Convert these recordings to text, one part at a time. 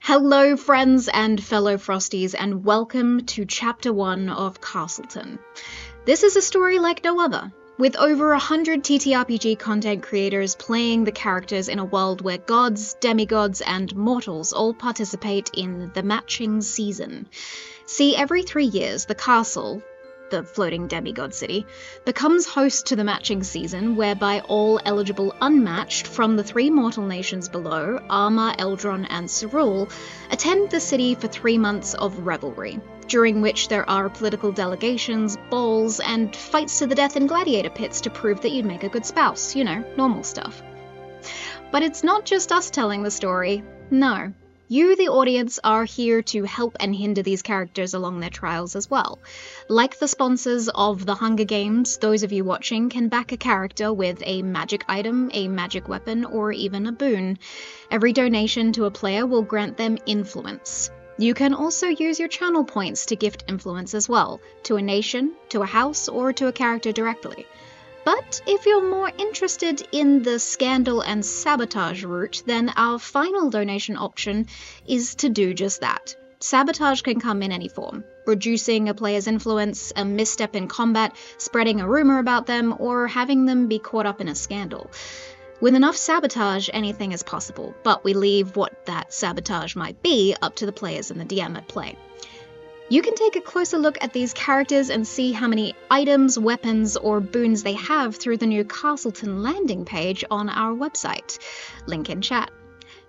Hello friends and fellow Frosties, and welcome to Chapter 1 of Castleton. This is a story like no other, with over 100 TTRPG content creators playing the characters in a world where gods, demigods, and mortals all participate in the matching season. See, every 3 years, the castle, the floating demigod city, becomes host to the matching season, whereby all eligible Unmatched from the 3 mortal nations below, Arma, Eldron, and Cerule, attend the city for 3 months of revelry, during which there are political delegations, balls, and fights to the death in gladiator pits to prove that you'd make a good spouse, you know, normal stuff. But it's not just us telling the story, no. You, the audience, are here to help and hinder these characters along their trials as well. Like the sponsors of the Hunger Games, those of you watching can back a character with a magic item, a magic weapon, or even a boon. Every donation to a player will grant them influence. You can also use your channel points to gift influence as well, to a nation, to a house, or to a character directly. But if you're more interested in the scandal and sabotage route, then our final donation option is to do just that. Sabotage can come in any form, reducing a player's influence, a misstep in combat, spreading a rumor about them, or having them be caught up in a scandal. With enough sabotage, anything is possible, but we leave what that sabotage might be up to the players and the DM at play. You can take a closer look at these characters and see how many items, weapons, or boons they have through the new Castleton landing page on our website. Link in chat.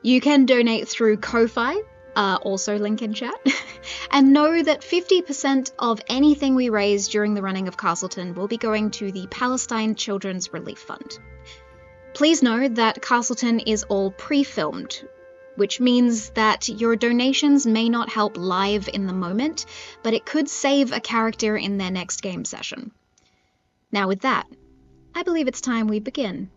You can donate through Ko-Fi, also link in chat, and know that 50% of anything we raise during the running of Castleton will be going to the Palestine Children's Relief Fund. Please know that Castleton is all pre-filmed, which means that your donations may not help live in the moment, but it could save a character in their next game session. Now with that, I believe it's time we begin.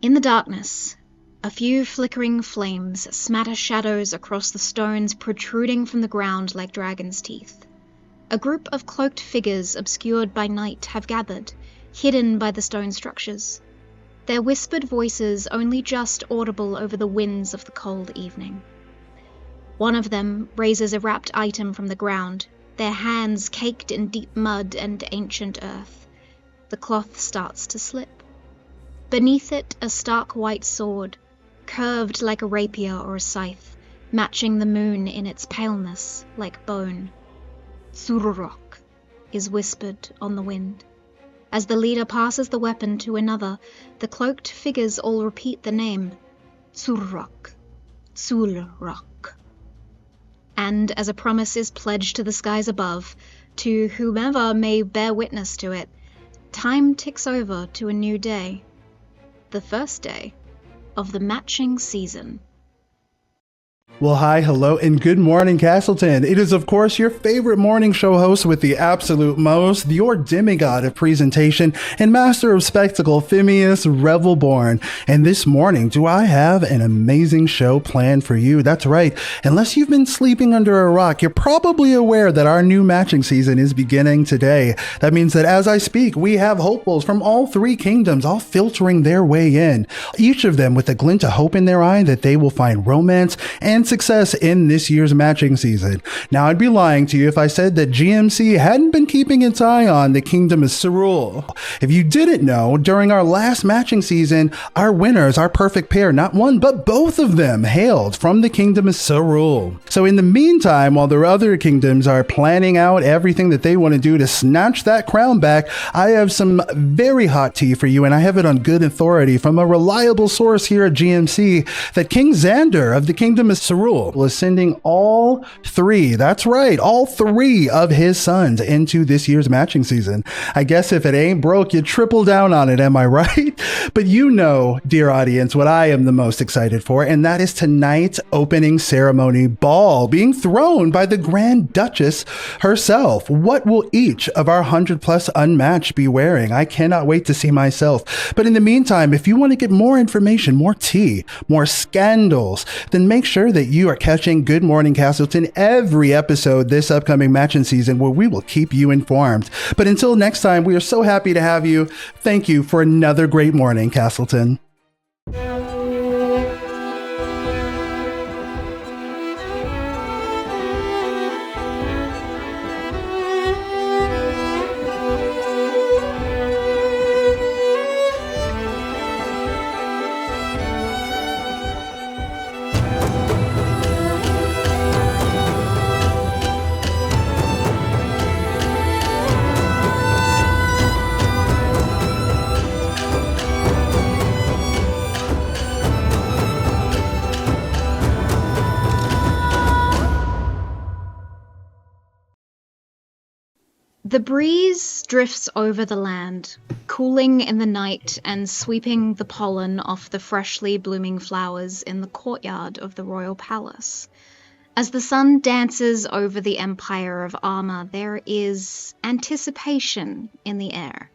In the darkness, a few flickering flames smatter shadows across the stones protruding from the ground like dragon's teeth. A group of cloaked figures obscured by night have gathered, hidden by the stone structures. Their whispered voices only just audible over the winds of the cold evening. One of them raises a wrapped item from the ground, their hands caked in deep mud and ancient earth. The cloth starts to slip. Beneath it, a stark white sword, curved like a rapier or a scythe, matching the moon in its paleness like bone. Sururok is whispered on the wind. As the leader passes the weapon to another, the cloaked figures all repeat the name, Sururok, Sulrok. And as a promise is pledged to the skies above, to whomever may bear witness to it, time ticks over to a new day, the first day of the matching season. Well, hi, hello, and good morning, Castleton. It is, of course, your favorite morning show host with the absolute most, your demigod of presentation and master of spectacle, Phimeus Revelborn. And this morning, do I have an amazing show planned for you? That's right. Unless you've been sleeping under a rock, you're probably aware that our new matching season is beginning today. That means that as I speak, we have hopefuls from all 3 kingdoms all filtering their way in, each of them with a glint of hope in their eye that they will find romance and success in this year's matching season. Now, I'd be lying to you if I said that GMC hadn't been keeping its eye on the Kingdom of Cerule. If you didn't know, during our last matching season, our winners, our perfect pair, not one, but both of them hailed from the Kingdom of Cerule. So in the meantime, while the other kingdoms are planning out everything that they want to do to snatch that crown back, I have some very hot tea for you, and I have it on good authority from a reliable source here at GMC that King Xander of the Kingdom of Cerule was sending all 3, that's right, all 3 of his sons into this year's matching season. I guess if it ain't broke, you triple down on it, am I right? But you know, dear audience, what I am the most excited for, and that is tonight's opening ceremony ball being thrown by the Grand Duchess herself. What will each of our 100+ Unmatched be wearing? I cannot wait to see myself. But in the meantime, if you want to get more information, more tea, more scandals, then make sure that you are catching Good Morning Castleton every episode this upcoming matching season, where we will keep you informed. But until next time, we are so happy to have you. Thank you for another great morning, Castleton. The breeze drifts over the land, cooling in the night and sweeping the pollen off the freshly blooming flowers in the courtyard of the royal palace. As the sun dances over the empire of Arma, there is anticipation in the air.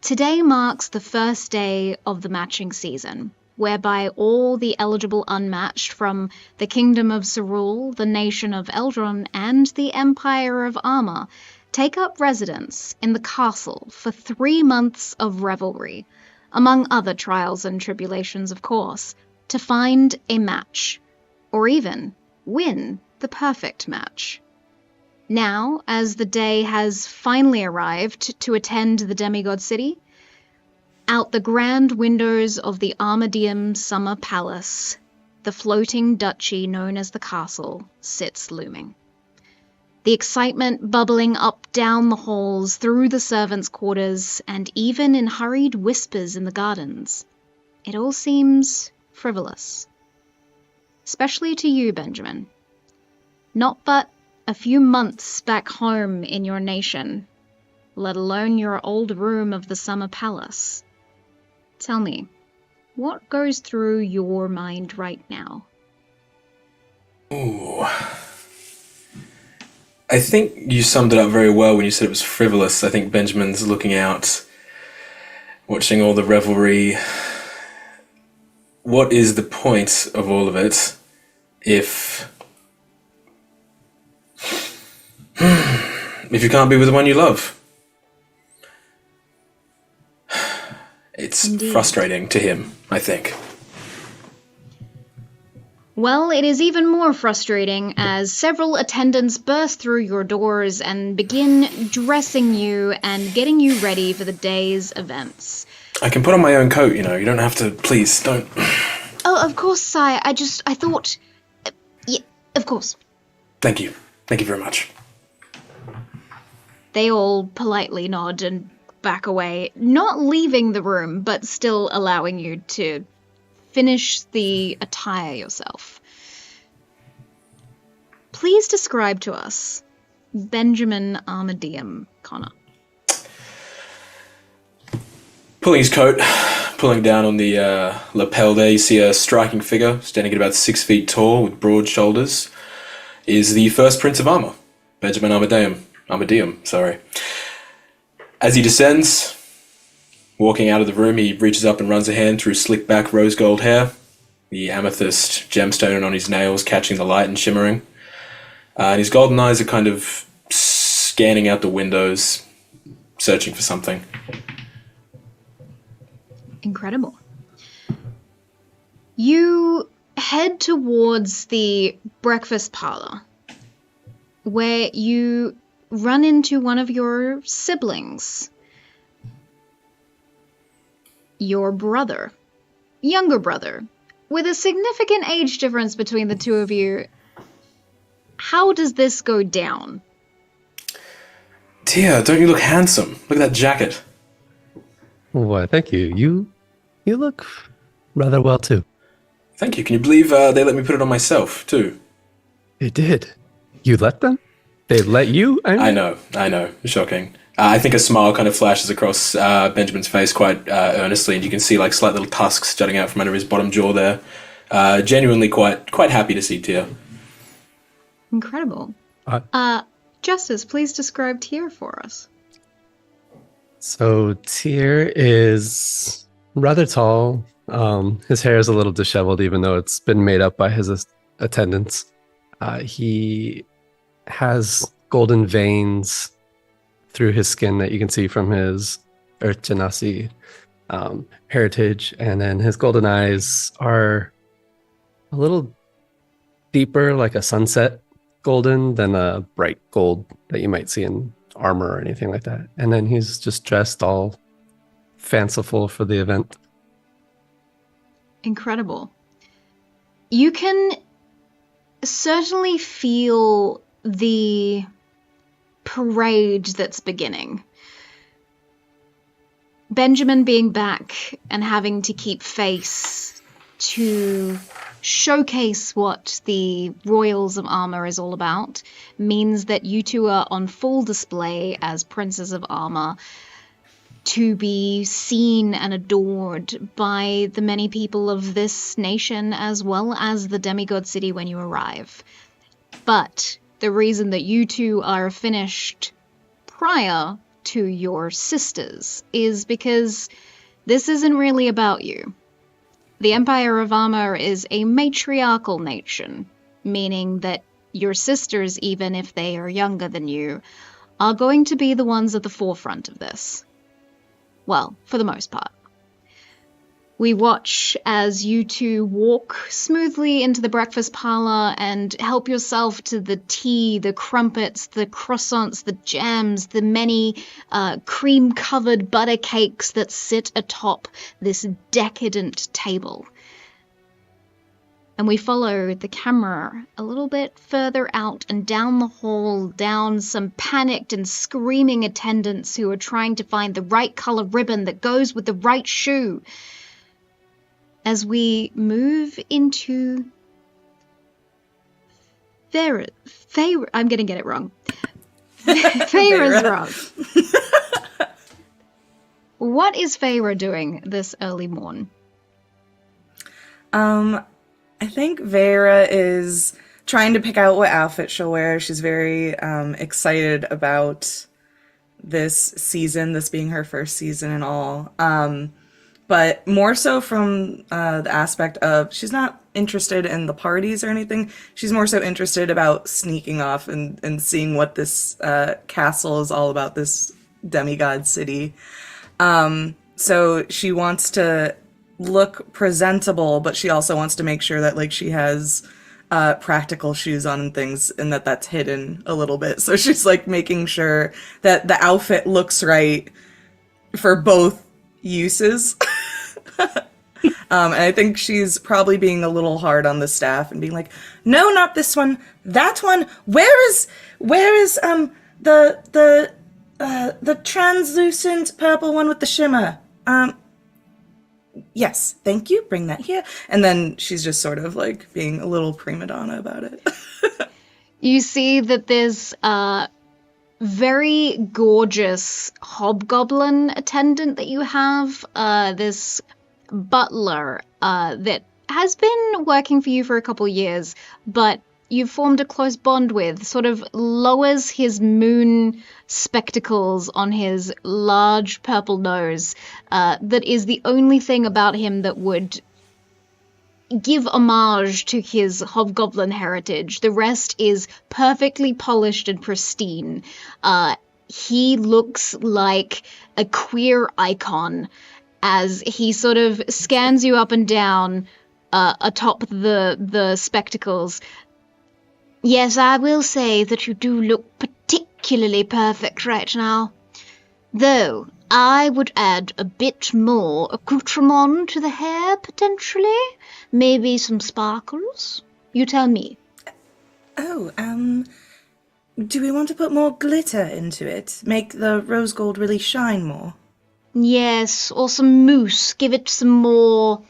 Today marks the first day of the matching season, whereby all the eligible Unmatched from the Kingdom of Cerule, the Nation of Eldron, and the Empire of Arma take up residence in the castle for 3 months of revelry, among other trials and tribulations, of course, to find a match, or even win the perfect match. Now, as the day has finally arrived to attend the demigod city, out the grand windows of the Armadeum summer palace, the floating duchy known as the castle sits looming. The excitement bubbling up down the halls, through the servants' quarters, and even in hurried whispers in the gardens. It all seems frivolous. Especially to you, Benjamin. Not but a few months back home in your nation, let alone your old room of the summer palace. Tell me, what goes through your mind right now? Ooh. I think you summed it up very well when you said it was frivolous. I think Benjamin's looking out, watching all the revelry. What is the point of all of it if you can't be with the one you love? It's Indeed. Frustrating to him, I think. Well, it is even more frustrating as several attendants burst through your doors and begin dressing you and getting you ready for the day's events. I can put on my own coat, you know. You don't have to. Please, don't. Oh, of course, sire. I thought... yeah, of course. Thank you. Thank you very much. They all politely nod and back away, not leaving the room, but still allowing you to finish the attire yourself. Please describe to us Benjamin Armadeum, Connor. Pulling his coat, pulling down on the lapel there, you see a striking figure standing at about 6 feet tall with broad shoulders. Is the first Prince of Arma, Benjamin Armadeum, sorry. As he descends, walking out of the room, he reaches up and runs a hand through slick back rose gold hair, the amethyst gemstone on his nails catching the light and shimmering. And his golden eyes are kind of scanning out the windows, searching for something. Incredible. You head towards the breakfast parlor, where you run into one of your siblings. Your brother. Younger brother. With a significant age difference between the two of you. How does this go down? Tia, don't you look handsome? Look at that jacket. Why, thank you. You look rather well, too. Thank you. Can you believe they let me put it on myself, too? They did. You let them? They let you? I know. Shocking. I think a smile kind of flashes across Benjamin's face quite earnestly, and you can see like slight little tusks jutting out from under his bottom jaw there. Genuinely quite happy to see Tia. Incredible. Justice, please describe Tyr for us. So Tyr is rather tall. His hair is a little disheveled, even though it's been made up by his attendants. He has golden veins through his skin that you can see from his Earth Genasi heritage, and then his golden eyes are a little deeper, like a sunset golden, than a bright gold that you might see in armor or anything like that. And then he's just dressed all fanciful for the event. Incredible. You can certainly feel the parade that's beginning. Benjamin being back and having to keep face to showcase what the Royals of Armor is all about means that you two are on full display as Princes of Armor to be seen and adored by the many people of this nation as well as the demigod city when you arrive. But the reason that you two are finished prior to your sisters is because this isn't really about you. The Empire of Armor is a matriarchal nation, meaning that your sisters, even if they are younger than you, are going to be the ones at the forefront of this. Well, for the most part. We watch as you two walk smoothly into the breakfast parlor and help yourself to the tea, the crumpets, the croissants, the jams, the many cream-covered butter cakes that sit atop this decadent table. And we follow the camera a little bit further out and down the hall, down some panicked and screaming attendants who are trying to find the right color ribbon that goes with the right shoe. As we move into Veyrah, I'm going to get it wrong. Veyrah's wrong. What is Veyrah doing this early morn? I think Veyrah is trying to pick out what outfit she'll wear. She's very excited about this season, this being her first season and all. But more so from the aspect of she's not interested in the parties or anything. She's more so interested about sneaking off and seeing what this castle is all about, this demigod city. So she wants to look presentable, but she also wants to make sure that like she has practical shoes on and things, and that's hidden a little bit. So she's like making sure that the outfit looks right for both uses. And I think she's probably being a little hard on the staff and being like, no, not this one, that one. Where is the translucent purple one with the shimmer? Yes, thank you, bring that here. And then she's just sort of like being a little prima donna about it. You see that there's very gorgeous hobgoblin attendant that you have, this butler that has been working for you for a couple years, but you've formed a close bond with, sort of lowers his moon spectacles on his large purple nose. That is the only thing about him that would give homage to his hobgoblin heritage. The rest is perfectly polished and pristine. He looks like a queer icon as he sort of scans you up and down atop the spectacles. Yes, I will say that you do look particularly perfect right now. Though, I would add a bit more accoutrement to the hair, potentially. Maybe some sparkles. You tell me. Oh, do we want to put more glitter into it? Make the rose gold really shine more? Yes, or some mousse. Give it some more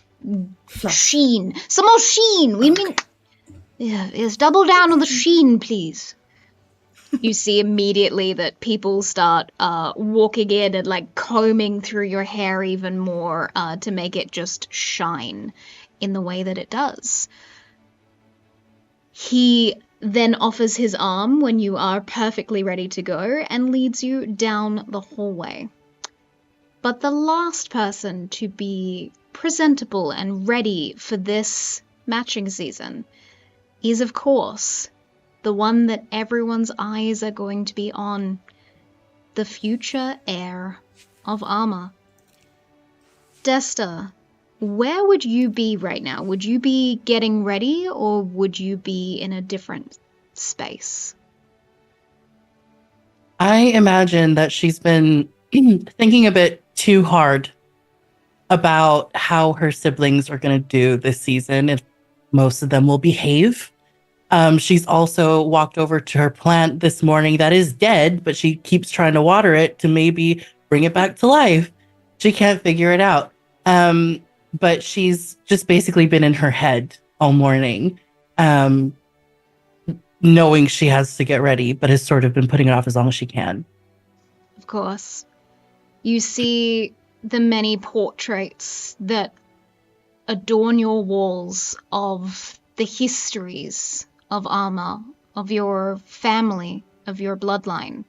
sheen. Some more sheen! We mean... Yes, double down on the sheen, please. You see immediately that people start walking in and like combing through your hair even more to make it just shine in the way that it does. He then offers his arm when you are perfectly ready to go and leads you down the hallway. But the last person to be presentable and ready for this matching season is, of course, the one that everyone's eyes are going to be on, the future heir of Armor. Desta, where would you be right now? Would you be getting ready, or would you be in a different space? I imagine that she's been thinking a bit too hard about how her siblings are going to do this season, if most of them will behave. She's also walked over to her plant this morning that is dead, but she keeps trying to water it to maybe bring it back to life. She can't figure it out. But she's just basically been in her head all morning, knowing she has to get ready, but has sort of been putting it off as long as she can. Of course. You see the many portraits that adorn your walls of the histories of Arma, of your family, of your bloodline.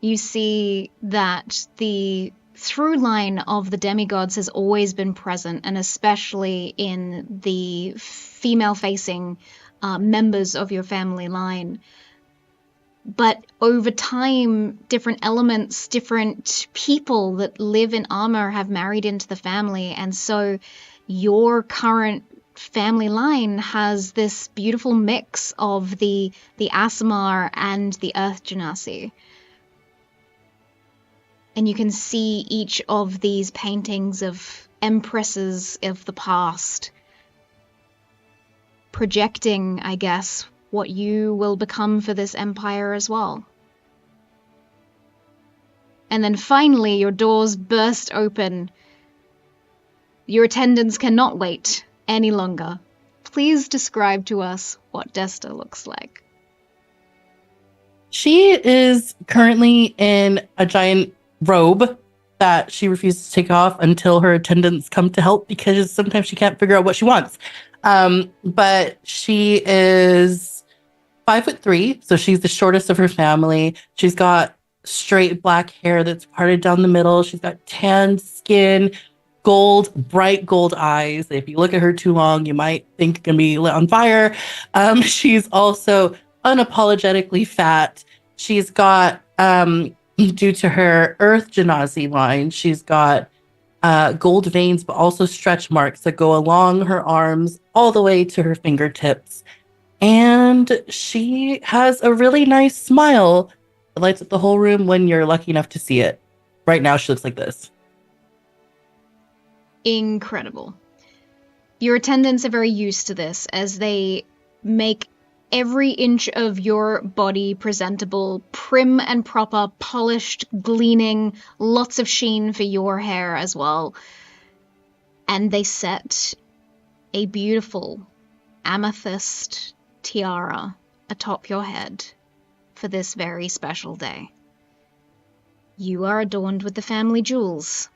You see that the through line of the demigods has always been present, and especially in the female-facing members of your family line. But over time, different elements, different people that live in Arma have married into the family, and so your current family line has this beautiful mix of the Aasimar and the Earth Genasi. And you can see each of these paintings of empresses of the past projecting, I guess, what you will become for this empire as well. And then finally, your doors burst open. Your attendants cannot wait any longer. Please describe to us what Desta looks like. She is currently in a giant robe that she refuses to take off until her attendants come to help, because sometimes she can't figure out what she wants. But she is 5'3", so she's the shortest of her family. She's got straight black hair that's parted down the middle. She's got tan skin, bright gold eyes. If you look at her too long, you might think it's gonna be lit on fire. She's also unapologetically fat. She's got, due to her Earth Genasi line, she's got gold veins, but also stretch marks that go along her arms all the way to her fingertips. And she has a really nice smile that lights up the whole room when you're lucky enough to see it. Right now, she looks like this. Incredible. Your attendants are very used to this, as they make every inch of your body presentable, prim and proper, polished, gleaming, lots of sheen for your hair as well. And they set a beautiful amethyst tiara atop your head for this very special day. You are adorned with the family jewels,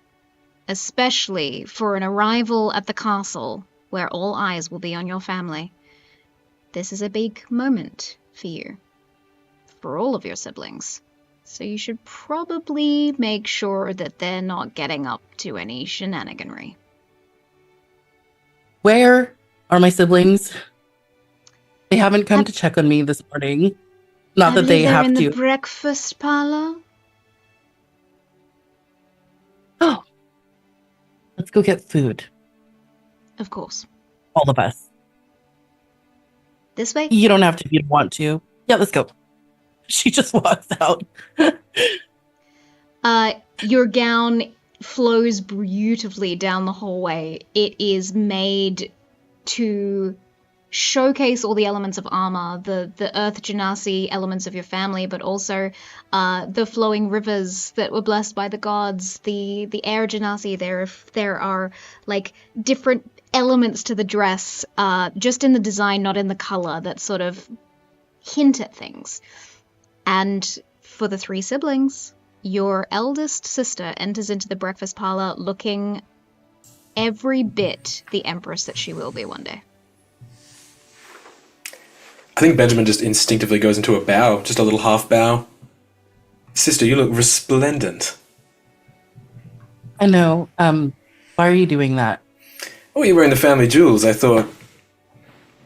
especially for an arrival at the castle where all eyes will be on your family. This is a big moment for you, for all of your siblings. So you should probably make sure that they're not getting up to any shenaniganry. Where are my siblings? They haven't come to check on me this morning. Not that they have in to. The breakfast parlor. Oh, let's go get food. Of course. All of us. This way? You don't have to if you don't want to. Yeah, let's go. She just walks out. Your gown flows beautifully down the hallway. It is made to showcase all the elements of Arma, the Earth Genasi elements of your family, but also the flowing rivers that were blessed by the gods, the Air Genasi. There are like different elements to the dress, just in the design, not in the color, that sort of hint at things. And for the three siblings, your eldest sister enters into the breakfast parlor looking every bit the empress that she will be one day. I think Benjamin just instinctively goes into a bow, just a little half bow. Sister, you look resplendent. I know. Why are you doing that? Oh, you're wearing the family jewels. I thought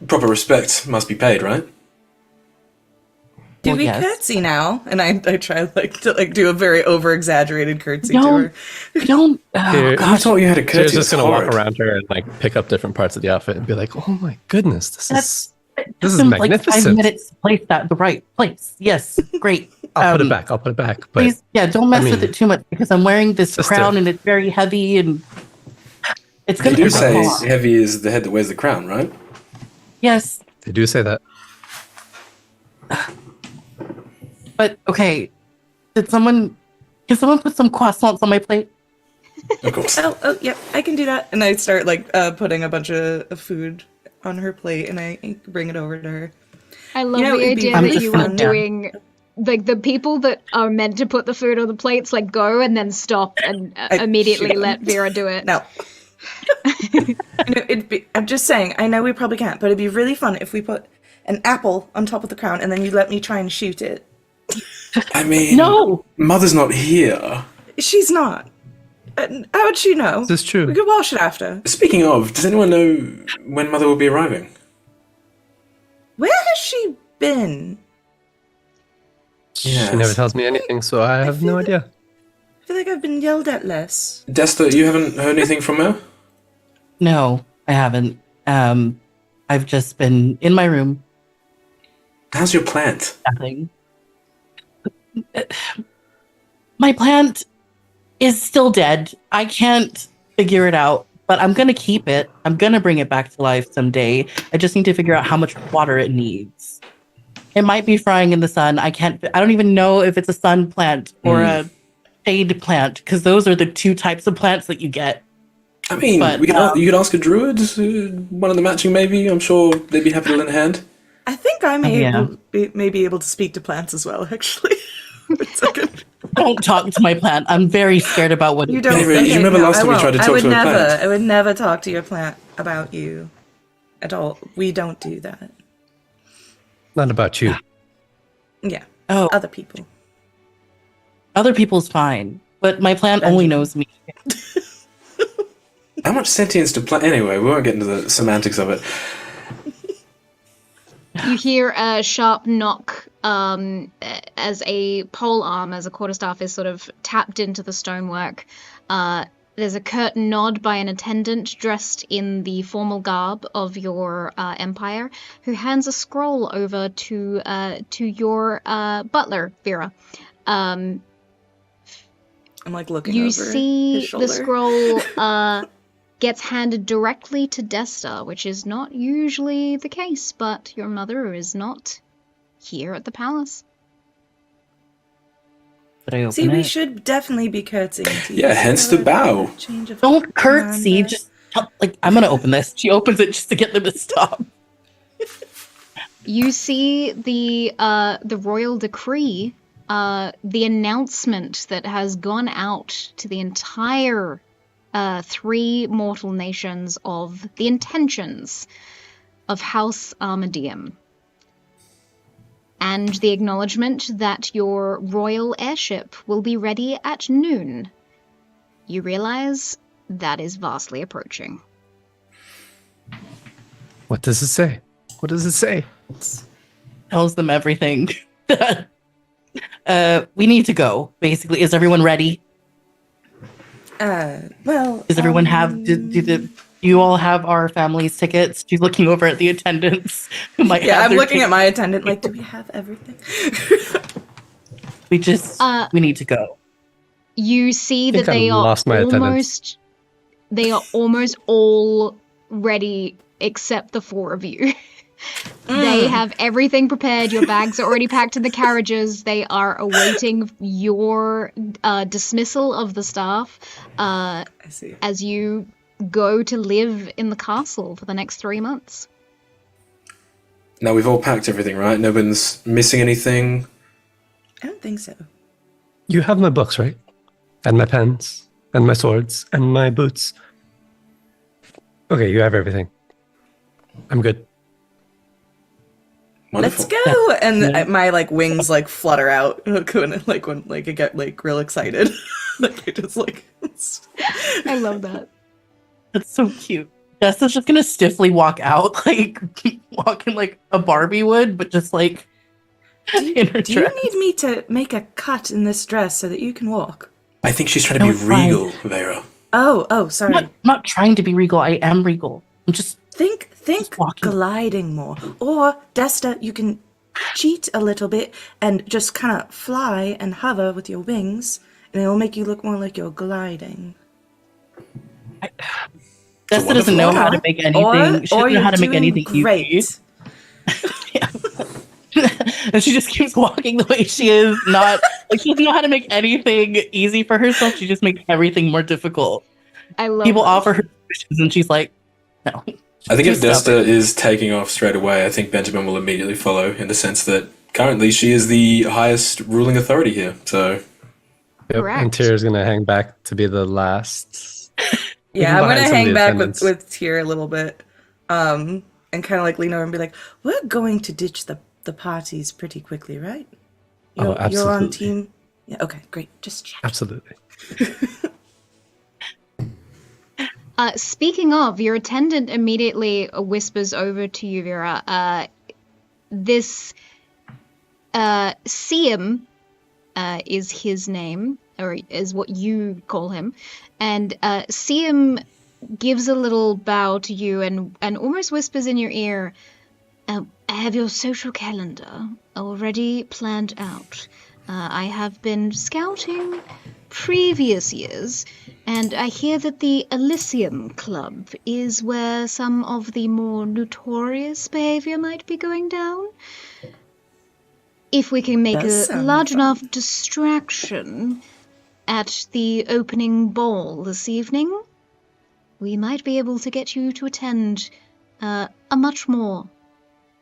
proper respect must be paid, right? Do Well, we yes. curtsy now? And I try to do a very over exaggerated curtsy to Don't. her. Don't. Here, Oh, I thought you had a curtsy. She's just That's gonna walk horrid. around her and like pick up different parts of the outfit and be like, "Oh my goodness, this is This is magnificent." 5 minutes to place that in the right place. Yes, great. I'll put it back. I'll put it back." But Please, yeah, don't mess I with mean, it too much, because I'm wearing this sister. crown and it's very heavy and it's They gonna do say fall off. heavy is the head that wears the crown, right? Yes, they do say that. but okay. Can someone put some croissants on my plate? Of course. Oh, yeah, I can do that. And I start putting a bunch of food on her plate, and I bring it over to her. I love You know, the it'd be idea that really you are fun. doing, like, the people that are meant to put the food on the plates, like, go and then stop and immediately shoot 'em. let Veyrah do it. No. I'm just saying, I know we probably can't, but it'd be really fun if we put an apple on top of the crown and then you let me try and shoot it. I mean, No! Mother's not here. She's not. How would she know? This is true. We could wash it after. Speaking of, does anyone know when Mother will be arriving? Where has she been? Yes. She never tells me anything, so I have no idea. I feel like I've been yelled at less. Desta, you haven't heard anything from her? No, I haven't. I've just been in my room. How's your plant? Nothing. My plant is still dead. I can't figure it out, but I'm going to keep it. I'm going to bring it back to life someday. I just need to figure out how much water it needs. It might be frying in the sun. I don't even know if it's a sun plant or a shade plant, because those are the two types of plants that you get. I mean, But, you could ask a druid, one of the matching maybe. I'm sure they'd be happy to lend a hand. I think I may Yeah. be able to speak to plants as well, actually. It's like Don't talk to my plant. I'm very scared about what you it don't. Yeah, really, you remember last time we tried to talk to a plant? I would never talk to your plant about you at all. We don't do that. Not about you. Yeah, Oh, other people. other people's fine, but my plant only knows me. How much sentience do plant? Anyway, we won't get into the semantics of it. You hear a sharp knock as a pole arm, as a quarterstaff is sort of tapped into the stonework. There's a curt nod by an attendant dressed in the formal garb of your empire, who hands a scroll over to your butler, Veyrah. I'm like looking You over see his shoulder. the scroll gets handed directly to Desta, which is not usually the case, but your mother is not here at the palace. But I open See, we it. should definitely be curtsying to you. Yeah, hence the bow. Change of Don't curtsy. commander. Just I'm gonna open this. She opens it just to get them to stop. You see the royal decree, the announcement that has gone out to the entire 3 mortal nations of the intentions of House Armadeum. And the acknowledgement that your royal airship will be ready at noon. You realize that is vastly approaching. What does it say? What does it say? Tells them everything. We need to go. Basically, is everyone ready? Well, Does everyone have? Do you all have our family's tickets? She's looking over at the attendants who might. yeah, have I'm their looking at tickets. my attendant like, do we have everything? We just. We need to go. You see think that I they are lost my attendance. almost all ready except the 4 of you. They have everything prepared. Your bags are already packed in the carriages. They are awaiting your dismissal of the staff I see. as you go to live in the castle for the next 3 months. Now we've all packed everything, right? No one's missing anything. I don't think so. You have my books, right? And my pens, and my swords, and my boots. Okay, you have everything. I'm good. Wonderful. Let's go! And my like wings like flutter out when I get like real excited. Like I just like. I love that. That's so cute. Desta's just gonna stiffly walk out, like walking like a Barbie would, but just like in her Do you dress. need me to make a cut in this dress so that you can walk? I think she's trying to No, be it's fine. regal, Veyrah. Oh, sorry. I'm not trying to be regal. I am regal. I'm just Think Just walking. gliding more. Or, Desta, you can cheat a little bit and just kind of fly and hover with your wings, and it'll make you look more like you're gliding. Desta doesn't know how to make anything. She doesn't know how to make anything great. easy. And she just keeps walking the way she is. Not like she doesn't know how to make anything easy for herself. She just makes everything more difficult. I love People that. offer her solutions, and she's like, "No." I think if Too Desta stubborn. is taking off straight away, I think Benjamin will immediately follow, in the sense that currently she is the highest ruling authority here. So, Yep. And Correct. Tyr's gonna hang back to be the last, Yeah, I'm gonna behind some of hang the back attendants. with Tyr a little bit, and kind of like lean over and be like, "We're going to ditch the parties pretty quickly, right? Oh, You're on absolutely. team. Yeah, okay, great. Just check." Absolutely. Speaking of, your attendant immediately whispers over to you, Veyrah. This Siem is his name, or is what you call him, and Siem gives a little bow to you and almost whispers in your ear, "I have your social calendar already planned out. I have been scouting previous years, and I hear that the Elysium Club is where some of the more notorious behavior might be going down. If we can make Does a sound large fun. enough distraction at the opening ball this evening, we might be able to get you to attend a much more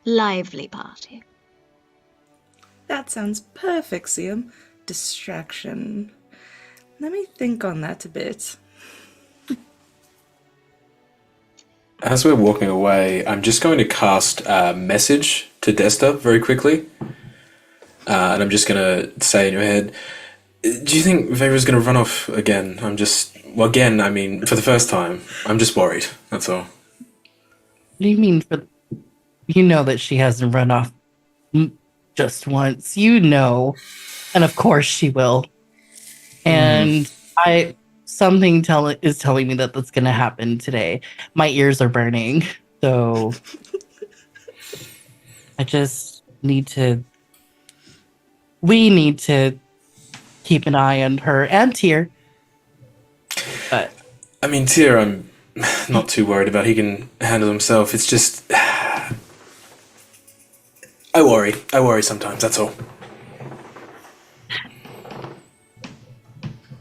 lively party." That sounds perfect, Siam. Distraction. Let me think on that a bit. as we're walking away, I'm just going to cast a message to Desta very quickly. And I'm just going to say in your head, do you think Veyrah's going to run off again? Again, I mean, for the first time. I'm just worried, that's all. What do you mean you know that she hasn't run off just once, you know, and of course she will. And something is telling me that that's going to happen today. My ears are burning, so we need to keep an eye on her and Tyr. But I mean, Tyr, I'm not too worried about. He can handle himself. It's just... I worry sometimes, that's all.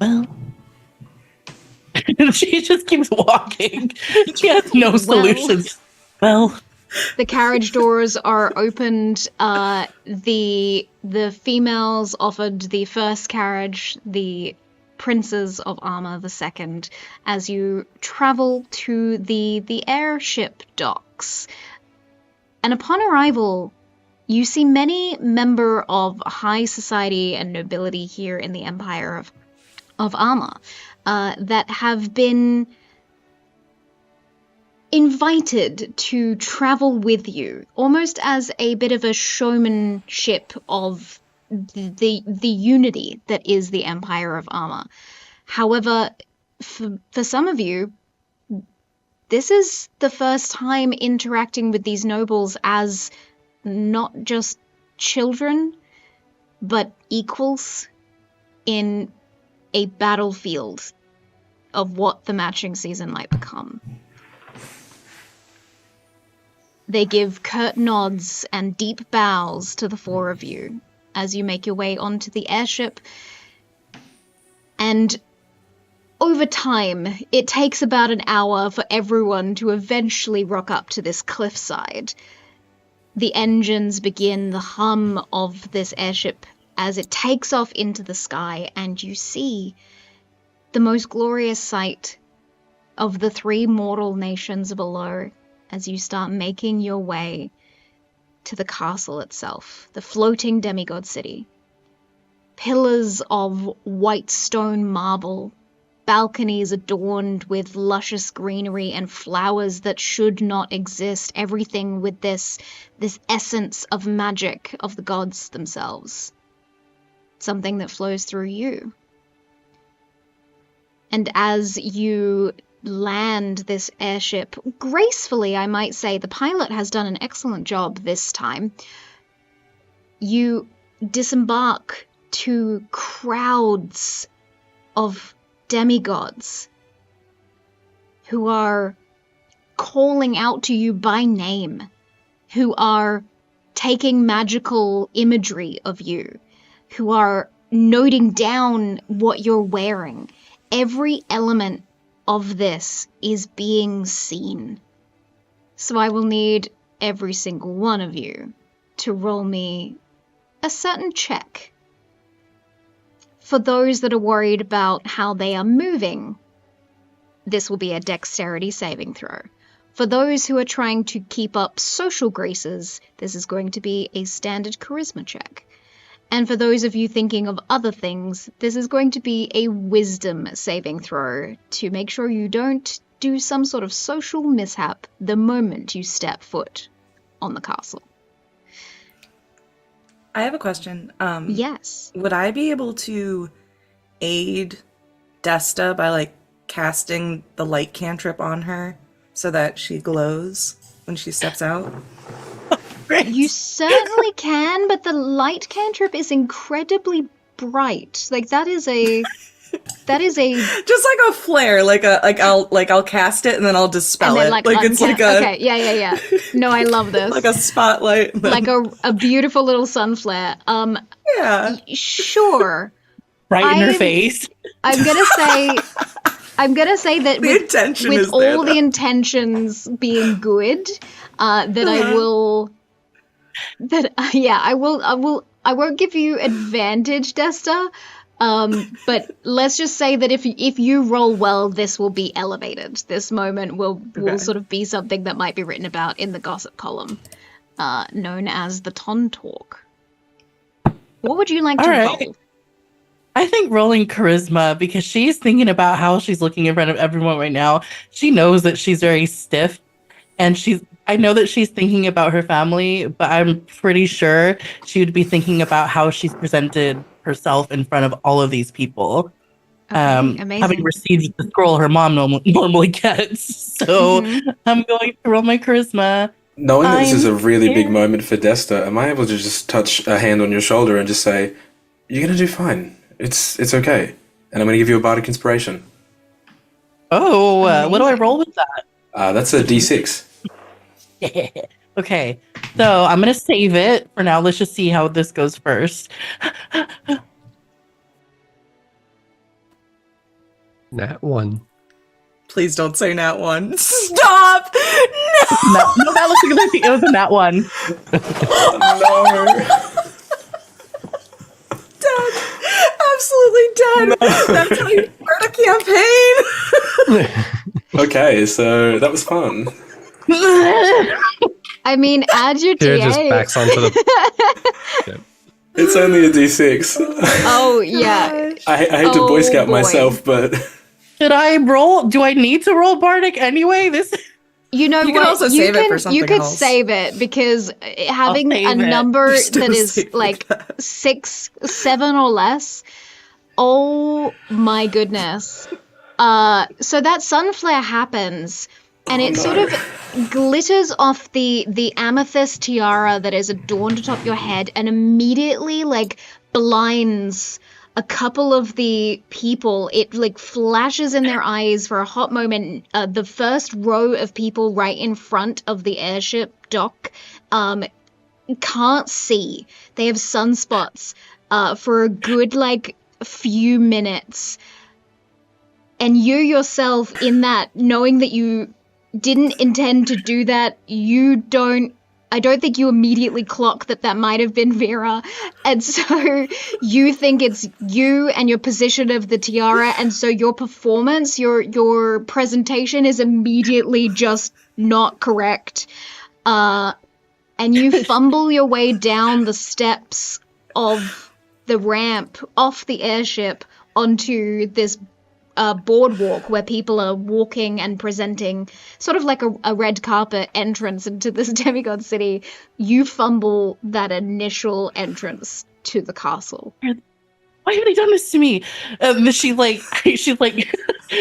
well, she just keeps walking. She has no solutions. Well, The carriage doors are opened. The females offered the first carriage, the princes of Armor the second, as you travel to the airship docks. And upon arrival, you see many member of high society and nobility here in the Empire of Armor that have been invited to travel with you, almost as a bit of a showmanship of the unity that is the Empire of Armor. However, for some of you, this is the first time interacting with these nobles as not just children, but equals in a battlefield of what the matching season might become. They give curt nods and deep bows to the four of you as you make your way onto the airship. And over time, it takes about an hour for everyone to eventually rock up to this cliffside. The engines begin the hum of this airship as it takes off into the sky, and you see the most glorious sight of the three mortal nations below as you start making your way to the castle itself, the floating demigod city. Pillars of white stone marble, balconies adorned with luscious greenery and flowers that should not exist, everything with this essence of magic of the gods themselves. Something that flows through you. And as you land this airship gracefully, I might say, the pilot has done an excellent job this time. You disembark to crowds of demigods who are calling out to you by name, who are taking magical imagery of you, who are noting down what you're wearing. Every element of this is being seen. So I will need every single one of you to roll me a certain check. For those that are worried about how they are moving, this will be a dexterity saving throw. For those who are trying to keep up social graces, this is going to be a standard charisma check. And for those of you thinking of other things, this is going to be a wisdom saving throw to make sure you don't do some sort of social mishap the moment you step foot on the castle. I have a question. Yes. Would I be able to aid Desta by like casting the light cantrip on her so that she glows when she steps out? You certainly can, but the light cantrip is incredibly bright. Like that is a just like a flare, I'll cast it and then I'll dispel and then, it. Like it's like a okay, yeah. No, I love this. like a spotlight. Like a beautiful little sun flare. Yeah. Sure. Right in her face. I'm gonna say that The intention with is all there, the though. intentions being good, that I will. I won't give you advantage, Desta. But let's just say that if you roll well, this will be elevated. This moment will sort of be something that might be written about in the gossip column, known as the Ton Talk. What would you like to roll? I think rolling charisma, because she's thinking about how she's looking in front of everyone right now. She knows that she's very stiff, and I know that she's thinking about her family, but I'm pretty sure she would be thinking about how she's presented herself in front of all of these people. Amazing. Having received the scroll her mom normally gets. So I'm going to roll my charisma. Knowing that this is a really big moment for Desta, am I able to just touch a hand on your shoulder and just say, "You're gonna do fine. It's okay," and I'm gonna give you a bardic inspiration. Oh, what do I roll with that? That's a D6. Yeah. Okay, so I'm gonna save it for now. Let's just see how this goes first. Nat 1. Please don't say nat one. Stop! No! No, that looks like it was a nat 1. No. Dead. Absolutely dead. That's how you start a campaign. Okay, so that was fun. I mean, add your Here TA. just backs onto the. It's only a D6. Oh yeah. I hate to Boy Scout boy. myself, but Should I roll? Do I need to roll Bardic anyway? You know You what? can also save it for You something could else. save it because having save a it. number Just that do is save like that. 6, 7 or less. Oh my goodness. So that sun flare happens, and it sort of glitters off the amethyst tiara that is adorned atop your head, and immediately like blinds a couple of the people. It like flashes in their eyes for a hot moment. The first row of people right in front of the airship dock can't see. They have sunspots for a good like few minutes. And you yourself in that, knowing that you didn't intend to do that, I don't think you immediately clock that might have been Veyrah. And so you think it's you and your position of the tiara, and so your performance, your presentation is immediately just not correct. And you fumble your way down the steps of the ramp off the airship onto this boardwalk where people are walking and presenting, sort of like a red carpet entrance into this demigod city. You fumble that initial entrance to the castle. Why have they done this to me?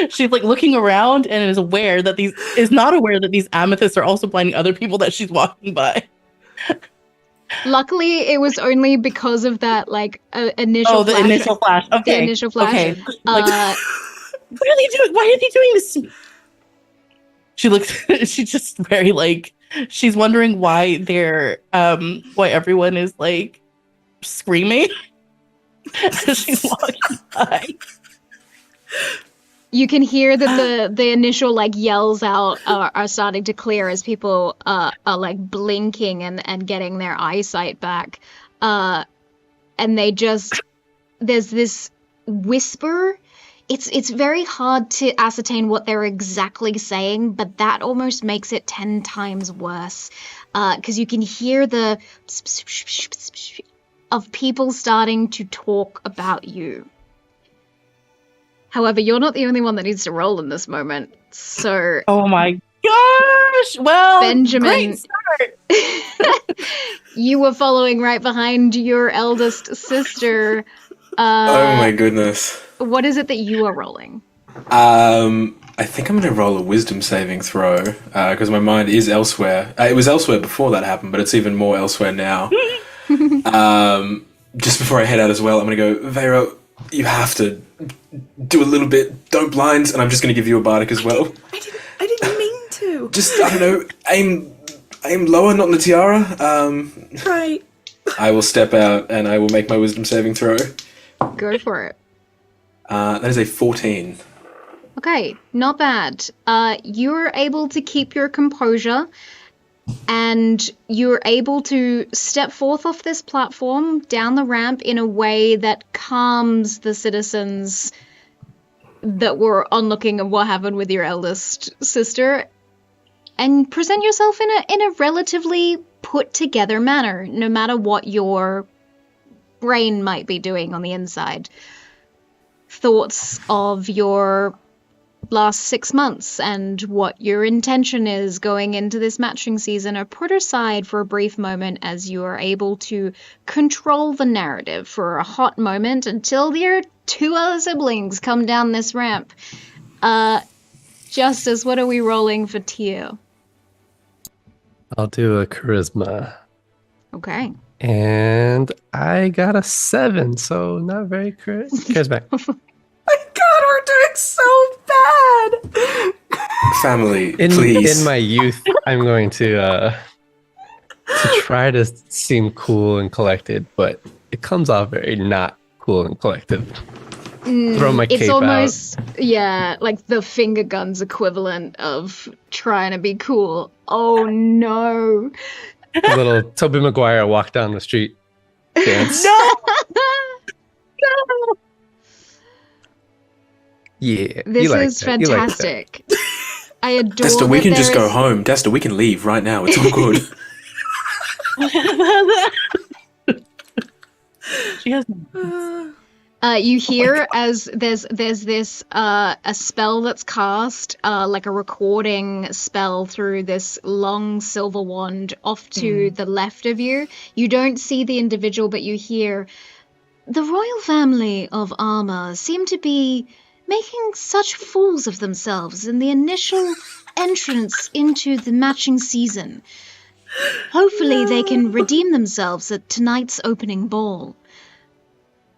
She's looking around and is not aware that these amethysts are also blinding other people that she's walking by. Luckily, it was only because of that initial flash. Initial flash. Okay. The initial flash. Okay. What are they doing? Why are they doing this to me? She's just very she's wondering why why everyone is screaming as she's walking by. You can hear that the initial like yells out are starting to clear as people are like blinking and getting their eyesight back, and there's this whisper. It's very hard to ascertain what they're exactly saying, but that almost makes it 10 times worse, because you can hear the of people starting to talk about you. However, you're not the only one that needs to roll in this moment. So, Oh my gosh! Well, Benjamin, great start. you were following right behind your eldest sister. Oh my goodness. What is it that you are rolling? I think I'm going to roll a wisdom saving throw because my mind is elsewhere. It was elsewhere before that happened, but it's even more elsewhere now. Just before I head out as well, I'm going to go, Veyrah, you have to do a little bit. Don't blind, and I'm just going to give you a bardic as well. I didn't mean to. Just, I don't know, aim lower, not in the tiara. Right. I will step out and I will make my wisdom saving throw. Go for it. That is a 14. Okay, not bad. You're able to keep your composure, and you're able to step forth off this platform down the ramp in a way that calms the citizens that were onlooking at what happened with your eldest sister, and present yourself in a relatively put together manner, no matter what your brain might be doing on the inside. Thoughts of your last 6 months and what your intention is going into this matching season are put aside for a brief moment as you are able to control the narrative for a hot moment until your 2 other siblings come down this ramp. Justice, what are we rolling for Tio? I'll do a charisma. Okay. And I got a 7, so not very charismatic. My God, we're doing so bad. Family, please. In my youth, I'm going to try to seem cool and collected, but it comes off very not cool and collected. Throw my cape It's almost, out. yeah, like the finger guns equivalent of trying to be cool. Oh no. A little Tobey Maguire walk down the street dance. No! No! Yeah. This you like is that. You like that. fantastic. I adore Desta, we that can just there go is- home. Desta, we can leave right now. It's all good. She has. You hear as there's this a spell that's cast, like a recording spell through this long silver wand off to the left of you. You don't see the individual, but you hear, the royal family of Arma seem to be making such fools of themselves in the initial entrance into the matching season. Hopefully they can redeem themselves at tonight's opening ball.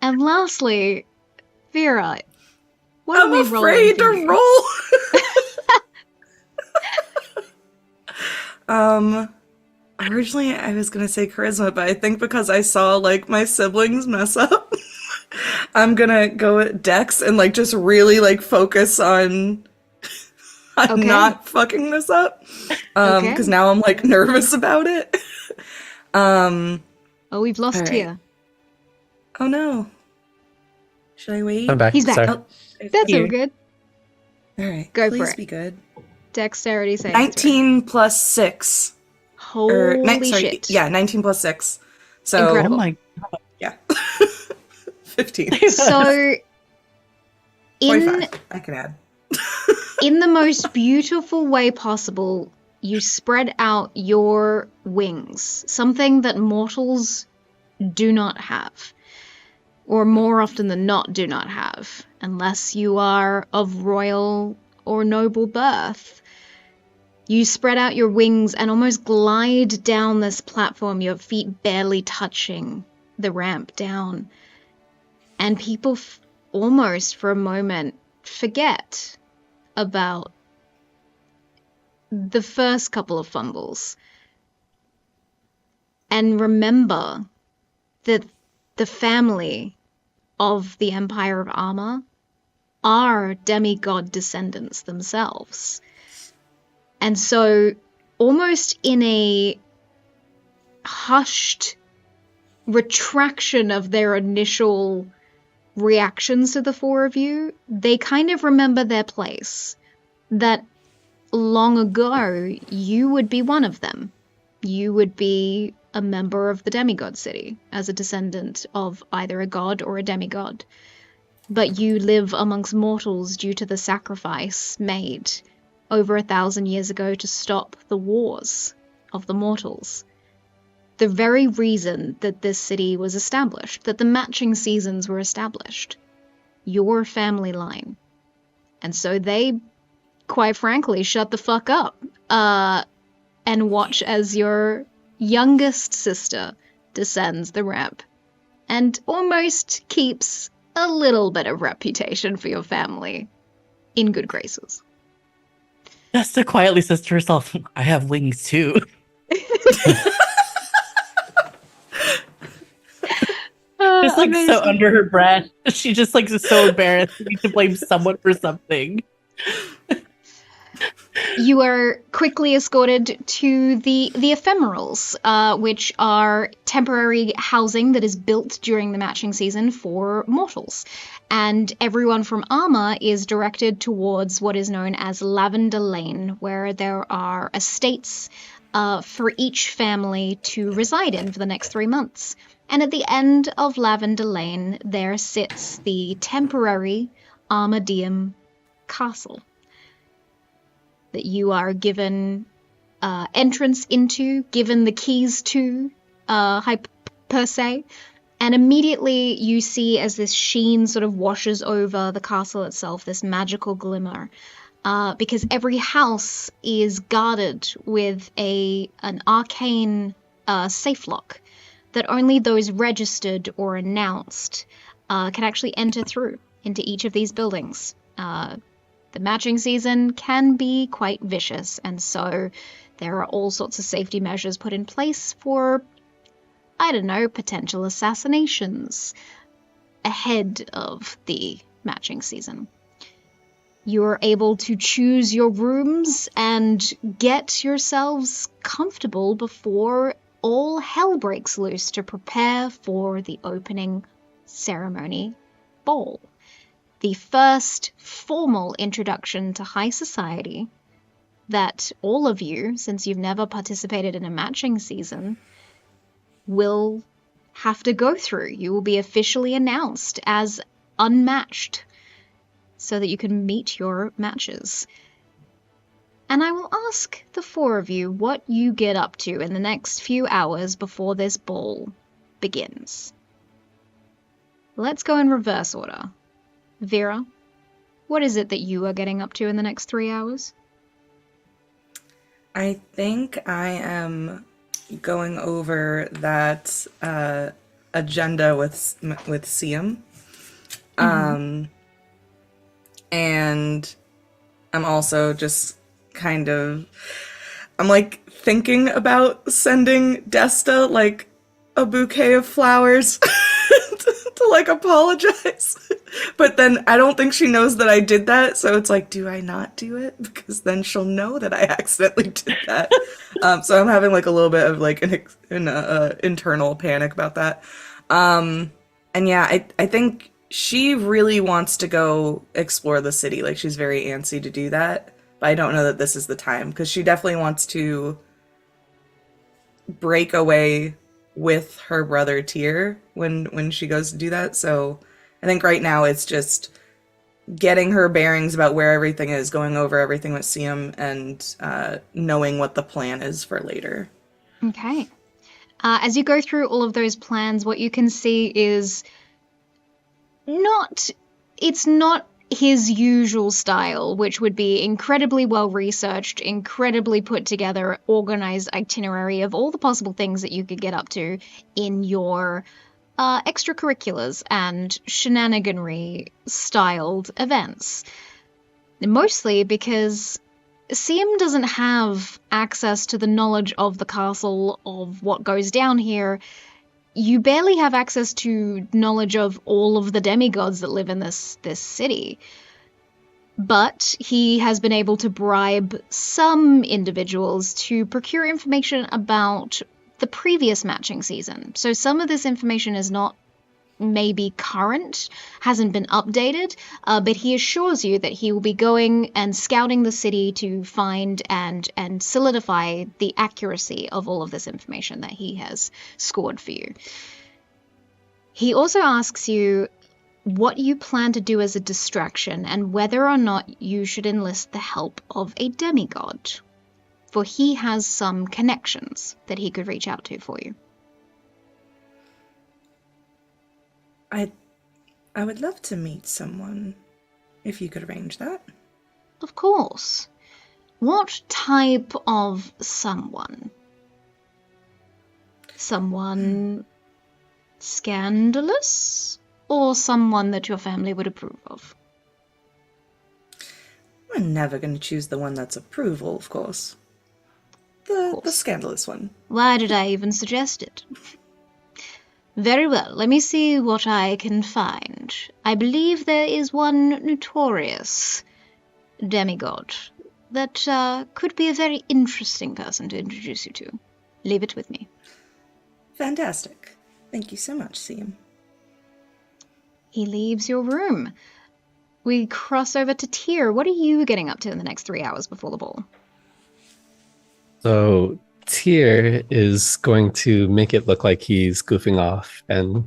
And lastly, Veyrah, what are we I'm rolling afraid for to you? roll. Originally I was gonna say charisma, but I think because I saw like my siblings mess up, I'm gonna go with Dex and like just really like focus on Okay. not fucking this up. Okay. Because now I'm like nervous about it. Oh, we've lost All right. Tia. Oh no. Should I wait? I'm back. He's back. Sorry. Oh, That's all Here. good. all right. Go for Please it. be good. Dexterity saving 19 plus 6. throw. Holy shit. Yeah, 19 plus 6. So Oh Incredible. my. yeah. 15. So, in 25. I can add. in the most beautiful way possible, you spread out your wings, something that mortals do not have, or more often than not do not have, unless you are of royal or noble birth. You spread out your wings and almost glide down this platform, your feet barely touching the ramp down. And people almost for a moment forget about the first couple of fumbles and remember that the family of the Empire of Arma are demigod descendants themselves. And so, almost in a hushed retraction of their initial reactions to the four of you, they kind of remember their place. That long ago, you would be one of them. You would be a member of the demigod city, as a descendant of either a god or a demigod. But you live amongst mortals due to the sacrifice made over 1,000 years ago to stop the wars of the mortals. The very reason that this city was established, that the matching seasons were established. Your family line. And so they, quite frankly, shut the fuck up and watch as your youngest sister descends the ramp and almost keeps a little bit of reputation for your family in good graces. Desta quietly says to herself, I have wings too. Just like amazing. so under her breath. She just like is so embarrassed to blame someone for something. You are quickly escorted to the ephemerals, which are temporary housing that is built during the matching season for mortals. And everyone from Arma is directed towards what is known as Lavender Lane, where there are estates for each family to reside in for the next 3 months. And at the end of Lavender Lane, there sits the temporary Armadeum castle that you are given entrance into, given the keys to, per se. And immediately you see as this sheen sort of washes over the castle itself, this magical glimmer, because every house is guarded with an arcane safe lock that only those registered or announced can actually enter through into each of these buildings. The matching season can be quite vicious, and so there are all sorts of safety measures put in place for, I don't know, potential assassinations ahead of the matching season. You're able to choose your rooms and get yourselves comfortable before all hell breaks loose to prepare for the opening ceremony ball. The first formal introduction to high society that all of you, since you've never participated in a matching season, will have to go through. You will be officially announced as unmatched so that you can meet your matches. And I will ask the four of you what you get up to in the next few hours before this ball begins. Let's go in reverse order. Veyrah, what is it that you are getting up to in the next 3 hours? I think I am going over that agenda with Siam. And I'm also just I'm like thinking about sending Desta like a bouquet of flowers to like apologize. But then I don't think she knows that I did that, so it's like, do I not do it? Because then she'll know that I accidentally did that. So I'm having like a little bit of like an internal panic about that. And yeah, I think she really wants to go explore the city. Like, she's very antsy to do that, but I don't know that this is the time, because she definitely wants to break away with her brother Tyr when she goes to do that. So I think right now it's just getting her bearings about where everything is, going over everything with Siam, and knowing what the plan is for later. Okay. As you go through all of those plans, what you can see is it's not his usual style, which would be incredibly well researched, incredibly put together, organized itinerary of all the possible things that you could get up to in your extracurriculars and shenaniganry styled events. Mostly because Siam doesn't have access to the knowledge of the castle, of what goes down here. You barely have access to knowledge of all of the demigods that live in this city. but he has been able to bribe some individuals to procure information about the previous matching season. So some of this information is not maybe current, hasn't been updated, but he assures you that he will be going and scouting the city to find and solidify the accuracy of all of this information that he has scored for you. He also asks you what you plan to do as a distraction and whether or not you should enlist the help of a demigod, for he has some connections that he could reach out to for you. I would love to meet someone, if you could arrange that. Of course. What type of someone? Someone scandalous? Or someone that your family would approve of? We're never going to choose the one that's approval, of course. The scandalous one. Why did I even suggest it? Very well, let me see what I can find. I believe there is one notorious demigod that could be a very interesting person to introduce you to. Leave it with me. Fantastic. Thank you so much, Siam. He leaves your room. We cross over to Tyr. What are you getting up to in the next 3 hours before the ball? So Tyr is going to make it look like he's goofing off and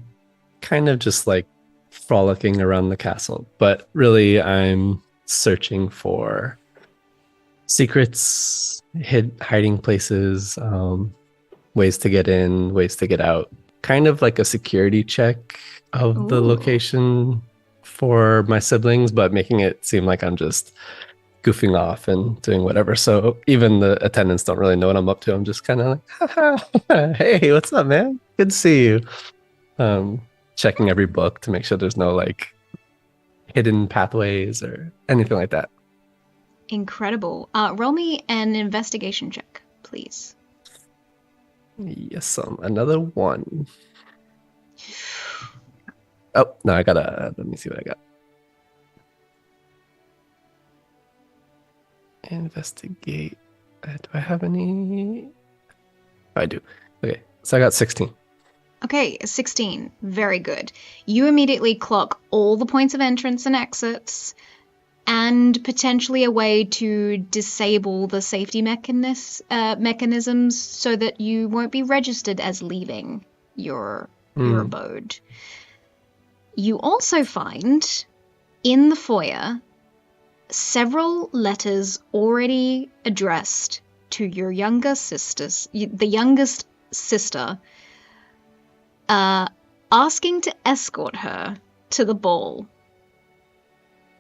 kind of just like frolicking around the castle. But really, I'm searching for secrets, hiding places, ways to get in, ways to get out. Kind of like a security check of the location for my siblings, but making it seem like I'm just goofing off and doing whatever. So even the attendants don't really know what I'm up to. I'm just kind of like, hey, what's up, man? Good to see you. Checking every book to make sure there's no like hidden pathways or anything like that. Incredible. Roll me an investigation check, please. Yes, another one. Oh, no, let me see what I got. Investigate. Do I have any? Oh, I do. Okay, so I got 16. Okay, 16. Very good. You immediately clock all the points of entrance and exits, and potentially a way to disable the safety mechanisms so that you won't be registered as leaving your abode. You also find in the foyer several letters already addressed to your younger sisters, the youngest sister, asking to escort her to the ball.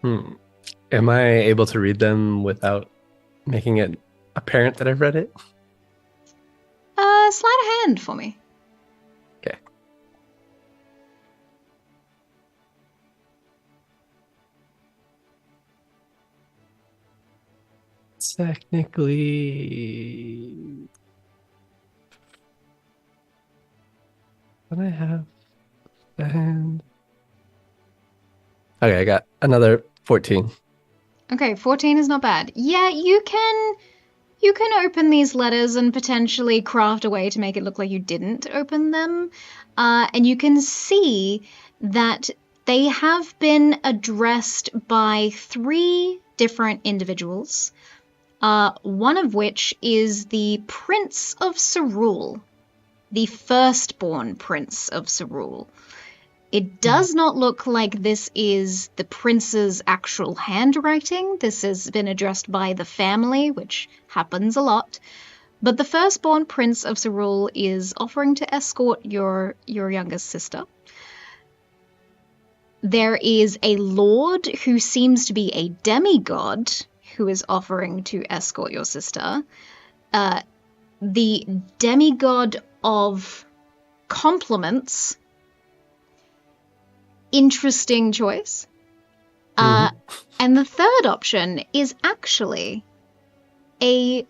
Am I able to read them without making it apparent that I've read it? Slide a hand for me. Okay. Technically, what I have the hand. Okay, I got another 14. Okay, 14 is not bad. Yeah, you can open these letters and potentially craft a way to make it look like you didn't open them. And you can see that they have been addressed by 3 different individuals. One of which is the Prince of Cerule, the firstborn Prince of Cerule. It does not look like this is the prince's actual handwriting. This has been addressed by the family, which happens a lot. But the firstborn Prince of Cerule is offering to escort your youngest sister. There is a lord who seems to be a demigod who is offering to escort your sister. The demigod of compliments. Interesting choice. And the third option is actually a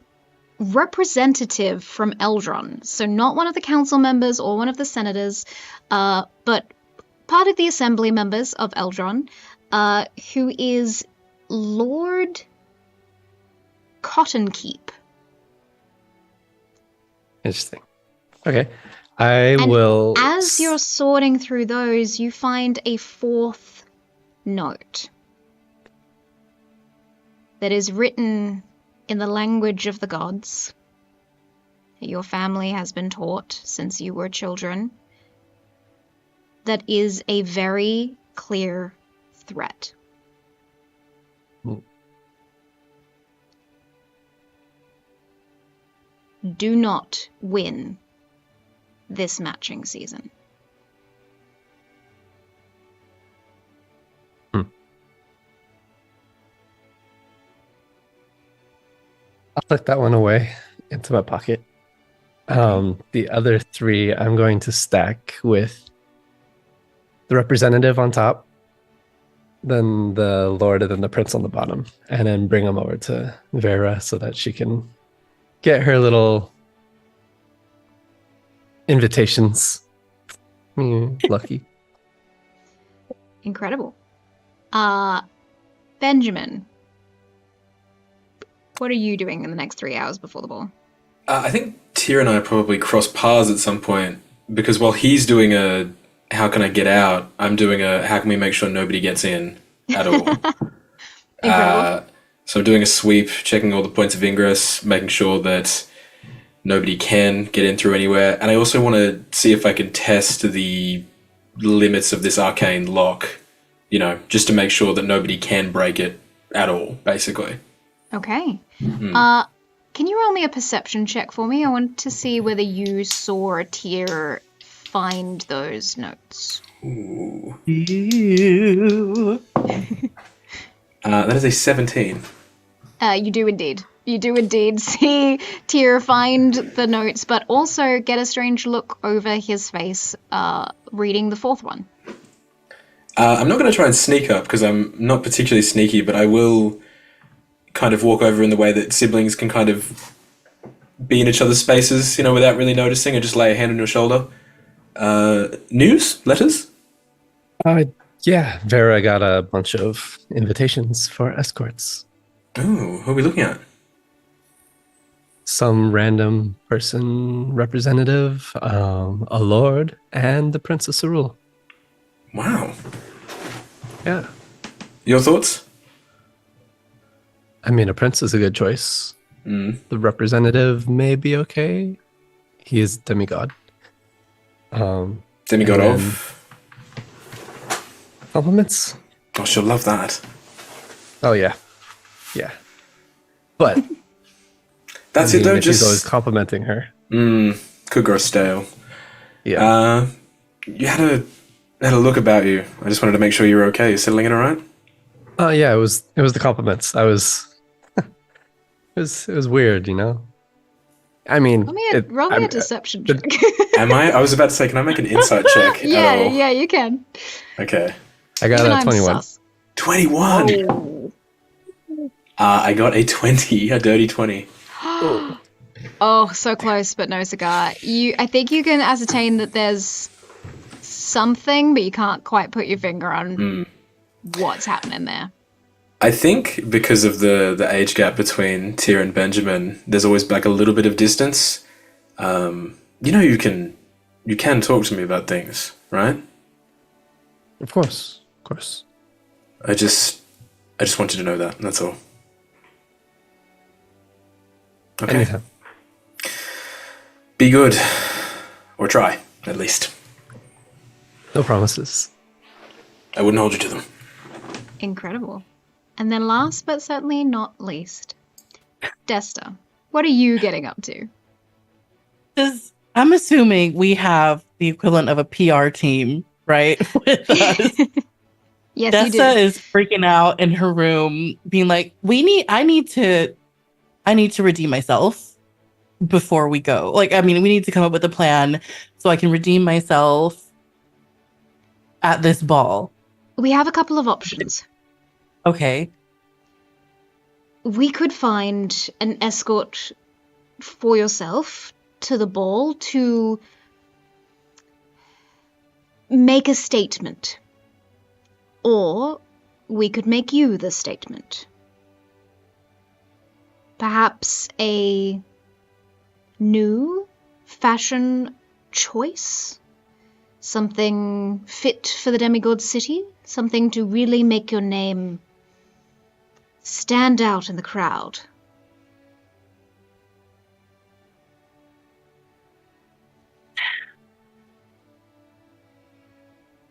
representative from Eldron. So not one of the council members or one of the senators, but part of the assembly members of Eldron, who is Lord Cottonkeep. Interesting. Okay. I And will. as you're sorting through those, you find a fourth note that is written in the language of the gods that your family has been taught since you were children, that is a very clear threat. Do not win this matching season. I'll tuck that one away into my pocket. The other three I'm going to stack with the representative on top, then the lord, and then the prince on the bottom, and then bring them over to Veyrah so that she can get her little invitations. Lucky. Incredible. Benjamin, what are you doing in the next 3 hours before the ball? I think Tyr and I probably cross paths at some point, because while he's doing a how can I get out, I'm doing a how can we make sure nobody gets in at all. So I'm doing a sweep, checking all the points of ingress, making sure that nobody can get in through anywhere. And I also want to see if I can test the limits of this arcane lock, just to make sure that nobody can break it at all, basically. Okay. Can you roll me a perception check for me? I want to see whether you saw Tyr find those notes. Ooh. Ew. That is a 17. You do indeed. You do indeed see Tyr find the notes, but also get a strange look over his face, reading the fourth one. I'm not going to try and sneak up, because I'm not particularly sneaky, but I will kind of walk over in the way that siblings can kind of be in each other's spaces, without really noticing, and just lay a hand on your shoulder. News? Letters? Yeah, Veyrah got a bunch of invitations for escorts. Ooh, who are we looking at? Some random person representative, a lord, and the Princess Cerule. Wow. Yeah. Your thoughts? I mean, a prince is a good choice. The representative may be okay. He is demigod. Demigod of? Compliments? Oh, she'll love that. Oh, yeah. Yeah. But that's it, though. She's always complimenting her. Could grow stale. Yeah. You had a look about you. I just wanted to make sure you were okay. You settling in all right? Oh, yeah. It was the compliments. I was. It was weird, I mean, Roll me a deception check. Am I? I was about to say, can I make an insight check? Yeah, you can. Okay. I got a 21. Sus. 21. Oh. I got a 20, a dirty 20. Oh, so close, but no cigar. I think you can ascertain that there's something, but you can't quite put your finger on what's happening there. I think because of the age gap between Tyr and Benjamin, there's always like a little bit of distance. You can talk to me about things, right? Of course. I just want you to know that. That's all. Okay. Anytime. Be good, or try at least. No promises. I wouldn't hold you to them. Incredible. And then last but certainly not least, Desta, what are you getting up to? I'm assuming we have the equivalent of a PR team, right? With us. Yes, Desta you do. is freaking out in her room, being like, I need to redeem myself before we go. We need to come up with a plan so I can redeem myself at this ball. We have a couple of options. Okay. We could find an escort for yourself to the ball to make a statement. Or we could make you the statement. Perhaps a new fashion choice? Something fit for the demigod city? Something to really make your name stand out in the crowd?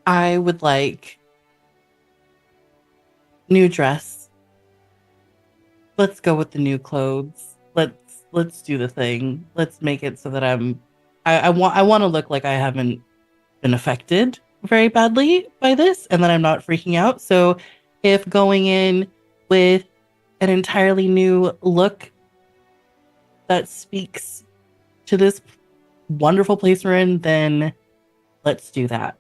I would like new dress. Let's go with the new clothes. Let's do the thing. Let's make it so that I want to look like I haven't been affected very badly by this and that I'm not freaking out. So if going in with an entirely new look that speaks to this wonderful place we're in, then let's do that.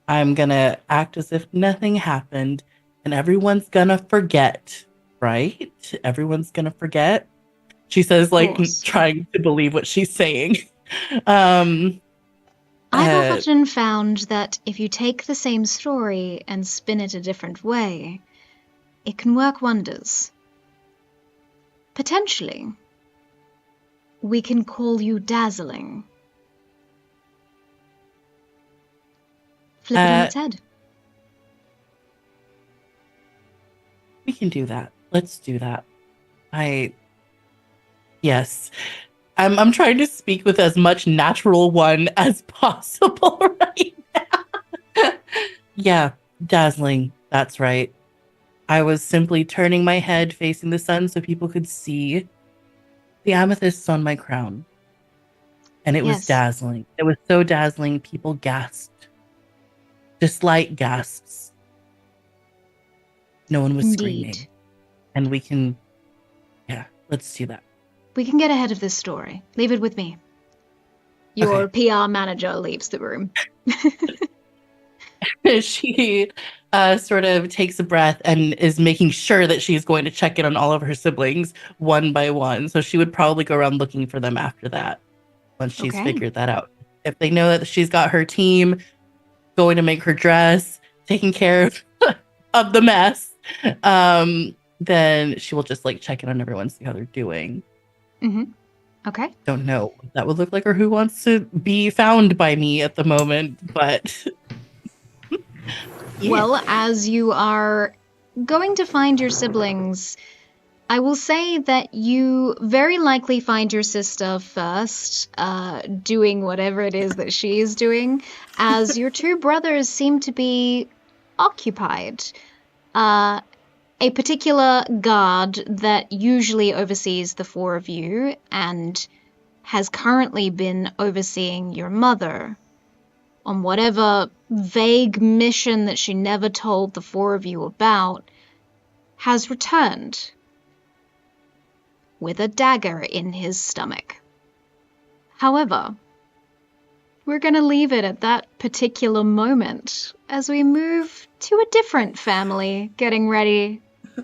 I'm gonna act as if nothing happened and everyone's gonna forget, right? Everyone's gonna forget. She says, like, trying to believe what she's saying. I've often found that if you take the same story and spin it a different way, it can work wonders. Potentially, we can call you Dazzling. Flip it on its head. We can do that. Let's do that. Yes. I'm trying to speak with as much natural one as possible right now. Yeah, dazzling. That's right. I was simply turning my head facing the sun so people could see the amethysts on my crown. And it was dazzling. It was so dazzling, people gasped. Just light gasps. No one was screaming. And we can, let's do that. We can get ahead of this story. Leave it with me. Your PR manager leaves the room. She sort of takes a breath and is making sure that she's going to check in on all of her siblings one by one. So she would probably go around looking for them after that, once she's figured that out. If they know that she's got her team going to make her dress, taking care of the mess, then she will just like check in on everyone, see how they're doing. Mm-hmm. Okay. Don't know what that would look like or who wants to be found by me at the moment, but... Well, as you are going to find your siblings, I will say that you very likely find your sister first, doing whatever it is that she is doing, as your two brothers seem to be occupied. A particular guard that usually oversees the four of you and has currently been overseeing your mother on whatever vague mission that she never told the four of you about, has returned with a dagger in his stomach. However, we're going to leave it at that particular moment as we move to a different family getting ready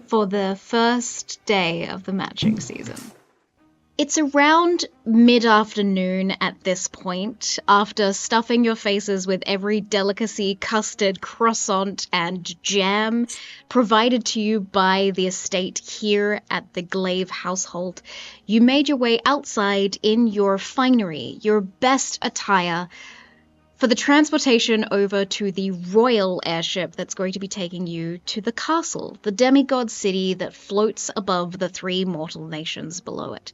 for the first day of the matching season. It's around mid-afternoon at this point, after stuffing your faces with every delicacy, custard, croissant, and jam provided to you by the estate here at the Glaive household. You made your way outside in your finery, your best attire, for the transportation over to the royal airship that's going to be taking you to the castle, the demigod city that floats above the three mortal nations below it.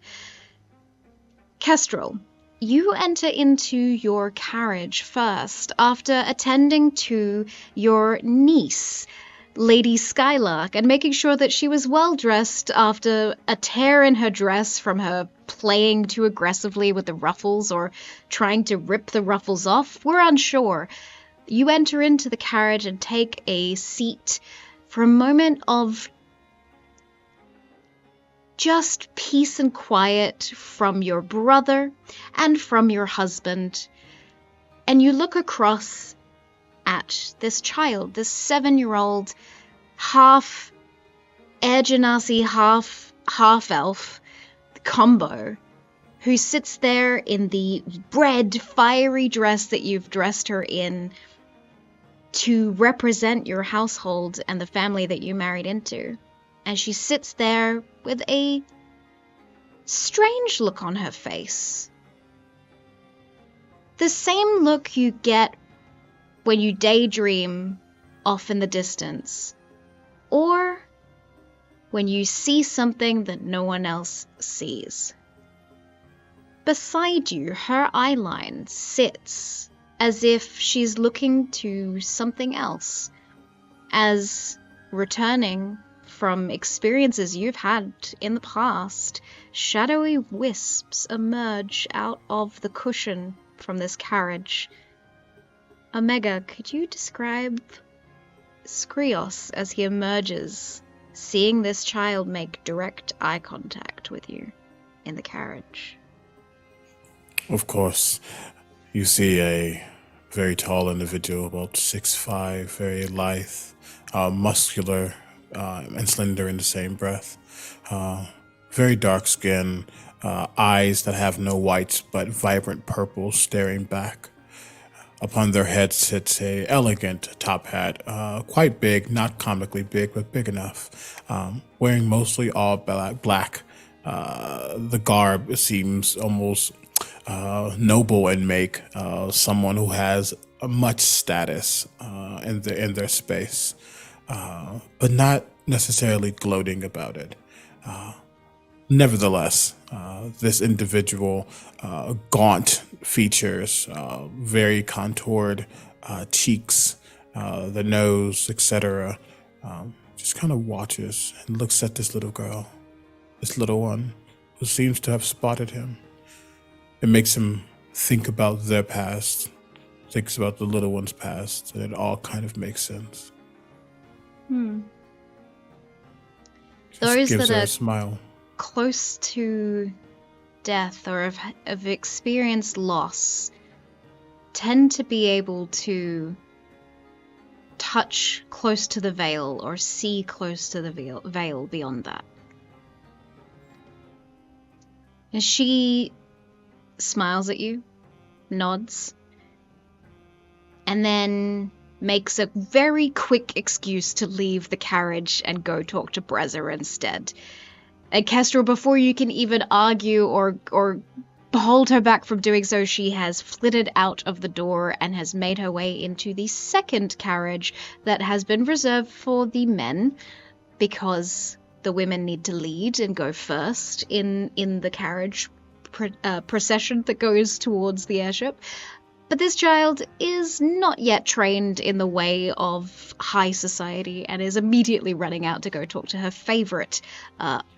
Kestrel, you enter into your carriage first after attending to your niece, Lady Skylark, and making sure that she was well dressed after a tear in her dress from her playing too aggressively with the ruffles or trying to rip the ruffles off. We're unsure. You enter into the carriage and take a seat for a moment of just peace and quiet from your brother and from your husband. And you look across at this child, this 7-year-old, half Air Genasi, half elf combo, who sits there in the red, fiery dress that you've dressed her in, to represent your household and the family that you married into. And she sits there with a strange look on her face. The same look you get when you daydream off in the distance, or when you see something that no one else sees. Beside you, her eyeline sits as if she's looking to something else, as returning from experiences you've had in the past, shadowy wisps emerge out of the cushion from this carriage. Omega, could you describe Scrios as he emerges, seeing this child make direct eye contact with you in the carriage? Of course, you see a very tall individual, about 6'5", very lithe, muscular, and slender in the same breath. Very dark skin, eyes that have no whites but vibrant purple staring back. Upon their head sits a elegant top hat, quite big, not comically big, but big enough. Wearing mostly all black. The garb seems almost noble in make. Someone who has much status in their space, but not necessarily gloating about it. Nevertheless, this individual, gaunt features, very contoured cheeks, the nose, etc., just kind of watches and looks at this little girl, this little one, who seems to have spotted him. It makes him think about their past, thinks about the little one's past, and it all kind of makes sense. Those gives that her are a smile. close to death or have experienced loss tend to be able to touch close to the veil or see close to the veil beyond that. And she smiles at you, nods, and then makes a very quick excuse to leave the carriage and go talk to Brezza instead. And Kestrel, before you can even argue or hold her back from doing so, she has flitted out of the door and has made her way into the second carriage that has been reserved for the men, because the women need to lead and go first in the carriage procession that goes towards the airship. But this child is not yet trained in the way of high society and is immediately running out to go talk to her favorite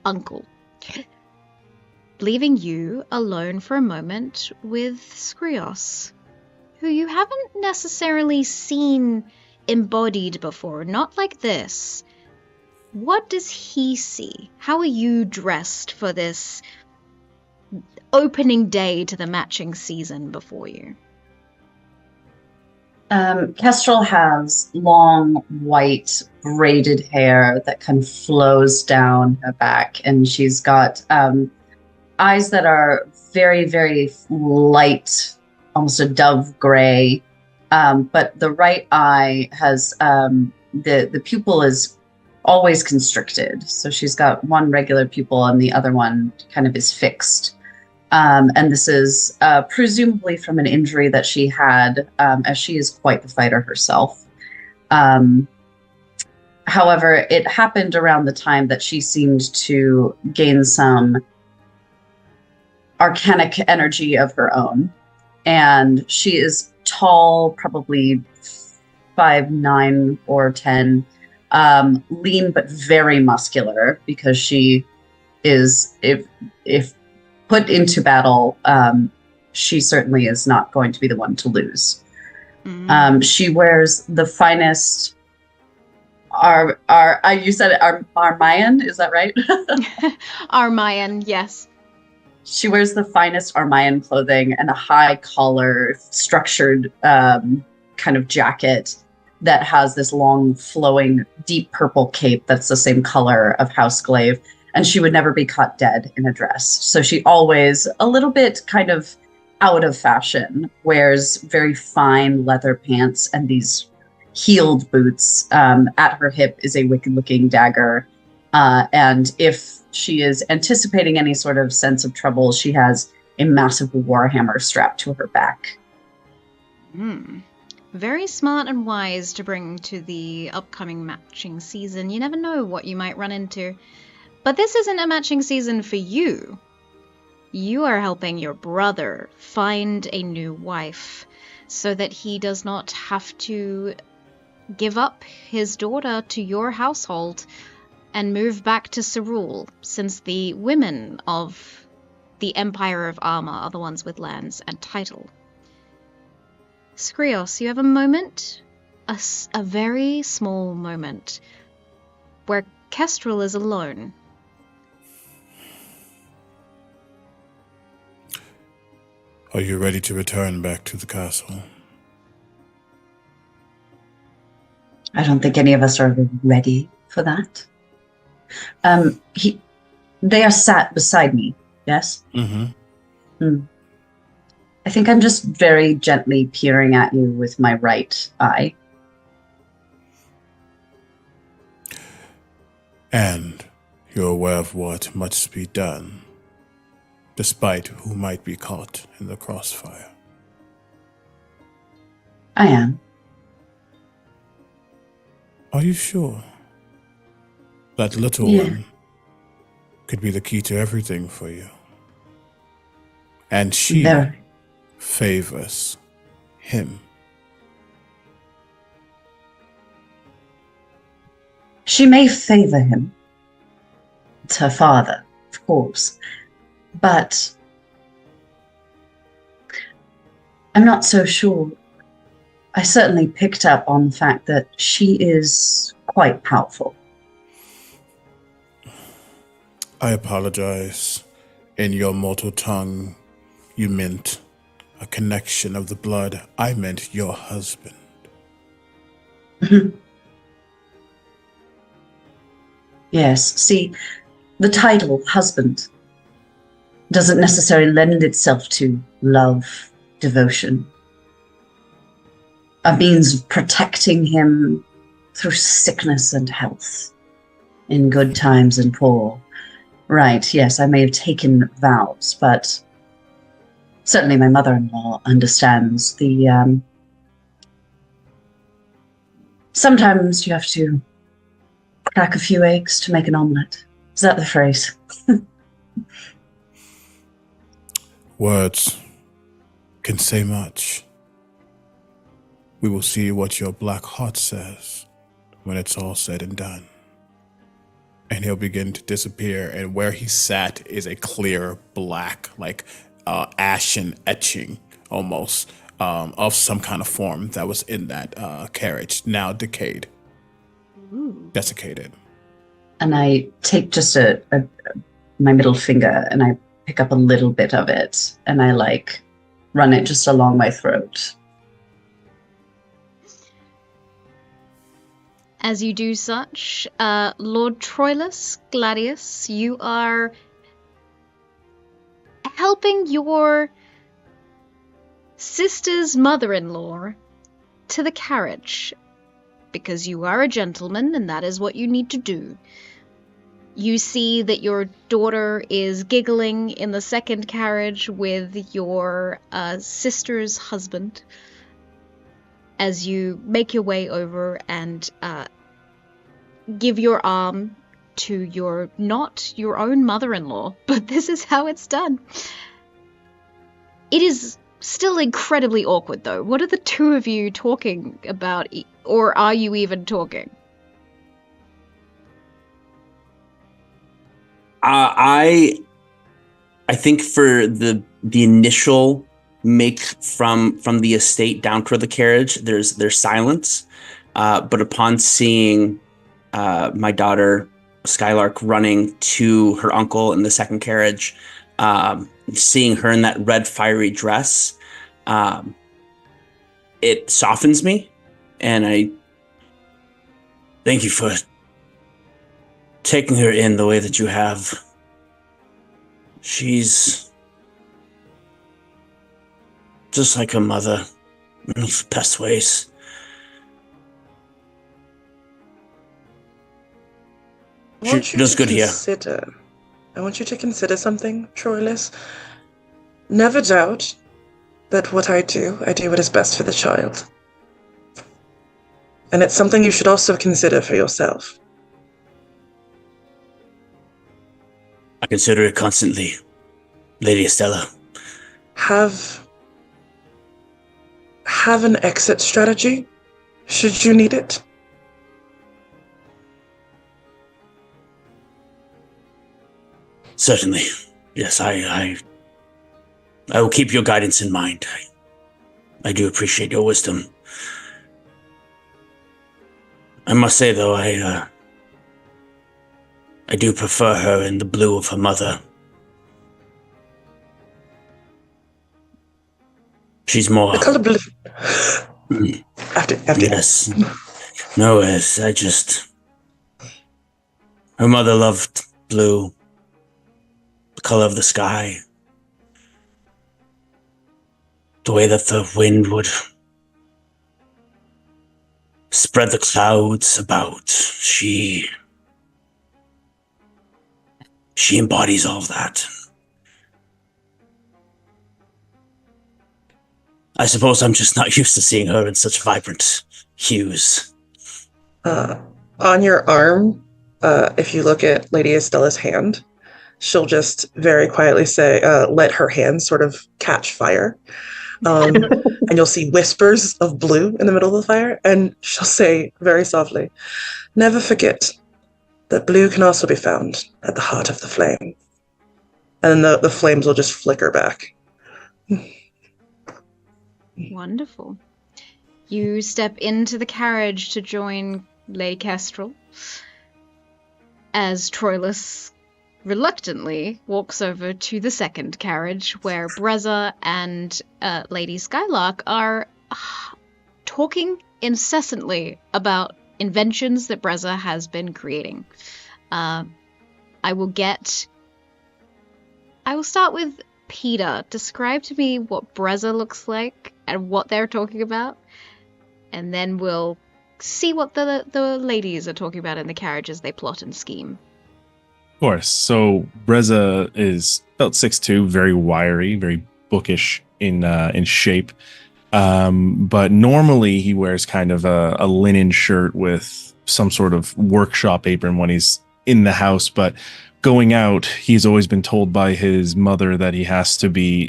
uncle, leaving you alone for a moment with Scrios, who you haven't necessarily seen embodied before, not like this. What does he see? How are you dressed for this opening day to the matching season before you? Kestrel has long, white, braided hair that kind of flows down her back, and she's got eyes that are very, very light, almost a dove gray, but the right eye has, the pupil is always constricted, so she's got one regular pupil and the other one kind of is fixed. And this is presumably from an injury that she had, as she is quite the fighter herself. However, it happened around the time that she seemed to gain some arcanic energy of her own. And she is tall, probably 5'9" or 10, lean but very muscular, because she is, if put into battle, she certainly is not going to be the one to lose. She wears the finest you said it, Armayan, is that right? Armayan, yes. She wears the finest Armayan clothing and a high collar, structured kind of jacket that has this long, flowing, deep purple cape that's the same color of House Glaive. And she would never be caught dead in a dress. So she always, a little bit kind of out of fashion, wears very fine leather pants and these heeled boots. At her hip is a wicked-looking dagger. And if she is anticipating any sort of sense of trouble, she has a massive warhammer strapped to her back. Very smart and wise to bring to the upcoming matching season. You never know what you might run into. But this isn't a matching season for you. You are helping your brother find a new wife so that he does not have to give up his daughter to your household and move back to Cerule, since the women of the Empire of Armor are the ones with lands and title. Scrios, you have a moment, a very small moment, where Kestrel is alone. Are you ready to return back to the castle? I don't think any of us are ready for that. They are sat beside me, yes? Mm-hmm. I think I'm just very gently peering at you with my right eye. And you're aware of what must be done, despite who might be caught in the crossfire. I am. Are you sure? That little one could be the key to everything for you. And she favors him. She may favor him. It's her father, of course. But I'm not so sure. I certainly picked up on the fact that she is quite powerful. I apologize. In your mortal tongue, you meant a connection of the blood. I meant your husband. Yes, see, the title, husband, doesn't necessarily lend itself to love, devotion. A means of protecting him through sickness and health, in good times and poor. Right, yes, I may have taken vows, but certainly my mother-in-law understands the, sometimes you have to crack a few eggs to make an omelette. Is that the phrase? Words can say much. We will see what your black heart says when it's all said and done. And he'll begin to disappear, and where he sat is a clear black, like ashen etching almost of some kind of form that was in that carriage, now decayed, desiccated. And I take just my middle finger and I pick up a little bit of it and I run it just along my throat. As you do such, Lord Troyllus, Gladius, you are helping your sister's mother-in-law to the carriage, because you are a gentleman and that is what you need to do. You see that your daughter is giggling in the second carriage with your sister's husband as you make your way over and give your arm to your, not your own mother-in-law, but this is how it's done. It is still incredibly awkward, though. What are the two of you talking about, or are you even talking? I think for the initial make from the estate down toward the carriage, there's silence, but upon seeing my daughter Skylark running to her uncle in the second carriage, seeing her in that red fiery dress, it softens me, and I thank you for taking her in the way that you have. She's just like her mother in the best ways. She does good here. I want you to consider something, Troyllus. Never doubt that what I do what is best for the child. And it's something you should also consider for yourself. I consider it constantly, Lady Estella. Have an exit strategy, should you need it. Certainly. Yes, I will keep your guidance in mind. I do appreciate your wisdom. I must say, though, I do prefer her in the blue of her mother. She's more... The color blue. After. Yes. No, yes, her mother loved blue. The color of the sky. The way that the wind would spread the clouds about. She embodies all of that. I suppose I'm just not used to seeing her in such vibrant hues. On your arm, if you look at Lady Estella's hand, she'll just very quietly say, let her hand sort of catch fire. And you'll see whispers of blue in the middle of the fire, and she'll say very softly, never forget that blue can also be found at the heart of the flame. And then the flames will just flicker back. Wonderful. You step into the carriage to join Lady Kestrel, as Troyllus reluctantly walks over to the second carriage, where Brezza and Lady Skylark are talking incessantly about inventions that Brezza has been creating. I will start with Peter. Describe to me what Brezza looks like and what they're talking about, and then we'll see what the ladies are talking about in the carriage as they plot and scheme. Of course. So Brezza is about 6'2", very wiry, very bookish in shape. But normally he wears kind of a linen shirt with some sort of workshop apron when he's in the house. But going out, he's always been told by his mother that he has to be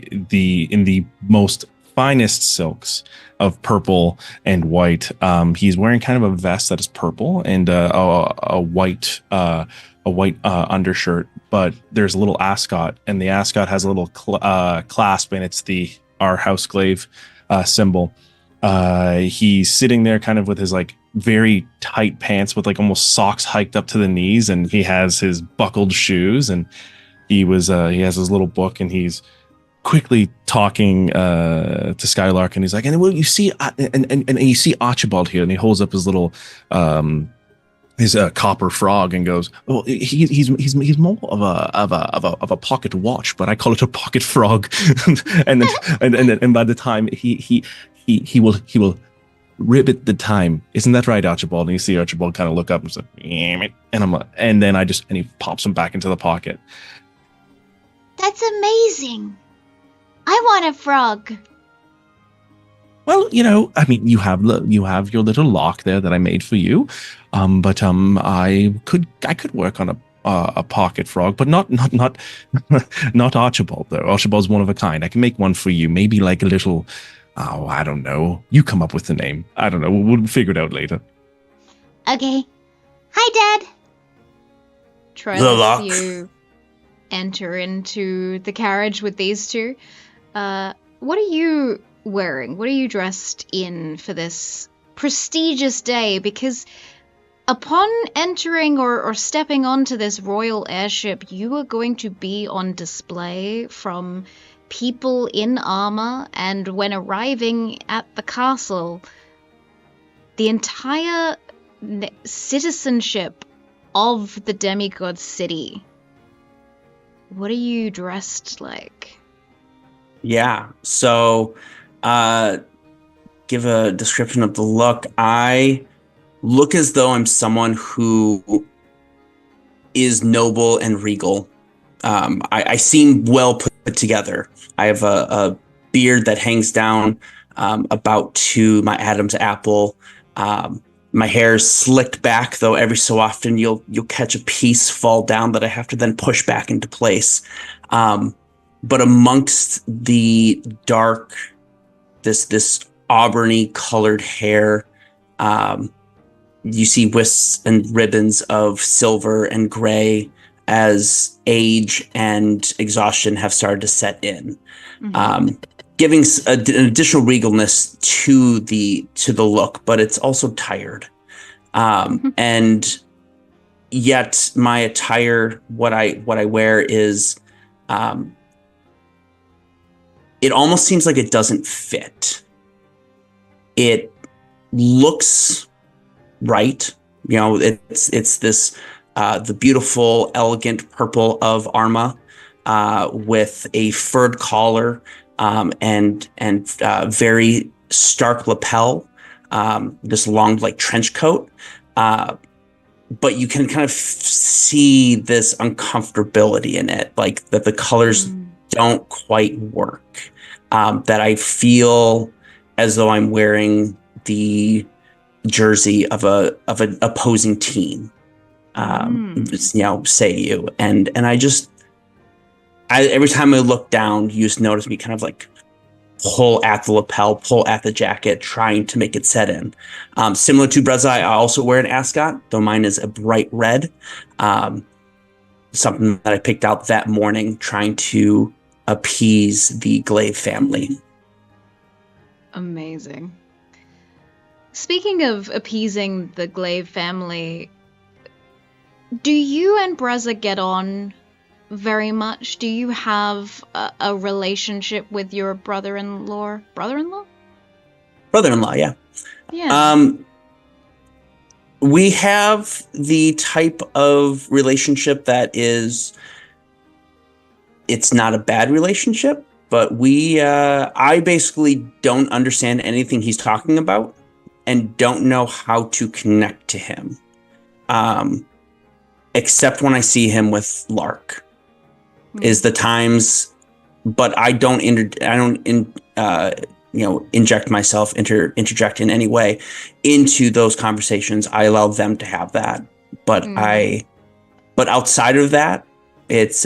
in the most finest silks of purple and white. He's wearing kind of a vest that is purple and a white undershirt, but there's a little ascot, and the ascot has a little clasp, and it's our house glaive symbol. He's sitting there kind of with his like very tight pants with like almost socks hiked up to the knees, and he has his buckled shoes, and he has his little book, and he's quickly talking to Skylark, and he's like, and well, you see, and you see Archibald here, and he holds up his little his copper frog and goes, "Oh, he's more of a pocket watch, but I call it a pocket frog." and by the time he will ribbit the time, isn't that right, Archibald? And you see Archibald kind of look up and say, and I'm like, and then and he pops him back into the pocket. That's amazing. I want a frog. Well, I mean, you have your little lock there that I made for you, but I could work on a pocket frog, but not Archibald though. Archibald's one of a kind. I can make one for you, maybe like a little. Oh, I don't know. You come up with the name. I don't know. We'll figure it out later. Okay. Hi, Dad. Troyllus, you enter into the carriage with these two. What are you wearing? What are you dressed in for this prestigious day? Because upon entering or stepping onto this royal airship, you are going to be on display from people in armor, and when arriving at the castle, the entire citizenship of the demigod city. What are you dressed like? Yeah, so give a description of the look. I look as though I'm someone who is noble and regal. I seem well put together. I have a beard that hangs down about to my Adam's apple. My hair is slicked back, though every so often you'll catch a piece fall down that I have to then push back into place. But amongst the dark, this auburny colored hair, you see wisps and ribbons of silver and gray as age and exhaustion have started to set in, giving an additional regalness to the look, but it's also tired. And yet my attire, what I wear is, it almost seems like it doesn't fit. It looks right. You know, it's this, the beautiful, elegant purple of Arma, with a furred collar, and very stark lapel, this long like trench coat. But you can kind of see this uncomfortability in it, like that the colors don't quite work. That I feel as though I'm wearing the jersey of an opposing team. Say you. And I every time I look down, you just notice me kind of like pull at the lapel, pull at the jacket, trying to make it set in. Similar to Brezza, I also wear an ascot, though mine is a bright red. Something that I picked out that morning, trying to appease the Glaive family. Amazing. Speaking of appeasing the Glaive family, do you and Brezza get on very much? Do you have a relationship with your brother-in-law? Brother-in-law? Brother-in-law, yeah. Yeah. We have the type of relationship that is, it's not a bad relationship, but I basically don't understand anything he's talking about and don't know how to connect to him. Except when I see him with Lark, is the times, but I don't inject myself, interject in any way into those conversations. I allow them to have that, but outside of that, it's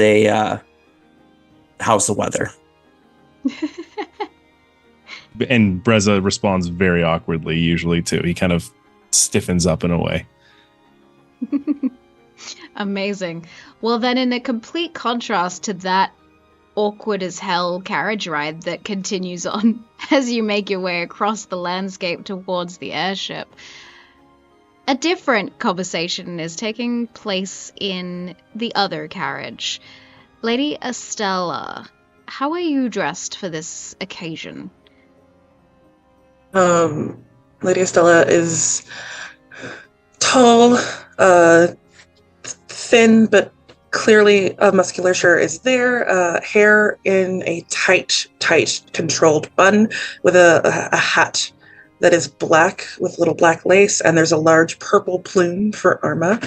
how's the weather? And Brezza responds very awkwardly, usually too. He kind of stiffens up in a way. Amazing. Well, then, in a complete contrast to that awkward as hell carriage ride that continues on as you make your way across the landscape towards the airship, a different conversation is taking place in the other carriage. Lady Estella, how are you dressed for this occasion? Lady Estella is tall, thin, but clearly a musculature is there. Hair in a tight, controlled bun with a hat that is black with little black lace, and there's a large purple plume for Arma.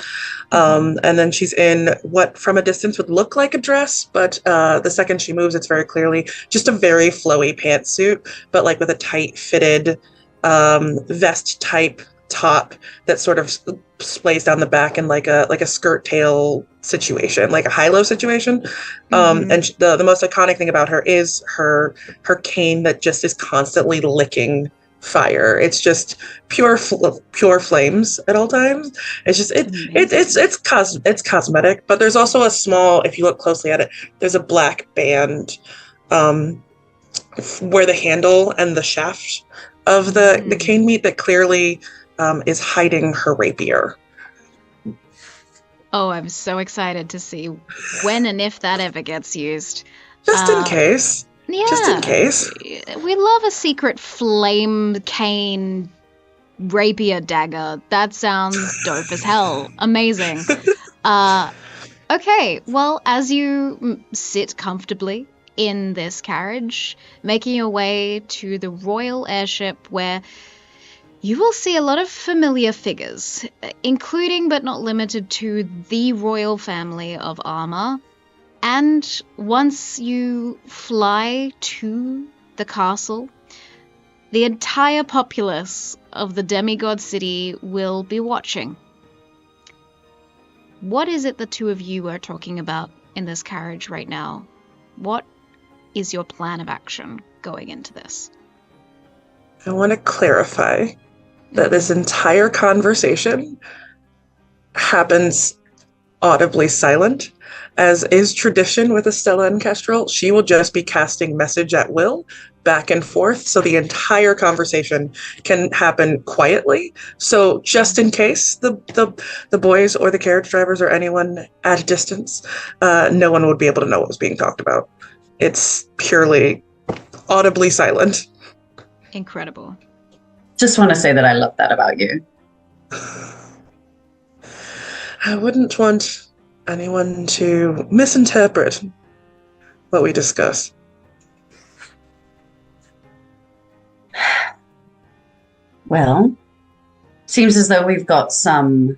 And then she's in what from a distance would look like a dress, but the second she moves, it's very clearly just a very flowy pantsuit, but like with a tight fitted vest type top that sort of splays down the back in like a skirt tail situation, like a high-low situation. And the most iconic thing about her is her cane that just is constantly licking fire. It's just pure flames at all times. It's just it's cosmetic, but there's also a small, if you look closely at it, there's a black band where the handle and the shaft of the cane meet that clearly is hiding her rapier. Oh, I'm so excited to see when and if that ever gets used. Just in case. Yeah. Just in case. We love a secret flame cane rapier dagger. That sounds dope as hell. Amazing. Okay, well, as you sit comfortably in this carriage, making your way to the royal airship where you will see a lot of familiar figures, including but not limited to the royal family of Arma. And once you fly to the castle, the entire populace of the demigod city will be watching. What is it the two of you are talking about in this carriage right now? What is your plan of action going into this? I want to clarify that this entire conversation happens audibly silent. As is tradition with Estella and Kestrel, she will just be casting message at will, back and forth, so the entire conversation can happen quietly. So just in case the boys or the carriage drivers or anyone at a distance, no one would be able to know what was being talked about. It's purely audibly silent. Incredible. Just want to say that I love that about you. I wouldn't want anyone to misinterpret what we discuss. Well, seems as though we've got some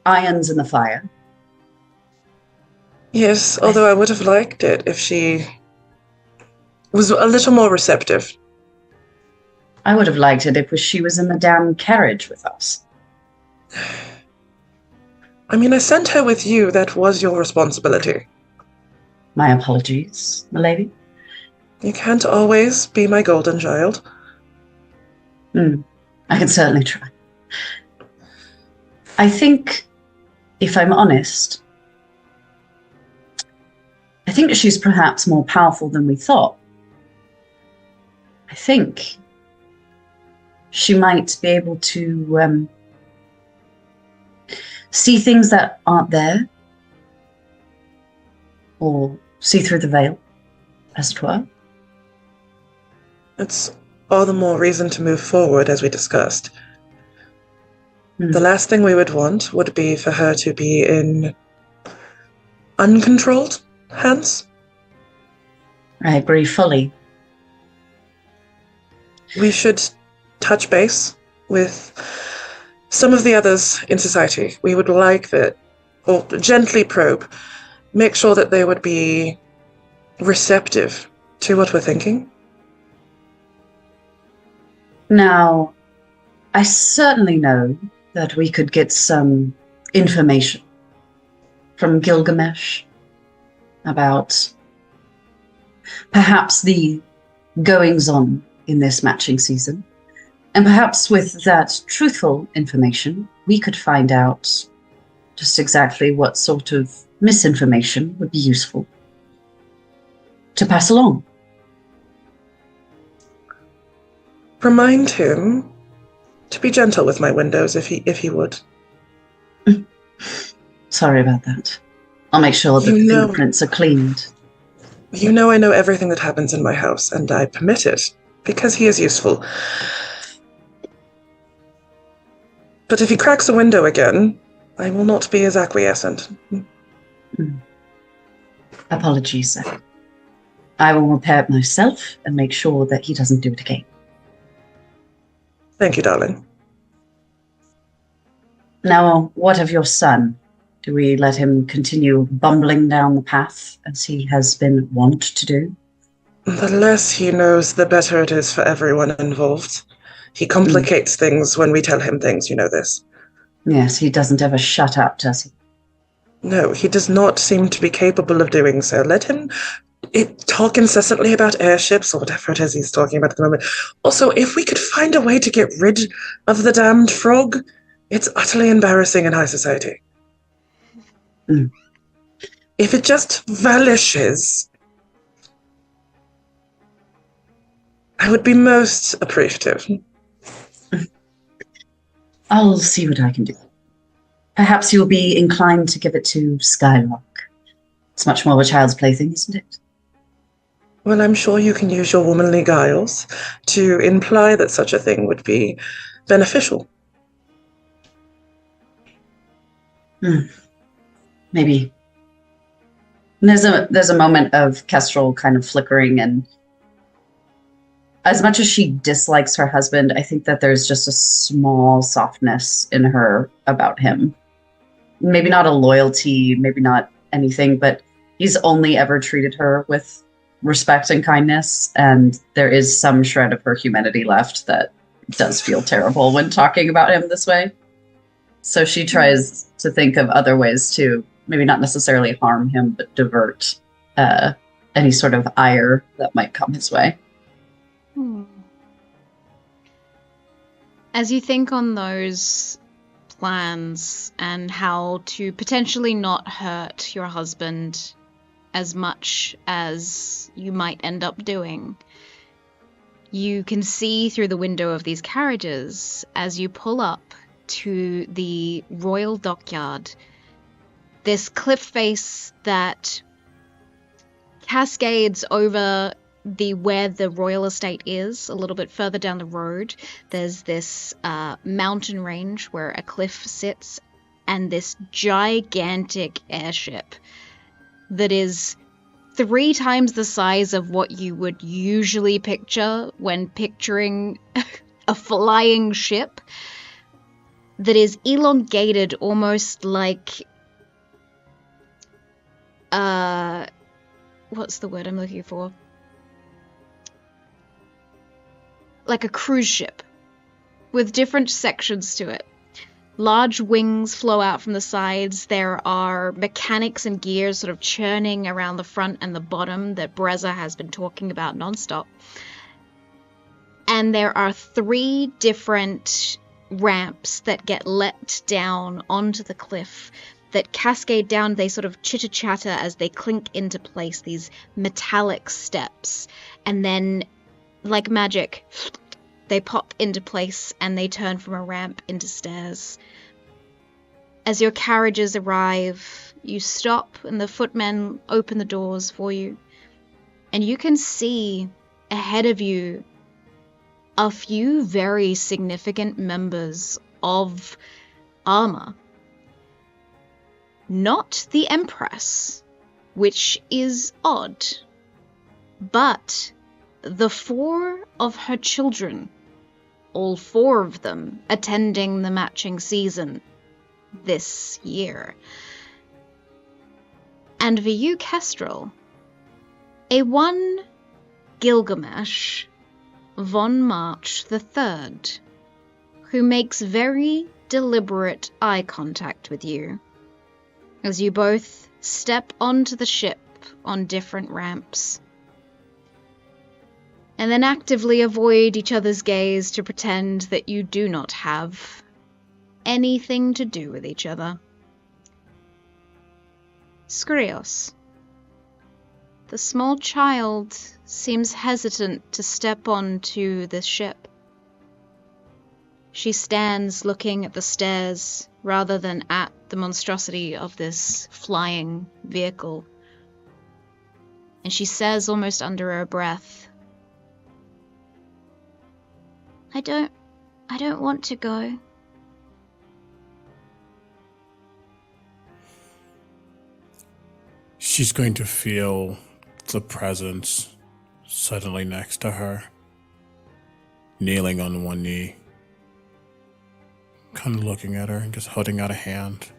irons in the fire. Yes, although I would have liked it if she was a little more receptive. I would have liked it if she was in the damn carriage with us. I mean, I sent her with you. That was your responsibility. My apologies, milady. You can't always be my golden child. I can certainly try. I think, if I'm honest, I think she's perhaps more powerful than we thought. I think she might be able to see things that aren't there, or see through the veil, as it were. It's all the more reason to move forward, as we discussed. The last thing we would want would be for her to be in uncontrolled hands. I agree fully. We should touch base with some of the others in society. We would like that, or gently probe, make sure that they would be receptive to what we're thinking. Now, I certainly know that we could get some information from Gilgamesh about perhaps the goings-on in this matching season. And perhaps with that truthful information, we could find out just exactly what sort of misinformation would be useful to pass along. Remind him to be gentle with my windows, if he would. Sorry about that. I'll make sure that the fingerprints are cleaned. You know I know everything that happens in my house, and I permit it, because he is useful. But if he cracks a window again, I will not be as acquiescent. Apologies, sir. I will repair it myself and make sure that he doesn't do it again. Thank you, darling. Now, what of your son? Do we let him continue bumbling down the path as he has been wont to do? The less he knows, the better it is for everyone involved. He complicates things when we tell him things, you know this. Yes, he doesn't ever shut up, does he? No, he does not seem to be capable of doing so. Let him talk incessantly about airships or whatever it is he's talking about at the moment. Also, if we could find a way to get rid of the damned frog, it's utterly embarrassing in high society. If it just vanishes, I would be most appreciative. I'll see what I can do. Perhaps you'll be inclined to give it to Skylark. It's much more of a child's plaything, isn't it? Well, I'm sure you can use your womanly guiles to imply that such a thing would be beneficial. Maybe. There's a moment of Kestrel kind of flickering and as much as she dislikes her husband, I think that there's just a small softness in her about him. Maybe not a loyalty, maybe not anything, but he's only ever treated her with respect and kindness, and there is some shred of her humanity left that does feel terrible when talking about him this way. So she tries to think of other ways to maybe not necessarily harm him, but divert any sort of ire that might come his way. As you think on those plans and how to potentially not hurt your husband as much as you might end up doing, you can see through the window of these carriages as you pull up to the royal dockyard, this cliff face that cascades over where the royal estate is, a little bit further down the road. There's this mountain range where a cliff sits, and this gigantic airship that is 3 times the size of what you would usually picture when picturing a flying ship, that is elongated almost like what's the word I'm looking for? Like a cruise ship with different sections to it. Large wings flow out from the sides. There are mechanics and gears sort of churning around the front and the bottom that Brezza has been talking about nonstop. And there are 3 different ramps that get let down onto the cliff that cascade down. They sort of chitter-chatter as they clink into place, these metallic steps. And then, like magic, they pop into place and they turn from a ramp into stairs. As your carriages arrive, you stop and the footmen open the doors for you. And you can see ahead of you a few very significant members of Arma. Not the Empress, which is odd, but the 4 of her children, all 4 of them attending the matching season this year. And for you, Kestrel, a one Gilgamesh von March III, who makes very deliberate eye contact with you as you both step onto the ship on different ramps, and then actively avoid each other's gaze to pretend that you do not have anything to do with each other. Scrios, the small child, seems hesitant to step onto the ship. She stands looking at the stairs rather than at the monstrosity of this flying vehicle. And she says almost under her breath, I don't want to go. She's going to feel the presence suddenly next to her, kneeling on one knee, kind of looking at her and just holding out a hand.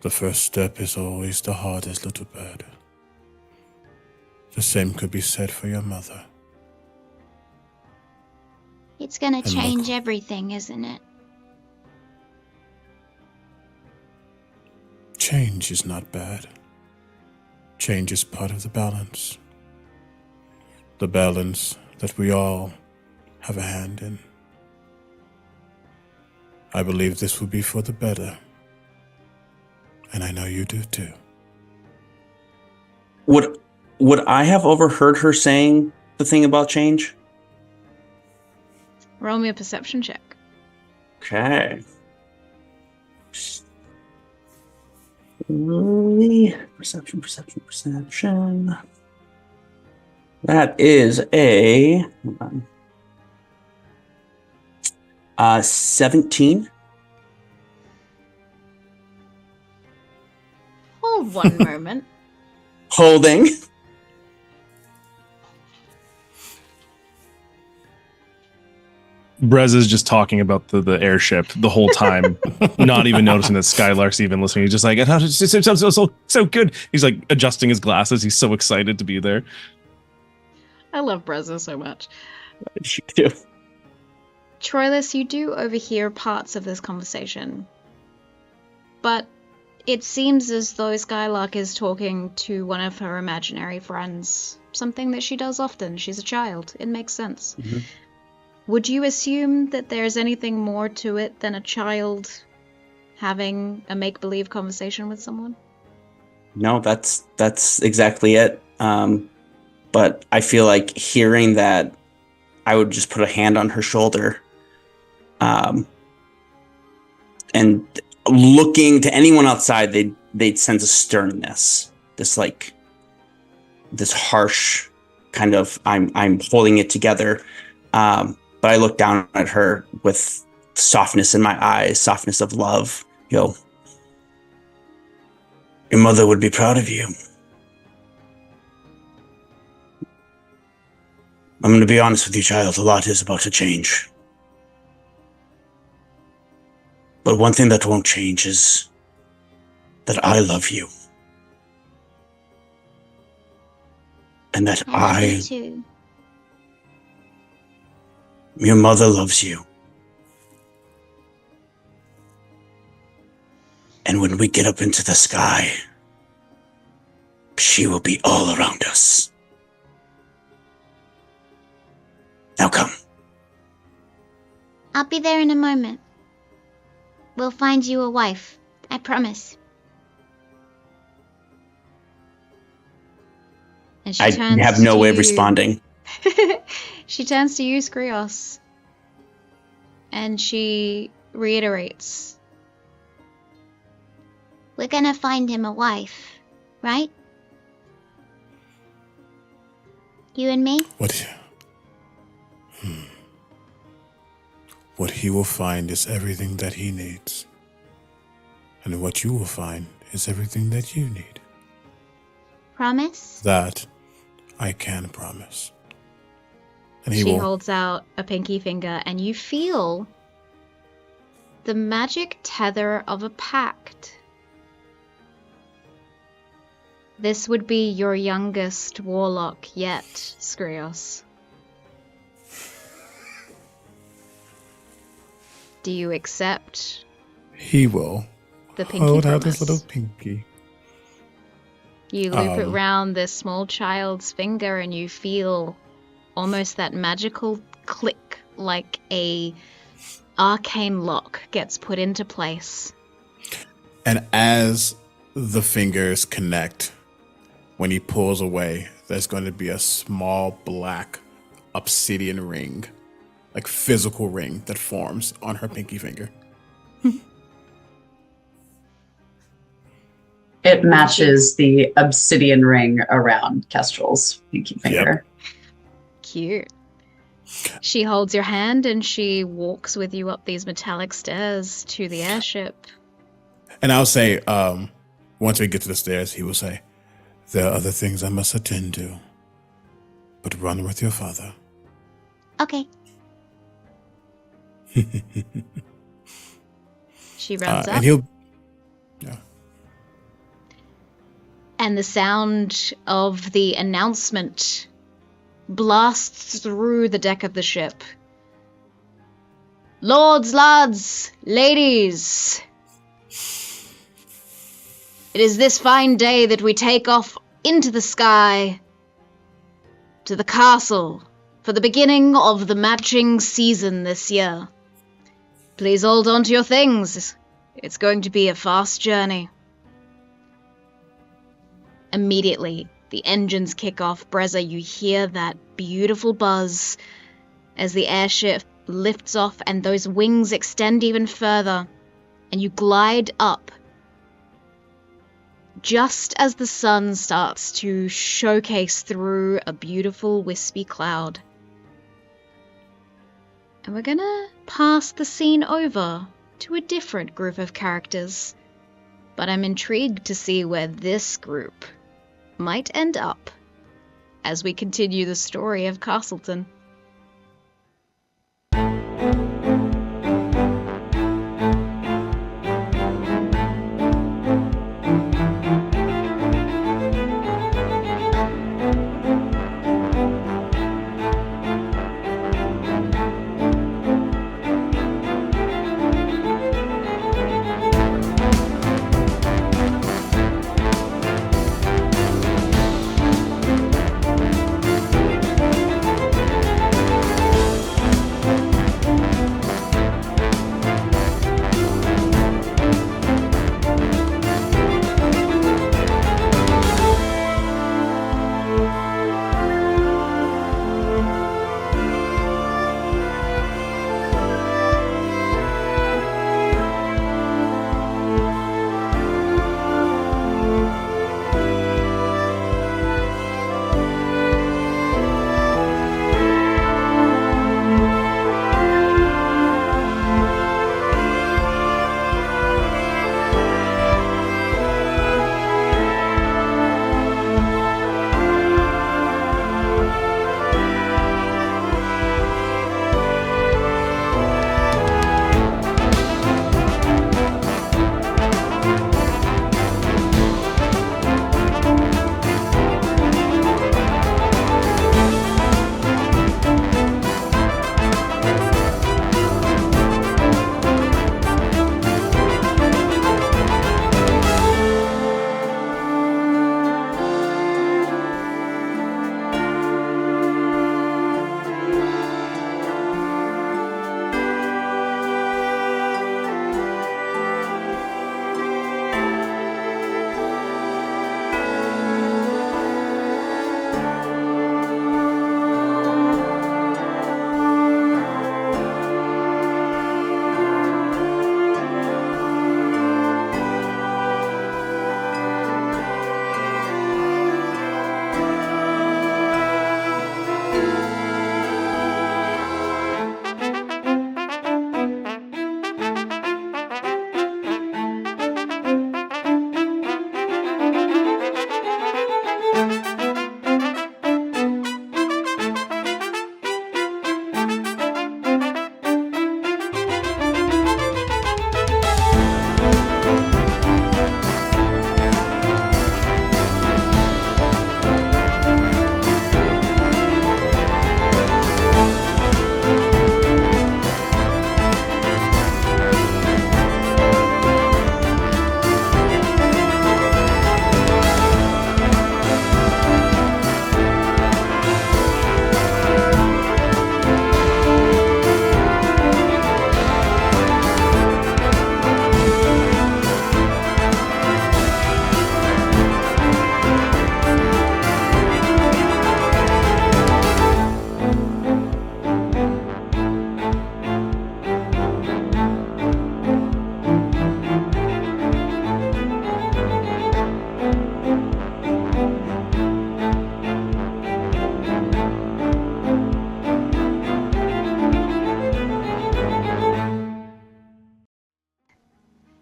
The first step is always the hardest, little bird. The same could be said for your mother. It's gonna And change look- everything, isn't it? Change is not bad. Change is part of the balance. The balance that we all have a hand in. I believe this will be for the better. And I know you do too. Would I have overheard her saying the thing about change? Roll me a perception check. Okay. Perception. That is a 17. Hold one moment. Holding. Brezza's just talking about the airship the whole time, not even noticing that Skylark's even listening. He's just like, it's so good. He's like adjusting his glasses. He's so excited to be there. I love Brezza so much. You do. Troyllus, you do overhear parts of this conversation, but it seems as though Skylark is talking to one of her imaginary friends, something that she does often. She's a child. It makes sense. Mm-hmm. Would you assume that there's anything more to it than a child having a make-believe conversation with someone? No, that's exactly it. But I feel like hearing that, I would just put a hand on her shoulder, and looking to anyone outside, they'd sense a sternness, this harsh kind of I'm holding it together. But I look down at her with softness in my eyes, softness of love. Your mother would be proud of you. I'm going to be honest with you, child. A lot is about to change. But one thing that won't change is that I love you. And that I love you too. Your mother loves you. And when we get up into the sky, she will be all around us. Now come. I'll be there in a moment. We'll find you a wife. I promise. And she I turns have no to way of you. responding. She turns to you, Scrios, and she reiterates. We're gonna find him a wife, right? You and me? What he will find is everything that he needs. And what you will find is everything that you need. Promise? That I can promise. And She holds out a pinky finger, and you feel the magic tether of a pact. This would be your youngest warlock yet, Scrios. Do you accept? He will the pinky hold promise? out his little pinky. You loop it round this small child's finger, and you feel almost that magical click, like a arcane lock gets put into place. And as the fingers connect, when he pulls away, there's going to be a small black obsidian ring, like physical ring that forms on her pinky finger. It matches the obsidian ring around Kestrel's pinky finger. Cute. She holds your hand and she walks with you up these metallic stairs to the airship. And I'll say, once we get to the stairs, he will say, "There are other things I must attend to, but run with your father." Okay. She runs up. And he'll... And the sound of the announcement blasts through the deck of the ship. Lords, lads, ladies, it is this fine day that we take off into the sky to the castle for the beginning of the matching season this year. Please hold on to your things. It's going to be a fast journey. Immediately, the engines kick off. Brezza, you hear that beautiful buzz as the airship lifts off and those wings extend even further, and you glide up just as the sun starts to showcase through a beautiful wispy cloud. And we're gonna pass the scene over to a different group of characters, but I'm intrigued to see where this group might end up as we continue the story of Castleton.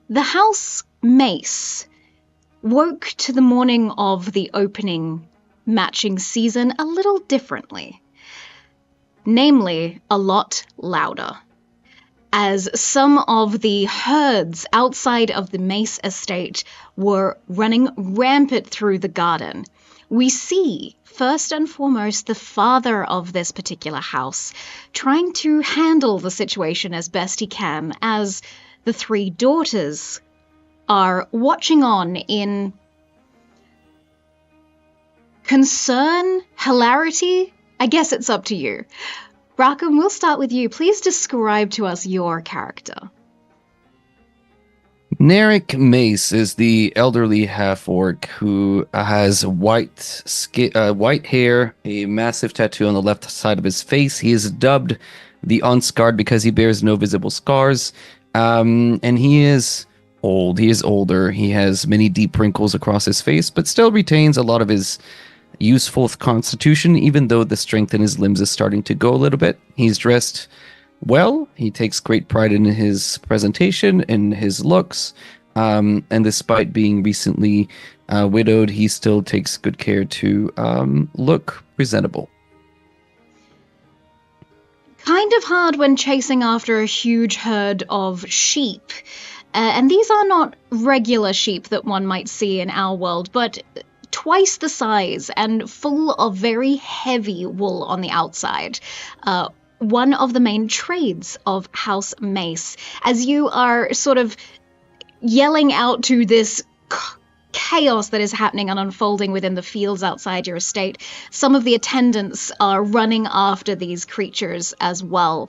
The house Mace woke to the morning of the opening matching season a little differently. Namely, a lot louder. As some of the herds outside of the Mace estate were running rampant through the garden, we see, first and foremost, the father of this particular house trying to handle the situation as best he can, as the three daughters are watching on in concern, hilarity. I guess it's up to you. Raakam, we'll start with you. Please describe to us your character. Naeric Mace is the elderly half-orc who has white hair, a massive tattoo on the left side of his face. He is dubbed the Unscarred because he bears no visible scars. And he is old. He is older. He has many deep wrinkles across his face, but still retains a lot of his useful constitution, even though the strength in his limbs is starting to go a little bit. He's dressed well. He takes great pride in his presentation and his looks. And despite being recently widowed, he still takes good care to look presentable. Kind of hard when chasing after a huge herd of sheep. And these are not regular sheep that one might see in our world, but twice the size and full of very heavy wool on the outside. One of the main trades of House Mace, as you are sort of yelling out to this chaos that is happening and unfolding within the fields outside your estate. Some of the attendants are running after these creatures as well.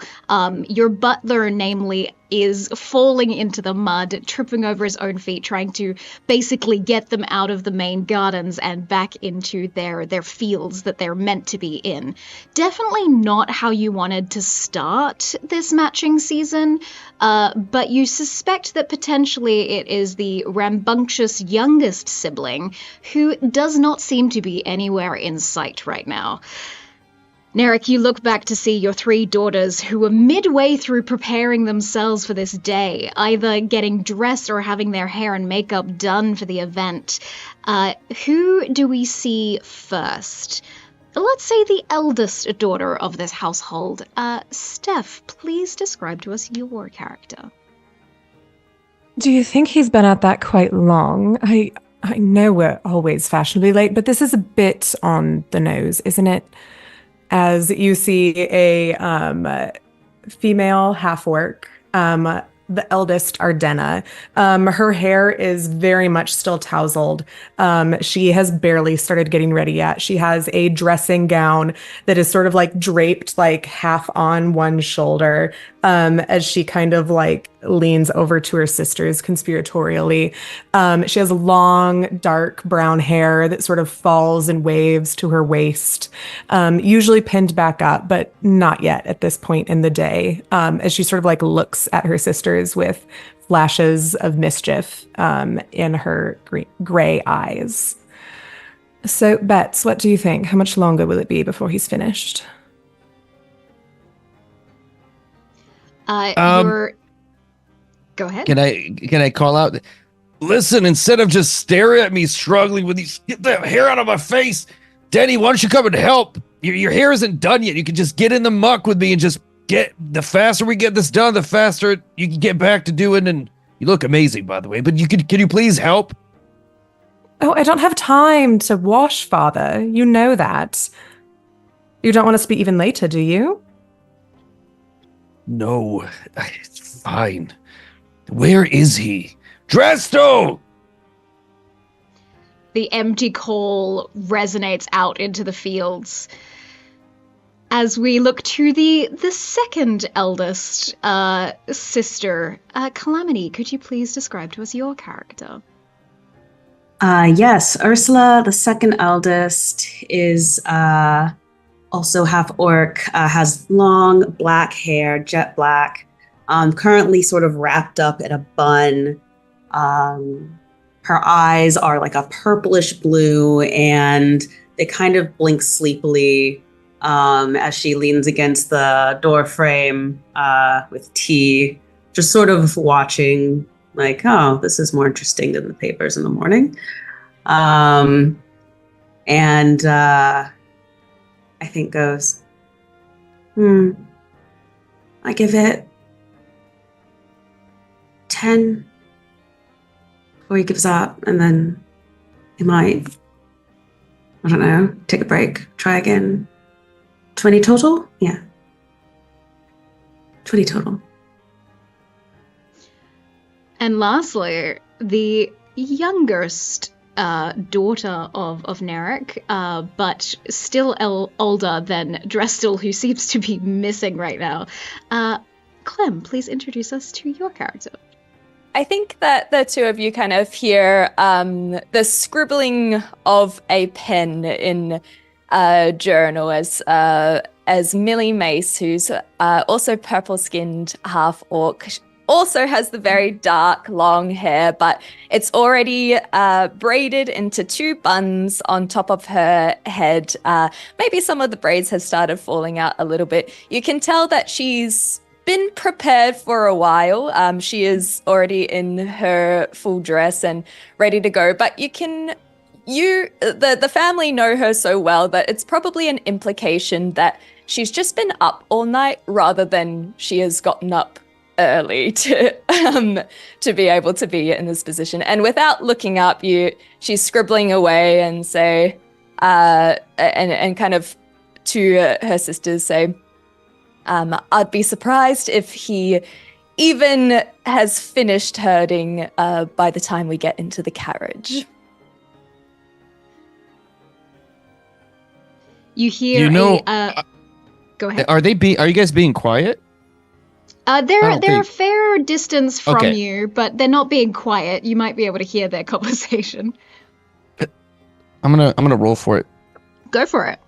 Your butler, namely, is falling into the mud, tripping over his own feet, trying to basically get them out of the main gardens and back into their fields that they're meant to be in. Definitely not how you wanted to start this matching season, but you suspect that potentially it is the rambunctious youngest sibling who does not seem to be anywhere in sight right now. Naeric, you look back to see your three daughters who were midway through preparing themselves for this day, either getting dressed or having their hair and makeup done for the event. Who do we see first? Let's say the eldest daughter of this household. Steph, please describe to us your character. Do you think he's been at that quite long? I know we're always fashionably late, but this is a bit on the nose, isn't it? As you see a female half-orc, the eldest Ardena. Her hair is very much still tousled. She has barely started getting ready yet. She has a dressing gown that is sort of like draped like half on one shoulder, as she kind of like leans over to her sisters conspiratorially. She has long, dark brown hair that sort of falls in waves to her waist, usually pinned back up, but not yet at this point in the day, as she sort of like looks at her sisters with flashes of mischief in her gray eyes. So, Bets, what do you think? How much longer will it be before he's finished? Go ahead. Can I call out? Listen, instead of just staring at me struggling with these, get the hair out of my face. Denny, why don't you come and help? Your hair isn't done yet. You can just get in the muck with me and just the faster we get this done, the faster you can get back to doing. And you look amazing, by the way, but can you please help? Oh, I don't have time to wash, Father. You know that. You don't want us to be even later, do you? No, it's fine. Where is he? Dresto! The empty call resonates out into the fields. As we look to the second eldest sister, Calamity, could you please describe to us your character? Yes, Ursula, the second eldest, is also half orc, has long black hair, jet black, currently sort of wrapped up in a bun. Her eyes are like a purplish blue, and they kind of blink sleepily as she leans against the door frame with tea, just sort of watching like, oh, this is more interesting than the papers in the morning. And I think goes, I give it 10 before he gives up, and then he might, I don't know, take a break, try again. 20 total? Yeah. 20 total. And lastly, the youngest daughter of Naeric, but still older than Drestel, who seems to be missing right now. Clem, please introduce us to your character. I think that the two of you kind of hear the scribbling of a pen in a journal as Millie Mace, who's also purple-skinned half-orc, also has the very dark, long hair, but it's already braided into 2 buns on top of her head. Maybe some of the braids have started falling out a little bit. You can tell that she's been prepared for a while. She is already in her full dress and ready to go, but the family know her so well that it's probably an implication that she's just been up all night rather than she has gotten up early to be able to be in this position. And without looking up, she's scribbling away and say, and kind of to her sisters say, I'd be surprised if he even has finished herding by the time we get into the carriage. You hear go ahead. Are you guys being quiet? They're a fair distance from you, but they're not being quiet. You might be able to hear their conversation. I'm gonna roll for it. Go for it.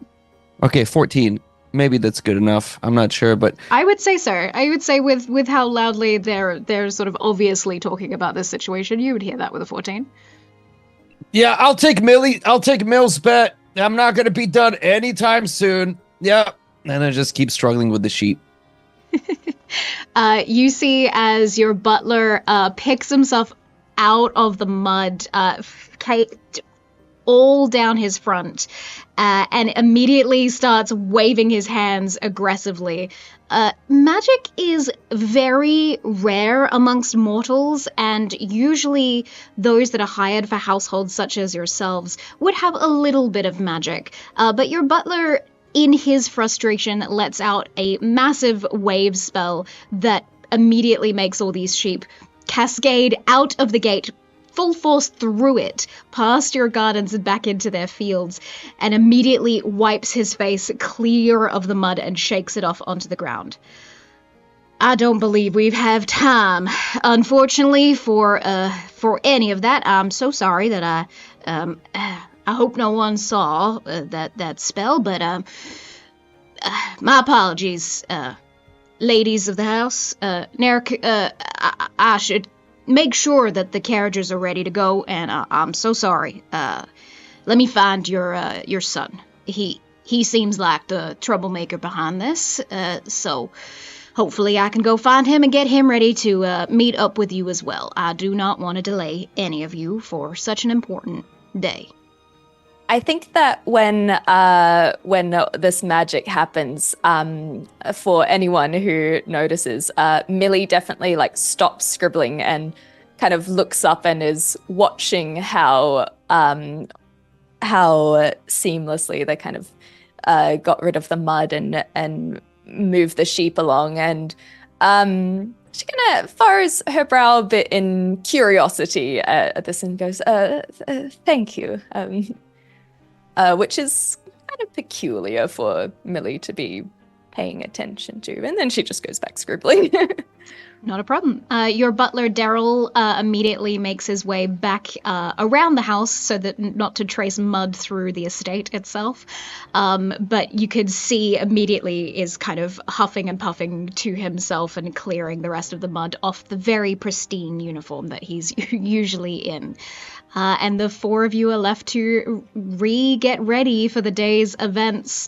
Okay, 14. Maybe that's good enough. I'm not sure, but I would say so. I would say with how loudly they're sort of obviously talking about this situation, you would hear that with a 14. yeah, I'll take Mill's bet. I'm not gonna be done anytime soon. Yeah, and I just keep struggling with the sheet. You see as your butler picks himself out of the mud, all down his front, and immediately starts waving his hands aggressively. Magic is very rare amongst mortals, and usually those that are hired for households such as yourselves would have a little bit of magic. But your butler, in his frustration, lets out a massive wave spell that immediately makes all these sheep cascade out of the gate, full force through it, past your gardens and back into their fields, and immediately wipes his face clear of the mud and shakes it off onto the ground. I don't believe we have time, unfortunately, for any of that. I'm so sorry that I hope no one saw that spell, but my apologies, ladies of the house. Naeric, I should make sure that the carriages are ready to go, and I'm so sorry. Let me find your son. He seems like the troublemaker behind this, so hopefully I can go find him and get him ready to meet up with you as well. I do not want to delay any of you for such an important day. I think that when this magic happens, for anyone who notices, Millie definitely stops scribbling and kind of looks up and is watching how seamlessly they kind of got rid of the mud and moved the sheep along, and she kind of furrows her brow a bit in curiosity at this and goes, "Thank you." Which is kind of peculiar for Millie to be paying attention to. And then she just goes back scribbling. Not a problem. Your butler, Daryl, immediately makes his way back around the house so that not to trace mud through the estate itself. But you could see immediately is kind of huffing and puffing to himself and clearing the rest of the mud off the very pristine uniform that he's usually in. And the 4 of you are left to get ready for the day's events.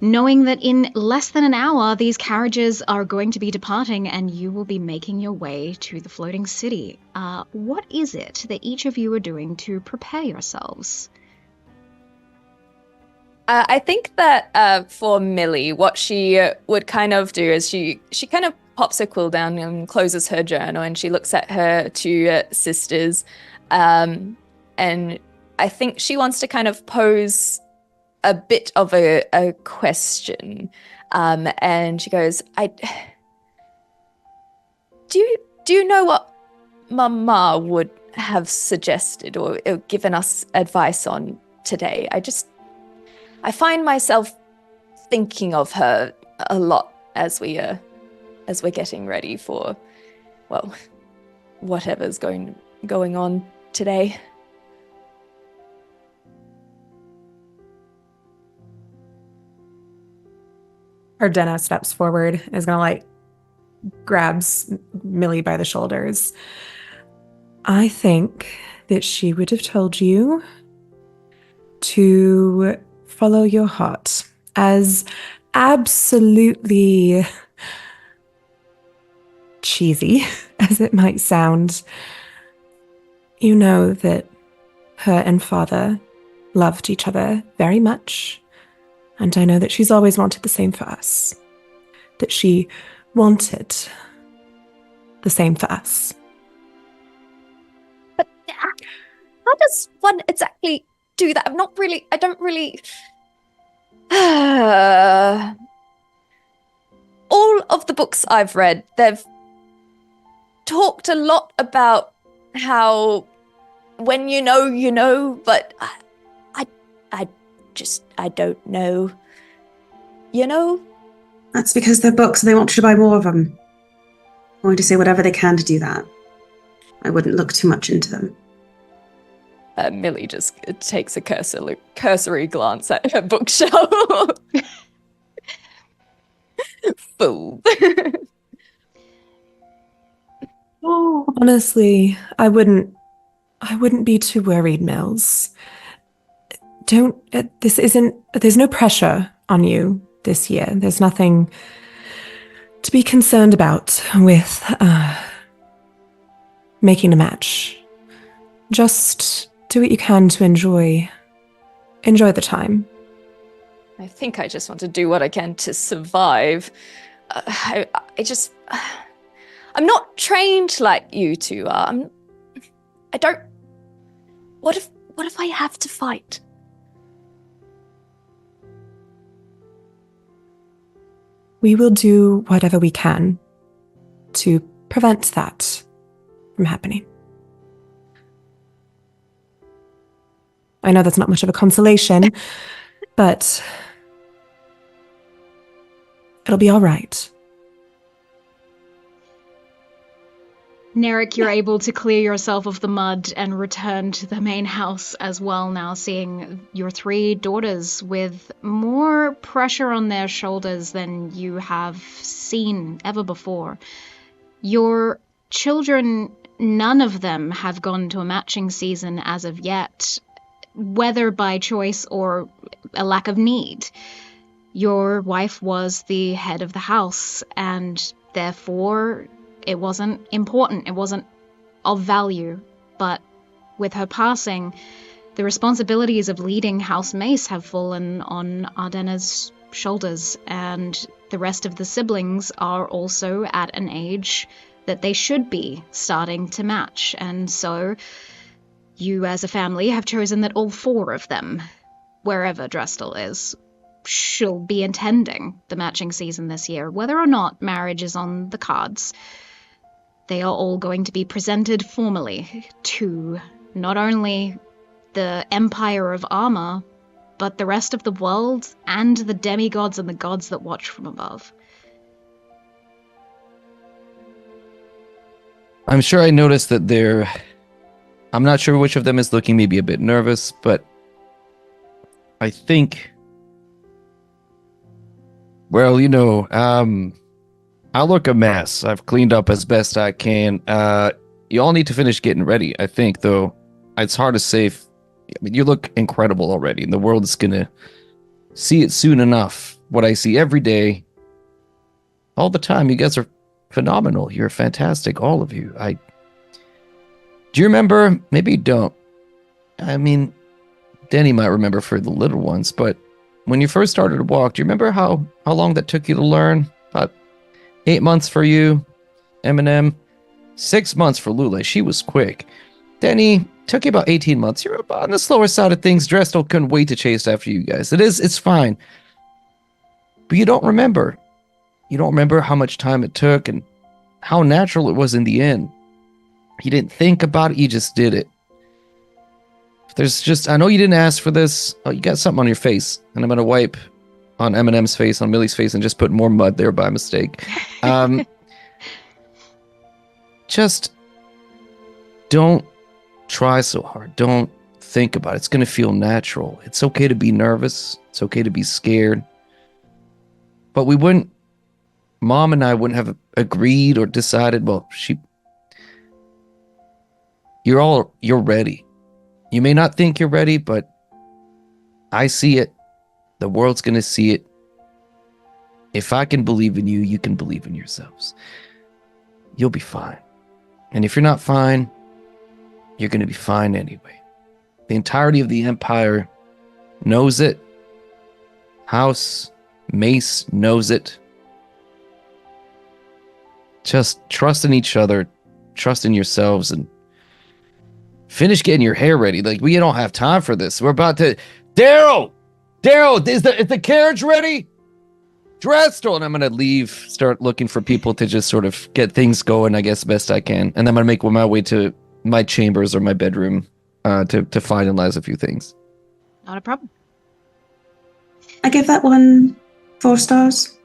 knowing that in less than an hour, these carriages are going to be departing and you will be making your way to the floating city. What is it that each of you are doing to prepare yourselves? I think that for Millie, what she would kind of do is she kind of pops her quill down and closes her journal, and she looks at her two sisters, and I think she wants to kind of pose a bit of a question, and she goes, Do you know what Mama would have suggested or given us advice on today? I find myself thinking of her a lot as we're getting ready for, well, whatever's going on today. Ardena steps forward and is gonna grabs Millie by the shoulders. I think that she would have told you to follow your heart. As absolutely cheesy as it might sound, you know that her and father loved each other very much, and I know that she's always wanted the same for us. That she wanted the same for us. But how does one exactly do that? I don't really... All of the books I've read, they've talked a lot about how when you know, but I don't know. You know? That's because they're books and they want you to buy more of them. Going to say whatever they can to do that. I wouldn't look too much into them. Millie just takes a cursory glance at her bookshelf. Fool. Oh, honestly, I wouldn't be too worried, Mills. There's no pressure on you this year. There's nothing to be concerned about with making a match. Just do what you can to enjoy the time. I think I just want to do what I can to survive. I'm not trained like you two are. What if I have to fight? We will do whatever we can to prevent that from happening. I know that's not much of a consolation, but it'll be all right. Naeric, you're able to clear yourself of the mud and return to the main house as well now, seeing your three daughters with more pressure on their shoulders than you have seen ever before. Your children, none of them have gone to a matching season as of yet, whether by choice or a lack of need. Your wife was the head of the house, and therefore it wasn't important, it wasn't of value. But with her passing, the responsibilities of leading House Mace have fallen on Ardena's shoulders, and the rest of the siblings are also at an age that they should be starting to match. And so you as a family have chosen that all four of them, wherever Drestel is, she'll be attending the matching season this year. Whether or not marriage is on the cards, they are all going to be presented formally to not only the Empire of Armor, but the rest of the world and the demigods and the gods that watch from above. I'm sure I noticed that I'm not sure which of them is looking maybe a bit nervous, but I think, well, I look a mess. I've cleaned up as best I can. You all need to finish getting ready, I think, though. It's hard to say. You look incredible already, and the world is going to see it soon enough. what I see every day, all the time. You guys are phenomenal. You're fantastic, all of you. Do you remember? Maybe you don't. I mean, Danny might remember for the little ones, but when you first started to walk, do you remember how long that took you to learn? About 8 months for you, Eminem. 6 months for Lule. She was quick. Danny, took you about 18 months. You're about on the slower side of things. Drestel couldn't wait to chase after you guys. It's fine. But you don't remember. You don't remember how much time it took and how natural it was in the end. You didn't think about it, you just did it. I know you didn't ask for this. Oh, you got something on your face. And I'm going to wipe on Eminem's face, on Millie's face, and just put more mud there by mistake. Just don't try so hard. Don't think about it. It's going to feel natural. It's okay to be nervous. It's okay to be scared. But Mom and I wouldn't have agreed or decided, you're ready. You may not think you're ready, but I see it. The world's going to see it. If I can believe in you, you can believe in yourselves. You'll be fine. And if you're not fine, you're going to be fine anyway. The entirety of the Empire knows it. House Mace knows it. Just trust in each other, trust in yourselves, and finish getting your hair ready. Like, we don't have time for this. We're about to... Daryl, is the carriage ready? Drestel, and I'm going to leave, start looking for people to just sort of get things going, I guess, best I can. And I'm going to make my way to my chambers or my bedroom to finalize a few things. Not a problem. I give that one 4 stars.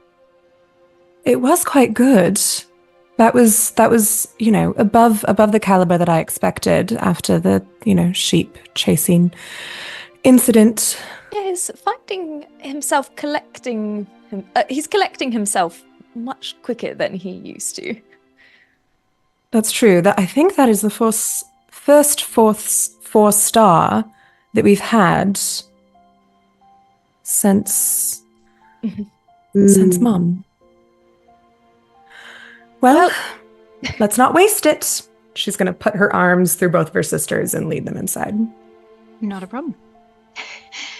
It was quite good. That was above the caliber that I expected after the, sheep chasing incident. Yeah, he's finding himself he's collecting himself much quicker than he used to. That's true. I think that is the first 4-star that we've had since Mum. Well, let's not waste it. She's going to put her arms through both of her sisters and lead them inside. Not a problem.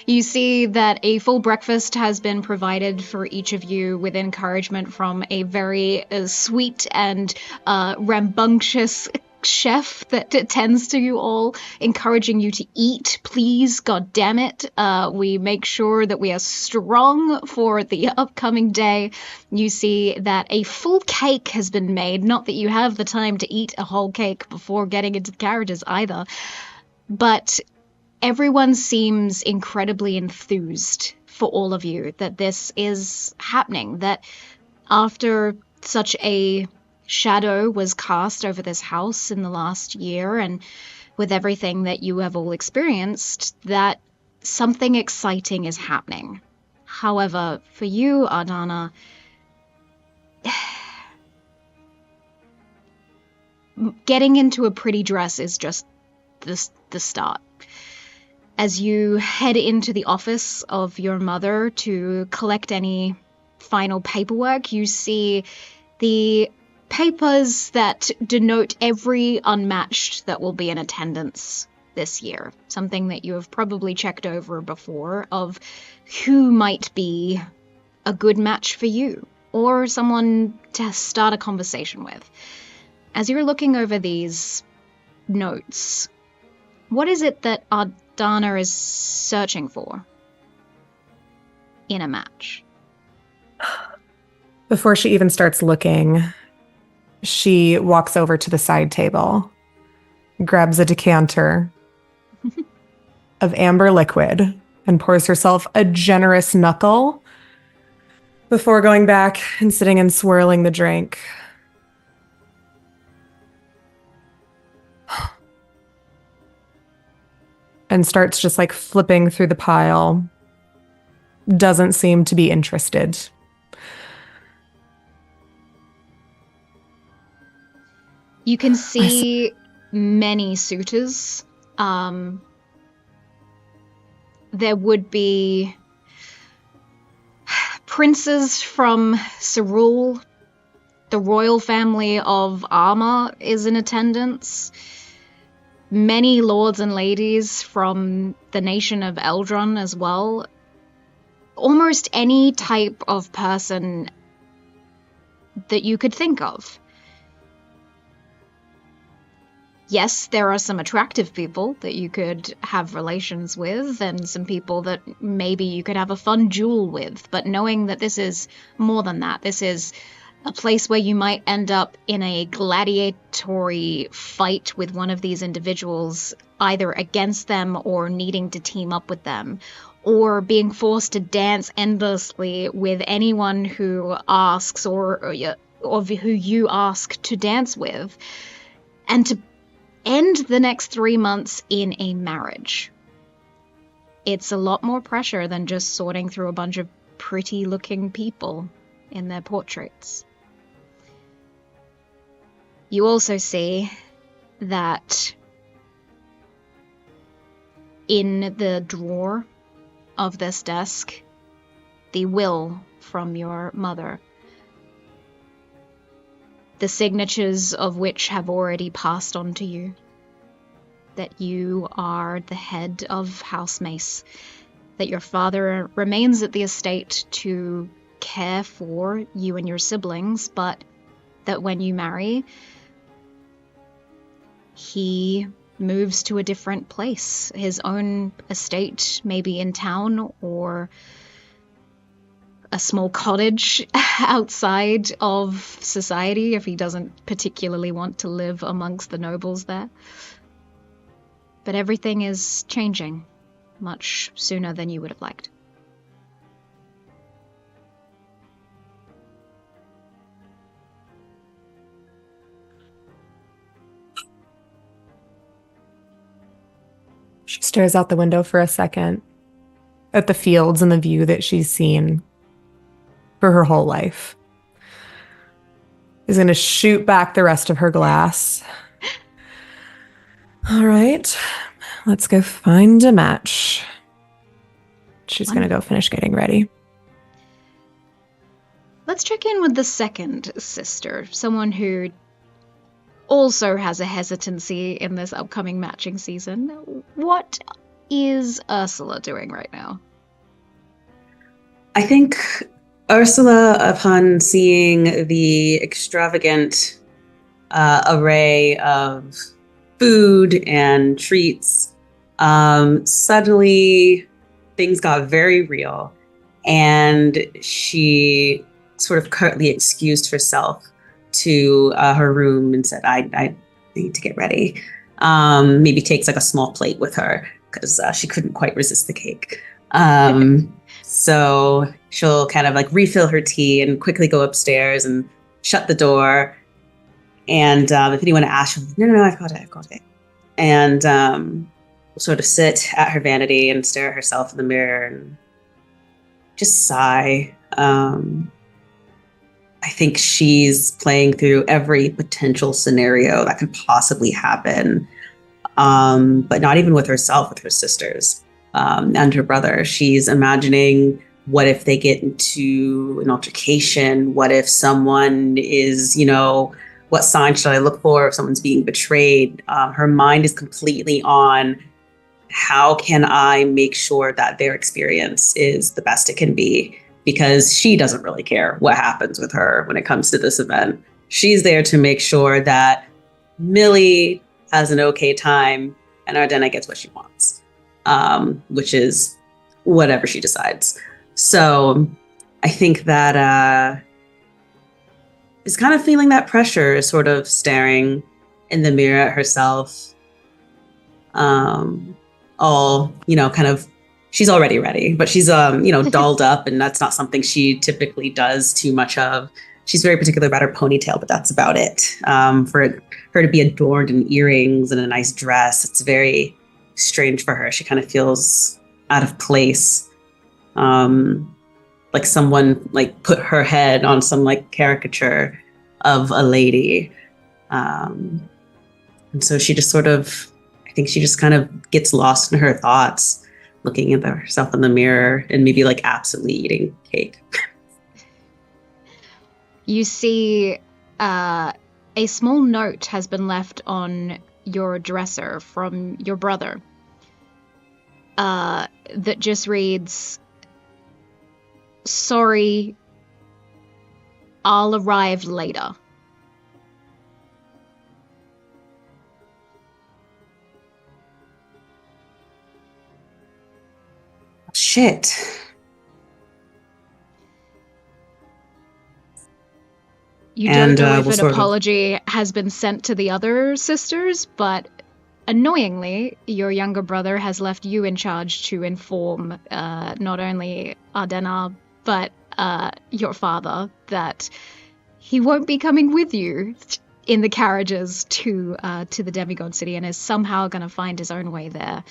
You see that a full breakfast has been provided for each of you with encouragement from a very sweet and rambunctious chef that tends to you all, encouraging you to eat, please, god damn it. We make sure that we are strong for the upcoming day. You see that a full cake has been made, not that you have the time to eat a whole cake before getting into the carriages either, but everyone seems incredibly enthused for all of you that this is happening, that after such a shadow was cast over this house in the last year, and with everything that you have all experienced, that something exciting is happening. However, for you, Ardana, getting into a pretty dress is just the start. As you head into the office of your mother to collect any final paperwork, you see the papers that denote every Unmatched that will be in attendance this year. Something that you have probably checked over before of who might be a good match for you, or someone to start a conversation with. As you're looking over these notes, what is it that Ardana is searching for in a match? Before she even starts looking, she walks over to the side table, grabs a decanter of amber liquid, and pours herself a generous knuckle before going back and sitting and swirling the drink. And starts just like flipping through the pile. Doesn't seem to be interested. You can see many suitors. There would be princes from Cerule, the royal family of Arma is in attendance. Many lords and ladies from the nation of Eldron as well. Almost any type of person that you could think of. Yes, there are some attractive people that you could have relations with, and some people that maybe you could have a fun duel with, but knowing that this is more than that, this is a place where you might end up in a gladiatory fight with one of these individuals, either against them or needing to team up with them, or being forced to dance endlessly with anyone who asks or who you ask to dance with, and to end the next 3 months in a marriage. It's a lot more pressure than just sorting through a bunch of pretty-looking people in their portraits. You also see that in the drawer of this desk, the will from your mother, the signatures of which have already passed on to you, that you are the head of House Mace, that your father remains at the estate to care for you and your siblings, but that when you marry, he moves to a different place, his own estate, maybe in town, or a small cottage outside of society if he doesn't particularly want to live amongst the nobles there. But everything is changing much sooner than you would have liked. She stares out the window for a second at the fields and the view that she's seen for her whole life. Is going to shoot back the rest of her glass. All right, let's go find a match. She's going to go finish getting ready. Let's check in with the second sister, someone who also has a hesitancy in this upcoming matching season. What is Ursula doing right now? I think Ursula, upon seeing the extravagant array of food and treats, suddenly things got very real, and she sort of curtly excused herself to her room and said, I need to get ready. Maybe takes like a small plate with her because she couldn't quite resist the cake. So she'll kind of like refill her tea and quickly go upstairs and shut the door. And if anyone asks, she'll, no, I've got it. And sort of sit at her vanity and stare at herself in the mirror and just sigh. I think she's playing through every potential scenario that could possibly happen, but not even with herself, with her sisters and her brother. She's imagining, what if they get into an altercation? What if someone is, what sign should I look for if someone's being betrayed? Her mind is completely on, how can I make sure that their experience is the best it can be? Because she doesn't really care what happens with her when it comes to this event. She's there to make sure that Millie has an okay time and Ardena gets what she wants, which is whatever she decides. So I think that is kind of feeling that pressure, sort of staring in the mirror at herself. Kind of, she's already ready, but she's, dolled up, and that's not something she typically does too much of. She's very particular about her ponytail, but that's about it. For her to be adorned in earrings and a nice dress, it's very strange for her. She kind of feels out of place. Like someone like put her head on some like caricature of a lady. And so she just sort of, I think she just kind of gets lost in her thoughts, looking at herself in the mirror and maybe like absently eating cake. you see a small note has been left on your dresser from your brother that just reads, "Sorry, I'll arrive later." Shit. You don't know if we'll an apology has been sent to the other sisters, but annoyingly, your younger brother has left you in charge to inform not only Ardena, but your father that he won't be coming with you in the carriages to the Demigod City and is somehow going to find his own way there.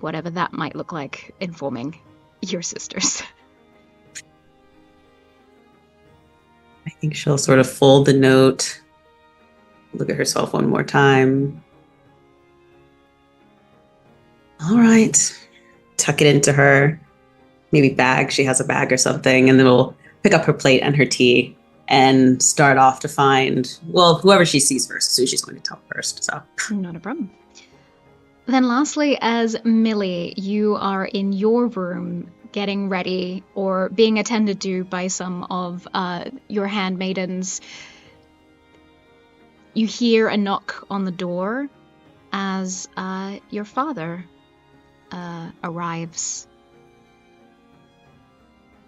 Whatever that might look like, informing your sisters. I think she'll sort of fold the note, look at herself one more time. All right. Tuck it into her maybe bag. She has a bag or something. And then we'll pick up her plate and her tea and start off to find, well, whoever she sees first. So she's going to tell first. So Not a problem. Then lastly, as Millie, you are in your room getting ready or being attended to by some of your handmaidens. You hear a knock on the door as your father arrives.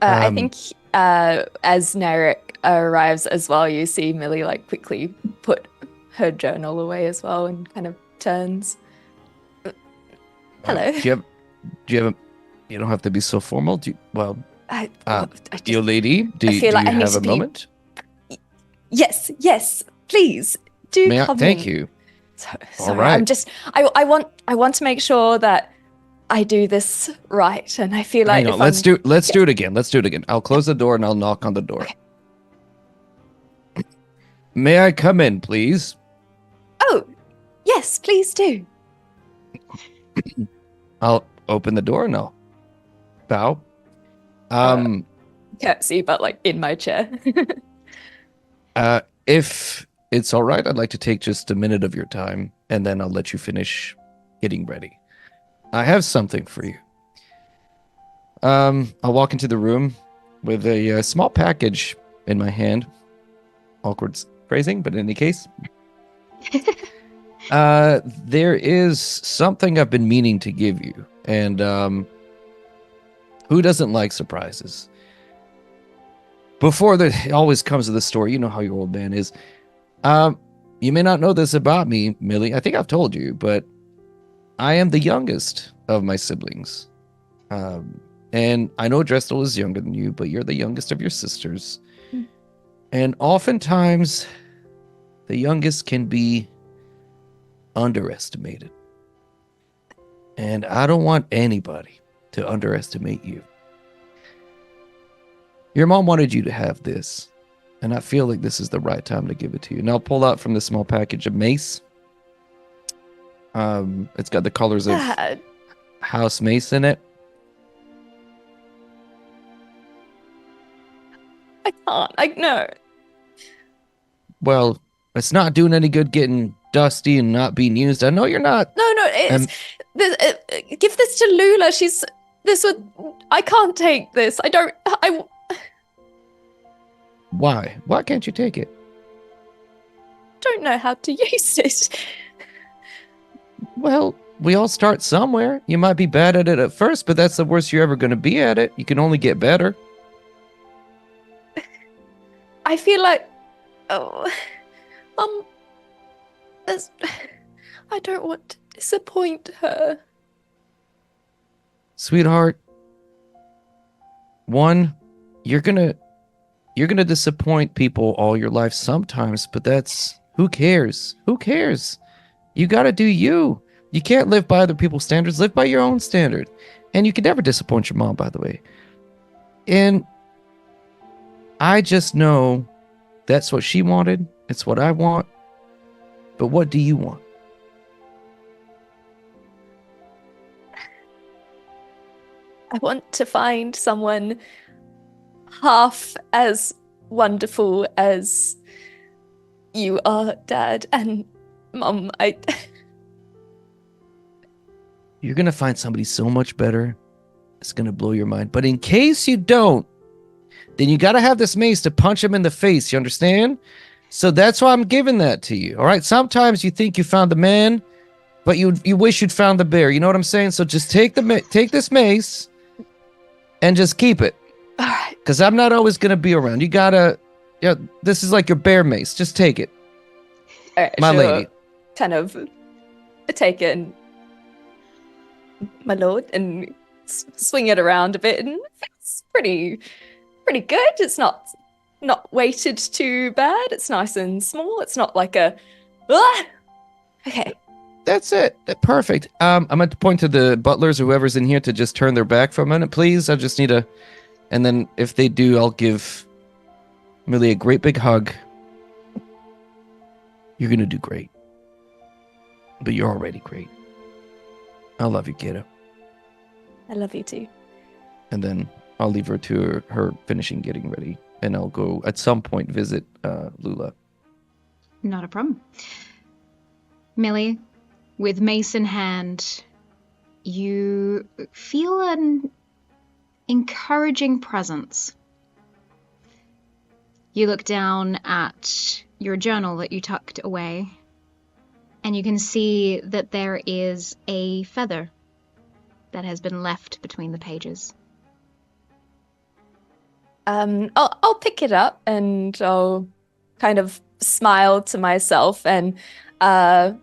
I think as Naeric arrives as well, you see Millie like quickly put her journal away as well and kind of turns. Hello. Do you have a, you don't have to be so formal. I your lady, do you feel like I need have to a be- moment? Yes, please do May I? come Thank in. you. Sorry, All right. I'm just I want to make sure that I do this right, and I feel like Hang on, let's do it again. Let's do it again. I'll close the door and I'll knock on the door. Okay. May I come in, please? Oh, yes, please do. I'll open the door and I'll bow. Curtsy, but like in my chair. If it's all right, I'd like to take just a minute of your time, and then I'll let you finish getting ready. I have something for you. I'll walk into the room with a small package in my hand. Awkward phrasing, but in any case. There is something I've been meaning to give you, and who doesn't like surprises? Before it always comes to the story, you know how your old man is. You may not know this about me, Millie. I think I've told you, but I am the youngest of my siblings. And I know Drestel is younger than you, but you're the youngest of your sisters. Mm. And oftentimes, the youngest can be underestimated. And I don't want anybody to underestimate you. Your mom wanted you to have this, and I feel like this is the right time to give it to you. And I'll pull out from the small package a mace. It's got the colors of House Mace in it. I can't. No. Well, it's not doing any good getting dusty and not being used. I know you're not. No. It's give this to Lula. I can't take this. Why? Why can't you take it? Don't know how to use it. Well, we all start somewhere. You might be bad at it at first, but that's the worst you're ever going to be at it. You can only get better. I feel like, I don't want to disappoint her. Sweetheart, you're gonna disappoint people all your life sometimes, but who cares? Who cares? You gotta do you. You can't live by other people's standards. Live by your own standard. And you can never disappoint your mom, by the way. And I just know that's what she wanted. It's what I want. But what do you want? I want to find someone half as wonderful as you are, Dad and Mom. You're going to find somebody so much better. It's going to blow your mind. But in case you don't, then you got to have this mace to punch him in the face. You understand? So that's why I'm giving that to you. All right. Sometimes you think you found the man, but you wish you'd found the bear. You know what I'm saying? So just take this mace and just keep it. All right. Because I'm not always going to be around. You got to, this is like your bear mace. Just take it. All right, My lady. Kind of take it and my lord and swing it around a bit, and it's pretty good. It's not weighted too bad. It's nice and small. It's not like a okay. That's it. Perfect. I'm going to point to the butlers or whoever's in here to just turn their back for a minute, please. I just need and then if they do, I'll give Millie a great big hug. You're going to do great. But you're already great. I love you, Caito. I love you too. And then I'll leave her to her finishing getting ready. And I'll go at some point visit Lula. Not a problem. Millie, with mace in hand, you feel an encouraging presence. You look down at your journal that you tucked away, and you can see that there is a feather that has been left between the pages. I'll pick it up and I'll kind of smile to myself and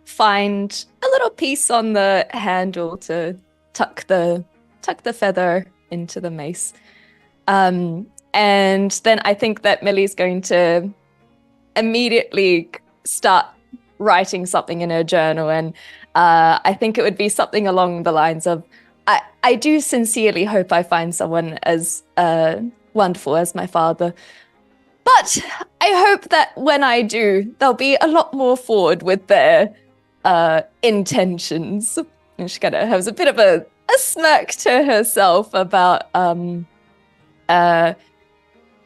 find a little piece on the handle to tuck the feather into the mace. And then I think that Millie's going to immediately start writing something in her journal, and I think it would be something along the lines of, I do sincerely hope I find someone as wonderful as my father, but I hope that when I do, they'll be a lot more forward with their intentions. And she kind of has a bit of a smirk to herself about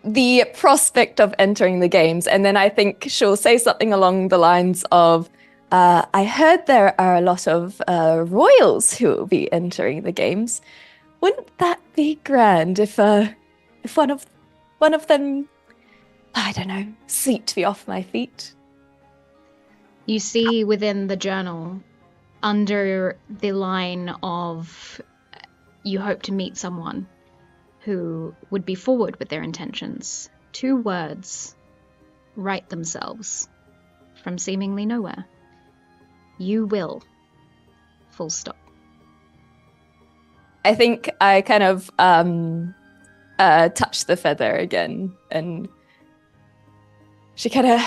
the prospect of entering the games. And then I think she'll say something along the lines of, I heard there are a lot of royals who will be entering the games. Wouldn't that be grand if one of them, I don't know, swept me off my feet? You see within the journal, under the line of, you hope to meet someone who would be forward with their intentions, 2 words write themselves from seemingly nowhere. You will. Full stop. I think I kind of touch the feather again, and she kind of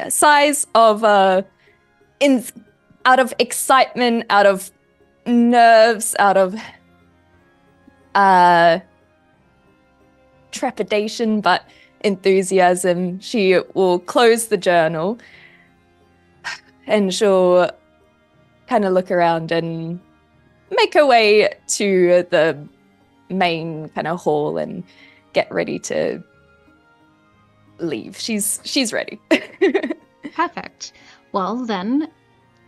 sighs of out of excitement, out of nerves, out of trepidation, but enthusiasm. She will close the journal and she'll kind of look around and make her way to the main kind of hall and get ready to leave. She's ready. Perfect. Well then,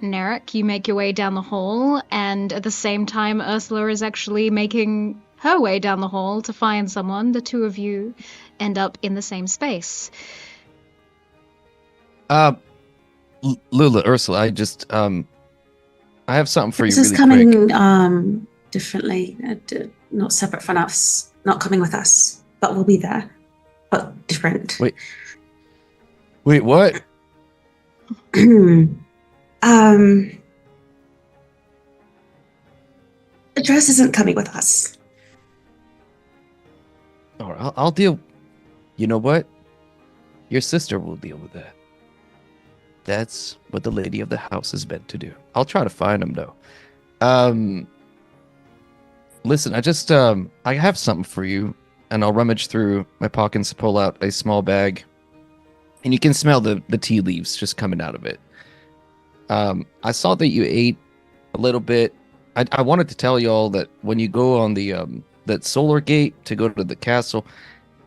Naeric, you make your way down the hall, and at the same time Ursula is actually making her way down the hall to find someone. The 2 of you end up in the same space. Lula, Ursula, I just I have something for you This really is coming quick. Differently, not separate from us, not coming with us, but we'll be there, but different. Wait, what? The dress isn't coming with us. All right, I'll deal. You know what? Your sister will deal with that. That's what the lady of the house is meant to do. I'll try to find him though. Listen, I have something for you, and I'll rummage through my pockets to pull out a small bag, and you can smell the tea leaves just coming out of it. I saw that you ate a little bit. I wanted to tell y'all that when you go on the that solar gate to go to the castle,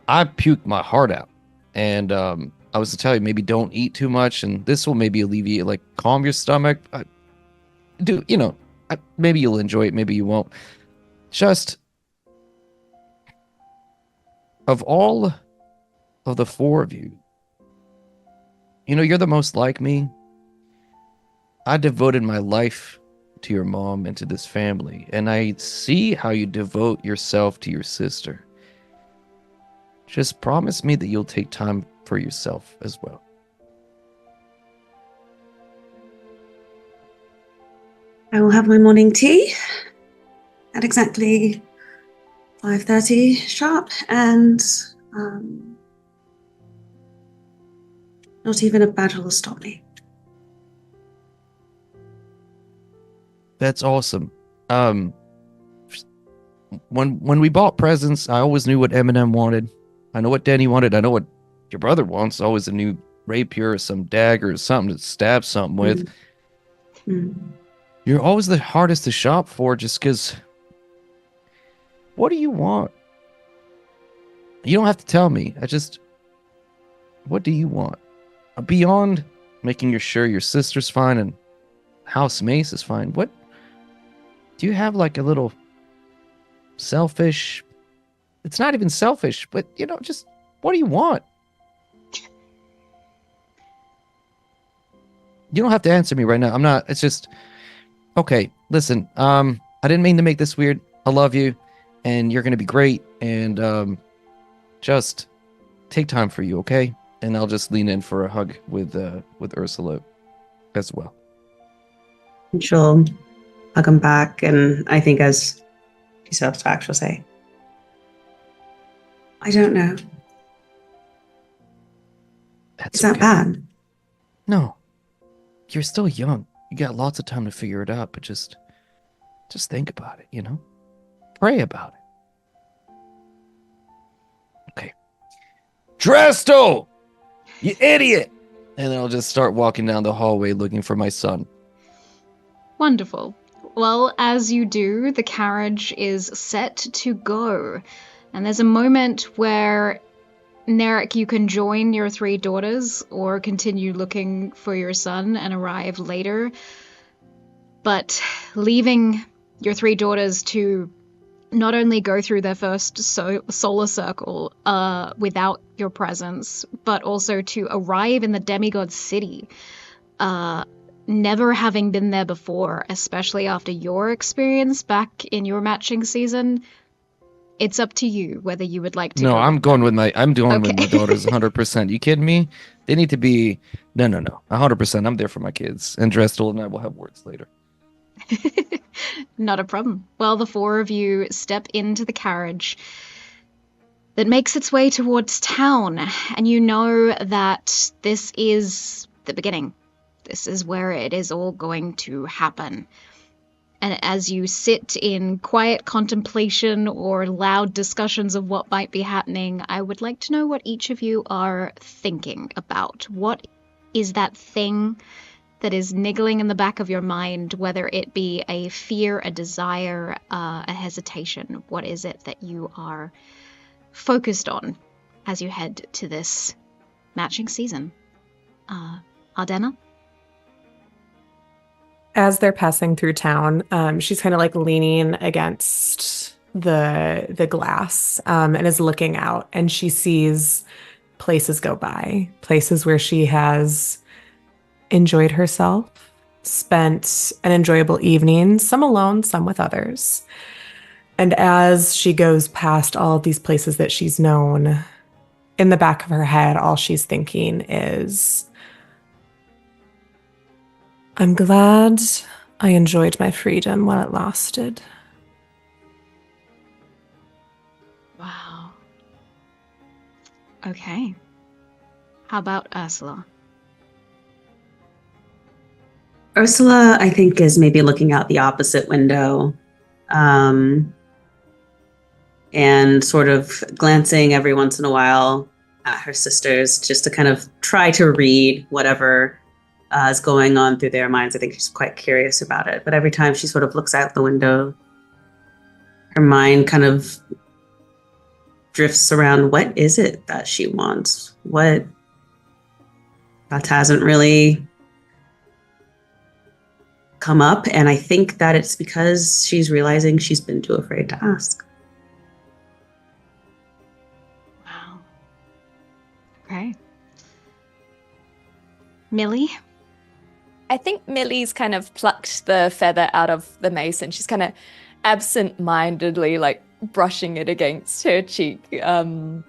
I puked my heart out. And I was to tell you, maybe don't eat too much, and this will maybe alleviate, like, calm your stomach. Maybe you'll enjoy it, maybe you won't. Just, of all of the four of you, you're the most like me. I devoted my life to your mom and to this family, and I see how you devote yourself to your sister. Just promise me that you'll take time for yourself as well. I will have my morning tea at exactly 5:30 sharp, and not even a battle will stop me. That's awesome. When we bought presents, I always knew what Eminem wanted. I know what Denny wanted. I know what your brother wants. Always a new rapier or some dagger or something to stab something with. You're always the hardest to shop for just because... What do you want? You don't have to tell me. What do you want? Beyond making sure your sister's fine and House Mace is fine, what... Do you have, like, a little selfish... It's not even selfish, but, just... What do you want? You don't have to answer me right now. I'm not... It's just... Okay, listen. I didn't mean to make this weird. I love you, and you're gonna be great, and, just take time for you, okay? And I'll just lean in for a hug with Ursula as well. She'll hug him back, and I think as she steps back, she'll say, I don't know. Is that bad? No. You're still young. You got lots of time to figure it out, but just think about it, Pray about it. Okay. Drestel! You idiot! And then I'll just start walking down the hallway looking for my son. Wonderful. Well, as you do, the carriage is set to go. And there's a moment where, Naeric, you can join your three daughters or continue looking for your son and arrive later. But leaving your three daughters to not only go through their first solar circle without your presence, but also to arrive in the demigod city, never having been there before, especially after your experience back in your matching season. It's up to you whether you would like to. No, I'm going with my daughters 100%. You kidding me? They need to be no 100%. I'm there for my kids, and Drestel and I will have words later. Not a problem. Well, the four of you step into the carriage that makes its way towards town, and you know that this is the beginning. This is where it is all going to happen. And as you sit in quiet contemplation or loud discussions of what might be happening, I would like to know what each of you are thinking about. What is that thing that is niggling in the back of your mind, whether it be a fear, a desire, a hesitation? What is it that you are focused on as you head to this matching season? Ardena? As they're passing through town, she's kind of like leaning against the glass and is looking out, and she sees places go by, places where she has enjoyed herself, spent an enjoyable evening, some alone, some with others. And as she goes past all of these places that she's known, in the back of her head, all she's thinking is, I'm glad I enjoyed my freedom while it lasted. Wow. Okay. How about Ursula? Ursula, I think, is maybe looking out the opposite window, and sort of glancing every once in a while at her sisters just to kind of try to read whatever is going on through their minds. I think she's quite curious about it. But every time she sort of looks out the window, Her mind kind of drifts around. What is it that she wants? What that hasn't really come up, and I think that it's because she's realizing she's been too afraid to ask. Wow. Okay. Millie? I think Millie's kind of plucked the feather out of the mace and she's kind of absent-mindedly like brushing it against her cheek. And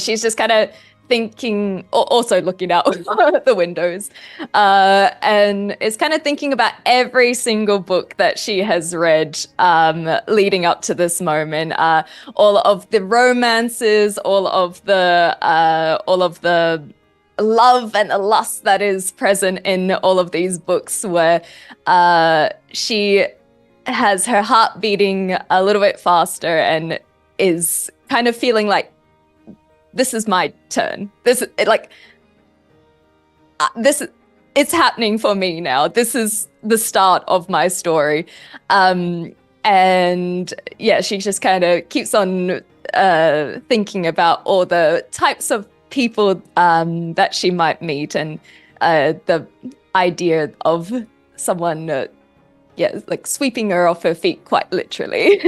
she's just kind of thinking, also looking out the windows, and is kind of thinking about every single book that she has read leading up to this moment. All of the romances, all of the love and the lust that is present in all of these books, where she has her heart beating a little bit faster and is kind of feeling like, this is my turn. It's happening for me now. This is the start of my story. And yeah, she just kind of keeps on thinking about all the types of people that she might meet, and the idea of someone like sweeping her off her feet, quite literally.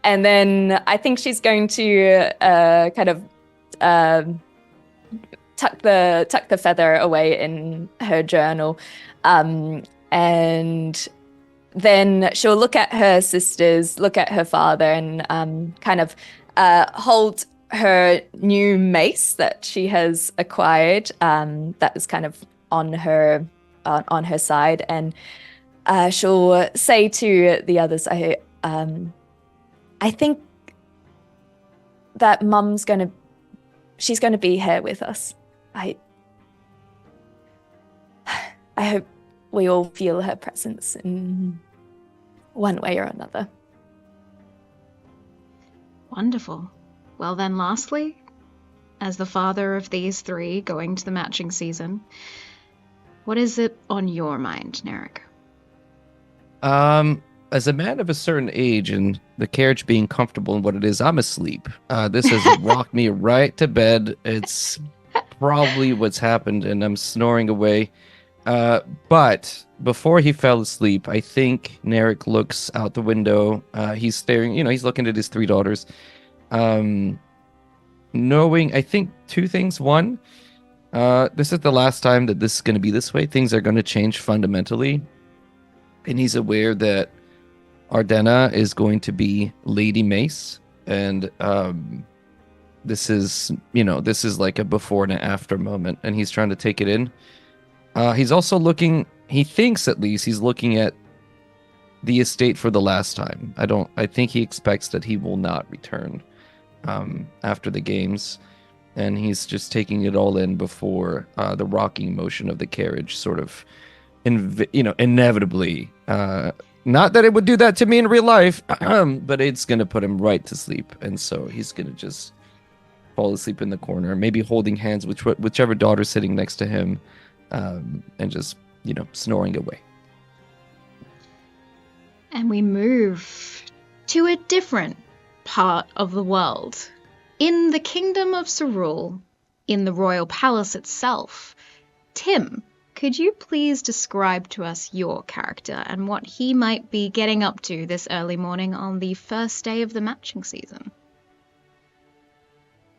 And then I think she's going to kind of tuck the feather away in her journal, and then she'll look at her sisters, look at her father, and kind of hold her new mace that she has acquired, that is kind of on her side, and she'll say to the others, I think that she's gonna be here with us. I hope we all feel her presence in one way or another. Wonderful. Well then, lastly, as the father of these three going to the matching season, what is it on your mind, Naeric? As a man of a certain age and the carriage being comfortable in what it is, I'm asleep. This has rocked me right to bed. It's probably what's happened, and I'm snoring away. But before he fell asleep, I think Naeric looks out the window. He's staring, he's looking at his three daughters. Knowing, I think, two things. One, this is the last time that this is going to be this way. Things are going to change fundamentally. And he's aware that Ardenna is going to be Lady Mace. And this is like a before and an after moment. And he's trying to take it in. He's also looking, he thinks at least, he's looking at the estate for the last time. I think he expects that he will not return after the games, and he's just taking it all in before the rocking motion of the carriage sort of inevitably, not that it would do that to me in real life, but it's going to put him right to sleep. And so he's going to just fall asleep in the corner, maybe holding hands with whichever daughter's sitting next to him, and just snoring away. And we move to a different part of the world. In the Kingdom of Cerule, in the royal palace itself. Tim, could you please describe to us your character and what he might be getting up to this early morning on the first day of the matching season?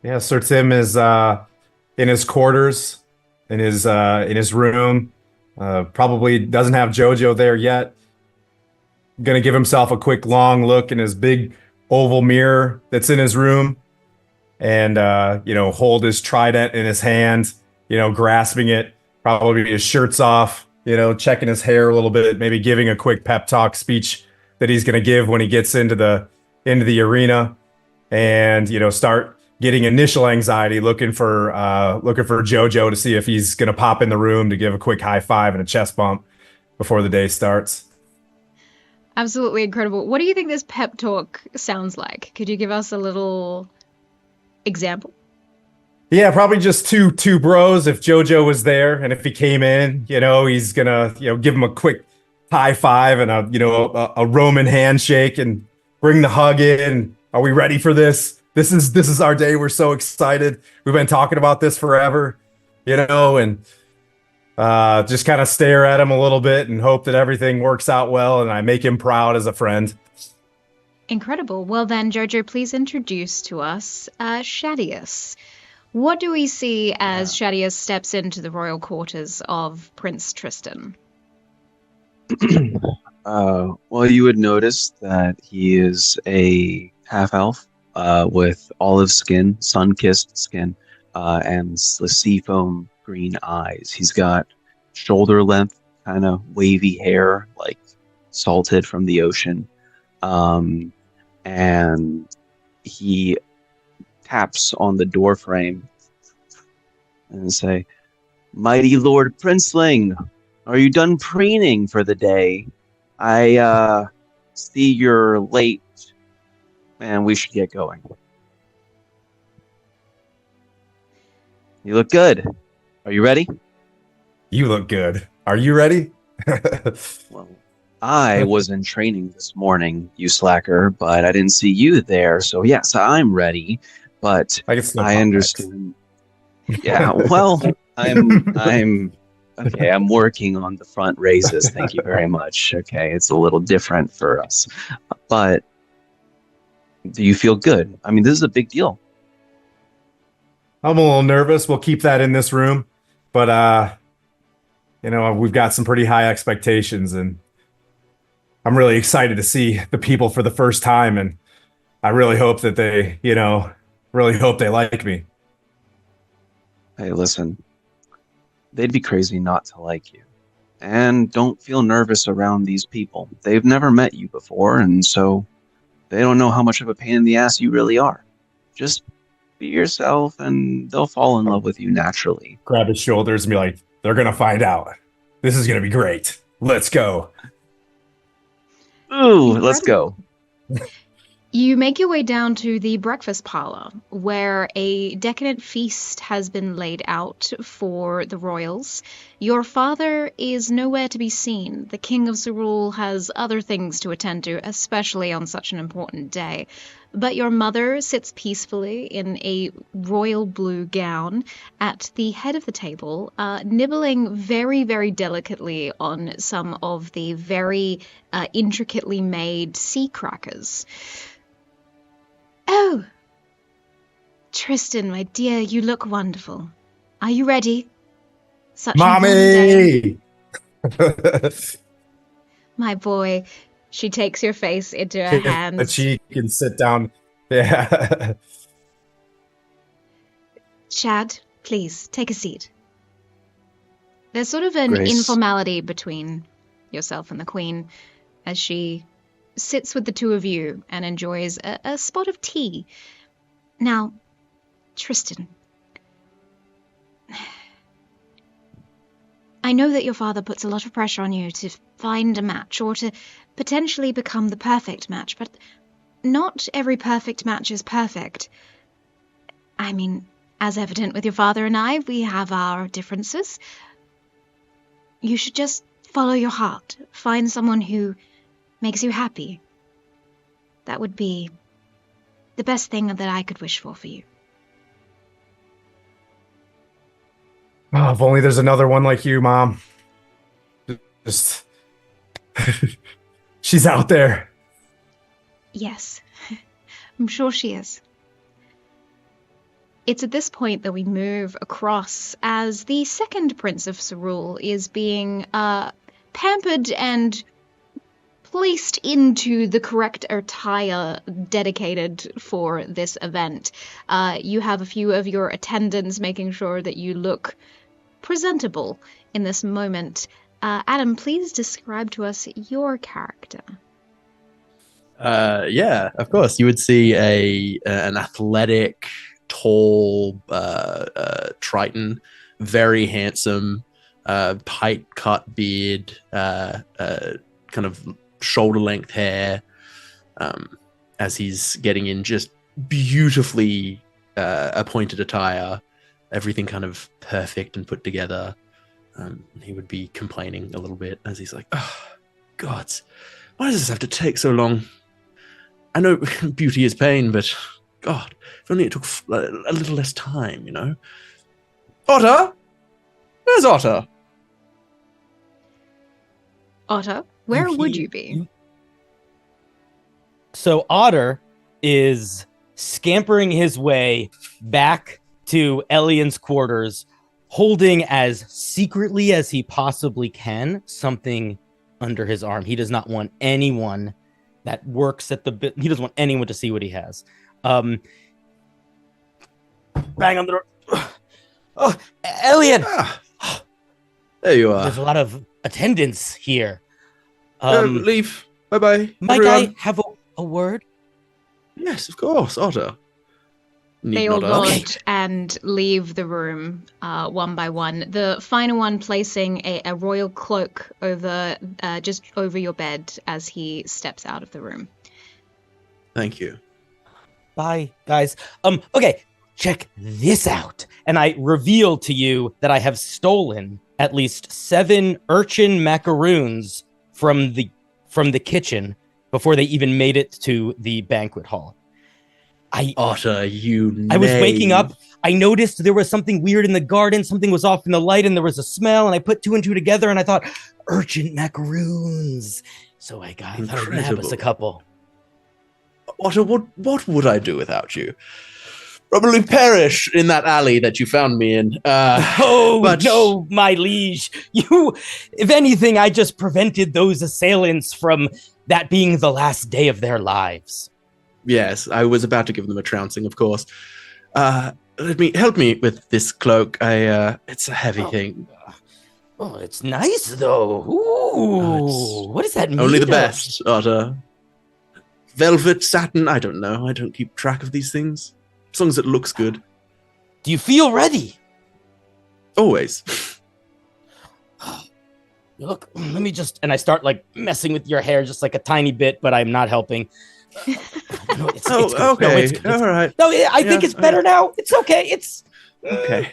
Yeah, Sir Tim is in his quarters, in his room. Probably doesn't have Jojo there yet. Gonna give himself a quick long look in his big oval mirror that's in his room, and hold his trident in his hand, grasping it. Probably his shirt's off, checking his hair a little bit, maybe giving a quick pep talk speech that he's gonna give when he gets into the arena, and start getting initial anxiety, looking for Jojo to see if he's gonna pop in the room to give a quick high five and a chest bump before the day starts. Absolutely incredible. What do you think this pep talk sounds like? Could you give us a little example? Yeah, probably just two bros if Jojo was there, and if he came in, he's gonna give him a quick high five and a Roman handshake and bring the hug in. Are we ready for this? This is our day. We're so excited. We've been talking about this forever, and just kind of stare at him a little bit and hope that everything works out well and I make him proud as a friend. Incredible. Well then, Jojo, please introduce to us Shadius. What do we see as Shadius steps into the royal quarters of Prince Tristan? Well, you would notice that he is a half-elf with olive skin, sun-kissed skin, and the seafoam green eyes. He's got shoulder-length, kind of wavy hair, like salted from the ocean. And he taps on the door frame and say, "Mighty Lord Princeling, are you done preening for the day? I see you're late, and we should get going." You look good. Are you ready? You look good. Are you ready? Well, I was in training this morning, you slacker, but I didn't see you there. So yes, I'm ready, but I understand. Yeah, well, I'm okay. I'm working on the front raises. Thank you very much. Okay, it's a little different for us, but do you feel good? I mean, this is a big deal. I'm a little nervous. We'll keep that in this room, but we've got some pretty high expectations, and I'm really excited to see the people for the first time, and I really hope that they, really hope they like me. Hey, listen, they'd be crazy not to like you. And don't feel nervous around these people. They've never met you before, and so they don't know how much of a pain in the ass you really are. Just be yourself, and they'll fall in love with you naturally. Grab his shoulders and be like, they're going to find out. This is going to be great. Let's go. Ooh, let's go. You make your way down to the breakfast parlor, where a decadent feast has been laid out for the royals. Your father is nowhere to be seen. The King of Zerul has other things to attend to, especially on such an important day. But your mother sits peacefully in a royal blue gown at the head of the table, nibbling very, very delicately on some of the very intricately made sea crackers. "Oh, Tristan, my dear, you look wonderful. Are you ready? Such an important day." My boy. She takes your face into her hands. A cheek and sit down. Yeah. "Chad, please, take a seat." There's sort of an Grace. informality between yourself and the Queen as she sits with the two of you and enjoys a spot of tea. Now, Tristan, I know that your father puts a lot of pressure on you to find a match or to potentially become the perfect match, but not every perfect match is perfect. I mean, as evident with your father and I, we have our differences. You should just follow your heart. Find someone who makes you happy. That would be the best thing that I could wish for you. Oh, if only there's another one like you, Mom. Just she's out there. Yes, I'm sure she is. It's at this point that we move across as the second Prince of Zerul is being pampered and placed into the correct attire dedicated for this event. You have a few of your attendants making sure that you look presentable in this moment. Adam, please describe to us your character. Yeah, of course. You would see an athletic, tall Triton, very handsome, tight cut beard, kind of shoulder length hair, as he's getting in just beautifully appointed attire, everything kind of perfect and put together. He would be complaining a little bit as he's like, "Oh, gods, why does this have to take so long? I know beauty is pain, but God, if only it took a little less time, you know? Otter? Where's Otter? Otter, where would you be? So Otter is scampering his way back to Elian's quarters, holding as secretly as he possibly can something under his arm. He does not want anyone that works at he doesn't want anyone to see what he has. Bang on the door. Oh, Elian! There you are. There's a lot of attendance here. Leave. Bye-bye. Might everyone. I have a word? Yes, of course, Otter. They all nod and leave the room one by one. The final one placing a royal cloak over just over your bed as he steps out of the room. Thank you. Bye, guys. Okay, check this out. And I reveal to you that I have stolen at least 7 urchin macaroons from the kitchen before they even made it to the banquet hall. Otter, you I was waking up. I noticed there was something weird in the garden. Something was off in the light and there was a smell. And I put 2 and 2 together and I thought, urchin macaroons. So I thought I'd nab us a couple. Otter, what would I do without you? Probably perish in that alley that you found me in. No, my liege. If anything, I just prevented those assailants from that being the last day of their lives. Yes, I was about to give them a trouncing, of course. Help me with this cloak. It's a heavy thing. Oh, it's nice though. Ooh, what is that made Only the of? best, Otter. Velvet, satin, I don't know. I don't keep track of these things. As long as it looks good. Do you feel ready? Always. Look, let me just... And I start, messing with your hair just, a tiny bit, but I'm not helping. No, it's good. Okay. No, it's good. All right. No, I think it's better now. It's okay. Okay.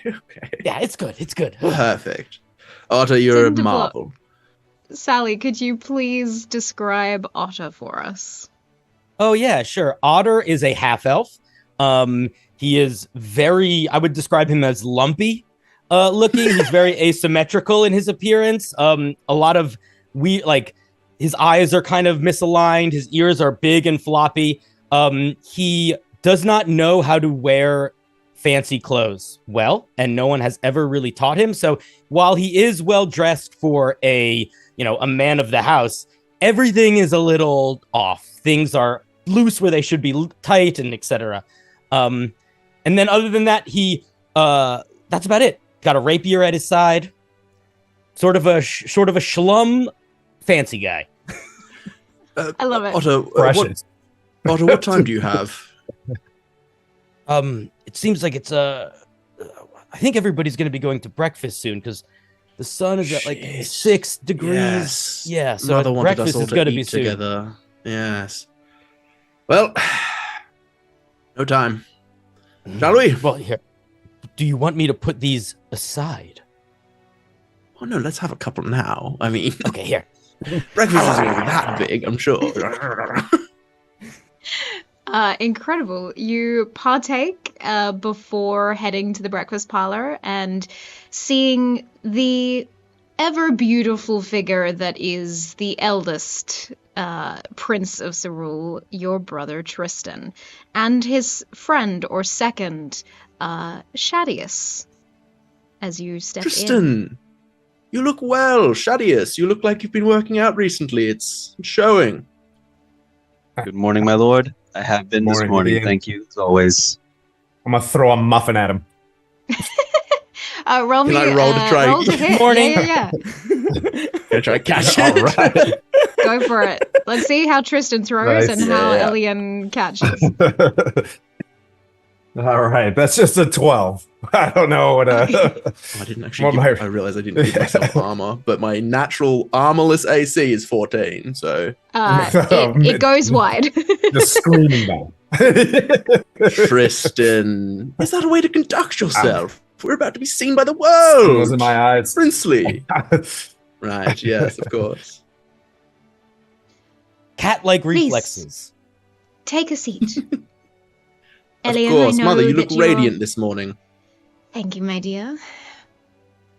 Yeah, it's good. It's good. Perfect. Otter, you're a Cinderblock. marvel. Sally, could you please describe Otter for us? Oh, yeah, sure. Otter is a half-elf. He is very... I would describe him as lumpy looking. He's very asymmetrical in his appearance. A lot of... his eyes are kind of misaligned. His ears are big and floppy. He does not know how to wear fancy clothes well, and no one has ever really taught him. So while he is well dressed for a man of the house, everything is a little off. Things are loose where they should be tight, and etc. And then other than that, that's about it. Got a rapier at his side. Sort of a schlum fancy guy. I love it. Otter, what time do you have? It seems like it's I think everybody's going to be going to breakfast soon because the sun is at 6 degrees. Yes. Yeah, so Mother wanted breakfast us all is going to eat be soon. together. Yes. Well, no time. Shall we? Well, here. Do you want me to put these aside? Oh no, let's have a couple now. I mean, okay, here. Breakfast isn't going to be that big, I'm sure. Incredible. You partake before heading to the breakfast parlor and seeing the ever beautiful figure that is the eldest prince of Cerule, your brother Tristan, and his friend or second, Shadius, as you step in. Tristan, you look well. Shadius, you look like you've been working out recently. It's showing. Good morning, my lord. I have been this morning. Ian. Thank you, as always. I'm gonna throw a muffin at him. Roll Can me. I roll to try? Roll to hit. Morning. Yeah. Gonna try to catch it. All right. Go for it. Let's see how Tristan throws Nice. and how Yeah. Elian catches. All right, that's just a 12. I don't know what. I didn't actually. I realized I didn't give myself armor, but my natural armorless AC is 14. So It goes wide. Just screaming now. Tristan, is that a way to conduct yourself? We're about to be seen by the world. Those in my eyes. Princely. Right. Yes, of course. cat-like Please. reflexes. Take a seat. Of Elliot, course, I know Mother, you look that you're- radiant this morning. Thank you, my dear.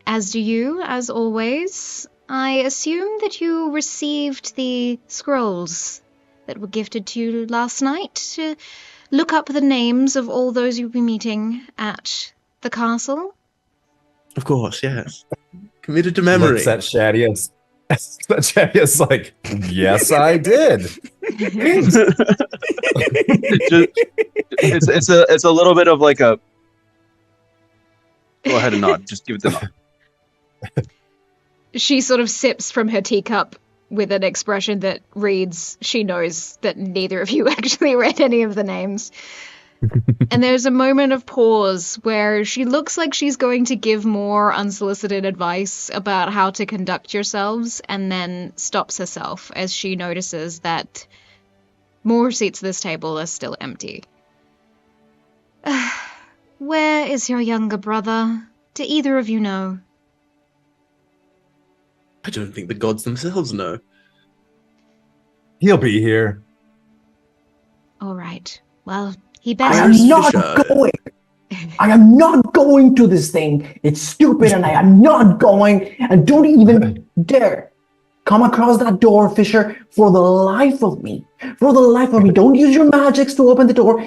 As do you, as always. I assume that you received the scrolls that were gifted to you last night to look up the names of all those you'll be meeting at the castle. Of course, yes. Committed to memory. Looks at Shadius. Shadius like, yes, I did. It's a little bit of like a. Go ahead and nod. Just give it the nod. She sort of sips from her teacup with an expression that reads, she knows that neither of you actually read any of the names. And there's a moment of pause where she looks like she's going to give more unsolicited advice about how to conduct yourselves, and then stops herself as she notices that more seats at this table are still empty. Where is your younger brother? Do either of you know? I don't think the gods themselves know. He'll be here. All right. Well, he I better... am not going. I am not going to this thing. It's stupid and I am not going. And don't even dare come across that door, Fisher, for the life of me. For the life of me. Don't use your magics to open the door.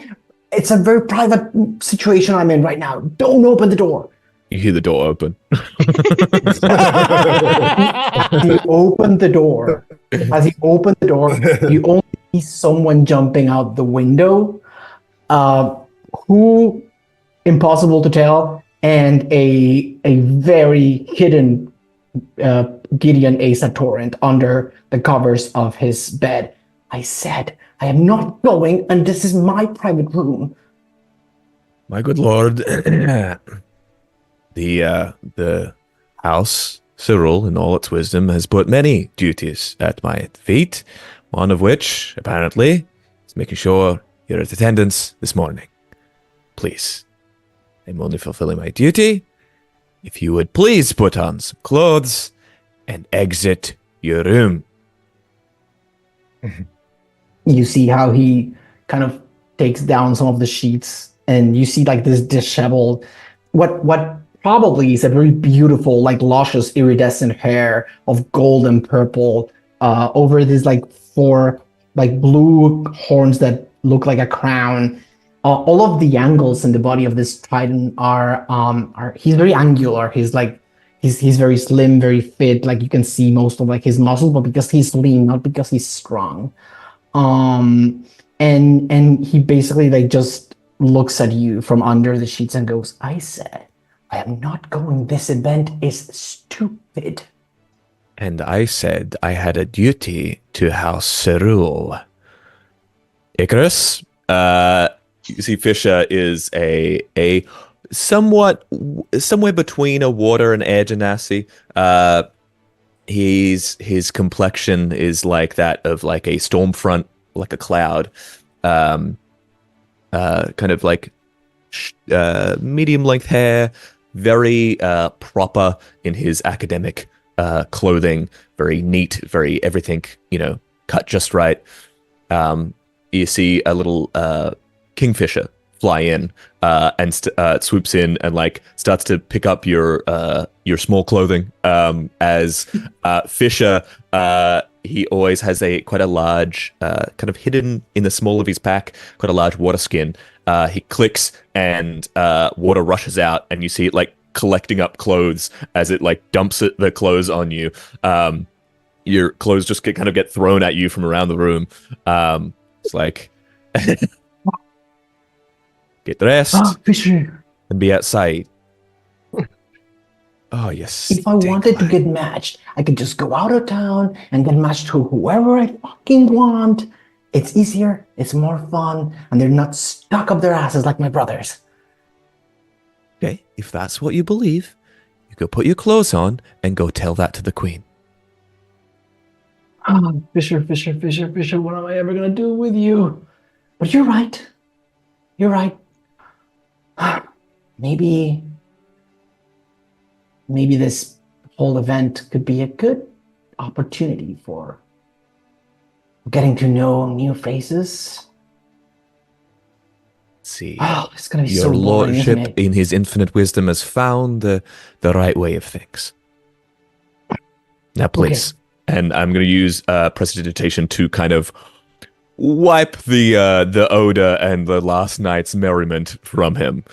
It's a very private situation I'm in right now. Don't open the door. You hear the door open. He opened the door. As he opened the door, you only see someone jumping out the window. Who, impossible to tell, and a very hidden Gideon Asa Torrent under the covers of his bed. I said, I am not going, and this is my private room. My good lord, the house, Cyril, in all its wisdom, has put many duties at my feet, one of which, apparently, is making sure you're at attendance this morning. Please, I'm only fulfilling my duty. If you would please put on some clothes and exit your room. You see how he kind of takes down some of the sheets, and you see like this disheveled, what probably is a very beautiful, like luscious iridescent hair of gold and purple over these like four like blue horns that look like a crown. All of the angles in the body of this Triton are he's very angular. He's very slim, very fit. Like you can see most of like his muscle, but because he's lean, not because he's strong. And he basically like just looks at you from under the sheets and goes, I said, I am not going. This event is stupid. And I said I had a duty to House Cyril. Icarus, you see Fisher is a somewhat somewhere between a water and air genasi. His complexion is like that of like a storm front, like a cloud. Kind of like medium length hair, very proper in his academic clothing, very neat, very everything, cut just right. You see a little kingfisher fly in and swoops in and like starts to pick up your small clothing. As Fisher, he always has quite a large, kind of hidden in the small of his pack, quite a large water skin. He clicks and water rushes out, and you see it like collecting up clothes as it like dumps the clothes on you. Your clothes just get thrown at you from around the room. It's like get dressed Fisher. and be outside. Oh yes. If I wanted to get matched, I could just go out of town and get matched to whoever I fucking want. It's easier, it's more fun, and they're not stuck up their asses like my brothers. Okay, if that's what you believe, you go put your clothes on and go tell that to the queen. Oh, Fisher, what am I ever gonna do with you? But you're right. You're right. Maybe this whole event could be a good opportunity for getting to know new faces. Let's see. Oh, it's gonna be Your so boring, isn't lordship, it? in his infinite wisdom, has found the right way of things. Now, please. And I'm going to use prestidigitation to kind of wipe the odor and the last night's merriment from him.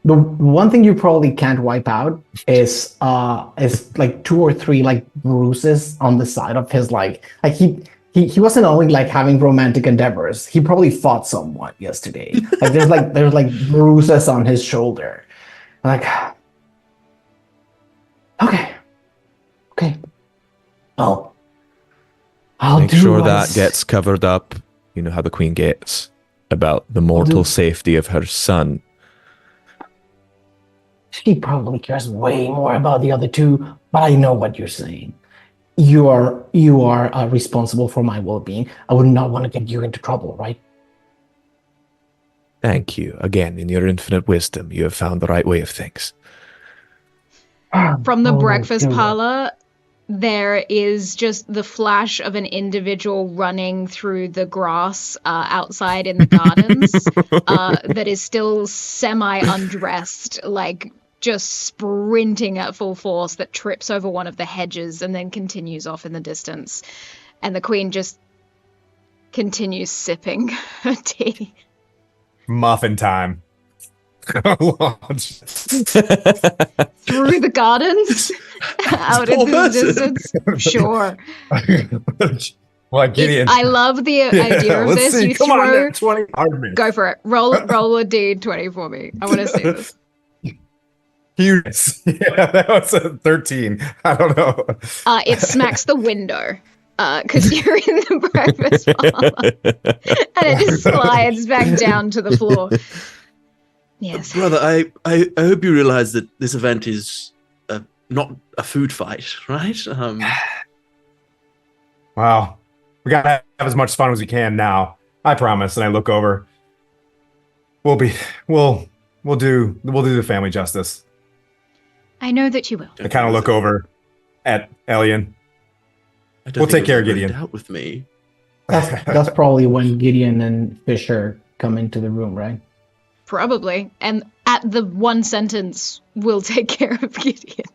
The one thing you probably can't wipe out is like 2 or 3 like bruises on the side of his like he wasn't only like having romantic endeavors. He probably fought someone yesterday. Like there's like bruises on his shoulder. Like okay. Well, I'll Make do sure what that is- gets covered up. You know how the queen gets about the mortal safety of her son. She probably cares way more about the other 2, but I know what you're saying. You are responsible for my well-being. I would not want to get you into trouble, right? Thank you. Again, in your infinite wisdom, you have found the right way of things. From the Oh, breakfast do it. parlor, there is just the flash of an individual running through the grass outside in the gardens that is still semi-undressed, like just sprinting at full force, that trips over one of the hedges and then continues off in the distance. And the queen just continues sipping her tea. Muffin time. Through the gardens? Out into the distance? Sure. Like Gideon. I love the idea of let's this. see. You Come throw... on, net 20. Artemis. Go for it. Roll a D20 for me. I want to see this. Huge. Yeah, that was a 13. I don't know. It smacks the window because you're in the breakfast parlor, and it just slides back down to the floor. Yes, brother. I hope you realize that this event is not a food fight, right? Wow. We gotta have as much fun as we can now. I promise. And I look over. We'll do the family justice. I know that you will. I kind of look over at Elian. We'll take care of Gideon. Out with me. That's probably when Gideon and Fisher come into the room, right? Probably. And at the one sentence, we'll take care of Gideon.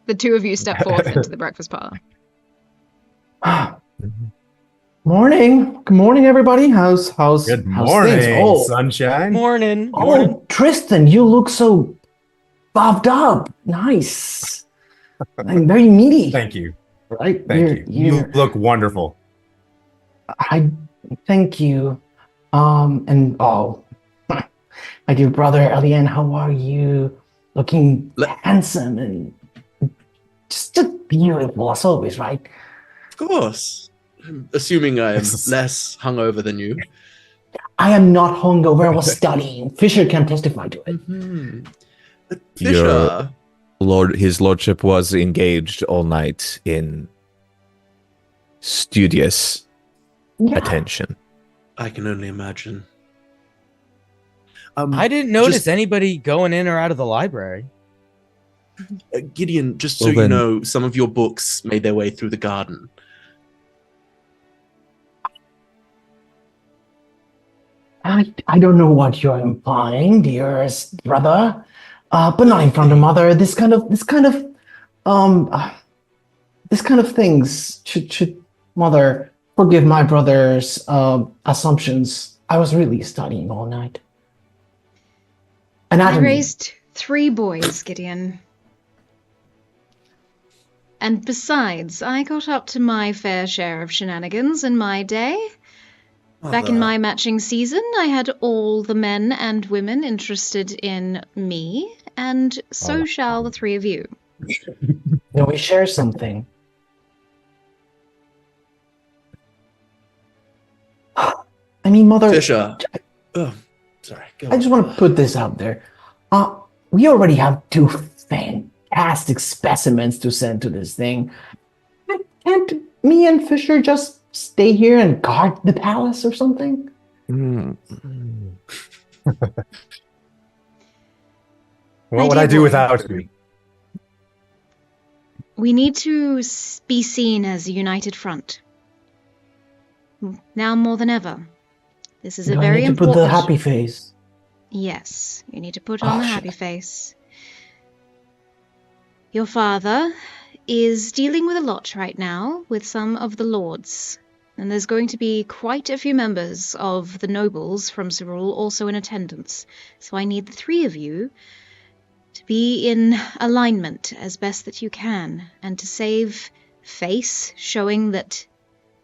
The 2 of you step forth into the breakfast parlor. Morning. Good morning, everybody. How's Good how's morning, things? Oh, sunshine. Morning. oh, Tristan, you look so buffed up. Nice. And very meaty. Thank you. Right? Thank you. You look wonderful. I thank you. And my dear brother Elian, how are you? Looking handsome and just beautiful as always, right? Of course. I'm assuming I am less hungover than you. I am not hungover. I was studying. Fisher can testify to it. Mm-hmm. Fisher. His lordship was engaged all night in studious attention. I can only imagine. I didn't notice anybody going in or out of the library. Gideon, just so you know, some of your books made their way through the garden. I don't know what you're implying, dearest brother, but not in front of mother. This kind of things should mother forgive my brother's assumptions. I was really studying all night. I raised 3 boys, Gideon. And besides, I got up to my fair share of shenanigans in my day. Back in my matching season, I had all the men and women interested in me, and so shall the 3 of you. Can we share something? I mean, mother... Fisher. Oh, sorry. I just want to put this out there. We already have 2 fantastic specimens to send to this thing. Can't me and Fisher just stay here and guard the palace or something? What would I do without you? We need to be seen as a united front. Now more than ever. This is a Do I very need to put important... the happy face? Yes, you need to put on the shit. happy face. Your father is dealing with a lot right now with some of the lords. And there's going to be quite a few members of the nobles from Cyril also in attendance. So I need the three of you to be in alignment as best that you can, and to save face, showing that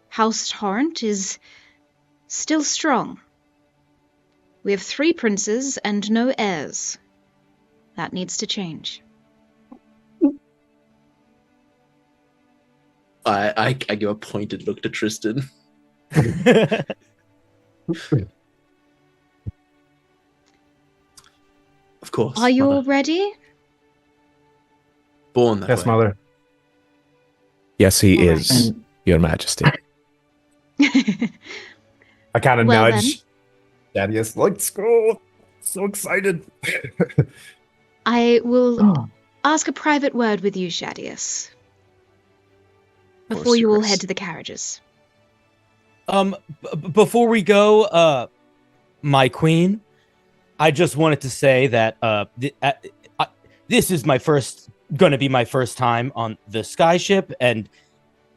House Torrent is still strong. We have 3 princes and no heirs. That needs to change. I give a pointed look to Tristan. Of course. Are you mother. all ready? Born that Yes, way. mother. Yes, he All right. is, Your Majesty. I kind of Well, nudge Gladius. Let's go. So excited. I will ask a private word with you, Shadius, before you all head to the carriages. Before we go, my queen, I just wanted to say that this is gonna be my first time on the skyship, and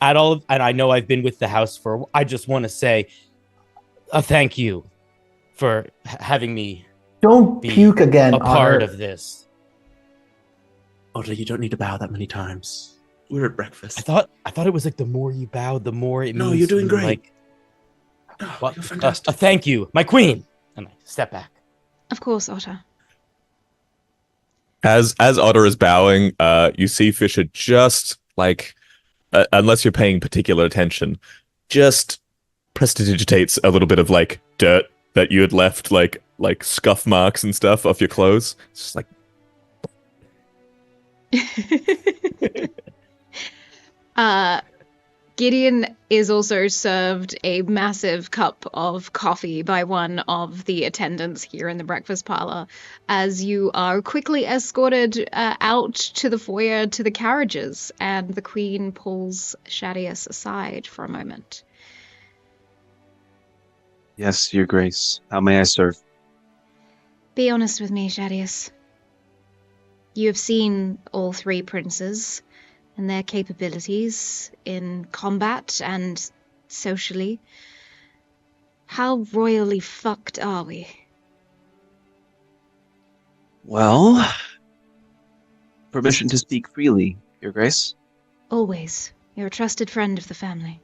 I know I've been with the house I just want to say a thank you for having me. Don't puke again, a part Otter. of this. Otter, you don't need to bow that many times. We're at breakfast. I thought it was like the more you bow, the more it means. No, you're doing great. Like, You're fantastic. thank you, my queen. And I step back. Of course, Otter. As Otter is bowing, you see Fisher just like, unless you're paying particular attention, just prestidigitates a little bit of like dirt that you had left, like scuff marks and stuff off your clothes. It's just like. Gideon is also served a massive cup of coffee by one of the attendants here in the breakfast parlor, as you are quickly escorted out to the foyer to the carriages, and the queen pulls Shadius aside for a moment. Yes, Your Grace. How may I serve? Be honest with me, Shadius. You have seen all 3 princes and their capabilities in combat and socially. How royally fucked are we? Well, permission to speak freely, Your Grace. Always. You're a trusted friend of the family.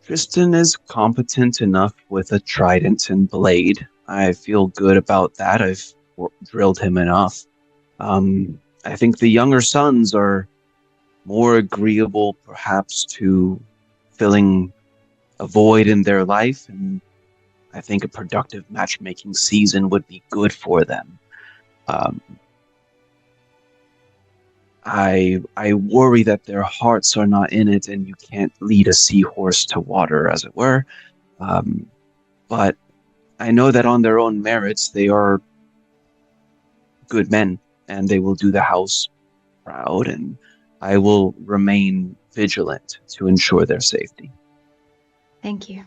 Tristan is competent enough with a trident and blade. I feel good about that. I've drilled him enough. I think the younger sons are more agreeable, perhaps, to filling a void in their life, and I think a productive matchmaking season would be good for them. I worry that their hearts are not in it, and you can't lead a seahorse to water, as it were. But I know that on their own merits, they are good men, and they will do the house proud, and I will remain vigilant to ensure their safety. Thank you.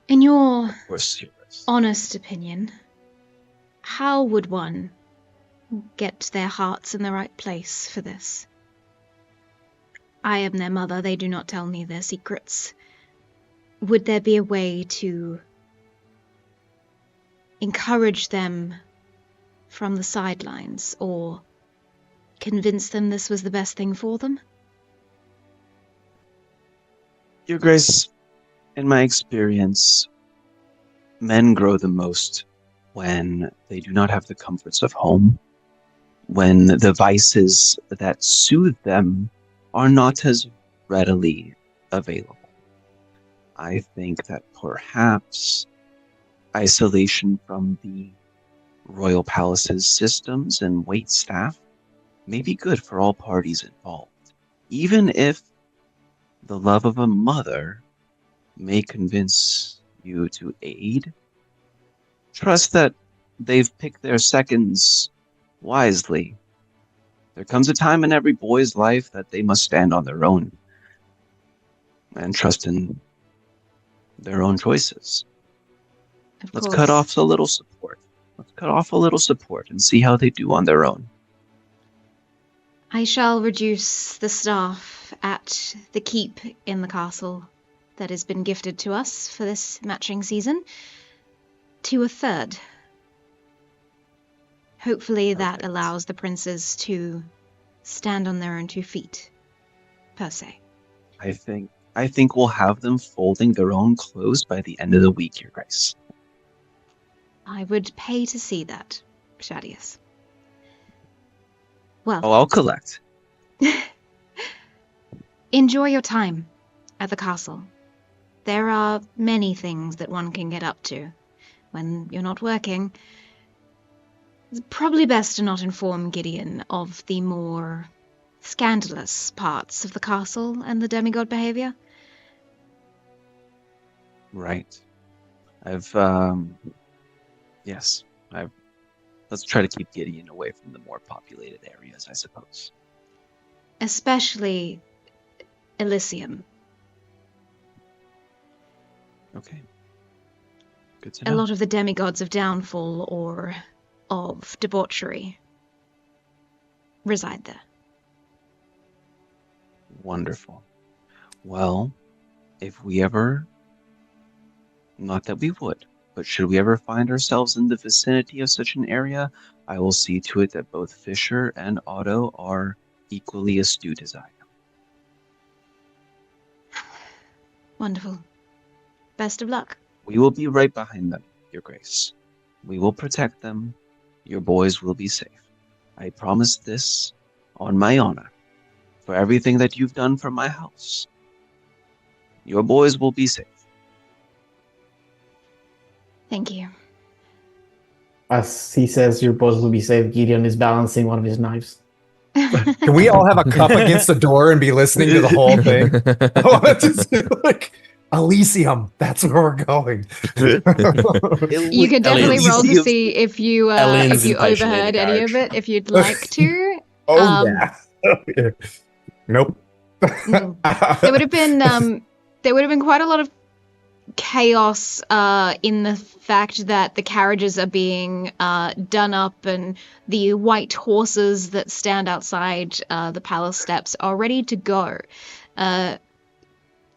In your Of course, honest opinion, how would one get their hearts in the right place for this? I am their mother, they do not tell me their secrets. Would there be a way to encourage them from the sidelines, or convince them this was the best thing for them? Your Grace, in my experience, men grow the most when they do not have the comforts of home, when the vices that soothe them are not as readily available. I think that perhaps isolation from the royal palace's systems and wait staff may be good for all parties involved, even if the love of a mother may convince you to aid. Trust that they've picked their seconds wisely. There comes a time in every boy's life that they must stand on their own. and trust in their own choices. Let's course. cut off a little support. Let's cut off a little support and see how they do on their own. I shall reduce the staff at the keep in the castle that has been gifted to us for this matching season to a third. Hopefully that allows the princes to stand on their own 2 feet, per se. I think we'll have them folding their own clothes by the end of the week, Your Grace. I would pay to see that, Shadius. Well, I'll collect. Enjoy your time at the castle. There are many things that one can get up to when you're not working. It's probably best to not inform Gideon of the more scandalous parts of the castle and the demigod behavior. Right. Let's try to keep Gideon away from the more populated areas, I suppose. Especially Elysium. Okay. Good to know. A lot of the demigods of downfall or of debauchery reside there. Wonderful. Well, if we ever, not that we would, but should we ever find ourselves in the vicinity of such an area, I will see to it that both Fisher and Otto are equally astute as I am. Wonderful. Best of luck. We will be right behind them, Your Grace. We will protect them. Your boys will be safe. I promise this on my honor. For everything that you've done for my house, your boys will be safe. Thank you. As he says, your boys will be safe, Gideon is balancing one of his knives. Can we all have a cup against the door and be listening to the whole thing? I want to see, like, Elysium. That's where we're going. You can definitely roll to see if you overheard any of it, if you'd like to. Yeah. Nope. There would have been quite a lot of chaos in the fact that the carriages are being done up and the white horses that stand outside the palace steps are ready to go.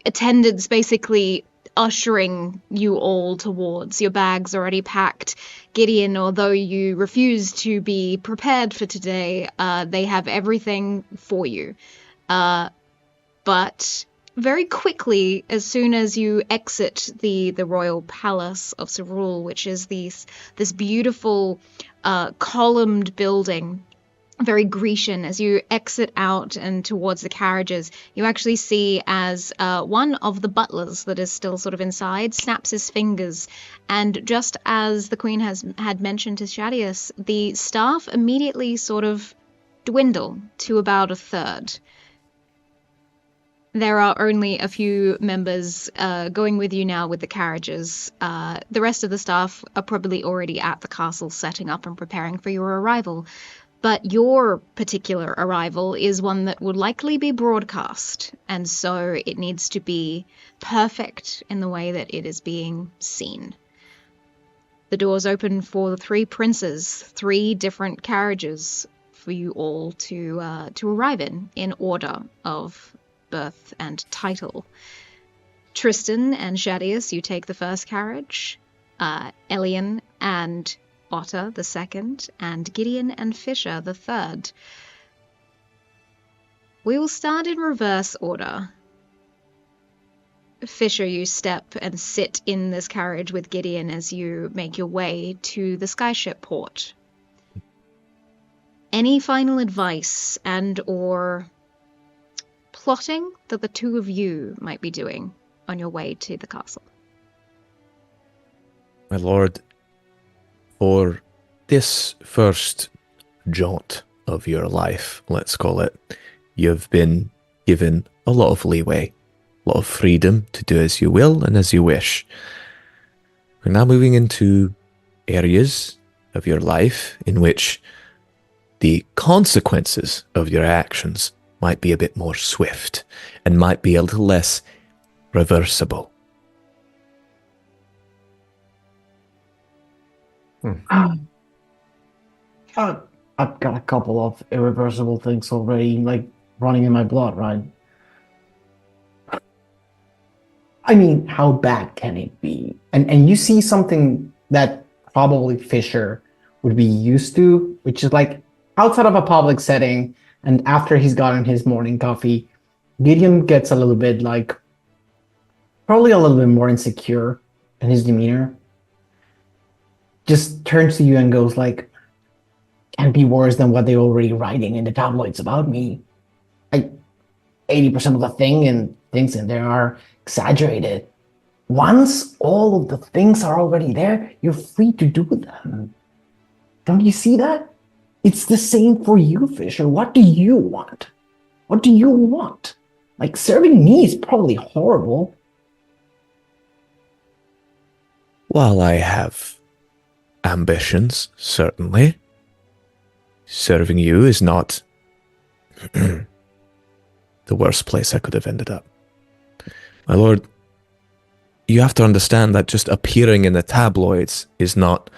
Attendants basically ushering you all towards your bags already packed. Gideon, although you refuse to be prepared for today, they have everything for you. But very quickly, as soon as you exit the royal palace of Cerule, which is this beautiful columned building, very Grecian, as you exit out and towards the carriages, you actually see as one of the butlers that is still sort of inside snaps his fingers, and just as the queen had mentioned to Shadius, the staff immediately sort of dwindle to about a third. There are only a few members going with you now with the carriages. The rest of the staff are probably already at the castle setting up and preparing for your arrival. But your particular arrival is one that would likely be broadcast, and so it needs to be perfect in the way that it is being seen. The doors open for the 3 princes, 3 different carriages for you all to arrive in order of birth and title. Tristan and Shadius, you take the first carriage. Elian and Otter the second, and Gideon and Fisher the third. We will start in reverse order. Fisher, you step and sit in this carriage with Gideon as you make your way to the skyship port. Any final advice and or plotting that the 2 of you might be doing on your way to the castle? My lord, for this first jaunt of your life, let's call it, you've been given a lot of leeway, a lot of freedom to do as you will and as you wish. We're now moving into areas of your life in which the consequences of your actions might be a bit more swift and might be a little less reversible. I've got a couple of irreversible things already, like running in my blood, right? I mean, how bad can it be? And you see something that probably Fisher would be used to, which is like outside of a public setting, and after he's gotten his morning coffee, Gideon gets a little bit like, probably a little bit more insecure in his demeanor. Just turns to you and goes like, can't be worse than what they're already writing in the tabloids about me. Like 80% of the things in there are exaggerated. Once all of the things are already there, you're free to do them. Don't you see that? It's the same for you, Fisher. What do you want? What do you want? Like, serving me is probably horrible. While I have ambitions, certainly, serving you is not the worst place I could have ended up. My lord, you have to understand that just appearing in the tabloids is not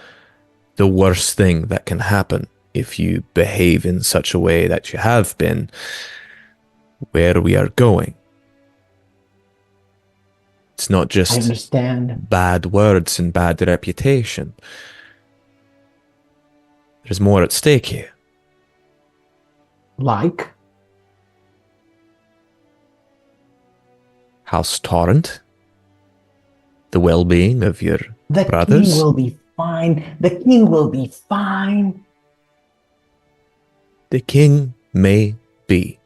the worst thing that can happen if you behave in such a way that you have been. Where we are going, it's not just I understand. Bad words and bad reputation. There's more at stake here. Like? House Torrent? The well-being of your The brothers? king will be fine. The king will be fine. The king may be.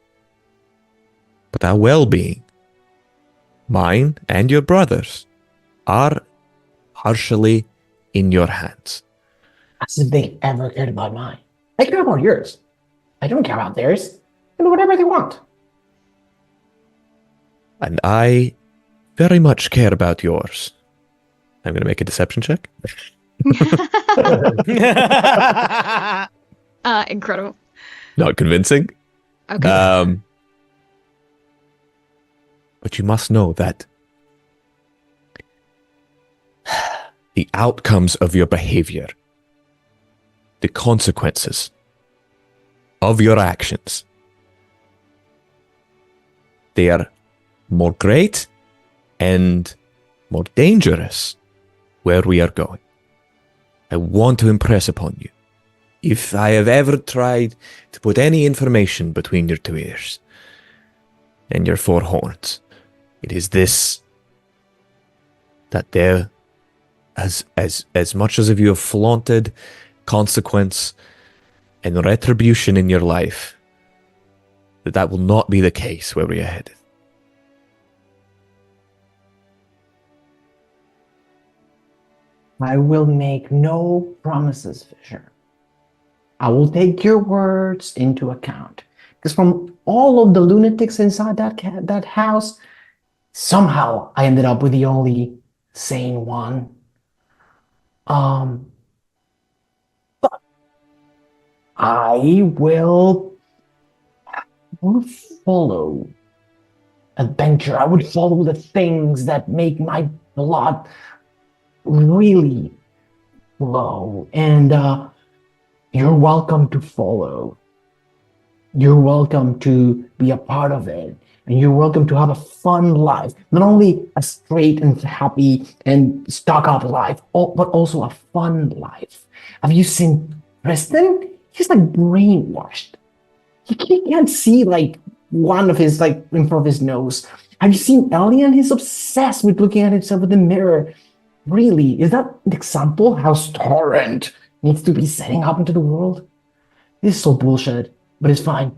But our well-being, mine and your brothers, are partially in your hands. As if they ever cared about mine. I care about yours. I don't care about theirs. They do whatever they want. And I very much care about yours. I'm going to make a deception check. Incredible. Not convincing. Okay. But you must know that the outcomes of your behavior, the consequences of your actions, they are more great and more dangerous where we are going. I want to impress upon you, if I have ever tried to put any information between your two ears and your four horns, it is this, that there, as much as if you have flaunted consequence and retribution in your life, that will not be the case where we are headed. I will make no promises, Fisher. I will take your words into account. Because from all of the lunatics inside that house, somehow I ended up with the only sane one. But I will follow adventure. I would follow the things that make my blood really flow. And you're welcome to follow. You're welcome to be a part of it. And you're welcome to have a fun life. Not only a straight and happy and stuck-up life, but also a fun life. Have you seen Preston? He's like brainwashed. He can't see like one of his, like, in front of his nose. Have you seen Elian? He's obsessed with looking at himself in the mirror. Really? Is that an example how Torrent needs to be setting up into the world? This is so bullshit, but it's fine.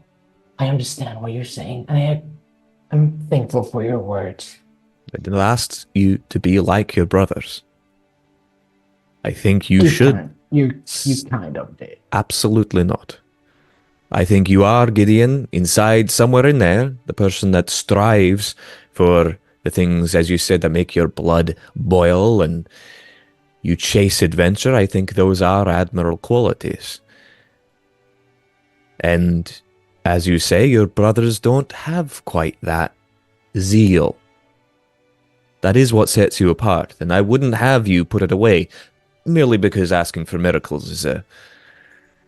I understand what you're saying, and I'm thankful for your words. I didn't ask you to be like your brothers. I think you should. You kind of did. Absolutely not. I think you are, Gideon, inside, somewhere in there, the person that strives for the things, as you said, that make your blood boil and you chase adventure. I think those are admirable qualities. And as you say, your brothers don't have quite that zeal. that is what sets you apart, then I wouldn't have you put it away merely because asking for miracles is a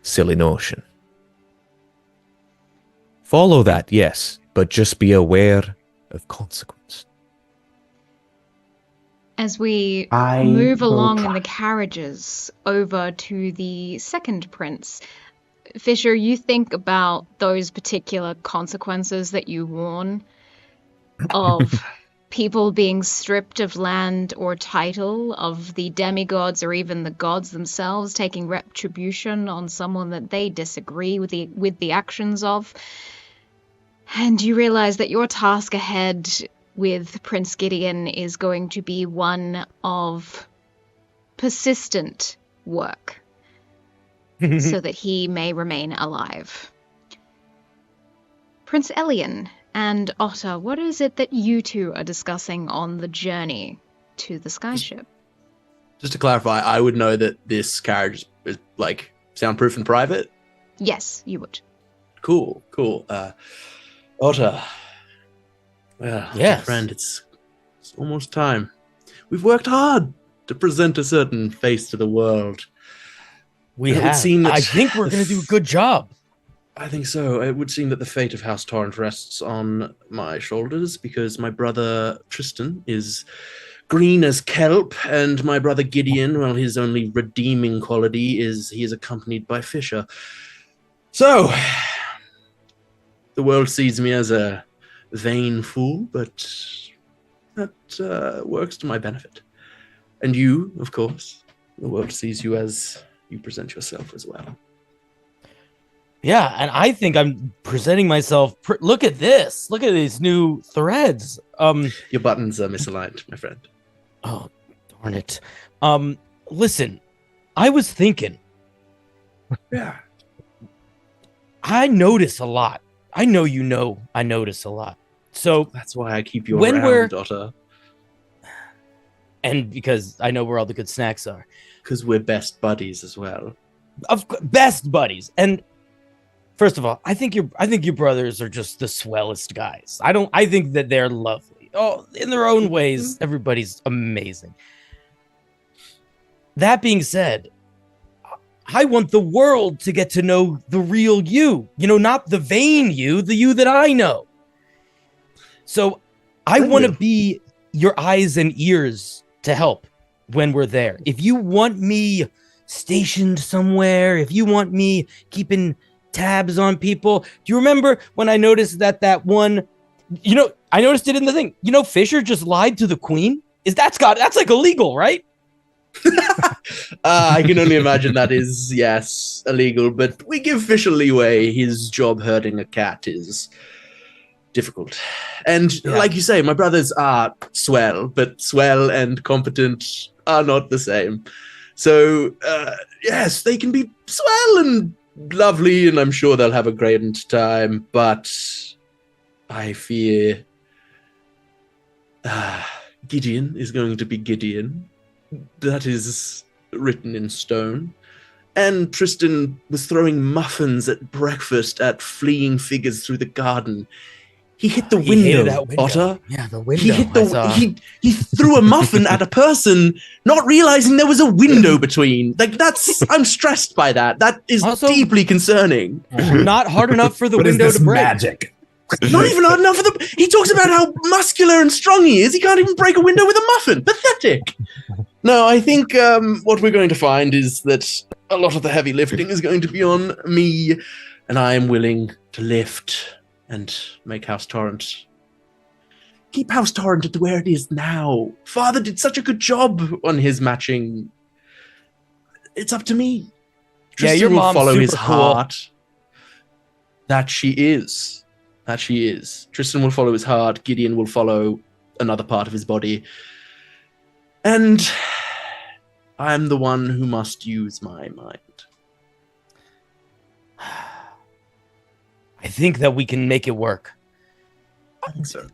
silly notion. Follow that, yes, but just be aware of consequence. As we I move will along in try. the carriages over to the second prince, Fisher, you think about those particular consequences that you warn of people being stripped of land or title, of the demigods or even the gods themselves taking retribution on someone that they disagree with the actions of. And you realize that your task ahead with Prince Gideon is going to be one of persistent work so that he may remain alive. Prince Elian and Otter, what is it that you two are discussing on the journey to the skyship? Just to clarify, I would know that this carriage is like soundproof and private. Yes, you would. Cool. Otter. Well, Yes. my friend, it's almost time. We've worked hard to present a certain face to the world. We It would have. seem that I think we're going to do a good job. I think so. It would seem that the fate of House Torrent rests on my shoulders because my brother Tristan is green as kelp, and my brother Gideon, well, his only redeeming quality is he is accompanied by Fisher. So, the world sees me as a vain fool, but that works to my benefit. And you, of course, the world sees you as you present yourself as well. Yeah, and I think I'm presenting myself. Look at this. Look at these new threads. Your buttons are misaligned, my friend. Oh, darn it. Listen, I was thinking. Yeah. I notice a lot. I know you know I notice a lot. So that's why I keep you when around, Otter. And because I know where all the good snacks are. Because we're best buddies as well. Best buddies. And first of all, I think your brothers are just the swellest guys. I think that they're lovely. Oh, in their own ways, everybody's amazing. That being said, I want the world to get to know the real you. You know, not the vain you, the you that I know. So I want to be your eyes and ears to help when we're there. If you want me stationed somewhere, if you want me keeping tabs on people, do you remember when I noticed that one, I noticed it in the thing, Fisher just lied to the queen? That's like illegal, right? I can only imagine that is, yes, illegal, but we give Fisher leeway. His job herding a cat is difficult. And like you say, my brothers are swell, but swell and competent are not the same. So, yes, they can be swell and lovely, and I'm sure they'll have a great time, but I fear Gideon is going to be Gideon. That is written in stone. And Tristan was throwing muffins at breakfast at fleeing figures through the garden. He hit the window, Otter. Yeah, the window. He hit he threw a muffin at a person, not realizing there was a window between. Like I'm stressed by that. That is also deeply concerning. Not hard enough for the window to break. Magic. Not even hard enough for the. He talks about how muscular and strong he is. He can't even break a window with a muffin. Pathetic. No, I think what we're going to find is that a lot of the heavy lifting is going to be on me, and I am willing to lift and make House Torrent. Keep House Torrent at where it is now. Father did such a good job on his matching. It's up to me. Tristan your will mom's follow his super cool. heart. That she is. Tristan will follow his heart. Gideon will follow another part of his body. And I'm the one who must use my mind. I think that we can make it work. I think so.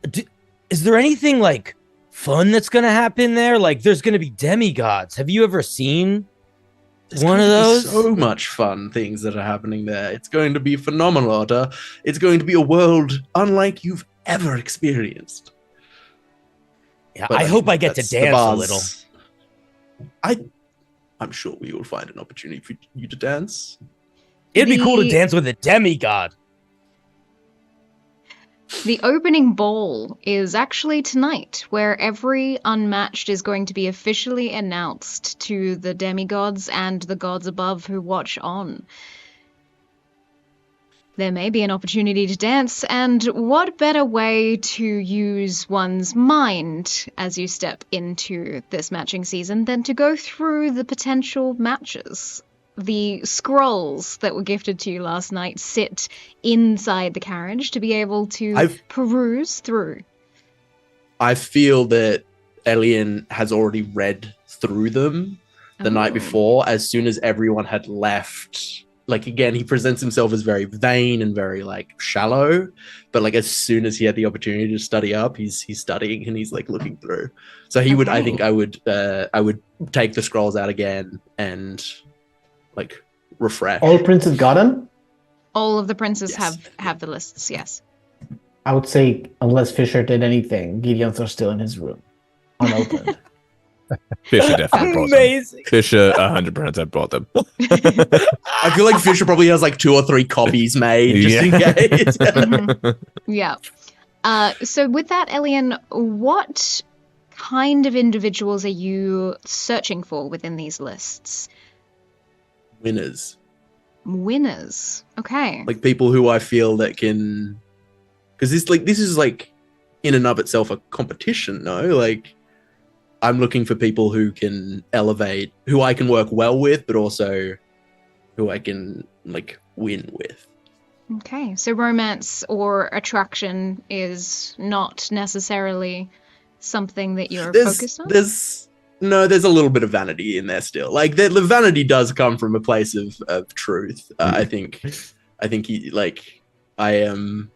Is there anything like fun that's going to happen there? Like there's going to be demigods. Have you ever seen one of those? So much fun things that are happening there. It's going to be phenomenal, Otter. It's going to be a world unlike you've ever experienced. Yeah, But I hope mean, I get to that's the dance a bars. little. I'm sure we will find an opportunity for you to dance. It'd be cool to dance with a demigod. The opening ball is actually tonight, where every Unmatched is going to be officially announced to the demigods and the gods above who watch on. There may be an opportunity to dance, and what better way to use one's mind as you step into this matching season than to go through the potential matches? The scrolls that were gifted to you last night sit inside the carriage to be able to peruse through. I feel that Elian has already read through them the night before, as soon as everyone had left. Like, again, he presents himself as very vain and very, like, shallow. But, like, as soon as he had the opportunity to study up, he's studying and he's, like, looking through. So he would, I think I would take the scrolls out again and, like, refresh. All princes got them? All of the princes have the lists, yes. I would say, unless Fisher did anything, Gideon's are still in his room, unopened. Fisher definitely brought them. Fisher 100% brought them. I feel like Fisher probably has like 2 or 3 copies made just in case. Yeah. So with that, Elian, what kind of individuals are you searching for within these lists? Winners. Winners. Okay. Like people who I feel that can, because this is like in and of itself a competition, no? Like I'm looking for people who can elevate, who I can work well with, but also who I can like win with. Okay, so romance or attraction is not necessarily something that you're focused on? There's a little bit of vanity in there still. Like the vanity does come from a place of truth. I think I am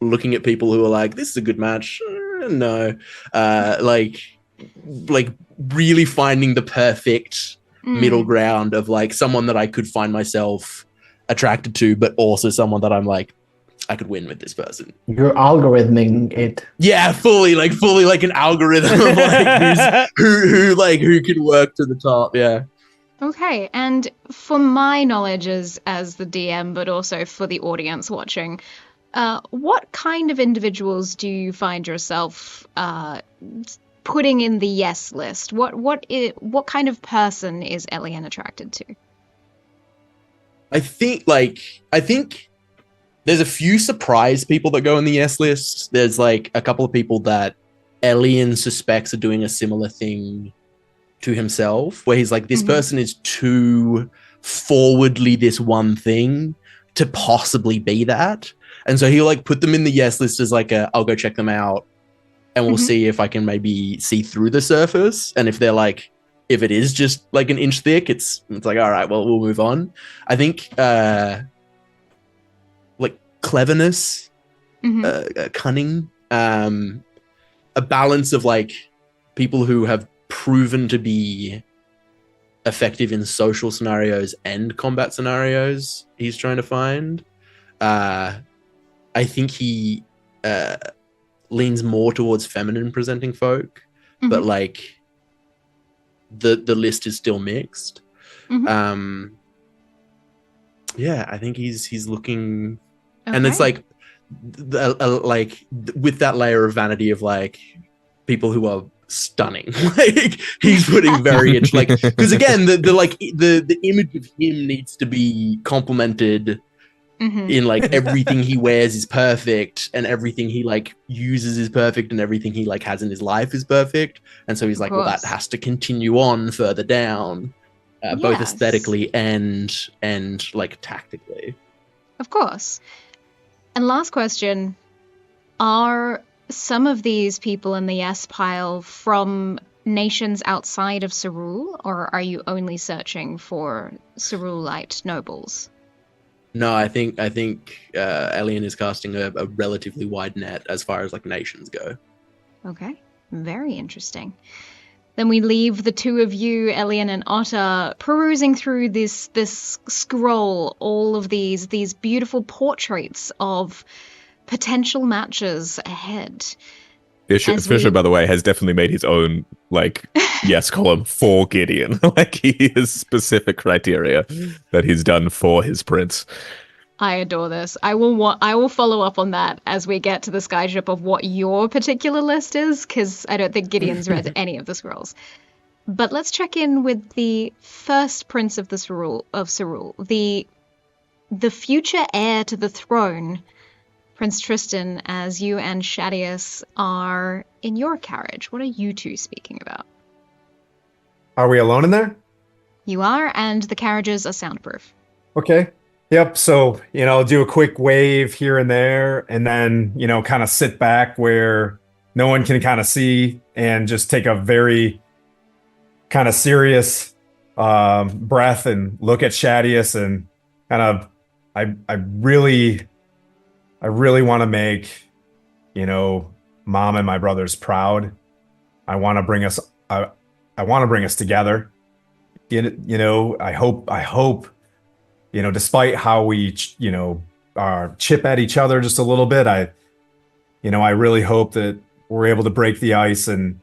looking at people who are like, this is a good match. No, like really finding the perfect middle ground of like someone that I could find myself attracted to, but also someone that I'm like, I could win with this person. You're algorithming it. Yeah, fully like an algorithm of like who can work to the top. Yeah. Okay, and for my knowledge as the DM, but also for the audience watching, what kind of individuals do you find yourself putting in the yes list? What kind of person is Elian attracted to? I think there's a few surprise people that go in the yes list. There's like a couple of people that Elian suspects are doing a similar thing to himself, where he's like, this person is too forwardly this one thing to possibly be that. And so he'll like put them in the yes list as like I'll go check them out and we'll see if I can maybe see through the surface. And if they're like, if it is just like an inch thick, it's like, all right, well, we'll move on. I think like cleverness, cunning, a balance of like people who have proven to be effective in social scenarios and combat scenarios he's trying to find. I think he leans more towards feminine presenting folk, but like the list is still mixed. Yeah, I think he's looking, and it's like with that layer of vanity of like people who are stunning. Like he's putting very like, because again the image of him needs to be complemented in like everything he wears is perfect and everything he like uses is perfect and everything he like has in his life is perfect. And so he's like, well, that has to continue on further down, both aesthetically and like tactically. Of course. And last question, are some of these people in the yes pile from nations outside of Cerule, or are you only searching for Cerulite nobles? No, I think Elian is casting a relatively wide net as far as like nations go. Okay, very interesting. Then we leave the two of you, Elian and Otter, perusing through this scroll, all of these beautiful portraits of potential matches ahead. Fisher, by the way, has definitely made his own yes column for Gideon. He has specific criteria that he's done for his prince. I adore this. I will follow up on that as we get to the skyship of what your particular list is, because I don't think Gideon's read any of the scrolls. But let's check in with the first prince of Cerule, the future heir to the throne, Prince Tristan, as you and Shadius are in your carriage. What are you two speaking about? Are we alone in there? You are, and the carriages are soundproof. Okay. Yep. So, do a quick wave here and there, and then, kind of sit back where no one can kind of see and just take a very kind of serious breath and look at Shadius and kind of, I really want to make, Mom and my brothers proud. I want to bring us, I want to bring us together. I hope, despite how we, chip at each other just a little bit, I really hope that we're able to break the ice and,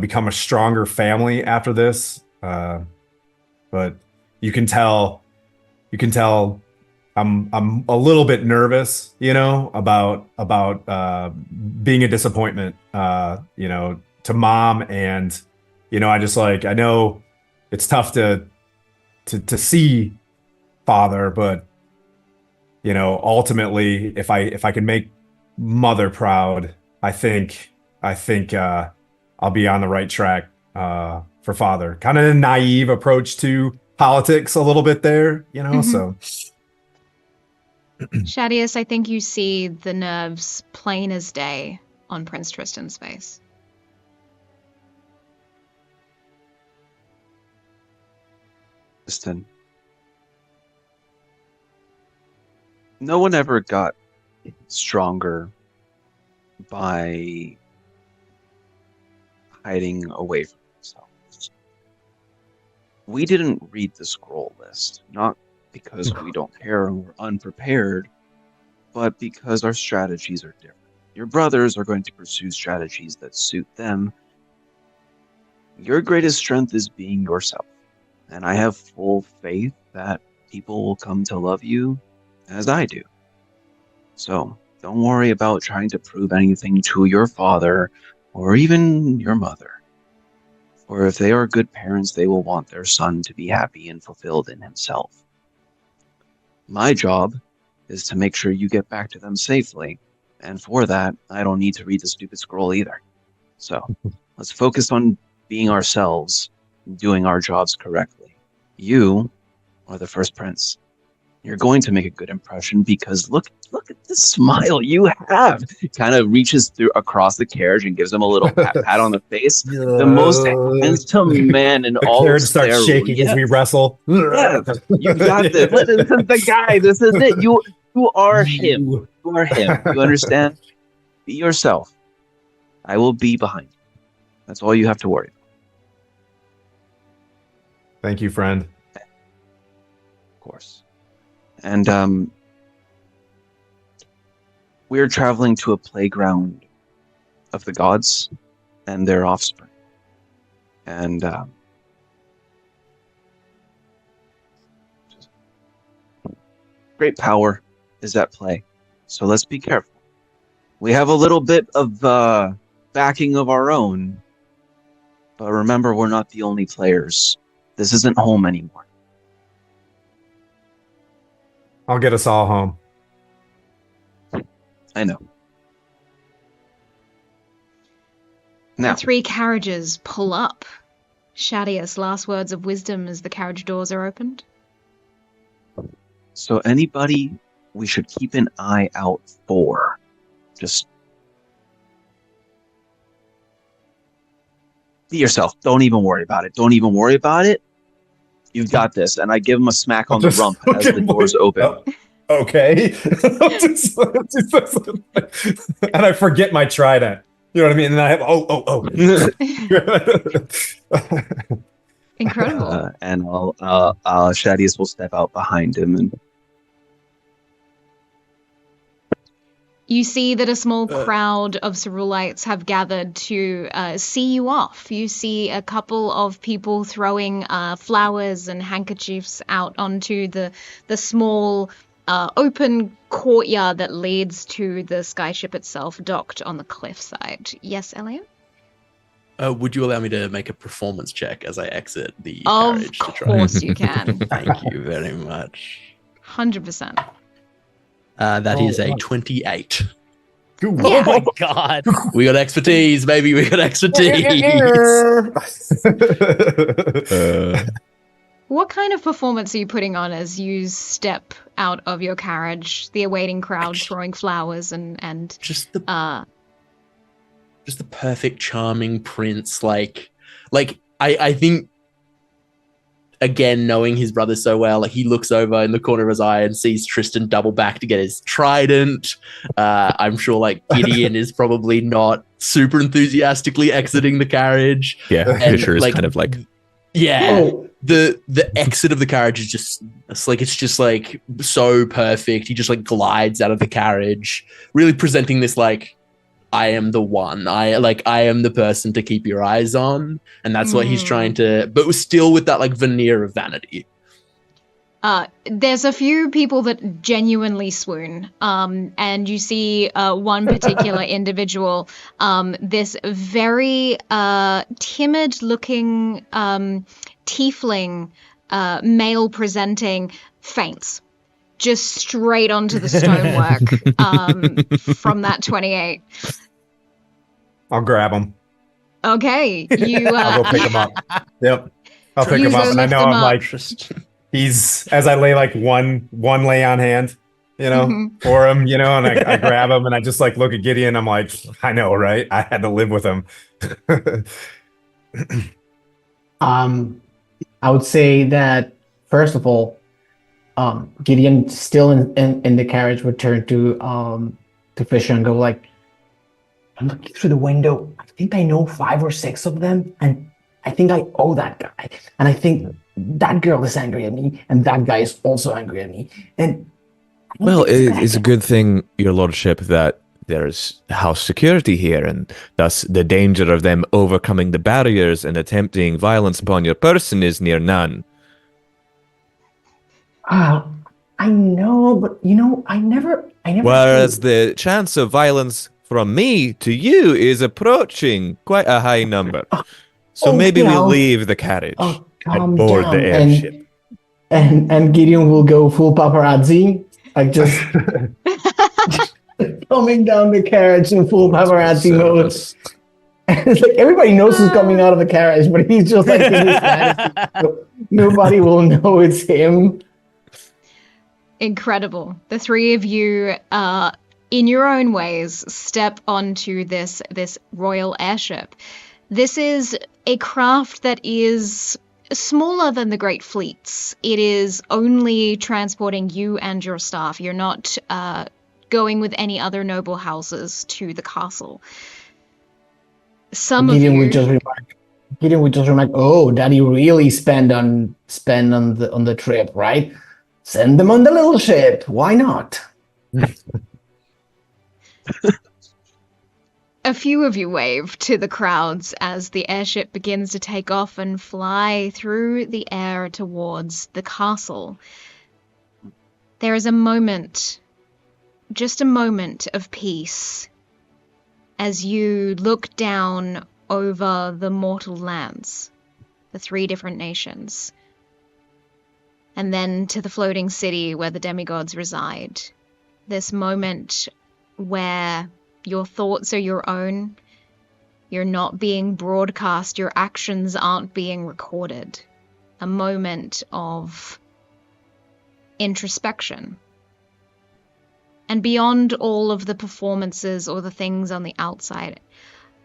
become a stronger family after this. But you can tell I'm a little bit nervous, about being a disappointment, to Mom. And, I know it's tough to see Father, but, ultimately, if I can make Mother proud, I think I'll be on the right track, for Father. Kind of a naive approach to politics a little bit there, so. Shadius, I think you see the nerves plain as day on Prince Tristan's face. Tristan, no one ever got stronger by hiding away from themselves. We didn't read the scroll list, not because we don't care and we're unprepared, but because our strategies are different. Your brothers are going to pursue strategies that suit them. Your greatest strength is being yourself, and I have full faith that people will come to love you as I do. So don't worry about trying to prove anything to your father or even your mother. For if they are good parents, they will want their son to be happy and fulfilled in himself. My job is to make sure you get back to them safely, and for that, I don't need to read the stupid scroll either. So, let's focus on being ourselves and doing our jobs correctly. You are the first prince. You're going to make a good impression because look at the smile you have. Kind of reaches through across the carriage and gives him a little pat on the face. The most handsome man in all of carriage starts shaking as we wrestle. Yes, you got this. This is the guy. This is it. You are him. You are him. You understand? Be yourself. I will be behind you. That's all you have to worry about. Thank you, friend. Of course. And we're traveling to a playground of the gods and their offspring. And great power is at play. So let's be careful. We have a little bit of backing of our own. But remember, we're not the only players. This isn't home anymore. I'll get us all home. I know. Now, The three carriages pull up. Shadius, last words of wisdom as the carriage doors are opened. so anybody we should keep an eye out for, just be yourself. Don't even worry about it. Don't even worry about it. You've got this. And I give him a smack on the rump as the doors open. Okay. And I forget my trident. You know what I mean? And I have Incredible. And Shadius will step out behind him and You see that a small crowd of Cerulites have gathered to see you off. You see a couple of people throwing flowers and handkerchiefs out onto the small open courtyard that leads to the skyship itself, docked on the cliffside. Yes, Elliot? Would you allow me to make a performance check as I exit the carriage? Of course you can. Thank you very much. 100%. That is a 28. Oh my god. We got expertise, baby. We got expertise. What kind of performance are you putting on as you step out of your carriage, the awaiting crowd throwing flowers and just the perfect charming prince, like I think, again, knowing his brother so well, like he looks over in the corner of his eye and sees Tristan double back to get his trident. I'm sure like Gideon is probably not super enthusiastically exiting the carriage. Yeah, Fisher is kind of like, the exit of the carriage is just it's just like so perfect. He just like glides out of the carriage, really presenting this like, I am the one. I am the person to keep your eyes on, and that's what he's trying to. But still with that like veneer of vanity. There's a few people that genuinely swoon, and you see one particular individual, this very timid-looking tiefling, male-presenting, faints. Just straight onto the stonework from that 28. I'll grab him. Okay, you. I'll go pick him up. Yep, I'll pick him up, and I know I'm like, he's as I lay like one lay on hand, for him, and I grab him, and I just like look at Gideon. I'm like, I know, right? I had to live with him. I would say that first of all, Gideon, still in the carriage, would turn to Fisher and go like, I'm looking through the window. I think I know 5 or 6 of them, and I think I owe that guy. And I think that girl is angry at me, and that guy is also angry at me. And well, it's a good thing, Your Lordship, that there's house security here, and thus the danger of them overcoming the barriers and attempting violence upon your person is near none. I know, but I never. Whereas the chance of violence from me to you is approaching quite a high number. So maybe we'll leave the carriage and board the airship. And Gideon will go full paparazzi, like just coming down the carriage in full paparazzi mode. It's like everybody knows who's coming out of the carriage, but he's just like in his fantasy. So nobody will know it's him. Incredible. The three of you, in your own ways, step onto this royal airship. This is a craft that is smaller than the Great Fleets. It is only transporting you and your staff. You're not going with any other noble houses to the castle. Gideon would just remark, "Oh, Daddy really spend on the trip, right? Send them on the little ship. Why not?" A few of you wave to the crowds as the airship begins to take off and fly through the air towards the castle. There is a moment, just a moment of peace as you look down over the mortal lands, the 3 different nations, and then to the floating city where the demigods reside. This moment where your thoughts are your own, you're not being broadcast, your actions aren't being recorded. A moment of introspection. And beyond all of the performances or the things on the outside,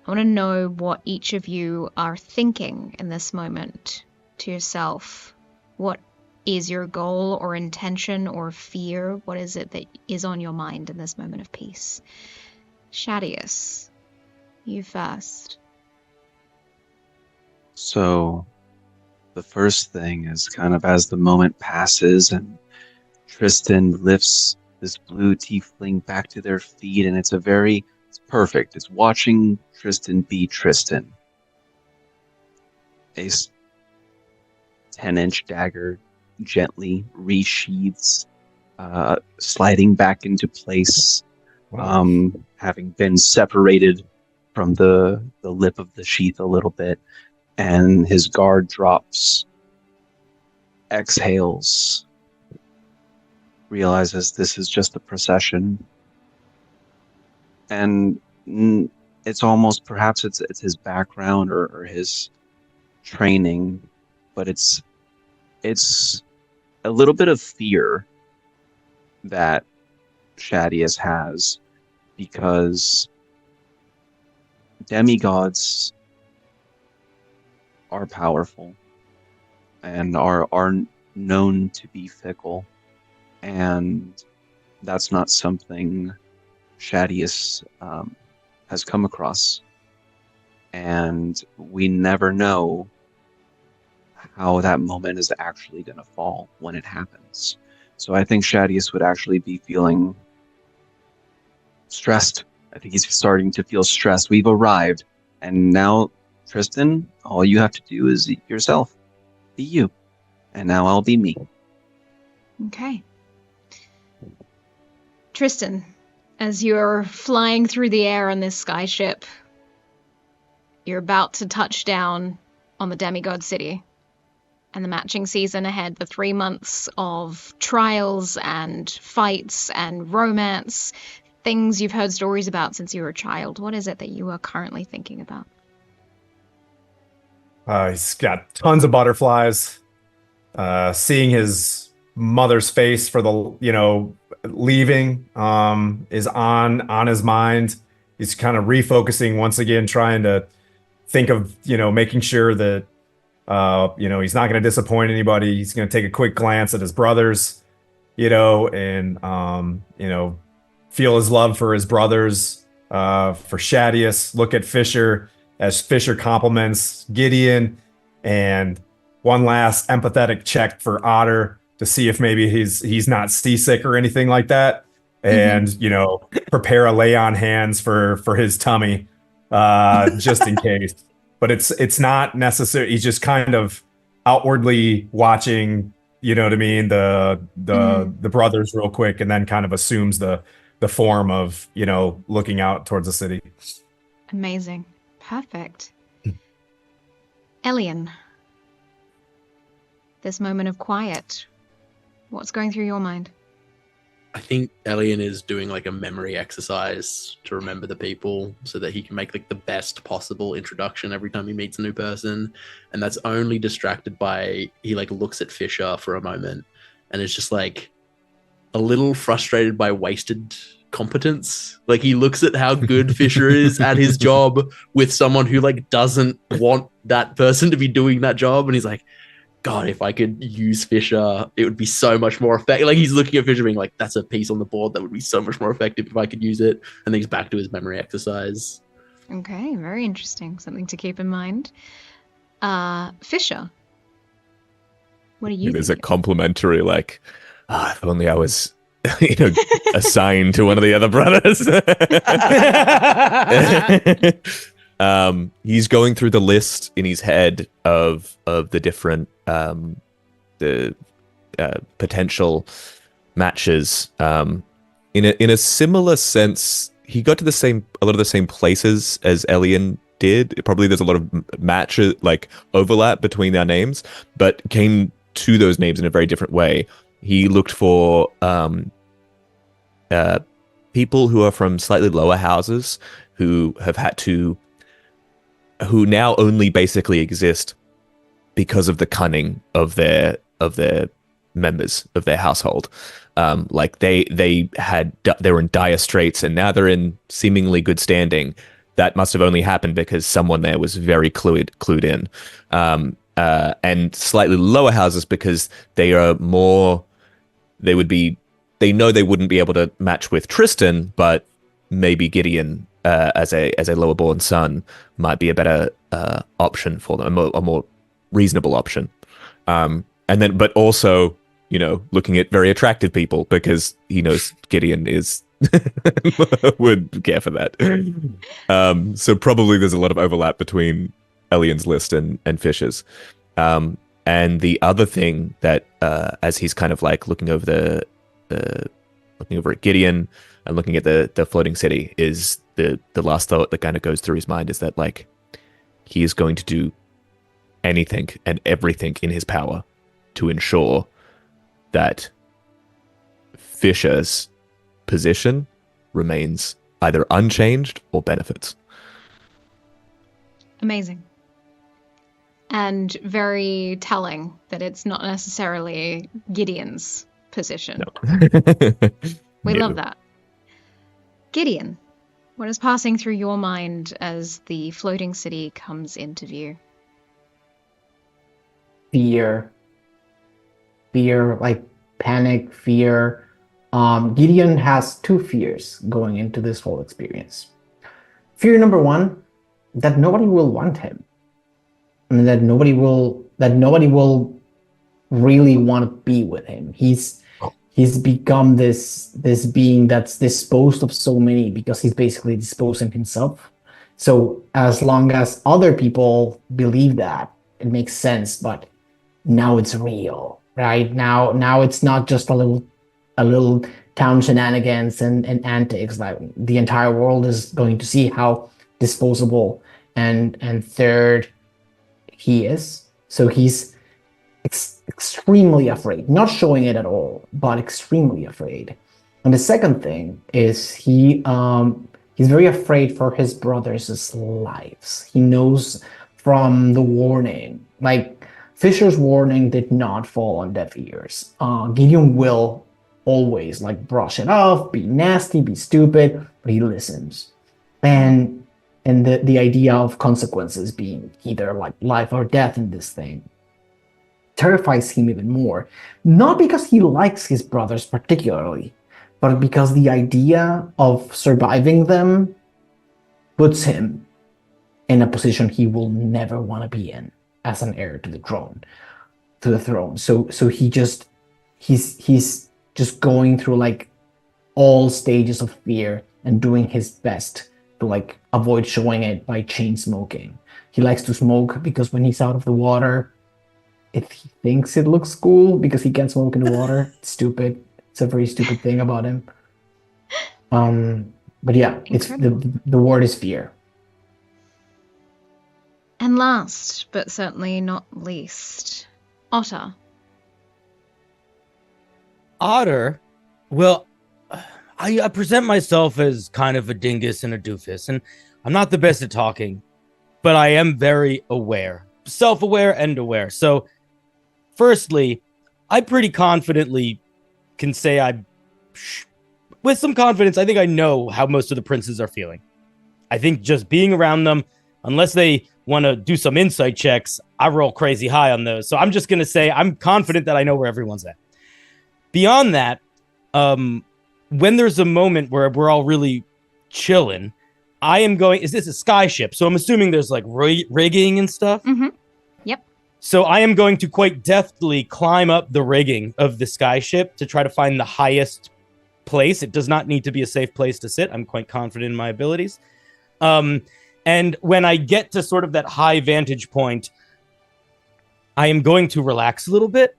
I want to know what each of you are thinking in this moment to yourself. What is your goal or intention or fear? What is it that is on your mind in this moment of peace? Shadius, you first. So, the first thing is kind of as the moment passes and Tristan lifts this blue tiefling back to their feet, and it's perfect. It's watching Tristan be Tristan. A 10-inch dagger gently resheathes, sliding back into place, having been separated from the lip of the sheath a little bit, and his guard drops, exhales, realizes this is just a procession, and it's almost, perhaps it's his background or his training, but it's a little bit of fear that Shadius has, because demigods are powerful and are known to be fickle, and that's not something Shadius has come across, and we never know how that moment is actually going to fall when it happens. So I think Shadius would actually be feeling stressed. I think he's starting to feel stressed. We've arrived, and now, Tristan, all you have to do is yourself. Be you. And now I'll be me. Okay. Tristan, as you're flying through the air on this skyship, you're about to touch down on the demigod city. And the matching season ahead, the 3 months of trials and fights and romance, things you've heard stories about since you were a child. What is it that you are currently thinking about? He's got tons of butterflies. Seeing his mother's face for the, leaving is on his mind. He's kind of refocusing once again, trying to think of, making sure that he's not going to disappoint anybody. He's going to take a quick glance at his brothers, and feel his love for his brothers, for Shadius. Look at Fisher as Fisher compliments Gideon, and one last empathetic check for Otter to see if maybe he's not seasick or anything like that, and prepare a lay on hands for his tummy, just in case. But it's not necessary. He's just kind of outwardly watching, you know what I mean, the brothers real quick, and then kind of assumes the form of, looking out towards the city. Amazing. Perfect. Elian, this moment of quiet, what's going through your mind? I think Elian is doing like a memory exercise to remember the people so that he can make like the best possible introduction every time he meets a new person. And that's only distracted by, he like looks at Fisher for a moment and is just like a little frustrated by wasted competence. Like he looks at how good Fisher is at his job with someone who like doesn't want that person to be doing that job. And he's like, God, if I could use Fisher, it would be so much more effective. Like he's looking at Fisher being like, that's a piece on the board that would be so much more effective if I could use it. And then he's back to his memory exercise. Okay, very interesting. Something to keep in mind. Fisher, what are you There's a complimentary, like, if only I was, assigned to one of the other brothers. He's going through the list in his head of the different potential matches. In a similar sense, he got to a lot of the same places as Elian did. Probably there's a lot of matches, like overlap between their names, but came to those names in a very different way. He looked for people who are from slightly lower houses who now only basically exist because of the cunning of their members of their household. Like they were in dire straits and now they're in seemingly good standing. That must have only happened because someone there was very clued in. And slightly lower houses because they know they wouldn't be able to match with Tristan, but maybe Gideon as a lower born son might be a better option for them, a more reasonable option. But also, looking at very attractive people because he knows Gideon is would care for that. So probably there's a lot of overlap between Elian's list and Fisher's. And the other thing that as he's kind of like looking over at Gideon and looking at the floating city, is the last thought that kind of goes through his mind is that like he is going to do anything and everything in his power to ensure that Fisher's position remains either unchanged or benefits. Amazing. And very telling that it's not necessarily Gideon's position. We love that. Gideon, what is passing through your mind as the floating city comes into view? Fear, like panic, fear. Gideon has two fears going into this whole experience. Fear number one, that nobody will want him. I mean, that nobody will really want to be with him. He's become this being that's disposed of so many because he's basically disposing himself. So as long as other people believe that, it makes sense. But now it's real, right? Now it's not just a little town shenanigans and antics. Like the entire world is going to see how disposable and third he is. So he's extremely afraid, not showing it at all, but extremely afraid. And the second thing is he's very afraid for his brothers' lives. He knows from the warning, like Fisher's warning did not fall on deaf ears. Gideon will always like brush it off, be nasty, be stupid, but he listens. And the idea of consequences being either like life or death in this thing terrifies him even more. Not because he likes his brothers particularly, but because the idea of surviving them puts him in a position he will never want to be in as an heir to the throne. So he's just going through like all stages of fear and doing his best to like avoid showing it by chain smoking. He likes to smoke because when he's out of the water, if he thinks it looks cool because he can't smoke in the water, it's stupid. It's a very stupid thing about him. But yeah, it's the word is fear. And last, but certainly not least, Otter. Otter? Well, I present myself as kind of a dingus and a doofus, and I'm not the best at talking, but I am very aware. Self-aware and aware. So, firstly, I pretty confidently can say with some confidence, I think I know how most of the princes are feeling. I think just being around them, unless they want to do some insight checks, I roll crazy high on those. So I'm just going to say I'm confident that I know where everyone's at. Beyond that, when there's a moment where we're all really chilling, is this a sky ship? So I'm assuming there's like rigging and stuff. Mm-hmm. Yep. So I am going to quite deftly climb up the rigging of the sky ship to try to find the highest place. It does not need to be a safe place to sit. I'm quite confident in my abilities. And when I get to sort of that high vantage point, I am going to relax a little bit.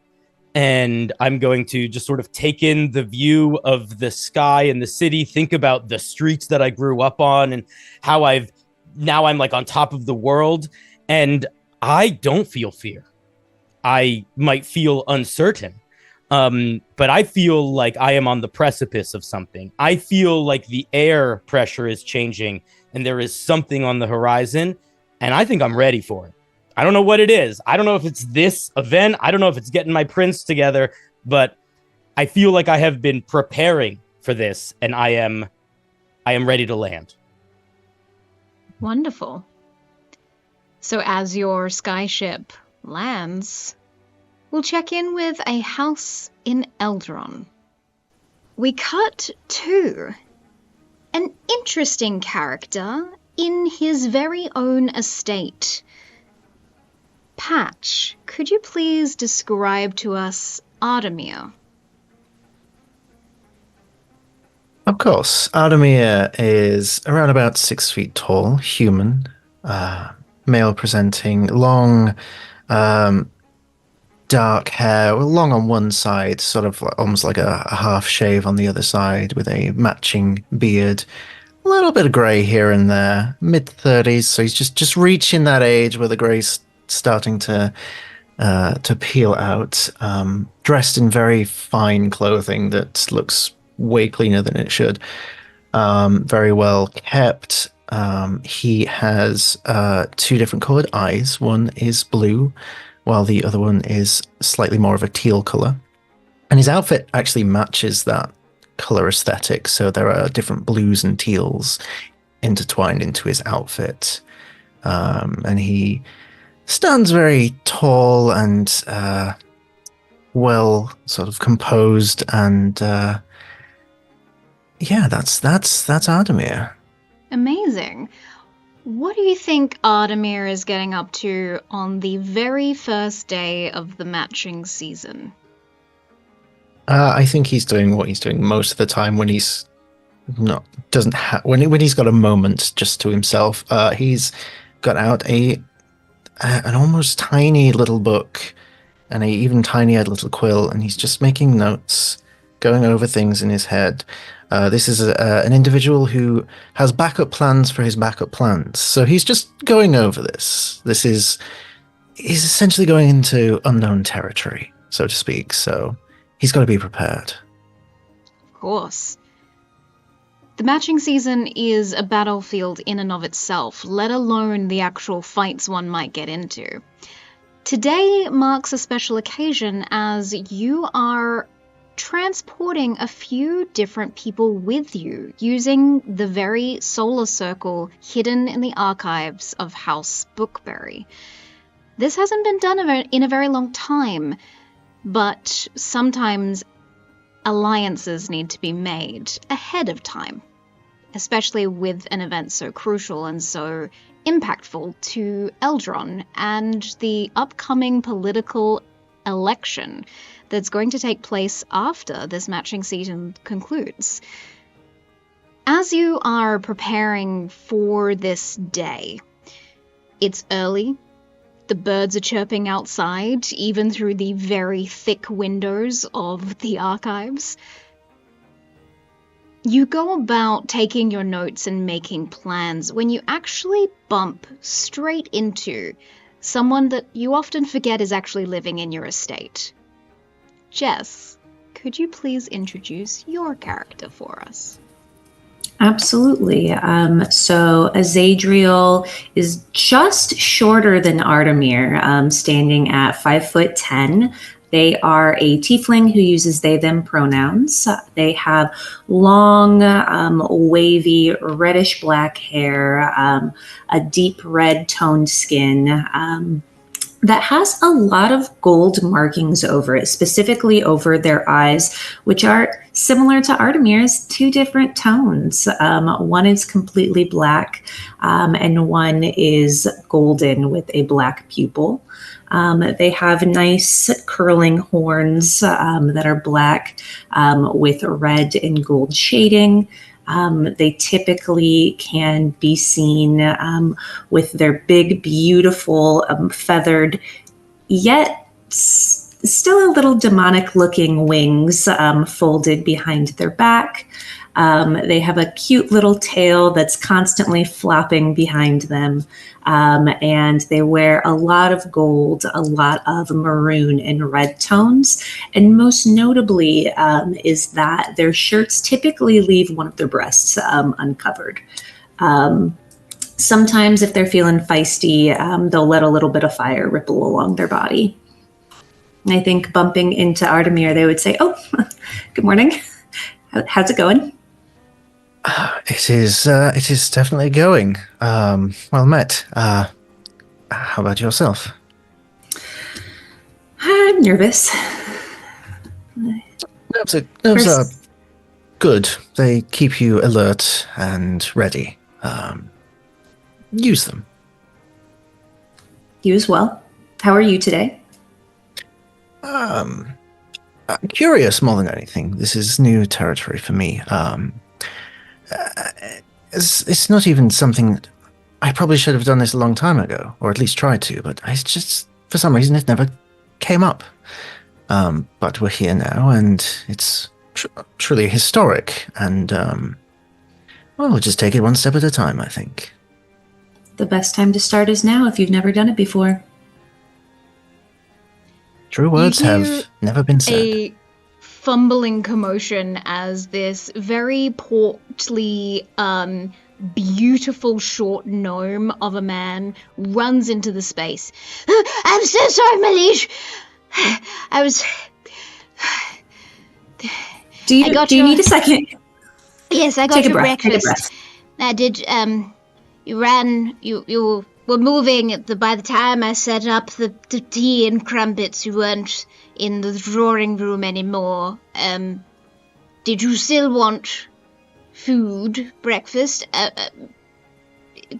And I'm going to just sort of take in the view of the sky and the city, think about the streets that I grew up on and how I'm like on top of the world. And I don't feel fear. I might feel uncertain, but I feel like I am on the precipice of something. I feel like the air pressure is changing and there is something on the horizon, and I think I'm ready for it. I don't know what it is. I don't know if it's this event. I don't know if it's getting my prince together, but I feel like I have been preparing for this, and I am ready to land. Wonderful. So as your skyship lands, we'll check in with a house in Eldron. We cut to an interesting character in his very own estate. Patch, could you please describe to us Ardamir? Of course. Ardamir is around about 6 feet tall, human, male presenting, long, dark hair, long on one side, sort of almost like a half shave on the other side, with a matching beard. A little bit of grey here and there, mid-30s, so he's just reaching that age where the grey's starting to peel out. Dressed in very fine clothing that looks way cleaner than it should. Very well kept. He has 2 different colored eyes. One is blue, while the other one is slightly more of a teal color. And his outfit actually matches that color aesthetic, so there are different blues and teals intertwined into his outfit. And he stands very tall and well sort of composed, and yeah, that's Ardamir. Amazing. What do you think Ardamir is getting up to on the very first day of the matching season? I think he's doing what he's doing most of the time when he's not when he's got a moment just to himself. He's got out an almost tiny little book and a even tinier little quill, and he's just making notes, going over things in his head. This is an individual who has backup plans for his backup plans, so he's just going over this. He's essentially going into unknown territory, so to speak. So he's got to be prepared. Of course. The matching season is a battlefield in and of itself, let alone the actual fights one might get into. Today marks a special occasion as you are transporting a few different people with you using the very solar circle hidden in the archives of House Bookberry. This hasn't been done in a very long time, but sometimes alliances need to be made ahead of time, especially with an event so crucial and so impactful to Eldron and the upcoming political election that's going to take place after this matching season concludes. As you are preparing for this day, it's early. The birds are chirping outside, even through the very thick windows of the archives. You go about taking your notes and making plans when you actually bump straight into someone that you often forget is actually living in your estate. Jess, could you please introduce your character for us? Absolutely. So Azadriel is just shorter than Ardamir, standing at 5'10". They are a tiefling who uses they, them pronouns. They have long, wavy, reddish-black hair, a deep red toned skin that has a lot of gold markings over it, specifically over their eyes, which are similar to Ardamir's, 2 different tones. One is completely black, and one is golden with a black pupil. They have nice curling horns that are black with red and gold shading. They typically can be seen with their big, beautiful, feathered, yet still a little demonic-looking wings folded behind their back. They have a cute little tail that's constantly flopping behind them, and they wear a lot of gold, a lot of maroon and red tones, and most notably is that their shirts typically leave one of their breasts uncovered. Sometimes if they're feeling feisty, they'll let a little bit of fire ripple along their body. And I think bumping into Ardamir, they would say, "Oh, good morning. How's it going?" It is definitely going. Well met. How about yourself? I'm nervous. Nerves are good. They keep you alert and ready. Use them. You as well. How are you today? Curious more than anything. This is new territory for me. It's not even something that I probably should have done this a long time ago, or at least tried to, but I just, for some reason, it never came up. But we're here now, and it's truly historic, and well, we'll just take it one step at a time, I think. The best time to start is now if you've never done it before. True words have never been said. A fumbling commotion as this very portly, beautiful short gnome of a man runs into the space. I'm so sorry, Millie. I was... Do you need a second? Yes, I got Take a your breath, take a breakfast. I did, you were moving. By the time I set up the tea and crumpets, you weren't in the drawing room anymore. Did you still want food, breakfast?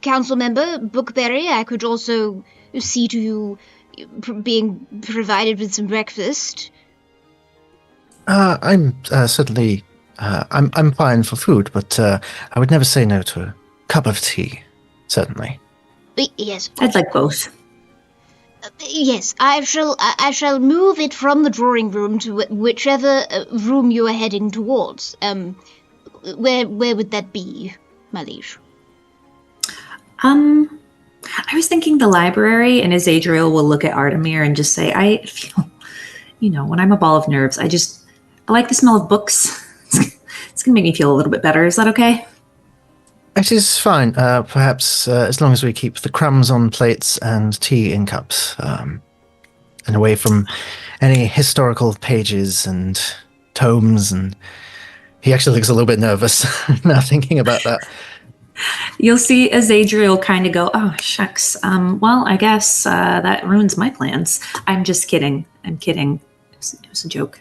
Council member Bookberry, I could also see to you being provided with some breakfast. I'm certainly... I'm fine for food, but I would never say no to a cup of tea, certainly. Yes. I'd like both. Yes, I shall move it from the drawing room to whichever room you are heading towards. Where would that be, my liege? I was thinking the library, and Azadriel will look at Artemir and just say, I feel, when I'm a ball of nerves, I like the smell of books. It's going to make me feel a little bit better. Is that okay? It is fine. Perhaps as long as we keep the crumbs on plates and tea in cups, and away from any historical pages and tomes. And he actually looks a little bit nervous now thinking about that. You'll see Azadriel kind of go, oh, shucks. Well, I guess that ruins my plans. I'm just kidding. I'm kidding. It was a joke.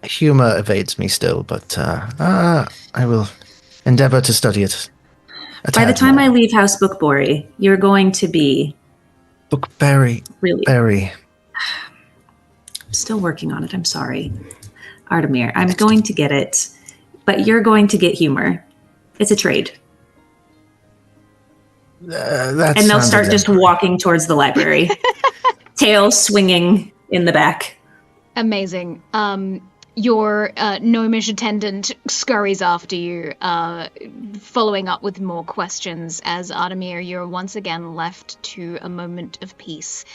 Humor evades me still, but I will endeavor to study it. By the time I leave House Bookberry, you're going to be... Bookberry. Really? Berry. I'm still working on it. I'm sorry. Artemir, I'm going to get it, but you're going to get humor. It's a trade. And they'll start just walking towards the library. Tail swinging in the back. Amazing. Your gnomish attendant scurries after you, following up with more questions as Artemir, you're once again left to a moment of peace.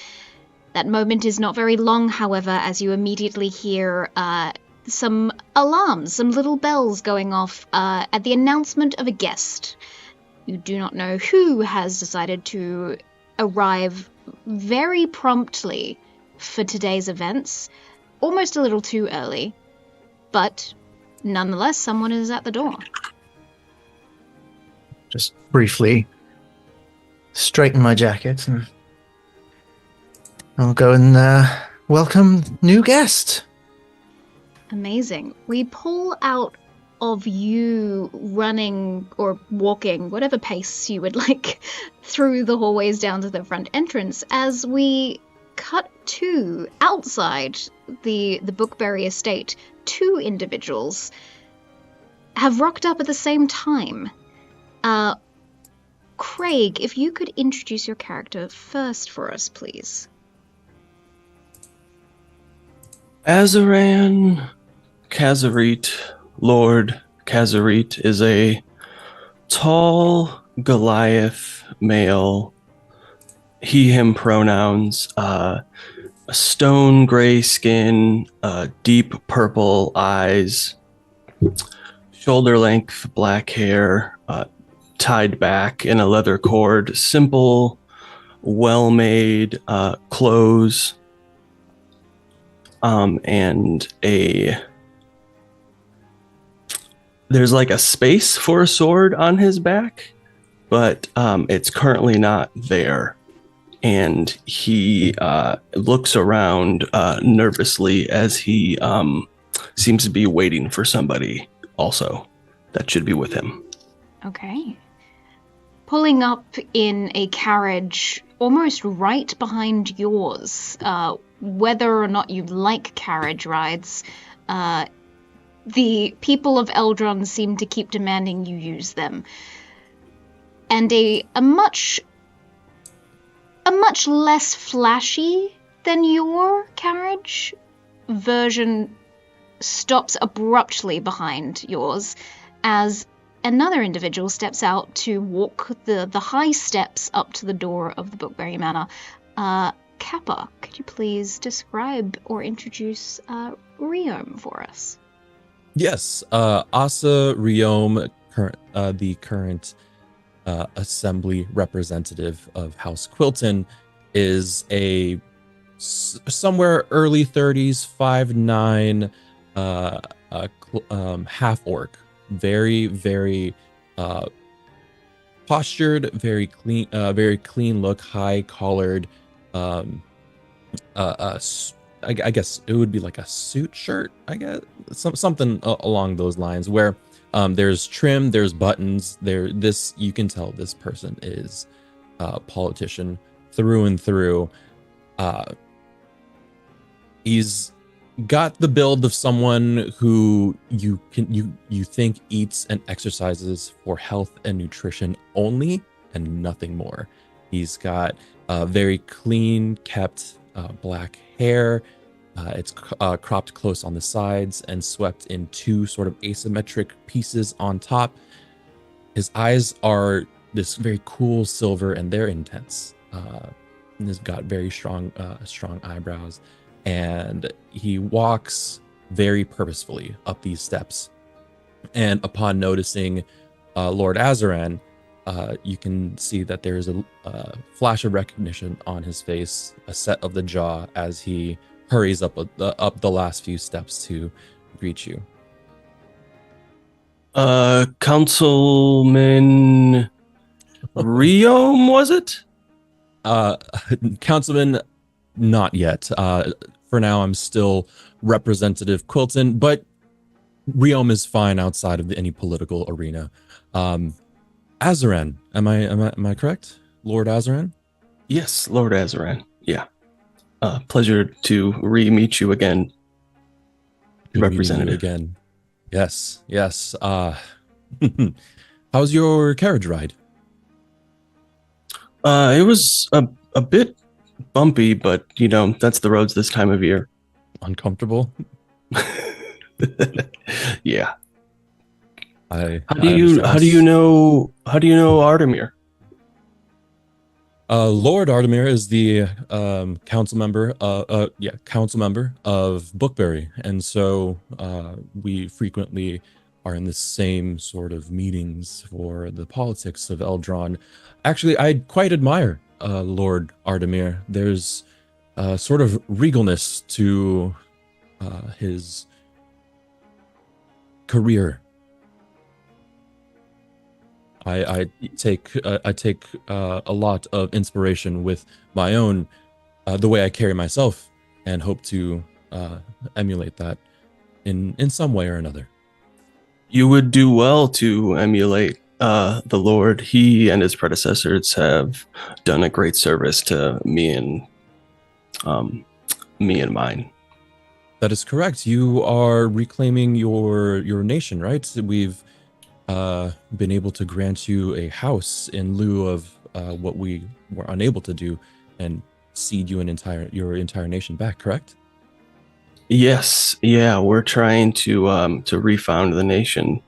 That moment is not very long, however, as you immediately hear some alarms, some little bells going off at the announcement of a guest. You do not know who has decided to arrive very promptly for today's events, almost a little too early. But nonetheless, someone is at the door. Just briefly straighten my jacket and I'll go and welcome new guest. Amazing. We pull out of you running or walking, whatever pace you would like, through the hallways down to the front entrance as we cut to outside the Bookberry estate. Two individuals have rocked up at the same time. Craig, if you could introduce your character first for us, please. Azaran Kazarit, Lord Kazarit, is a tall Goliath male, he, him pronouns, a stone gray skin, deep purple eyes, shoulder length black hair, tied back in a leather cord, simple, well-made clothes, and there's like a space for a sword on his back, but it's currently not there. And he looks around nervously as he seems to be waiting for somebody also that should be with him. Okay. pulling up in a carriage almost right behind yours. Whether or not you like carriage rides, the people of Eldron seem to keep demanding you use them. And a much less flashy than your carriage version stops abruptly behind yours as another individual steps out to walk the high steps up to the door of the Bookberry Manor. Kappa, could you please describe or introduce Riom for us? Yes, Asa Riom, the current assembly representative of House Quilton, is a somewhere early 30s, 5'9", half orc, very postured, very clean look, high collared. I guess it would be like a suit shirt. I guess something along those lines, where there's trim, there's buttons. You can tell this person is a politician through and through. He's got the build of someone who you think eats and exercises for health and nutrition only and nothing more. He's got very clean kept black hair. It's cropped close on the sides and swept in two sort of asymmetric pieces on top. His eyes are this very cool silver, and they're intense. And he's got very strong eyebrows, and he walks very purposefully up these steps. And upon noticing Lord Azaran, you can see that there is a flash of recognition on his face, a set of the jaw as he hurries up the last few steps to greet you. Councilman Riom, was it? Councilman, not yet. For now, I'm still Representative Quilton, but Riom is fine outside of any political arena. Azaran, am I correct? Lord Azaran? Yes, Lord Azaran. Yeah. Pleasure to re-meet you again, Representative. Again. Yes. How's your carriage ride? It was a bit bumpy, but that's the roads this time of year. Uncomfortable? Yeah. How do you know Ardamir? Lord Ardamir is the council member of Bookberry, and so we frequently are in the same sort of meetings for the politics of Eldron. Actually, I quite admire Lord Ardamir. There's a sort of regalness to his career. I take a lot of inspiration with my own the way I carry myself, and hope to emulate that in some way or another. You would do well to emulate the Lord. He and his predecessors have done a great service to me and mine. That is correct. You are reclaiming your nation, right? We've been able to grant you a house in lieu of what we were unable to do, and cede you your entire nation back, correct? Yes, yeah, we're trying to refound the nation,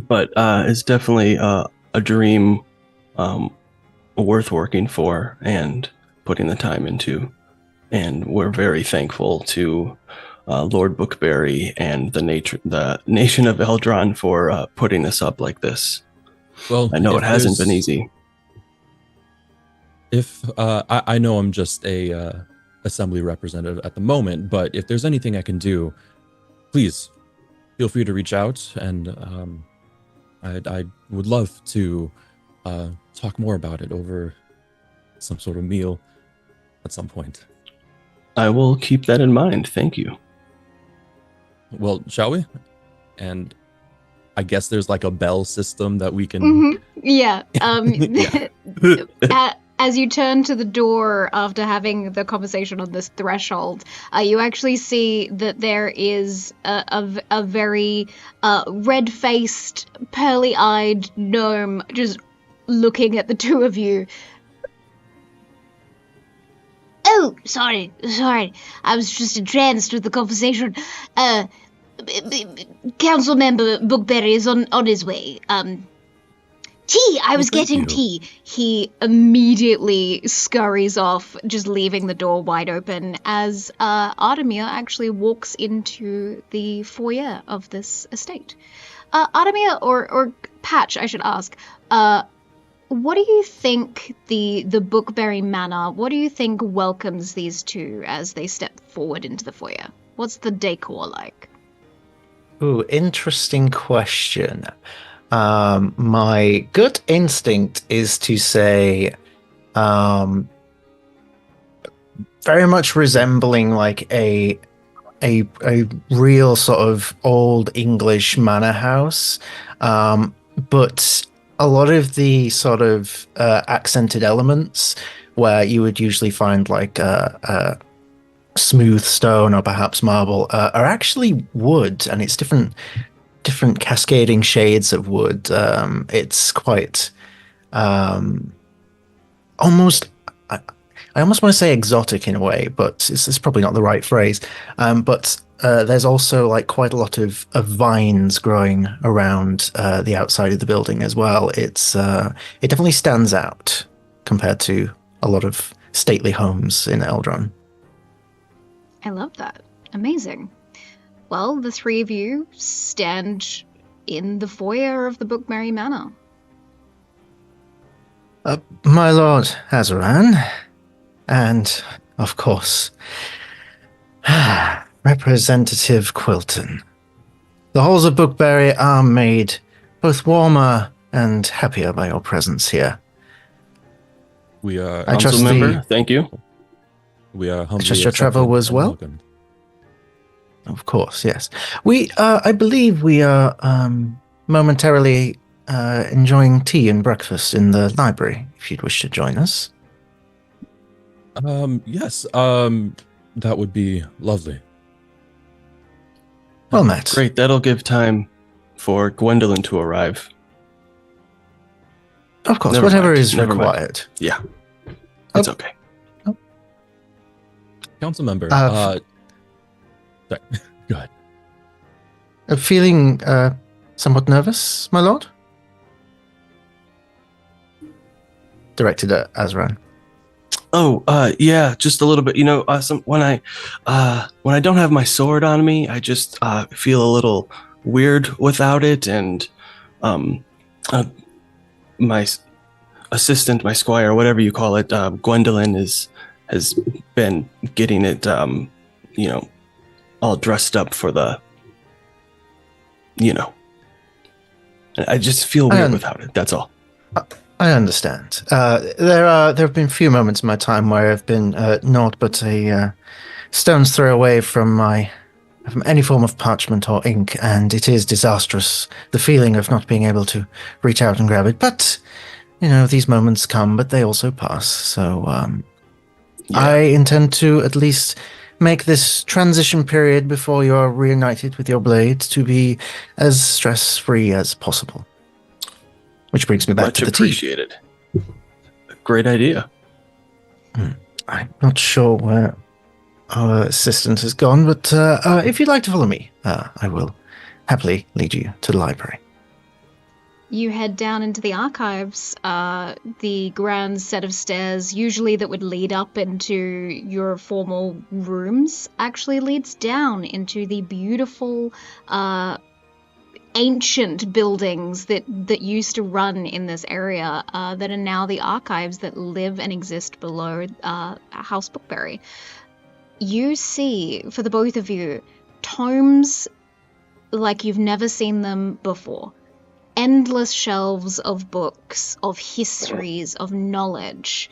but it's definitely a dream worth working for and putting the time into, and we're very thankful to Lord Bookberry and the nation of Eldron for putting this up like this. Well, I know it hasn't been easy. If I know I'm just a assembly representative at the moment, but if there's anything I can do, please feel free to reach out, and I would love to talk more about it over some sort of meal at some point. I will keep that in mind. Thank you. Well, shall we? And I guess there's like a bell system that we can Yeah. As you turn to the door after having the conversation on this threshold, you actually see that there is a very red-faced, pearly-eyed gnome just looking at the two of you. Oh, sorry. I was just entranced with the conversation. Council member Bookberry is on his way. Tea! I was getting tea. He immediately scurries off, just leaving the door wide open as Artemia actually walks into the foyer of this estate. Artemia, or Patch, I should ask, what do you think the Bookberry Manor, what do you think welcomes these two as they step forward into the foyer? What's the decor like? Ooh, interesting question. My gut instinct is to say, very much resembling like a real sort of old English manor house, but a lot of the sort of accented elements where you would usually find like smooth stone or perhaps marble are actually wood, and it's different cascading shades of wood. It's quite almost, I almost want to say exotic in a way, but it's probably not the right phrase. But there's also like quite a lot of vines growing around the outside of the building as well. It definitely stands out compared to a lot of stately homes in Eldron. I love that. Amazing. Well, the three of you stand in the foyer of the Bookberry Manor. My lord Azaran, and of course, Representative Quilton. The halls of Bookberry are made both warmer and happier by your presence here. We are I trust member. Thank you. We are humbly I trust your travel was well. Welcomed. Of course, yes. I believe we are momentarily enjoying tea and breakfast in the library, if you'd wish to join us. Yes, that would be lovely. Well met. Great, that'll give time for Gwendolyn to arrive. Of course, whatever is required. Yeah, it's okay. Council member, sorry, go ahead. Feeling somewhat nervous, my lord? Directed at Azran. Oh, yeah, just a little bit. You know, when I don't have my sword on me, I just feel a little weird without it, and my assistant, my squire, whatever you call it, Gwendolyn has been getting it, all dressed up for the, I just feel weird without it. That's all. I understand. There have been few moments in my time where I've been naught but a stone's throw away from any form of parchment or ink, and it is disastrous, the feeling of not being able to reach out and grab it. But, these moments come, but they also pass. So I intend to at least make this transition period before you are reunited with your blade to be as stress-free as possible. Which brings me back to the tea. Much appreciated. Great idea. I'm not sure where our assistant has gone, but if you'd like to follow me, I will happily lead you to the library. You head down into the archives, the grand set of stairs, usually that would lead up into your formal rooms, actually leads down into the beautiful, ancient buildings that used to run in this area, that are now the archives that live and exist below House Bookberry. You see, for the both of you, tomes like you've never seen them before. Endless shelves of books, of histories, of knowledge.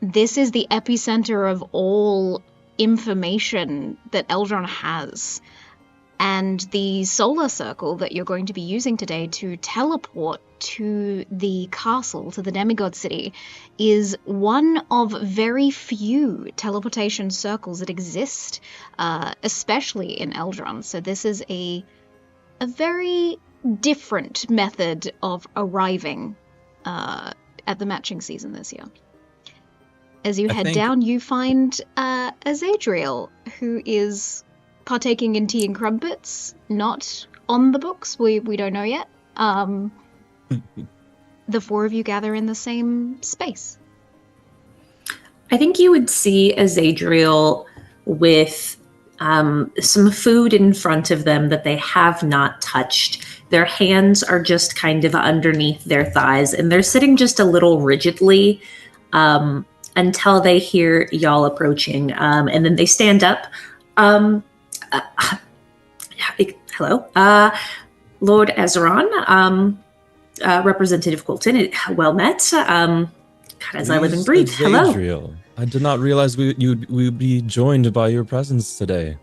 This is the epicenter of all information that Eldron has. And the solar circle that you're going to be using today to teleport to the castle, to the demigod city, is one of very few teleportation circles that exist, especially in Eldron. So this is a very different method of arriving at the matching season this year. As you head down, you find Azadriel, who is partaking in tea and crumpets, not on the books. We don't know yet. The four of you gather in the same space. I think you would see Azadriel with some food in front of them that they have not touched. Their hands are just kind of underneath their thighs, and they're sitting just a little rigidly until they hear y'all approaching. And then they stand up. Hello, Lord Azeron, Representative Colton. Well met. God, as I live and breathe. Hello. Adriel. I did not realize we'd be joined by your presence today.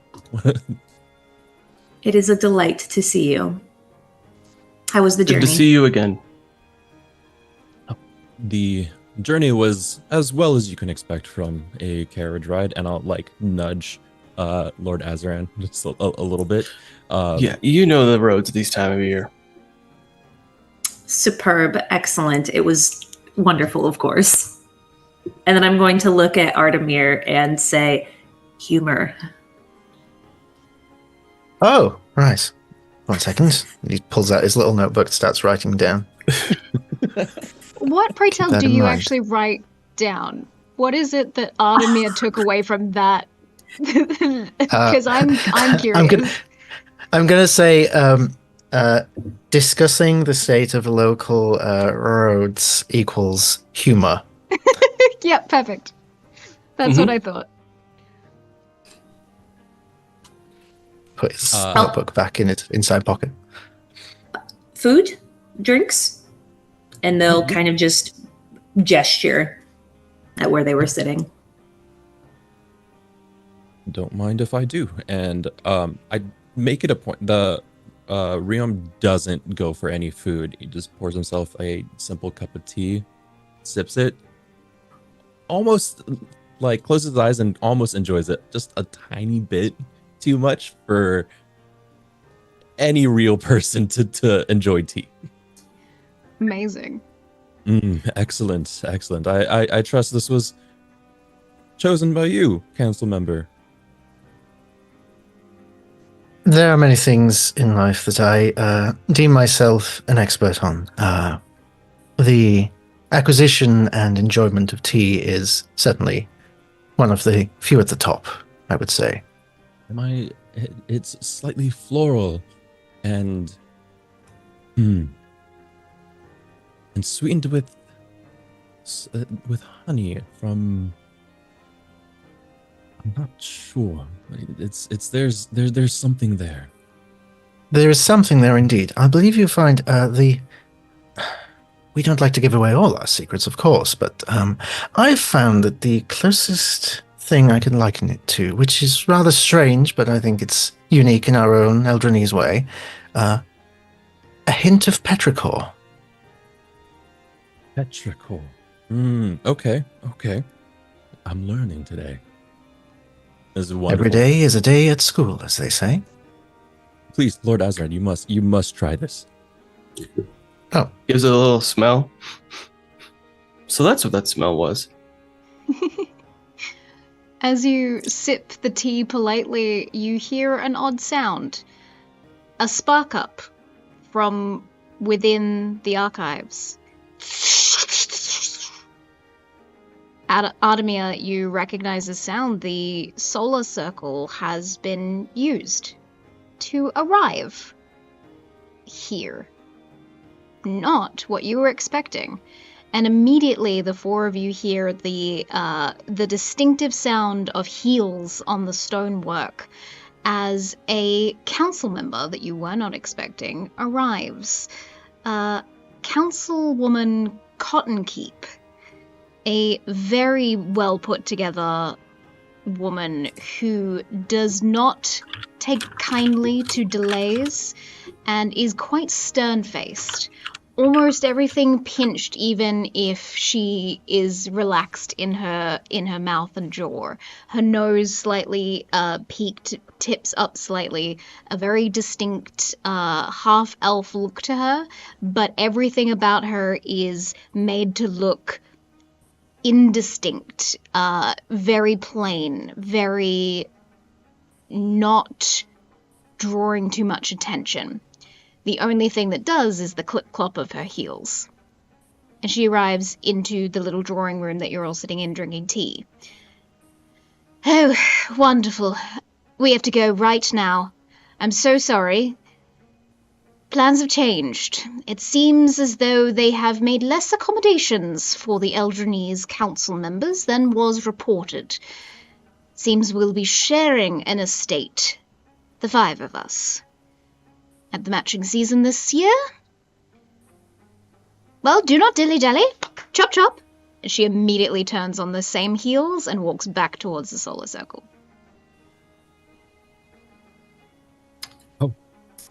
It is a delight to see you. How was the journey? Good to see you again. The journey was as well as you can expect from a carriage ride, and I'll nudge Lord Azeran just a little bit. Yeah, you know the roads this time of year. Superb, excellent. It was wonderful, of course. And then I'm going to look at Artemir and say, humor. Oh, right. 1 second. He pulls out his little notebook and starts writing down. What, pray tell, that do in you mind. actually write down? What is it that Artemir took away from that? Because I'm curious. I'm gonna say discussing the state of local roads equals humor. Yeah, perfect. That's what I thought. Put his notebook back in its inside pocket. Food, drinks, and they'll kind of just gesture at where they were sitting. Don't mind if I do. And I make it a point. The Riom doesn't go for any food. He just pours himself a simple cup of tea, sips it, almost closes his eyes and almost enjoys it. Just a tiny bit too much for any real person to enjoy tea. Amazing. Excellent. I trust this was chosen by you, council member. There are many things in life that I deem myself an expert on. The acquisition and enjoyment of tea is certainly one of the few at the top, I would say. It's slightly floral and sweetened with honey from. I'm not sure. There's something there. There is something there indeed. I believe you find we don't like to give away all our secrets, of course, but I've found that the closest thing I can liken it to, which is rather strange, but I think it's unique in our own Eldronese way, a hint of petrichor. Petrichor. Okay. I'm learning today. This is wonderful. Every day is a day at school, as they say. Please, Lord Azran, you must try this. Oh. Gives it a little smell. So that's what that smell was. As you sip the tea politely, you hear an odd sound. A spark up from within the archives. Artemir, you recognize the sound. The solar circle has been used to arrive here. Not what you were expecting. And immediately the four of you hear the distinctive sound of heels on the stonework as a council member that you were not expecting arrives. Councilwoman Cottonkeep. A very well put together woman who does not take kindly to delays and is quite stern-faced. Almost everything pinched, even if she is relaxed in her mouth and jaw. Her nose slightly peaked, tips up slightly. A very distinct half-elf look to her, but everything about her is made to look indistinct, very plain, very not drawing too much attention. The only thing that does is the clip-clop of her heels. And she arrives into the little drawing room that you're all sitting in drinking tea. Oh, wonderful. We have to go right now. I'm so sorry. Plans have changed. It seems as though they have made less accommodations for the Eldronese council members than was reported. Seems we'll be sharing an estate, the 5 of us. At the matching season this year? Well, do not dilly-dally. Chop chop. And she immediately turns on the same heels and walks back towards the solar circle.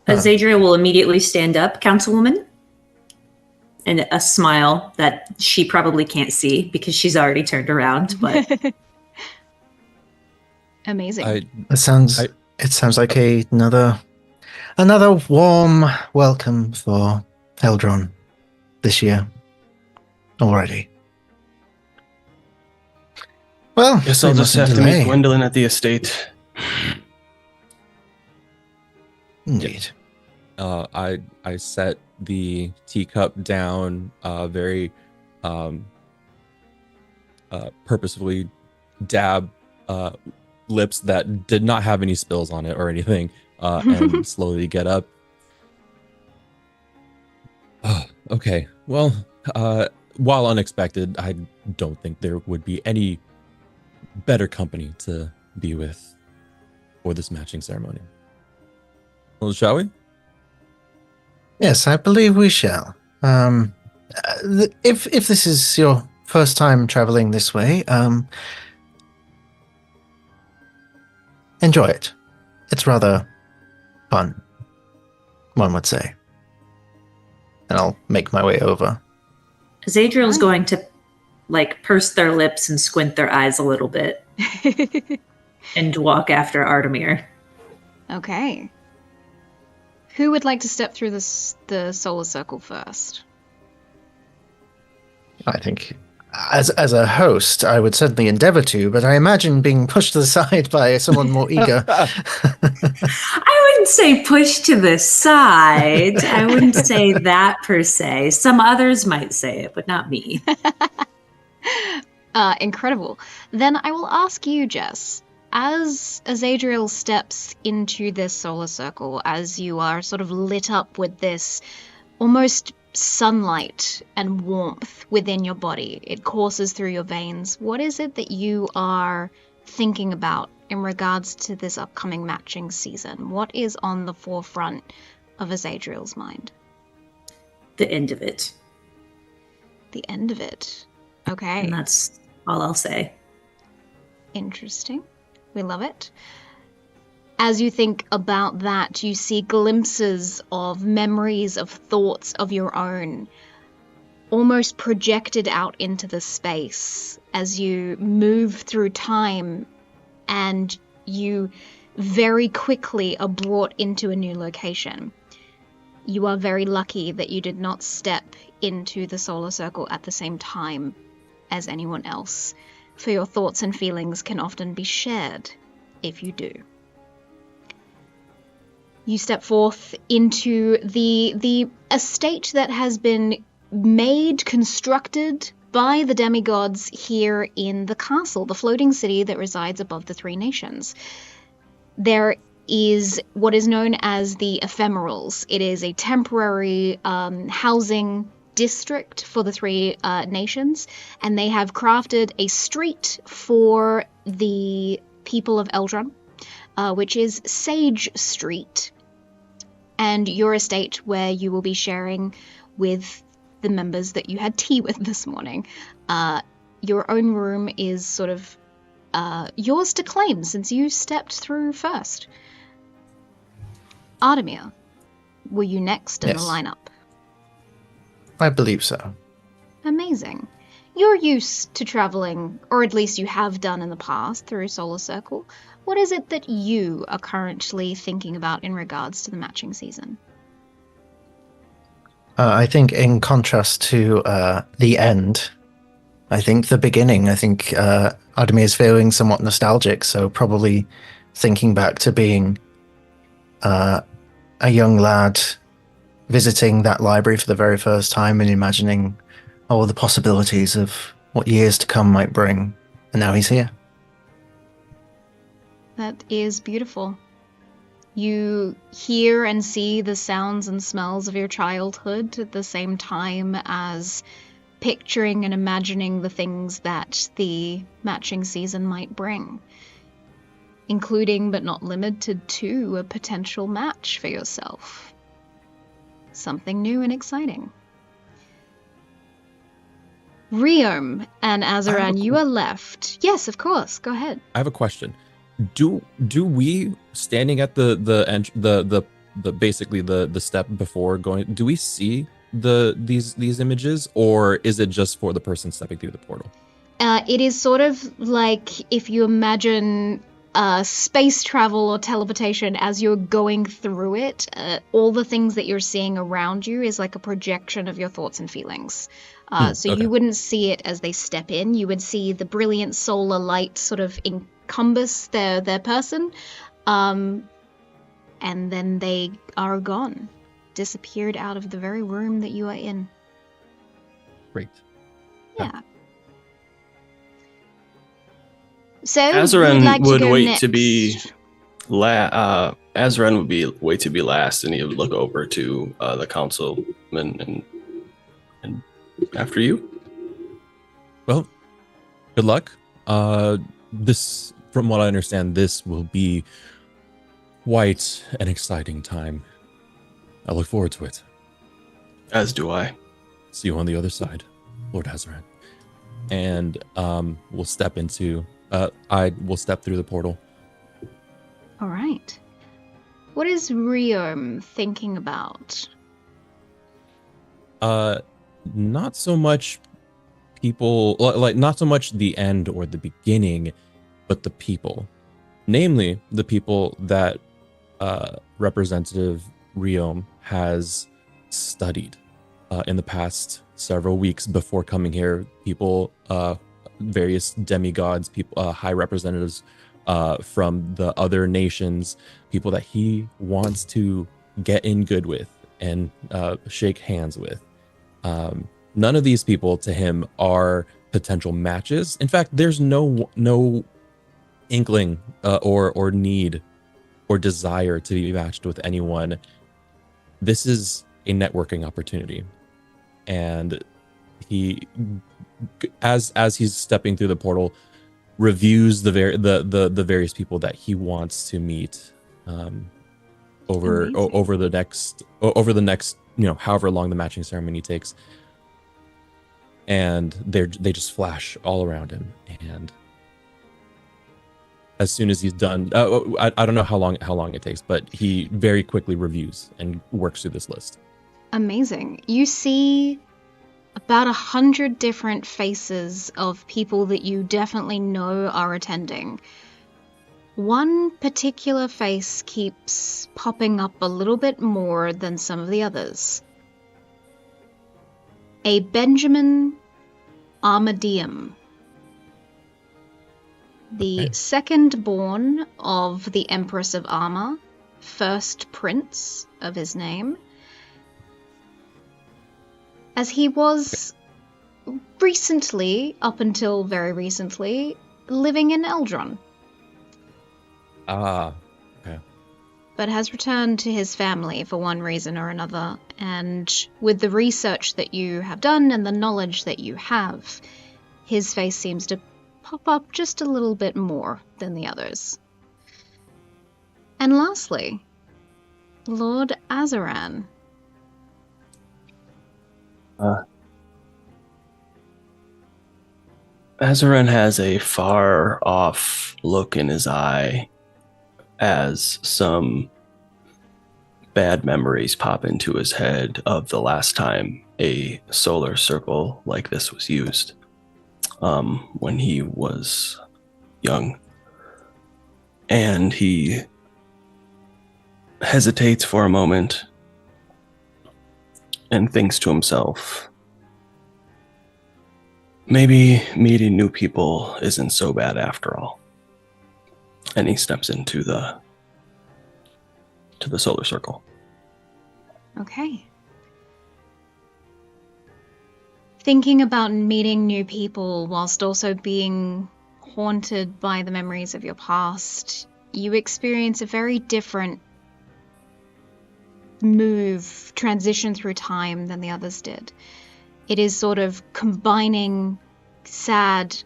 Zadriel will immediately stand up, Councilwoman, and a smile that she probably can't see because she's already turned around. But amazing. It sounds like another warm welcome for Eldron this year already. Well, guess I'll just have to meet Gwendolyn at the estate. Indeed. I set the teacup down very purposefully dab lips that did not have any spills on it or anything, and slowly get up. Okay, well, while unexpected, I don't think there would be any better company to be with for this matching ceremony. Well, shall we? Yes, I believe we shall. If this is your first time traveling this way, enjoy it. It's rather fun, one would say. And I'll make my way over. Zadriel's going to purse their lips and squint their eyes a little bit and walk after Artemir. Okay. Who would like to step through the solar circle first? I think, as a host, I would certainly endeavor to, but I imagine being pushed to the side by someone more eager. I wouldn't say push to the side. I wouldn't say that per se. Some others might say it, but not me. Incredible. Then I will ask you, Jess. As Adriel steps into this solar circle, as you are sort of lit up with this almost sunlight and warmth within your body, it courses through your veins. What is it that you are thinking about in regards to this upcoming matching season? What is on the forefront of Azadriel's mind? The end of it. The end of it. Okay. And that's all I'll say. Interesting. We love it. As you think about that, you see glimpses of memories, of thoughts of your own, almost projected out into the space as you move through time, and you very quickly are brought into a new location. You are very lucky that you did not step into the solar circle at the same time as anyone else, for your thoughts and feelings can often be shared if you do. You step forth into the estate that has been made, constructed by the demigods here in the castle, the floating city that resides above the 3 nations. There is what is known as the Ephemerals. It is a temporary housing district for the 3 nations, and they have crafted a street for the people of Eldron, which is Sage Street, and your estate, where you will be sharing with the members that you had tea with this morning. Your own room is sort of yours to claim since you stepped through first. Artemir, were you next in the Yes. lineup? I believe so. Amazing. You're used to traveling, or at least you have done in the past, through Solar Circle. What is it that you are currently thinking about in regards to the matching season? I think in contrast to the end, I think the beginning, Ademir is feeling somewhat nostalgic, so probably thinking back to being a young lad visiting that library for the very first time and imagining all the possibilities of what years to come might bring. And now he's here. That is beautiful. You hear and see the sounds and smells of your childhood at the same time as picturing and imagining the things that the matching season might bring, including but not limited to a potential match for yourself. Something new and exciting. Riom and Azaran, you are left. Yes, of course. Go ahead. I have a question. Do we, standing at the basically the step before going, do we see these images, or is it just for the person stepping through the portal? It is sort of like if you imagine space travel or teleportation as you're going through it. All the things that you're seeing around you is like a projection of your thoughts and feelings. So okay. you wouldn't see it as they step in. You would see the brilliant solar light sort of encompass their person, and then they are gone, disappeared out of the very room that you are in. Great. Yeah. So Azaran would wait next. to be Azaran would be wait to be last, and he would look over to the councilman and after you. Well, good luck. This, from what I understand, this will be quite an exciting time. I look forward to it. As do I. See you on the other side, Lord Azaran. And we'll step into. I will step through the portal. All right. What is Riom thinking about? Not so much people, like not so much the end or the beginning, but the people. Namely, the people that Representative Riom has studied in the past several weeks before coming here. People, various demigods, people, high representatives from the other nations, people that he wants to get in good with and shake hands with. None of these people to him are potential matches. In fact, there's no inkling or need or desire to be matched with anyone. This is a networking opportunity, and he, as he's stepping through the portal, reviews the various people that he wants to meet over the next however long the matching ceremony takes, and they just flash all around him. And as soon as he's done, I don't know how long it takes, but he very quickly reviews and works through this list. Amazing. You see about 100 different faces of people that you definitely know are attending. One particular face keeps popping up a little bit more than some of the others. A Benjamin Armadeum, the second born of the Empress of Arma, first prince of his name, as he was recently, up until very recently, living in Eldron. Okay. But has returned to his family for one reason or another, and with the research that you have done and the knowledge that you have, his face seems to pop up just a little bit more than the others. And lastly, Lord Azaran. Azaran has a far off look in his eye as some bad memories pop into his head of the last time a solar circle like this was used, when he was young. And he hesitates for a moment and thinks to himself, maybe meeting new people isn't so bad after all. And he steps into the solar circle. Okay. Thinking about meeting new people whilst also being haunted by the memories of your past, you experience a very different transition through time than the others did. It is sort of combining sad,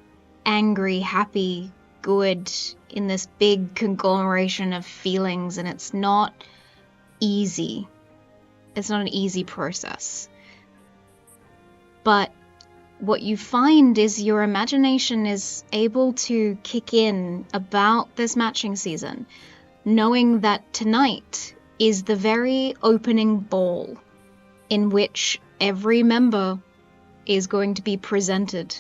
angry, happy, good in this big conglomeration of feelings, and it's not easy. It's not an easy process. But what you find is your imagination is able to kick in about this matching season, knowing that tonight is the very opening ball in which every member is going to be presented.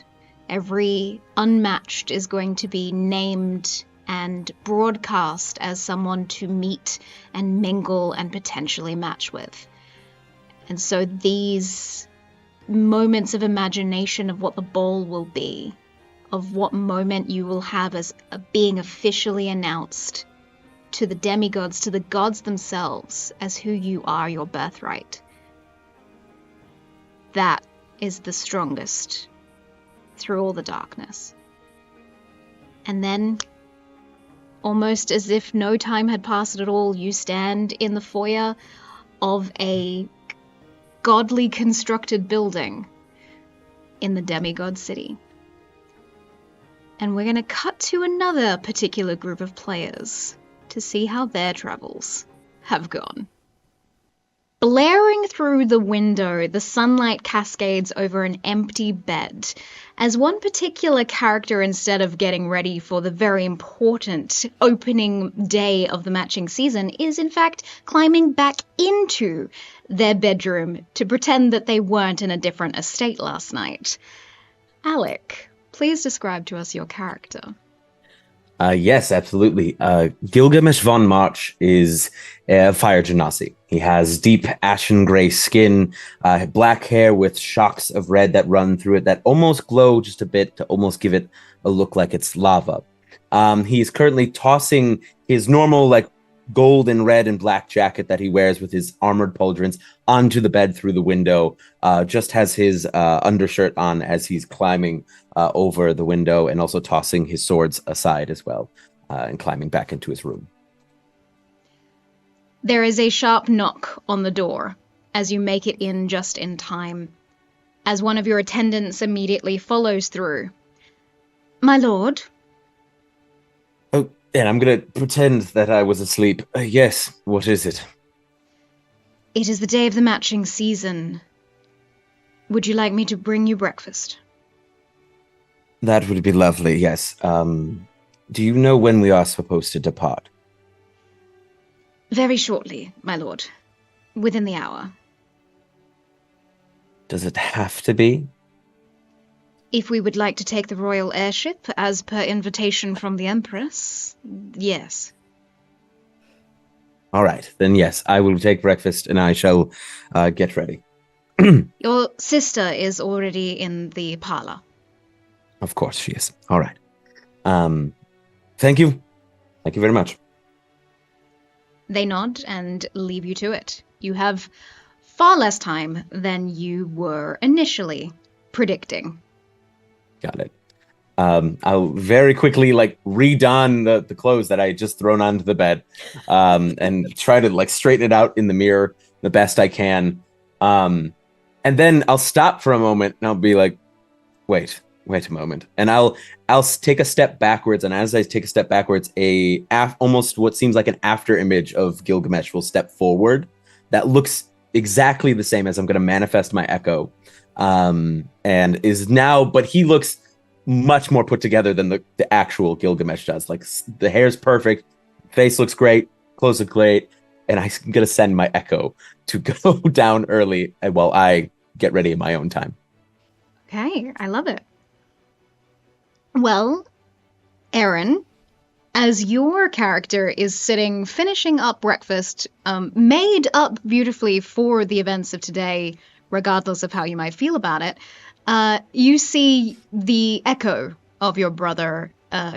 Every Unmatched is going to be named and broadcast as someone to meet and mingle and potentially match with. And so these moments of imagination of what the ball will be, of what moment you will have as being officially announced to the demigods, to the gods themselves, as who you are, your birthright. That is the strongest through all the darkness. And then, almost as if no time had passed at all, you stand in the foyer of a godly constructed building in the demigod city. And we're going to cut to another particular group of players to see how their travels have gone. Blaring through the window, the sunlight cascades over an empty bed, as one particular character, instead of getting ready for the very important opening day of the matching season, is in fact climbing back into their bedroom to pretend that they weren't in a different estate last night. Alec, please describe to us your character. Yes, absolutely. Gilgamesh von March is a fire genasi. He has deep ashen gray skin, black hair with shocks of red that run through it that almost glow just a bit to almost give it a look like it's lava. He's currently tossing his normal gold and red and black jacket that he wears with his armored pauldrons onto the bed through the window, just has his undershirt on as he's climbing over the window, and also tossing his swords aside as well, and climbing back into his room. There is a sharp knock on the door as you make it in just in time, as one of your attendants immediately follows through. My lord? Oh, and I'm going to pretend that I was asleep. Yes, what is it? It is the day of the matching season. Would you like me to bring you breakfast? That would be lovely, yes. Do you know when we are supposed to depart? Very shortly, my lord. Within the hour. Does it have to be? If we would like to take the royal airship, as per invitation from the Empress, yes. All right, then yes, I will take breakfast and I shall get ready. Your sister is already in the parlor. Of course she is. All right. Thank you. Thank you very much. They nod and leave you to it. You have far less time than you were initially predicting. Got it. I'll very quickly redon the clothes that I had just thrown onto the bed, and try to straighten it out in the mirror the best I can. And then I'll stop for a moment and I'll be like, wait a moment. And I'll take a step backwards. And as I take a step backwards, almost what seems like an after image of Gilgamesh will step forward. That looks exactly the same as I'm going to manifest my echo. And is now, but he looks much more put together than the actual Gilgamesh does. Like the hair's perfect, face looks great, clothes look great, and I'm gonna send my Echo to go down early while I get ready in my own time. Okay, I love it. Well, Aaron, as your character is sitting, finishing up breakfast, made up beautifully for the events of today, regardless of how you might feel about it, you see the echo of your brother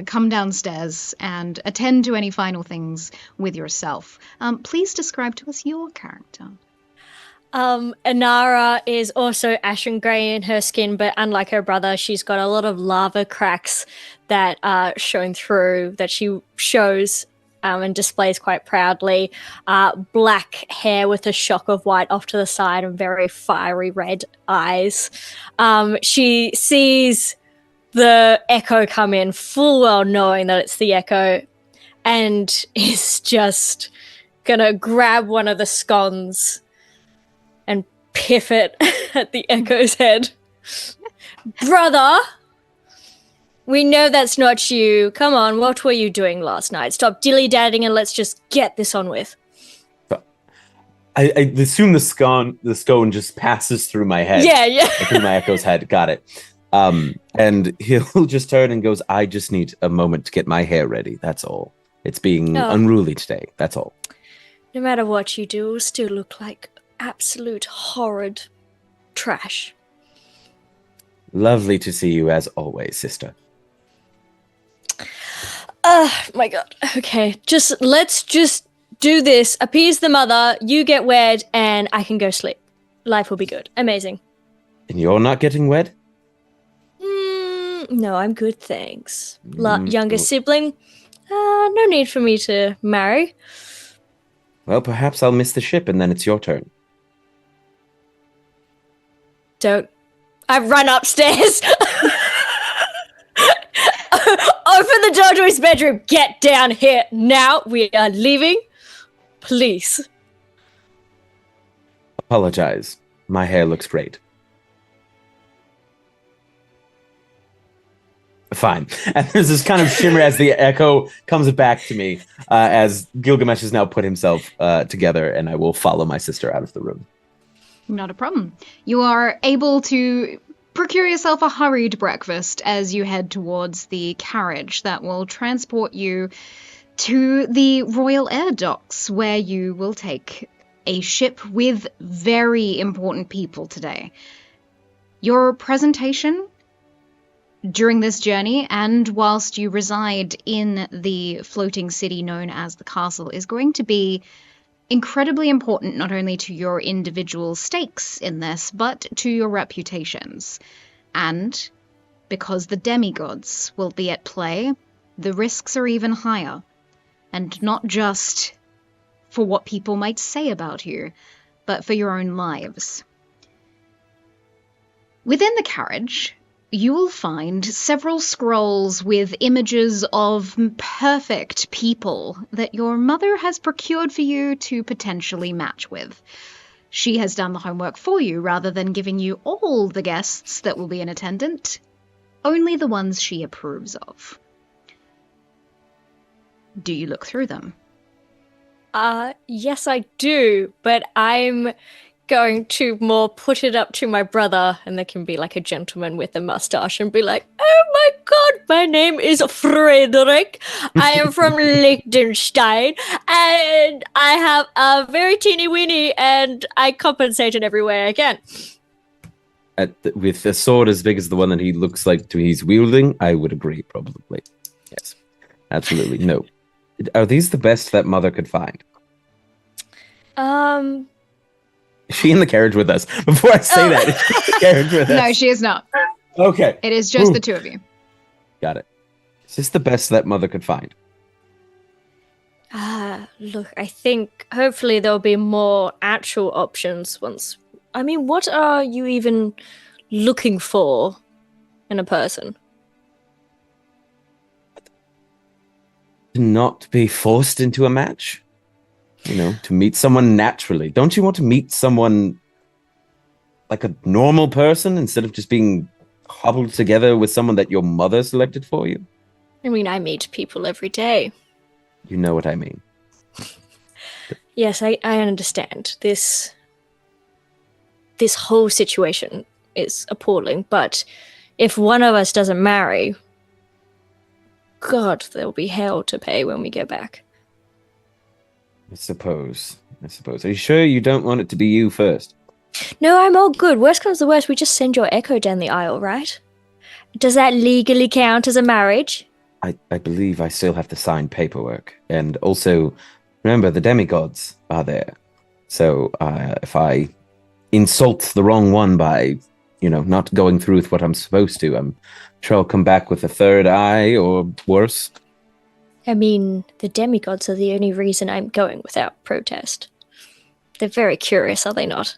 come downstairs and attend to any final things with yourself. Please describe to us your character. Inara is also ashen grey in her skin, but unlike her brother, she's got a lot of lava cracks that are shown through, that she shows and displays quite proudly. Black hair with a shock of white off to the side and very fiery red eyes. She sees the Echo come in, full well knowing that it's the Echo, and is just gonna grab one of the scones and piff it at the Echo's head. Brother, we know that's not you. Come on, what were you doing last night? Stop dilly-dadding and let's just get this on with. I assume the scone just passes through my head. Yeah. Through my Echo's head. Got it. And he'll just turn and goes, I just need a moment to get my hair ready. That's all. It's being unruly today. That's all. No matter what you do, it'll still look like absolute horrid trash. Lovely to see you as always, sister. My God. Okay, let's just do this. Appease the mother, you get wed, and I can go sleep. Life will be good. Amazing. And you're not getting wed? No, I'm good, thanks. Younger sibling? No need for me to marry. Well, perhaps I'll miss the ship and then it's your turn. Don't. I run upstairs. Open the door to his bedroom. Get down here now. We are leaving. Please. Apologize. My hair looks great. Fine. And there's this kind of shimmer as the Echo comes back to me as Gilgamesh has now put himself together, and I will follow my sister out of the room. Not a problem. You are able to procure yourself a hurried breakfast as you head towards the carriage that will transport you to the Royal Air Docks, where you will take a ship with very important people today. Your presentation during this journey, and whilst you reside in the floating city known as the castle, is going to be incredibly important not only to your individual stakes in this, but to your reputations. And because the demigods will be at play, the risks are even higher. And not just for what people might say about you, but for your own lives. Within the carriage, you will find several scrolls with images of perfect people that your mother has procured for you to potentially match with. She has done the homework for you rather than giving you all the guests that will be in attendance, only the ones she approves of. Do you look through them? Yes, I do, but I'm going to more put it up to my brother, and there can be like a gentleman with a mustache and be like, oh my God, my name is Frederick. I am from Liechtenstein, and I have a very teeny weeny, and I compensate in every way I can. With a sword as big as the one that he looks like he's wielding, I would agree, probably. Yes, absolutely. No. Are these the best that mother could find? Is she in the carriage with us? Before I say that, is she in the carriage with us? No, she is not. Okay. It is just the two of you. Got it. Is this the best that mother could find? Look, I think hopefully there'll be more actual options once. I mean, what are you even looking for in a person? To not be forced into a match? You know, to meet someone naturally. Don't you want to meet someone like a normal person instead of just being cobbled together with someone that your mother selected for you? I mean, I meet people every day. You know what I mean. Yes, I understand. This whole situation is appalling, but if one of us doesn't marry, God, there'll be hell to pay when we get back. I suppose. Are you sure you don't want it to be you first? No, I'm all good. Worst comes to worst, we just send your echo down the aisle, right? Does that legally count as a marriage? I believe I still have to sign paperwork. And also, remember, the demigods are there. So if I insult the wrong one by, not going through with what I'm supposed to, I'm sure I'll come back with a third eye or worse. I mean, the demigods are the only reason I'm going without protest. They're very curious, are they not?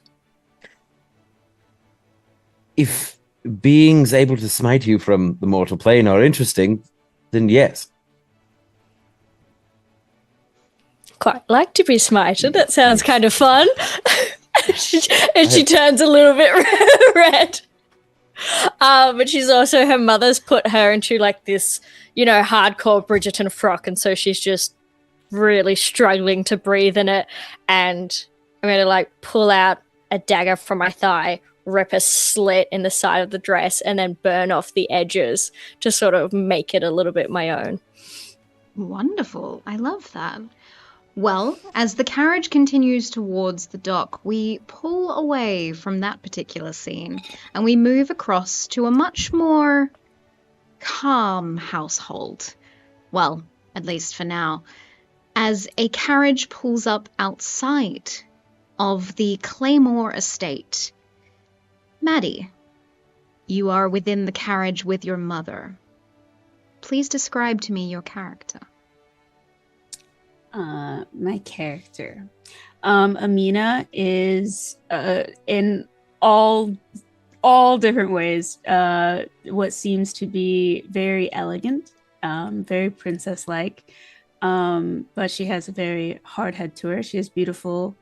If beings able to smite you from the mortal plane are interesting, then yes. Quite like to be smited. That sounds kind of fun. she turns a little bit red. But she's also, her mother's put her into like this, hardcore Bridgerton frock, and so she's just really struggling to breathe in it. And I'm going to like pull out a dagger from my thigh, rip a slit in the side of the dress, and then burn off the edges to sort of make it a little bit my own. Wonderful. I love that. Well, as the carriage continues towards the dock, we pull away from that particular scene and we move across to a much more calm household. Well, at least for now, as a carriage pulls up outside of the Claymore estate. Maddie, you are within the carriage with your mother. Please describe to me your character. My character. Amina is in all different ways what seems to be very elegant, very princess-like, but she has a very hard head to her. She has beautiful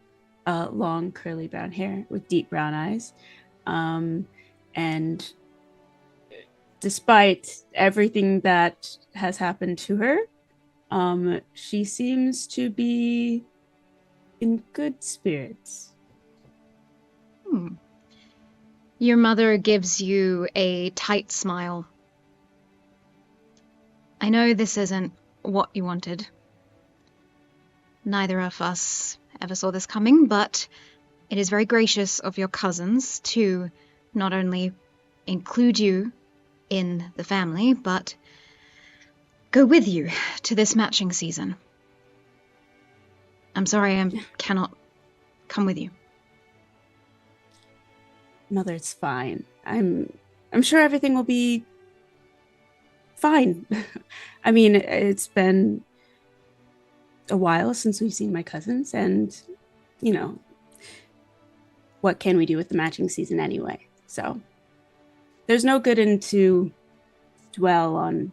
long curly brown hair with deep brown eyes, and despite everything that has happened to her, she seems to be in good spirits. Your mother gives you a tight smile. I know this isn't what you wanted. Neither of us ever saw this coming, but it is very gracious of your cousins to not only include you in the family, but go with you to this matching season. I'm sorry I cannot come with you. Mother, it's fine. I'm sure everything will be fine. I mean, it's been a while since we've seen my cousins, and what can we do with the matching season anyway? So there's no good in to dwell on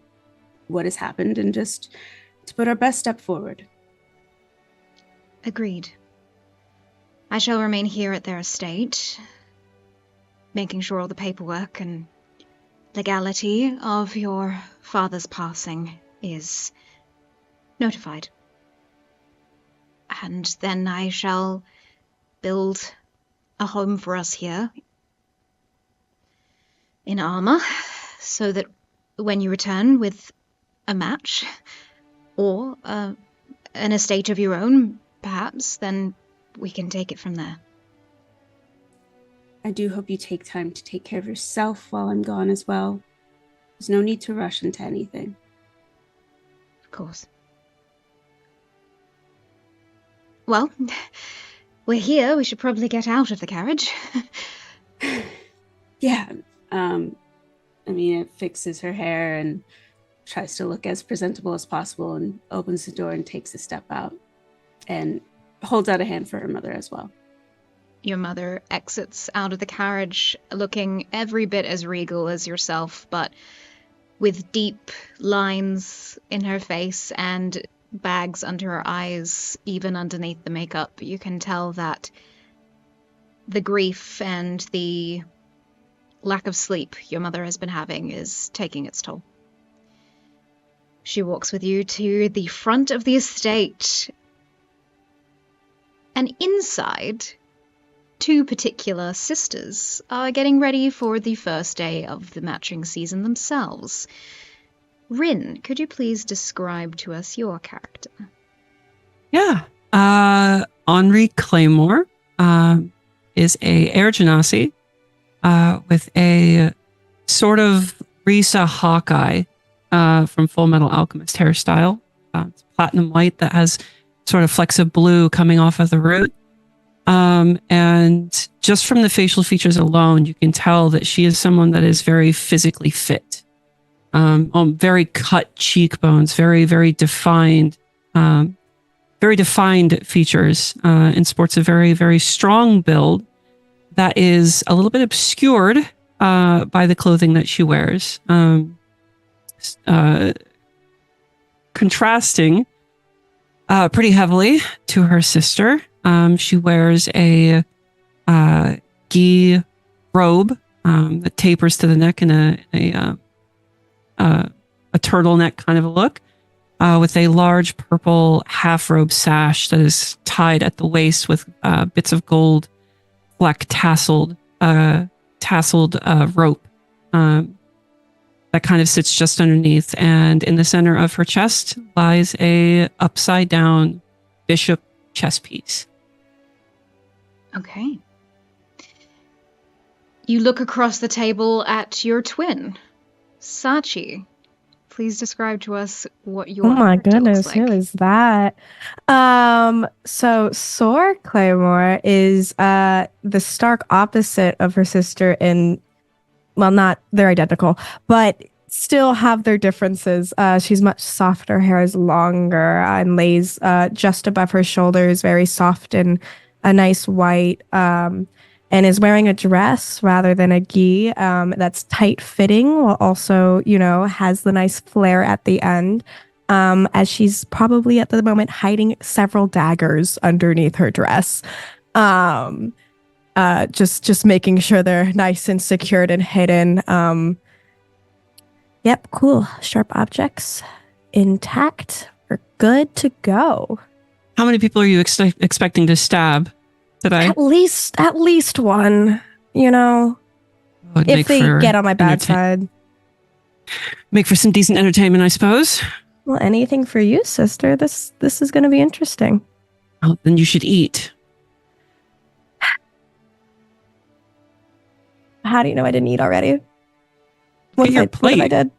what has happened and just to put our best step forward. Agreed. I shall remain here at their estate, making sure all the paperwork and legality of your father's passing is notified. And then I shall build a home for us here in Arma, so that when you return with a match, or an estate of your own, perhaps, then we can take it from there. I do hope you take time to take care of yourself while I'm gone as well. There's no need to rush into anything. Of course. Well, we're here. We should probably get out of the carriage. Yeah. It fixes her hair and tries to look as presentable as possible and opens the door and takes a step out and holds out a hand for her mother as well. Your mother exits out of the carriage looking every bit as regal as yourself, but with deep lines in her face and bags under her eyes, even underneath the makeup. You can tell that the grief and the lack of sleep your mother has been having is taking its toll. She walks with you to the front of the estate. And inside, two particular sisters are getting ready for the first day of the matching season themselves. Rin, could you please describe to us your character? Yeah. Henri Claymore is a Air Genasi with a sort of Risa Hawkeye from Full Metal Alchemist hairstyle. It's platinum white that has sort of flecks of blue coming off of the root. And just from the facial features alone, you can tell that she is someone that is very physically fit. Very cut cheekbones, very, very defined features, and sports a very, very strong build that is a little bit obscured by the clothing that she wears. Contrasting pretty heavily to her sister. She wears a gi robe that tapers to the neck in a turtleneck kind of a look, with a large purple half robe sash that is tied at the waist with bits of gold fleck tasseled rope that kind of sits just underneath, and in the center of her chest lies a upside down bishop chess piece. Okay. You look across the table at your twin, Sachi. Please describe to us what your Oh my character goodness, looks like. who is that? So Sor Claymore is the stark opposite of her sister in, well, not, they're identical, but still have their differences. She's much softer, hair is longer and lays just above her shoulders, very soft and a nice white, and is wearing a dress rather than a gi that's tight fitting, while also, has the nice flare at the end, as she's probably at the moment hiding several daggers underneath her dress. Just making sure they're nice and secured and hidden. Yep, cool. Sharp objects intact. We're good to go. How many people are you expecting to stab today? At least one, if they get on my bad side. Make for some decent entertainment, I suppose. Well, anything for you, sister. This is going to be interesting. Oh, then you should eat. How do you know I didn't eat already? What Get your if plate. I did?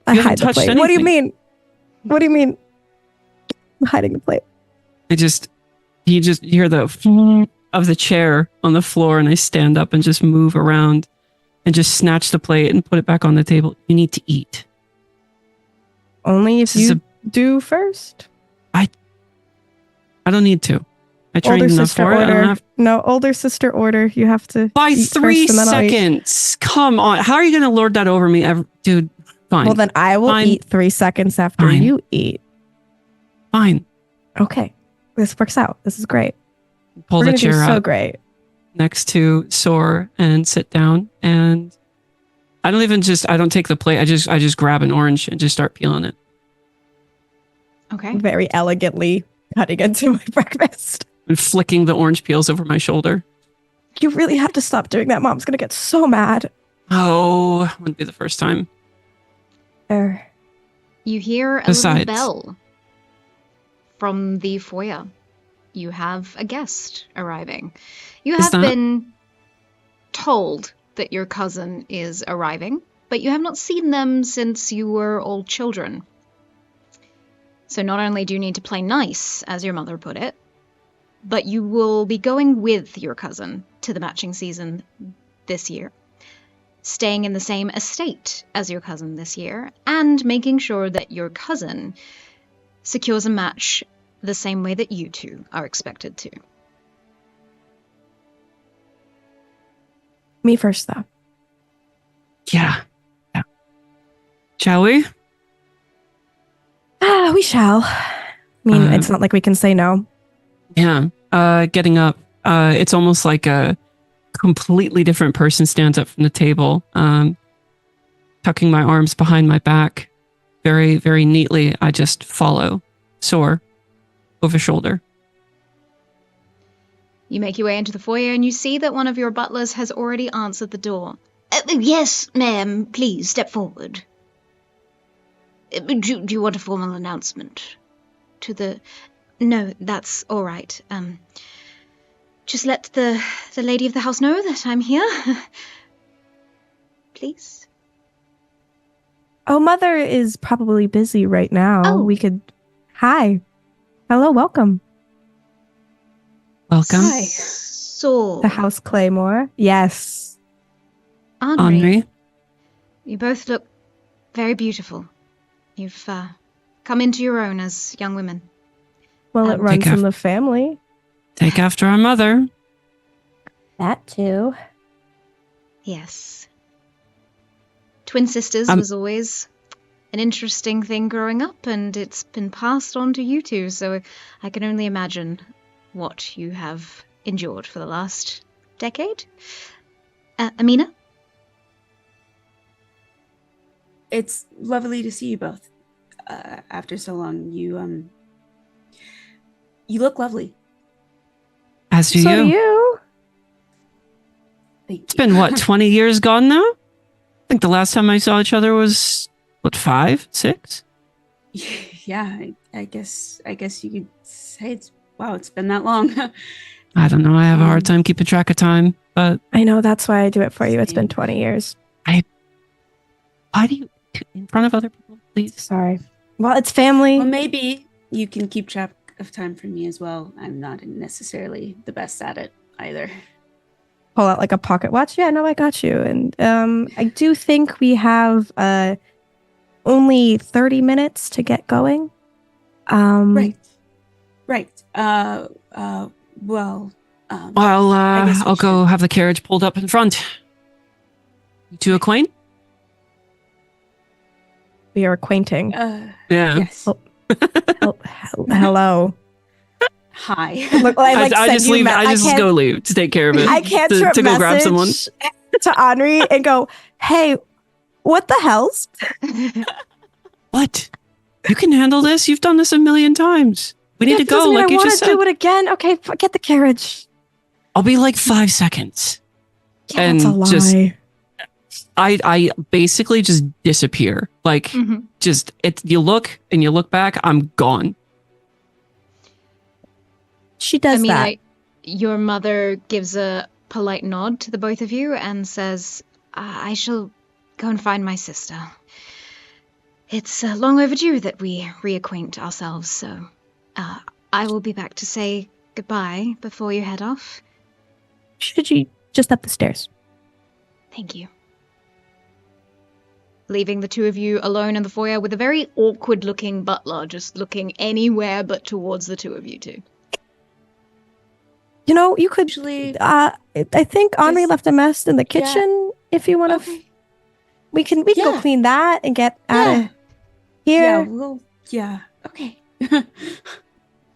I You haven't hide the touched plate. What do you anything. mean? What do you mean? I'm hiding the plate. You hear the of the chair on the floor, and I stand up and just move around and just snatch the plate and put it back on the table. You need to eat. Only if you do first. I don't need to. I trained Older enough sister for it. I don't order. have No, older sister order. You have to by eat 3 first and then I'll eat. seconds. Come on. How are you going to lord that over me? Dude, fine. Well, then I will Fine. eat 3 seconds after Fine. you eat. Fine. Okay, this works out. This is great. Pull We're the gonna do chair so up great. next to Sor and sit down. And I don't take the plate. I just grab an orange and just start peeling it. Okay. Very elegantly cutting into my breakfast. And flicking the orange peels over my shoulder. You really have to stop doing that. Mom's gonna get so mad. Oh, wouldn't be the first time. You hear a Besides. little bell from the foyer. You have a guest arriving. You Is have that- been told that your cousin is arriving, but you have not seen them since you were all children. So not only do you need to play nice, as your mother put it, but you will be going with your cousin to the matching season this year, staying in the same estate as your cousin this year, and making sure that your cousin secures a match the same way that you two are expected to. Me first, though. Yeah. Shall we? We shall. I mean, it's not like we can say no. Yeah. Getting up. It's almost like a completely different person stands up from the table, tucking my arms behind my back. Very, very neatly, I just follow. Soar. Over shoulder. You make your way into the foyer and you see that one of your butlers has already answered the door. Yes, ma'am, please step forward. Do you want a formal announcement? No, that's all right. Just let the lady of the house know that I'm here. Please. Oh, Mother is probably busy right now. Oh. We could... Hi. Hello, welcome. Welcome. Hi. So... The House Claymore. Yes. Henri. You both look very beautiful. You've come into your own as young women. Well, it runs in the family. Take after our mother. That too. Yes. Twin sisters was always an interesting thing growing up, and it's been passed on to you two, so I can only imagine what you have endured for the last decade. Amina? It's lovely to see you both after so long. You look lovely. As do So you. do you. It's been, what, 20 years gone now? I think the last time I saw each other was, what, 5, 6? Yeah, I guess you could say it's been that long. I don't know. I have a hard time keeping track of time, but... I know, that's why I do it for you. It's been 20 years. Why do you... In front of other people, please? Sorry. Well, it's family. Well, maybe you can keep track of time for me as well. I'm not necessarily the best at it either. Pull out like a pocket watch. Yeah, no, I got you. And I do think we have only 30 minutes to get going. Right. I'll go have the carriage pulled up in front. You two acquaint? We are acquainting. Yeah. Yes. Hello. Hi. Look, I just leave. I just go leave to take care of it. I can't to go grab someone. To Henri and go, hey, what the hell's? What? You can handle this. You've done this a million times. We need to go, like you just said. I want to do it again. Okay, get the carriage. I'll be like 5 seconds. Yeah, and that's a lie. Just, I basically just disappear. Like, you look and you look back, I'm gone. She does that. Your mother gives a polite nod to the both of you and says, I shall go and find my sister. It's long overdue that we reacquaint ourselves, so I will be back to say goodbye before you head off. Should you just up the stairs? Thank you. Leaving the two of you alone in the foyer with a very awkward-looking butler just looking anywhere but towards the two of you two. You know, you could actually. I think Henri left a mess in the kitchen. If you want to, we can go clean that and get out of here. Okay.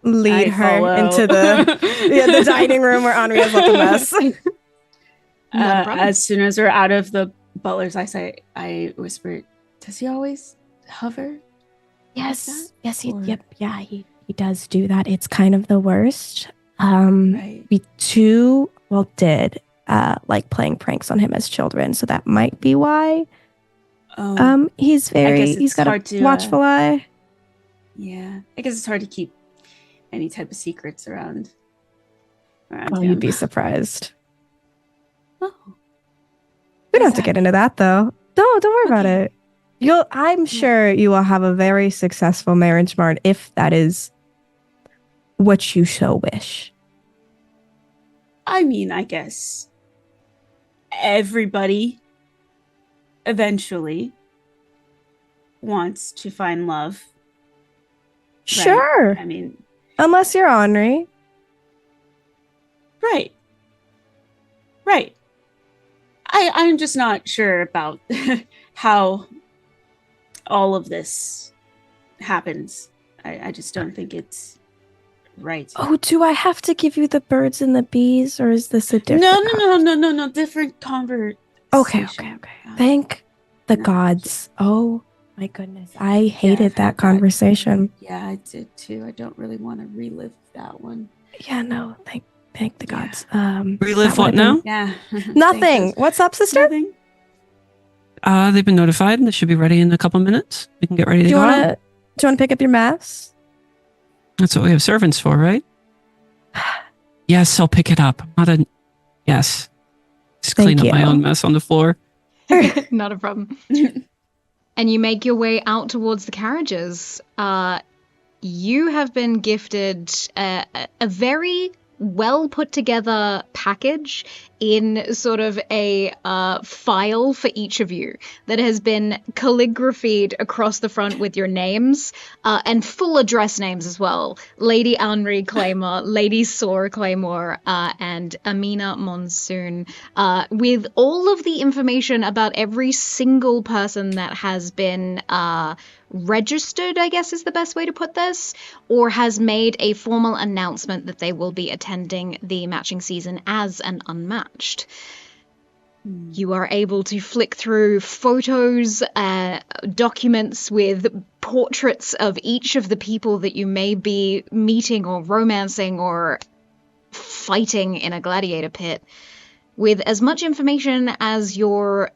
Lead her into the dining room where Henri has left a mess. As soon as we're out of the butler's eyesight, I whisper, "Does he always hover?" Yes. He does do that. It's kind of the worst. We did like playing pranks on him as children, so that might be why. He's got a watchful eye. Yeah, I guess it's hard to keep any type of secrets around Oh, him. you'd be surprised. We don't have to get into that though. No, don't worry about it. I'm sure you will have a very successful marriage, Mart, if that is what you so wish. I mean, I guess everybody eventually wants to find love. Right? Sure. I mean, unless you're Henri. Right. I'm just not sure about how all of this happens. I just don't think it's Right. Oh, do I have to give you the birds and the bees, or is this a different? No. Different conversation. Okay. Thank the gods. Oh my goodness, I hated that conversation. Yeah, I did too. I don't really want to relive that one. Yeah, no. Thank the gods. Relive that what would've now? Yeah. Nothing. What's up, sister? Nothing. They've been notified. They should be ready in a couple minutes. We can get ready to Do you go want out. to pick up your mass? That's what we have servants for, right? Yes, I'll pick it up. Yes. Just clean up my own mess on the floor. Not a problem. And you make your way out towards the carriages. You have been gifted a very well put together package in sort of a file for each of you that has been calligraphied across the front with your names and full address names as well. Lady Henri Claymore, Lady Sora Claymore, and Amina Monsoon, with all of the information about every single person that has been registered, I guess is the best way to put this, or has made a formal announcement that they will be attending the matching season as an Unmatched. You are able to flick through photos, documents with portraits of each of the people that you may be meeting or romancing or fighting in a gladiator pit, with as much information as your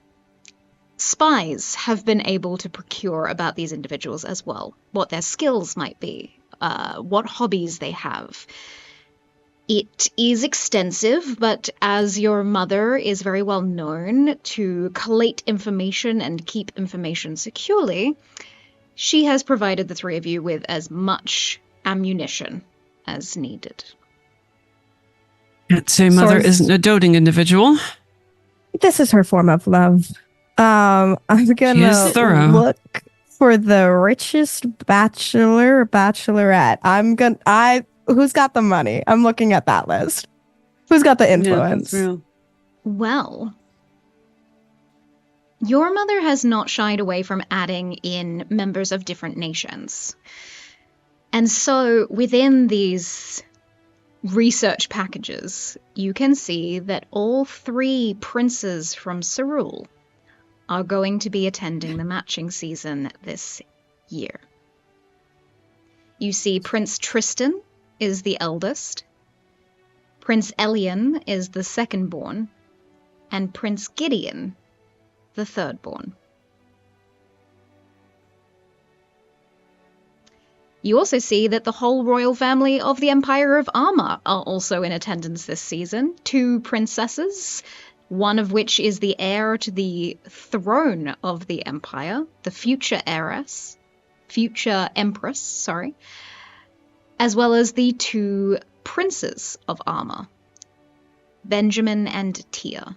spies have been able to procure about these individuals as well. What their skills might be, what hobbies they have. It is extensive, but as your mother is very well known to collate information and keep information securely, she has provided the three of you with as much ammunition as needed. Can't say mother isn't a doting individual. This is her form of love. I'm gonna look for the richest bachelorette. Who's got the money? I'm looking at that list. Who's got the influence? Well, your mother has not shied away from adding in members of different nations. And so within these research packages, you can see that all 3 princes from Cerule are going to be attending the matching season this year. You see Prince Tristan is the eldest, Prince Elian is the second born, and Prince Gideon the third born. You also see that the whole royal family of the Empire of Arma are also in attendance this season. 2 princesses, one of which is the heir to the throne of the Empire, the future Empress, as well as the 2 princes of Arma, Benjamin and Tia.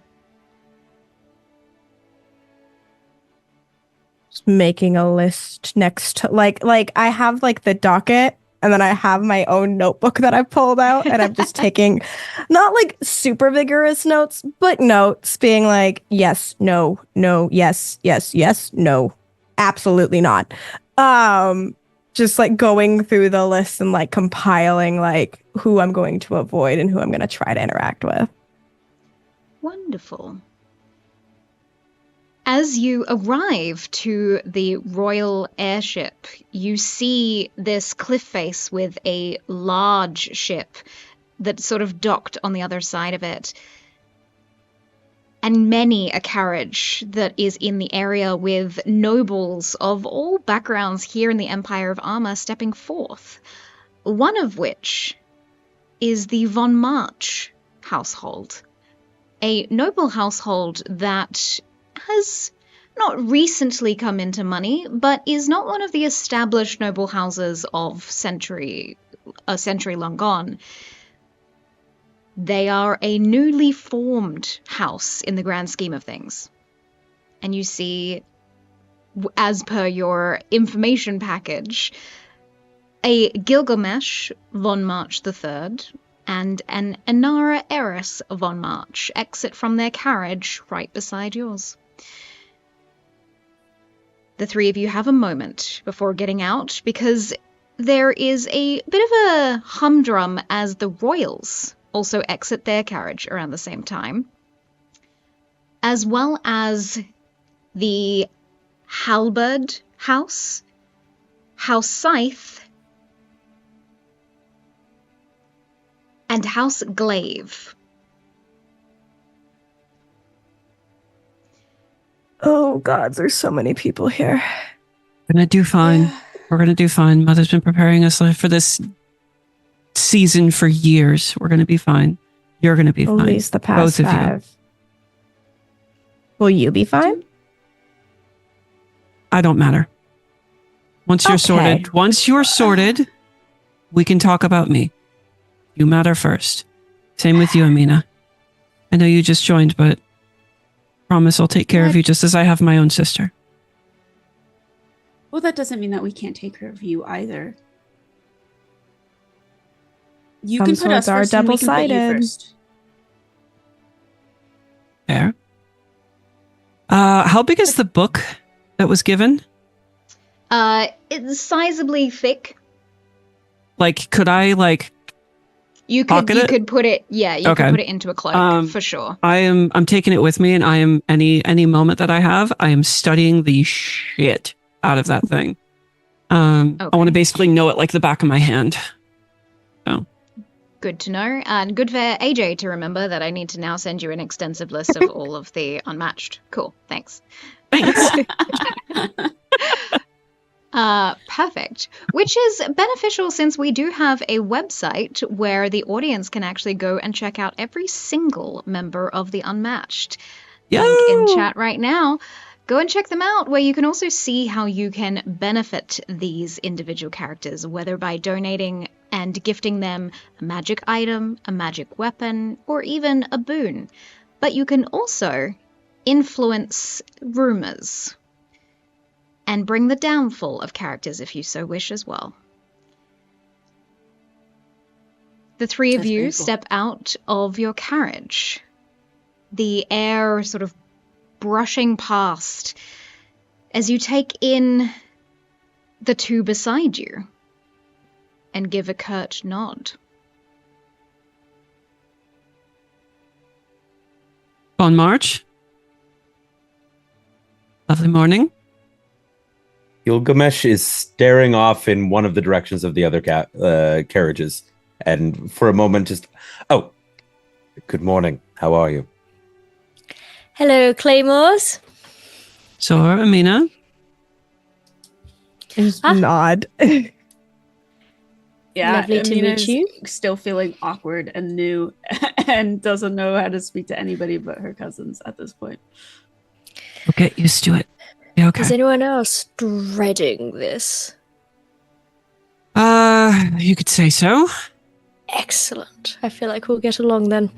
Just making a list next to like I have like the docket, and then I have my own notebook that I pulled out, and I'm just taking not like super vigorous notes, but notes being like, yes, no, yes, no, absolutely not. Just like going through the list and like compiling like who I'm going to avoid and who I'm going to try to interact with. Wonderful. As you arrive to the royal airship, you see this cliff face with a large ship that's sort of docked on the other side of it, and many a carriage that is in the area with nobles of all backgrounds here in the Empire of Arma stepping forth, one of which is the von March household, a noble household that has not recently come into money, but is not one of the established noble houses of a century long gone. They are a newly formed house in the grand scheme of things. And you see, as per your information package, a Gilgamesh von March III and an Inara heiress von March exit from their carriage right beside yours. The 3 of you have a moment before getting out, because there is a bit of a humdrum as the royals also exit their carriage around the same time, as well as the Halberd House, House Scythe, and House Glaive. Oh God, there's so many people here. We're gonna do fine. Yeah. We're gonna do fine. Mother's been preparing us for this season for years. We're gonna be fine. You're gonna be fine. At least the past Both of 5. you. Will you be fine? I don't matter. Once you're sorted, we can talk about me. You matter first. Same with you, Amina. I know you just joined, but promise I'll take care of you just as I have my own sister. Well, that doesn't mean that we can't take care of you either. You Some can put us swords are first and we can put you double-sided. first. Fair. How big is the book that was given? It's sizably thick. Like, could I You pocket it? could put it, yeah, you Okay. could put it into a cloak for sure. I'm taking it with me, and I am any moment that I have, I am studying the shit out of that thing. I want to basically know it like the back of my hand. So Good to know, and good for AJ to remember that I need to now send you an extensive list of all of the Unmatched. Cool, thanks. Perfect. Which is beneficial since we do have a website where the audience can actually go and check out every single member of the Unmatched. Link in chat right now. Go and check them out, where you can also see how you can benefit these individual characters, whether by donating and gifting them a magic item, a magic weapon, or even a boon. But you can also influence rumors and bring the downfall of characters if you so wish as well. The three of you step out of your carriage. The air sort of brushing past as you take in the two beside you and give a curt nod. on March. Lovely morning. Gilgamesh is staring off in one of the directions of the other carriages, and for a moment just, oh, good morning. How are you? Hello, Claymores. So, Amina. Just nod. Yeah, Lovely to Amina's meet you. Still feeling awkward and new, and doesn't know how to speak to anybody but her cousins at this point. We'll get used to it. Yeah, okay. Is anyone else dreading this? You could say so. Excellent. I feel like we'll get along then.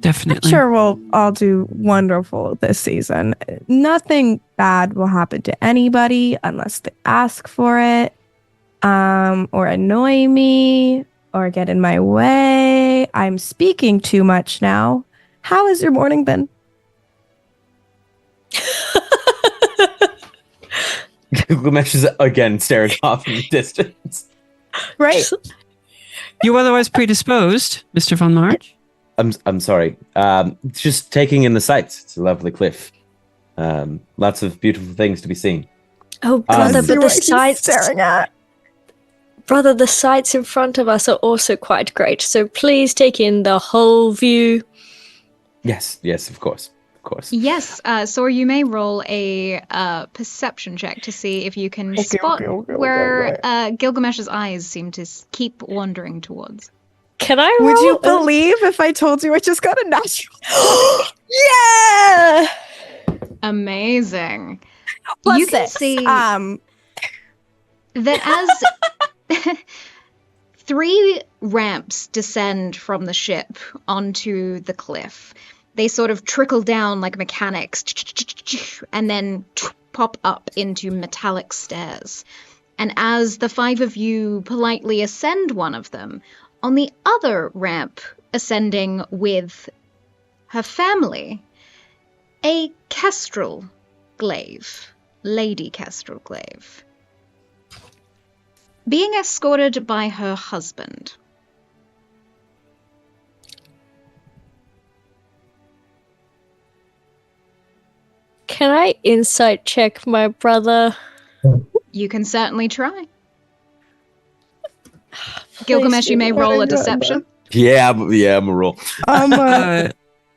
Definitely. I'm sure we'll all do wonderful this season. Nothing bad will happen to anybody unless they ask for it, or annoy me, or get in my way. I'm speaking too much now. How has your morning been? Gilgamesh is again staring off in the distance. Right. You otherwise predisposed, Mr. Von March? I'm sorry. Just taking in the sights. It's a lovely cliff. Lots of beautiful things to be seen. Oh, brother, but the sights staring at. Brother, the sights in front of us are also quite great. So please take in the whole view. Yes, of course. Yes, so you may roll a perception check to see if you can spot where Gilgamesh's eyes seem to keep wandering towards. Can I roll? Would you believe if I told you I just got a natural? Yeah! Amazing. Plus you can 6. see that as 3 ramps descend from the ship onto the cliff, they sort of trickle down like mechanics and then pop up into metallic stairs. And as the 5 of you politely ascend one of them, on the other ramp ascending with her family, a Kestrel Glaive, Lady Kestrel Glaive. being escorted by her husband. Can I insight check my brother? You can certainly try. Gilgamesh, you may roll a deception. Yeah, I'm a roll.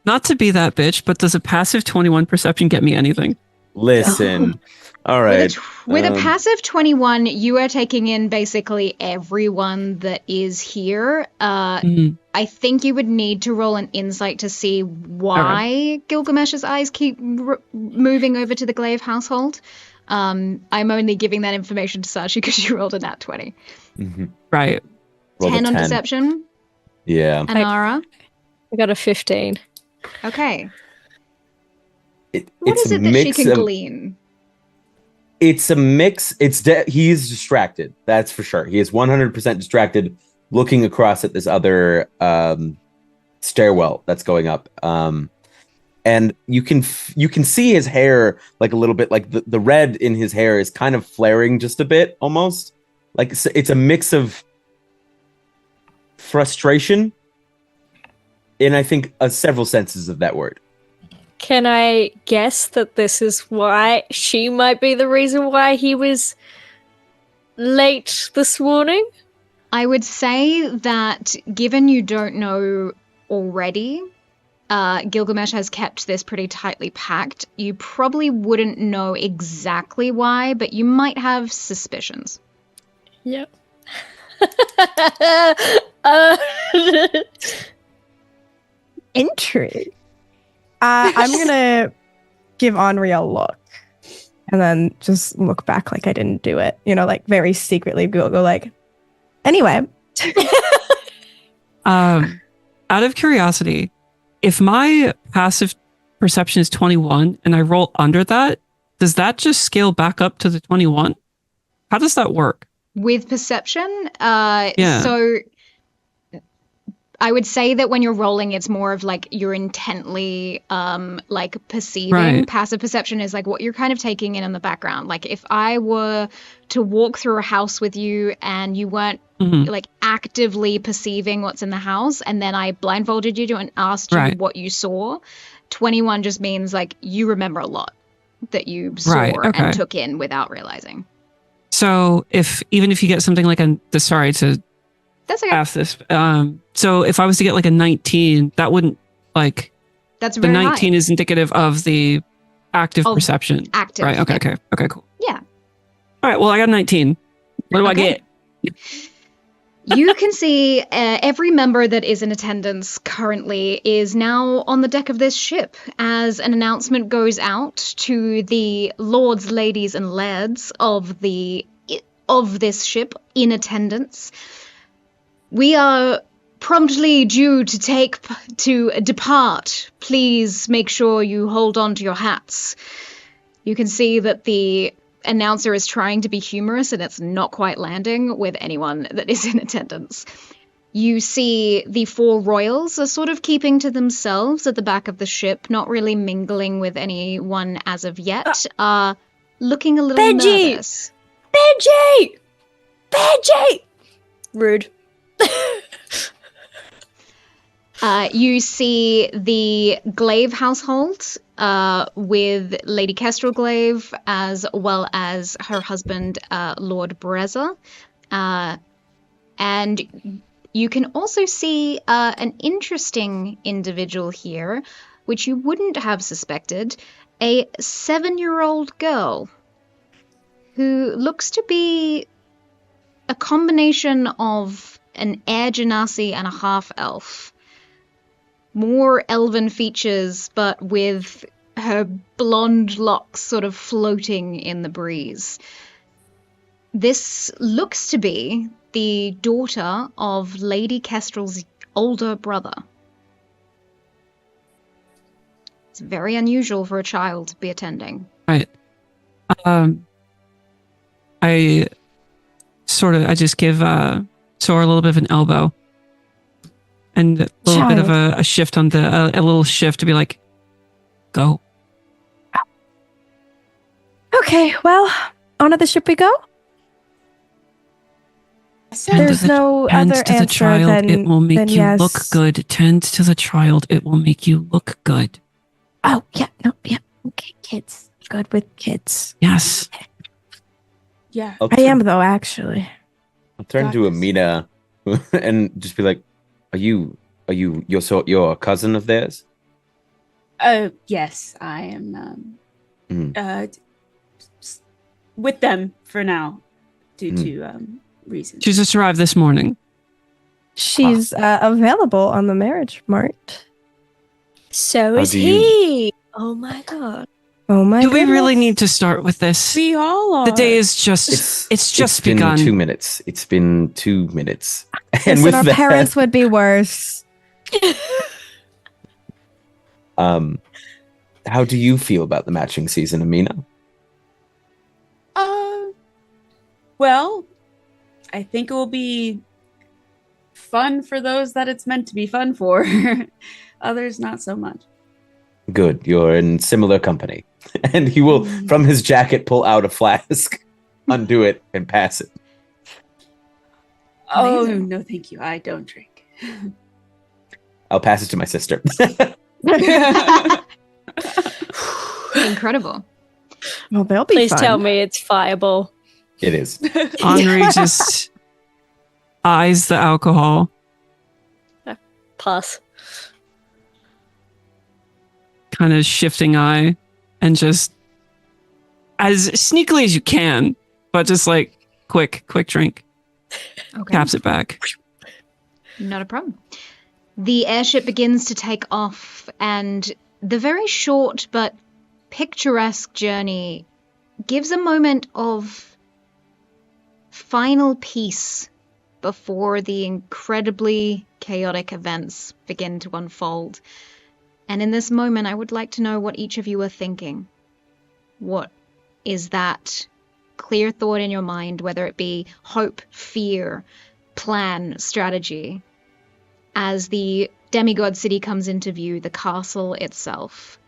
Not to be that bitch, but does a passive 21 perception get me anything? Listen. All right. With a passive 21, you are taking in basically everyone that is here. I think you would need to roll an insight to see why Gilgamesh's eyes keep moving over to the Glaive household. I'm only giving that information to Sashi because you rolled a nat 20. Mm-hmm. Right. 10 on deception. Yeah. Anara? I got a 15. Okay. What is it that she can glean? It's a mix. He's distracted. That's for sure. He is 100% distracted, looking across at this other stairwell that's going up. And you can see his hair like a little bit, like the red in his hair is kind of flaring just a bit, almost like it's a mix of frustration in, I think, several senses of that word. Can I guess that this is why she might be the reason why he was late this morning? I would say that given you don't know already, Gilgamesh has kept this pretty tightly packed. You probably wouldn't know exactly why, but you might have suspicions. Yep. Intrigue. I'm gonna give Henri a look and then just look back like I didn't do it. You know, like very secretly go like, anyway. Out of curiosity, if my passive perception is 21 and I roll under that, does that just scale back up to the 21? How does that work? With perception, Yeah. So I would say that when you're rolling, it's more of like you're intently like perceiving. Right. Passive perception is like what you're kind of taking in the background. Like if I were to walk through a house with you and you weren't like actively perceiving what's in the house, and then I blindfolded you and asked you what you saw, 21 just means like you remember a lot that you saw and took in without realizing. So even if you get something like sorry to That's okay. ask this. So if I was to get like a 19, that wouldn't like. That's the very 19 high. is indicative of the active perception. Active. Right. Okay. Okay. Cool. Yeah. All right. Well, I got a 19. What do I get? You can see every member that is in attendance currently is now on the deck of this ship as an announcement goes out to the lords, ladies, and lairds of this ship in attendance. We are promptly due to depart. Please make sure you hold on to your hats. You can see that the announcer is trying to be humorous and it's not quite landing with anyone that is in attendance. You see the 4 royals are sort of keeping to themselves at the back of the ship, not really mingling with anyone as of yet, looking a little nervous. Benji! Rude. You see the Glaive household with Lady Kestrel Glaive as well as her husband, Lord Brezza. And you can also see an interesting individual here, which you wouldn't have suspected, a 7-year-old girl who looks to be a combination of an air genasi and a half-elf. More elven features, but with her blonde locks sort of floating in the breeze. This looks to be the daughter of Lady Kestrel's older brother. It's very unusual for a child to be attending. Right. I just give Sora a little bit of an elbow. And a little bit of a shift on a little shift to be like, go. Okay, well, onto the ship we go. There's no Tend other to the answer child, than it will make than you yes. look good. Tend to the child, it will make you look good. Oh, yeah, no, yeah. Okay, kids. Good with kids. Yes. Yeah. I am, though, actually. I'll turn to Amina and just be like, you're a cousin of theirs? Yes, I am Mhm. with them for now due to reasons. She just arrived this morning. She's available on the marriage mart. So How is do you- he. Oh my god. Oh my Do we goodness. really need to start with this? We all are. The day is just it's just been begun. 2 minutes. It's been 2 minutes. Listen, our parents would be worse. How do you feel about the matching season, Amina? Well, I think it will be fun for those that it's meant to be fun for. Others, not so much. Good, you're in similar company. And he will, from his jacket, pull out a flask, undo it, and pass it. Oh, no, thank you. I don't drink. I'll pass it to my sister. Incredible. Well, they'll be Please fun. tell me it's fireball. It is. Henri just eyes the alcohol. Pass. Kind of shifting eye and just as sneakily as you can, but just like quick drink. Okay. Taps it back. Not a problem. The airship begins to take off, and the very short but picturesque journey gives a moment of final peace before the incredibly chaotic events begin to unfold. And in this moment, I would like to know what each of you are thinking. What is that clear thought in your mind, whether it be hope, fear, plan, strategy, as the demigod city comes into view, the castle itself.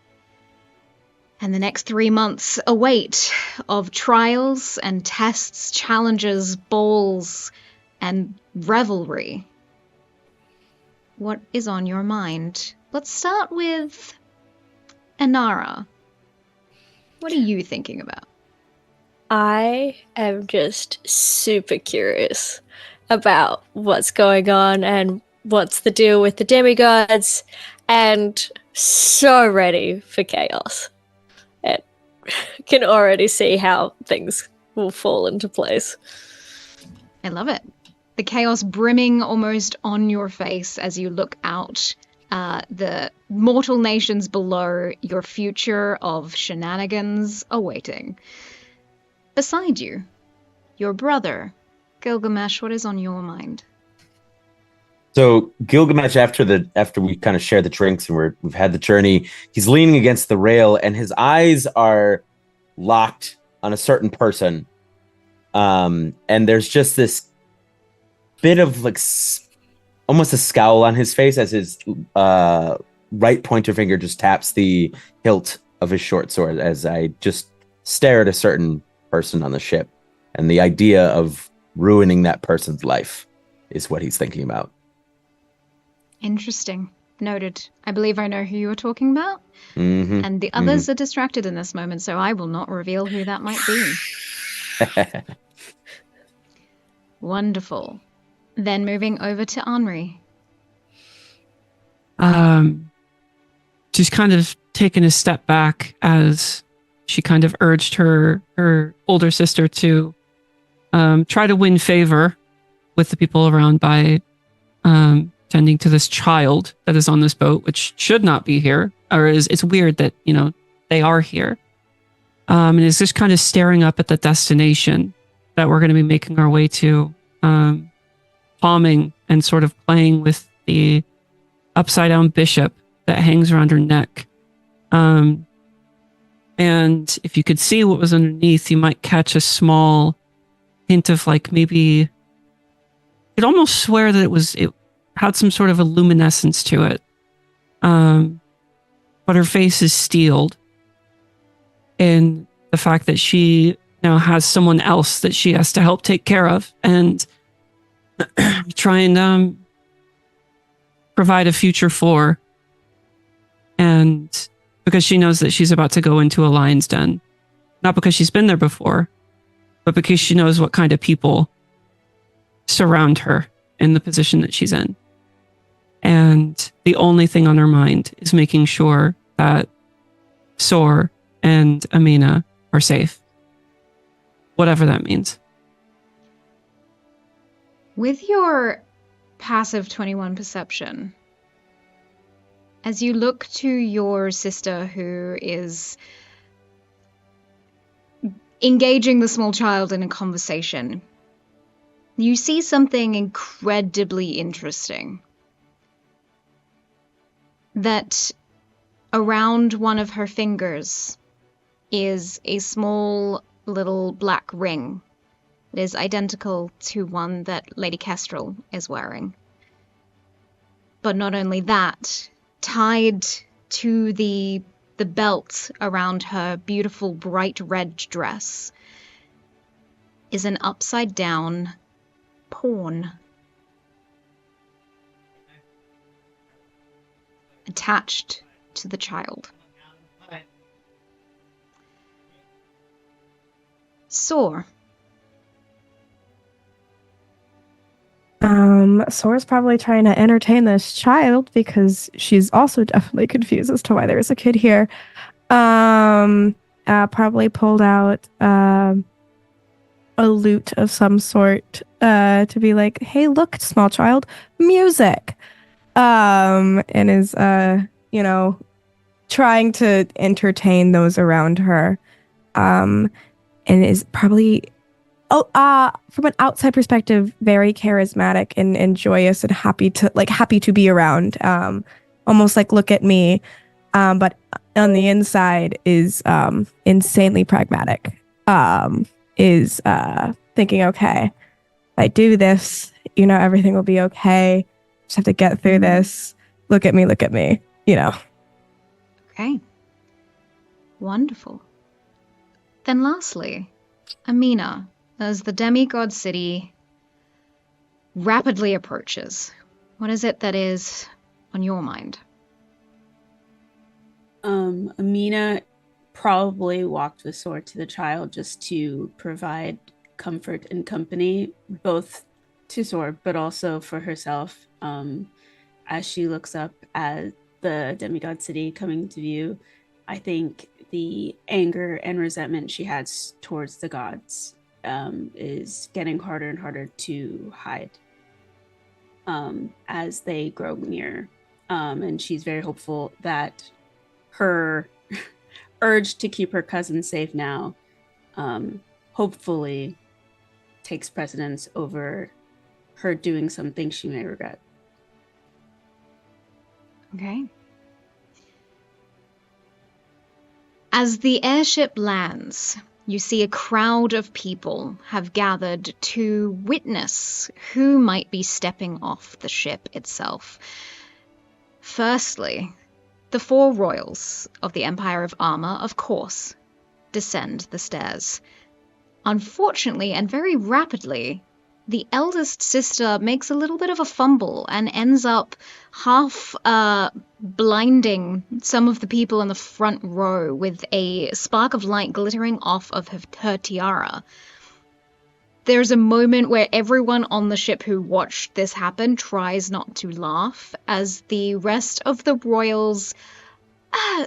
And the next 3 months await of trials and tests, challenges, balls, and revelry. What is on your mind? Let's start with Inara. What are you thinking about? I am just super curious about what's going on and what's the deal with the demigods, and so ready for chaos. And can already see how things will fall into place. I love it. The chaos brimming almost on your face as you look out. The mortal nations below, your future of shenanigans awaiting. Beside you, your brother, Gilgamesh, what is on your mind? So Gilgamesh, after we kind of share the drinks and we've had the journey, he's leaning against the rail and his eyes are locked on a certain person. And there's just this bit of like almost a scowl on his face as his right pointer finger just taps the hilt of his short sword as I just stare at a certain person on the ship. And the idea of ruining that person's life is what he's thinking about. Interesting. Noted. I believe I know who you are talking about. Mm-hmm. And the others are distracted in this moment, so I will not reveal who that might be. Wonderful. Then moving over to Henri. She's kind of taken a step back as she kind of urged her older sister to try to win favor with the people around by tending to this child that is on this boat, which should not be here, or it's weird that, they are here. And is just kind of staring up at the destination that we're going to be making our way to, palming and sort of playing with the upside down bishop that hangs around her neck. And if you could see what was underneath, you might catch a small hint of like maybe you'd almost swear that it had some sort of a luminescence to it. But her face is steeled. And the fact that she now has someone else that she has to help take care of. And try and provide a future for. And because she knows that she's about to go into a lion's den. Not because she's been there before, but because she knows what kind of people surround her in the position that she's in. And the only thing on her mind is making sure that Sor and Amina are safe. Whatever that means. With your passive 21 perception, as you look to your sister who is engaging the small child in a conversation, you see something incredibly interesting. That around one of her fingers is a small little black ring. It is identical to one that Lady Kestrel is wearing. But not only that, tied to the belt around her beautiful bright red dress is an upside down pawn attached to the child. Sor. Sor's probably trying to entertain this child because she's also definitely confused as to why there's a kid here. Probably pulled out a lute of some sort to be like, hey, look, small child, music. And is trying to entertain those around her. And is probably from an outside perspective, very charismatic and joyous and happy to be around. Almost like look at me. But on the inside is insanely pragmatic. Is thinking, okay, if I do this, everything will be okay. Just have to get through this. Look at me, Okay. Wonderful. Then lastly, Amina, as the demigod city rapidly approaches, what is it that is on your mind? Amina probably walked the sword to the child just to provide comfort and company, both to Sword, but also for herself, as she looks up at the demigod city coming to view. I think the anger and resentment she has towards the gods is getting harder and harder to hide as they grow near. And she's very hopeful that her urge to keep her cousin safe now hopefully takes precedence over her doing something she may regret. Okay. As the airship lands, you see a crowd of people have gathered to witness who might be stepping off the ship itself. Firstly, the 4 royals of the Empire of Armor, of course, descend the stairs. Unfortunately, and very rapidly, the eldest sister makes a little bit of a fumble and ends up half blinding some of the people in the front row with a spark of light glittering off of her tiara. There's a moment where everyone on the ship who watched this happen tries not to laugh, as the rest of the royals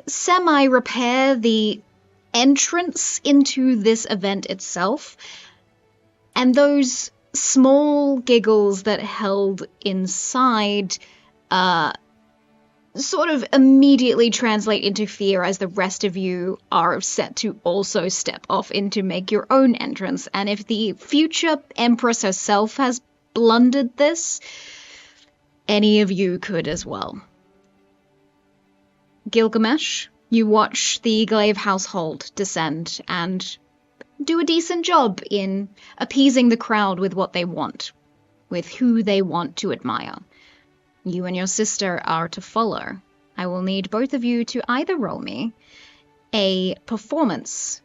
semi-repair the entrance into this event itself. And those small giggles that held inside sort of immediately translate into fear as the rest of you are set to also step off in to make your own entrance. And if the future Empress herself has blundered this, any of you could as well. Gilgamesh, you watch the Glaive household descend and do a decent job in appeasing the crowd with what they want, with who they want to admire. You and your sister are to follow. I will need both of you to either roll me a performance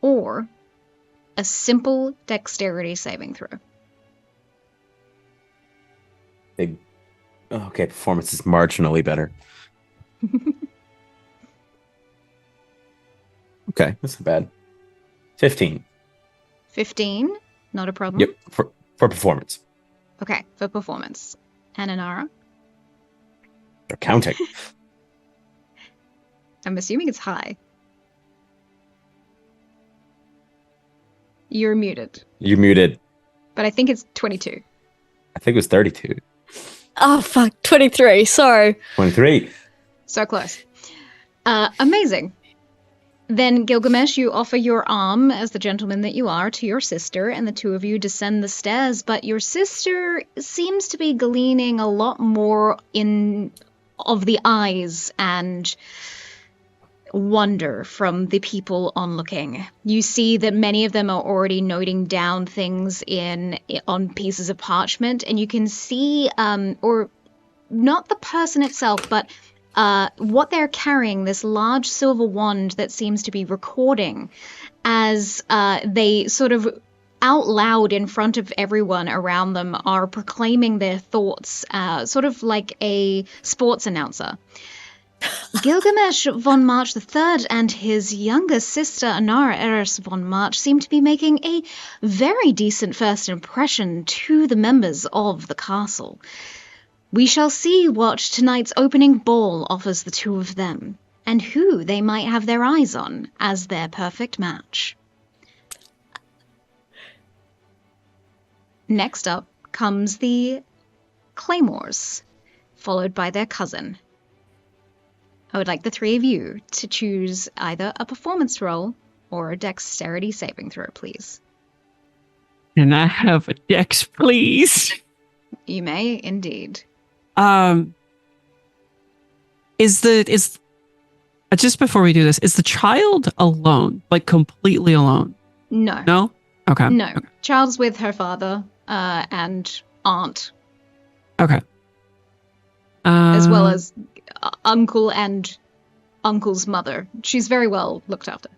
or a simple dexterity saving throw. Okay, performance is marginally better. Okay, that's not bad. 15. 15, not a problem. Yep, for performance. Okay, for performance. And Inara? They're counting. I'm assuming it's high. You're muted. You're muted. But I think it's 22. I think it was 32. Oh, fuck. 23. Sorry. 23. So close. Amazing. Then, Gilgamesh, you offer your arm, as the gentleman that you are, to your sister, and the two of you descend the stairs, but your sister seems to be gleaning a lot more of the eyes and wonder from the people onlooking. You see that many of them are already noting down things on pieces of parchment, and you can see, or not the person itself, but what they're carrying, this large silver wand that seems to be recording as they sort of out loud in front of everyone around them are proclaiming their thoughts, sort of like a sports announcer. Gilgamesh von March III and his younger sister Anara Eris von March seem to be making a very decent first impression to the members of the castle. We shall see what tonight's opening ball offers the two of them, and who they might have their eyes on as their perfect match. Next up comes the Claymores, followed by their cousin. I would like the three of you to choose either a performance roll or a dexterity saving throw, please. Can I have a dex, please? You may indeed. Is just before we do this, is the child alone? Like completely alone? No. No? Okay. No. Okay. Child's with her father and aunt. Okay. As well as uncle and uncle's mother. She's very well looked after.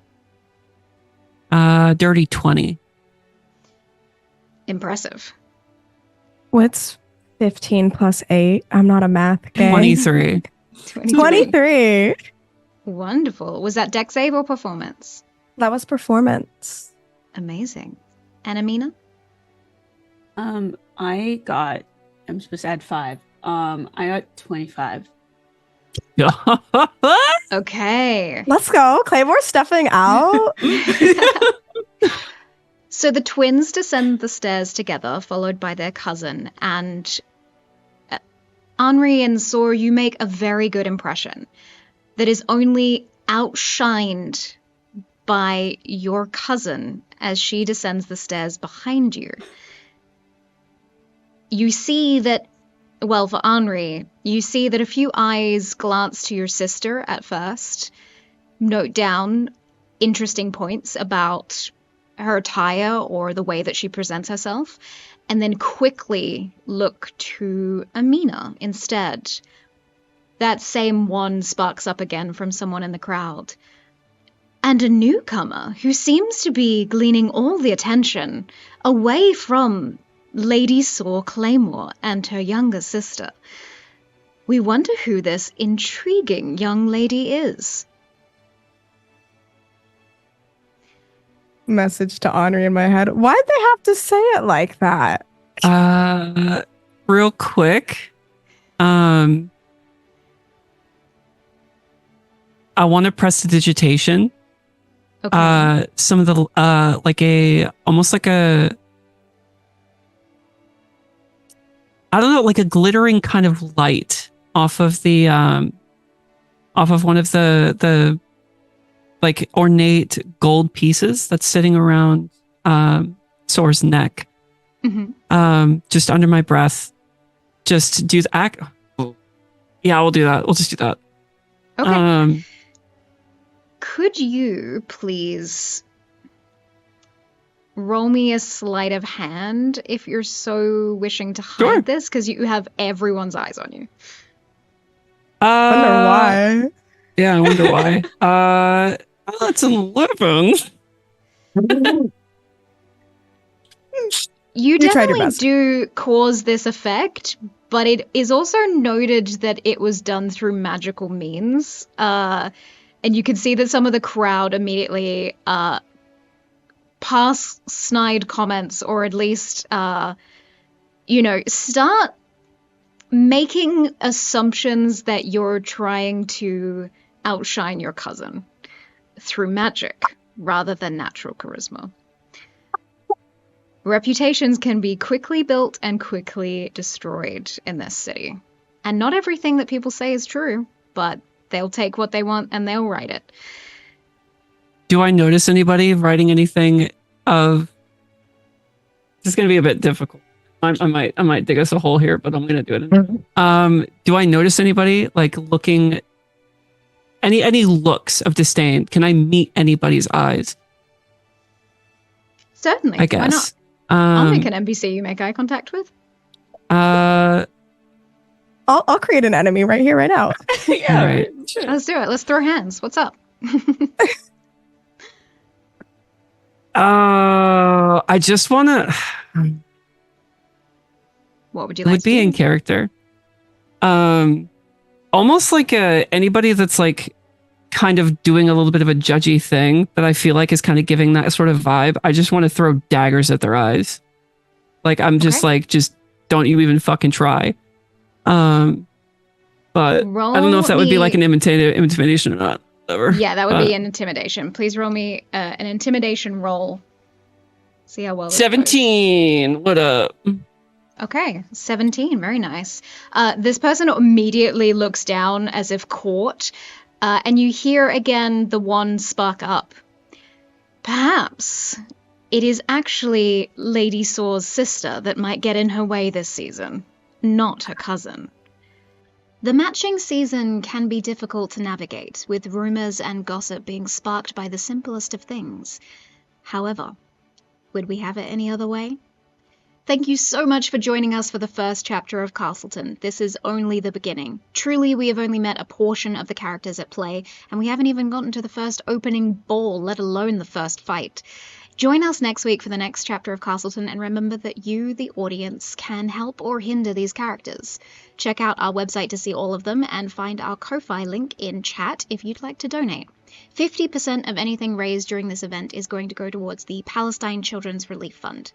Dirty 20. Impressive. What's 15 plus 8? I'm not a math guy. 23. 23. Wonderful. Was that dex save or performance? That was performance. Amazing. And Amina? I'm supposed to add 5. I got 25. Okay. Let's go. Claymore stuffing out. So the twins descend the stairs together, followed by their cousin, and Henri and Sor, you make a very good impression that is only outshined by your cousin as she descends the stairs behind you. You see that, well, for Henri, you see that a few eyes glance to your sister at first, note down interesting points about her attire or the way that she presents herself, and then quickly look to Amina instead. That same one sparks up again from someone in the crowd. And a newcomer who seems to be gleaning all the attention away from Lady Sor Claymore and her younger sister. We wonder who this intriguing young lady is. Message to Henri in my head. Why'd they have to say it like that? Real quick. I want to prestidigitation. Okay. Some of the almost like a, I don't know, like a glittering kind of light off of the off of one of the like ornate gold pieces that's sitting around Sor's neck. Mm-hmm. Just under my breath. Just do the act. Yeah, we'll do that. We'll just do that. Okay. Could you please roll me a sleight of hand if you're so wishing to hide this? Because you have everyone's eyes on you. Wonder why. Yeah, I wonder why. That's an 11. You You tried your definitely best. do cause this effect, but it is also noted that it was done through magical means. And you can see that some of the crowd immediately pass snide comments, or at least, start making assumptions that you're trying to outshine your cousin through magic rather than natural charisma. Reputations can be quickly built and quickly destroyed in this city. And not everything that people say is true, but they'll take what they want and they'll write it. Do I notice anybody writing anything of... This is going to be a bit difficult. I might dig us a hole here, but I'm going to do it. Do I notice anybody looking... Any looks of disdain? Can I meet anybody's eyes? Certainly. I guess. Why not? I'll make an NPC you make eye contact with. I'll create an enemy right here, right now. Yeah, right. Let's do it. Let's throw hands. What's up? I just want to... What would you It like would to be do? in character. Almost like anybody that's kind of doing a little bit of a judgy thing that I feel like is kind of giving that sort of vibe. I just want to throw daggers at their eyes. I'm just just don't you even fucking try. But I don't know if that would be an intimidation or not. Whatever. Yeah, that would be an intimidation. Please roll me an intimidation roll. See how well this 17. What up? Okay, 17. Very nice. This person immediately looks down as if caught, and you hear again the one spark up. Perhaps it is actually Lady Saw's sister that might get in her way this season, not her cousin. The matching season can be difficult to navigate, with rumors and gossip being sparked by the simplest of things. However, would we have it any other way? Thank you so much for joining us for the first chapter of Castleton. This is only the beginning. Truly, we have only met a portion of the characters at play, and we haven't even gotten to the first opening ball, let alone the first fight. Join us next week for the next chapter of Castleton, and remember that you, the audience, can help or hinder these characters. Check out our website to see all of them, and find our Ko-Fi link in chat if you'd like to donate. 50% of anything raised during this event is going to go towards the Palestine Children's Relief Fund.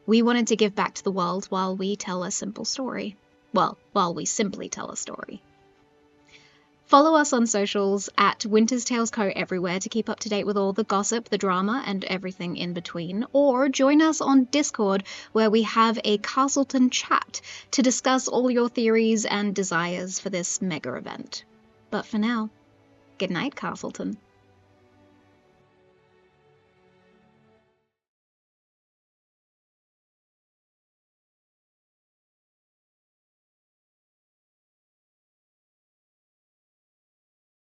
We wanted to give back to the world while we tell a simple story. Well, while we simply tell a story. Follow us on socials at Winter's Tales Co. everywhere to keep up to date with all the gossip, the drama, and everything in between. Or join us on Discord, where we have a Castleton chat to discuss all your theories and desires for this mega event. But for now, good night, Castleton.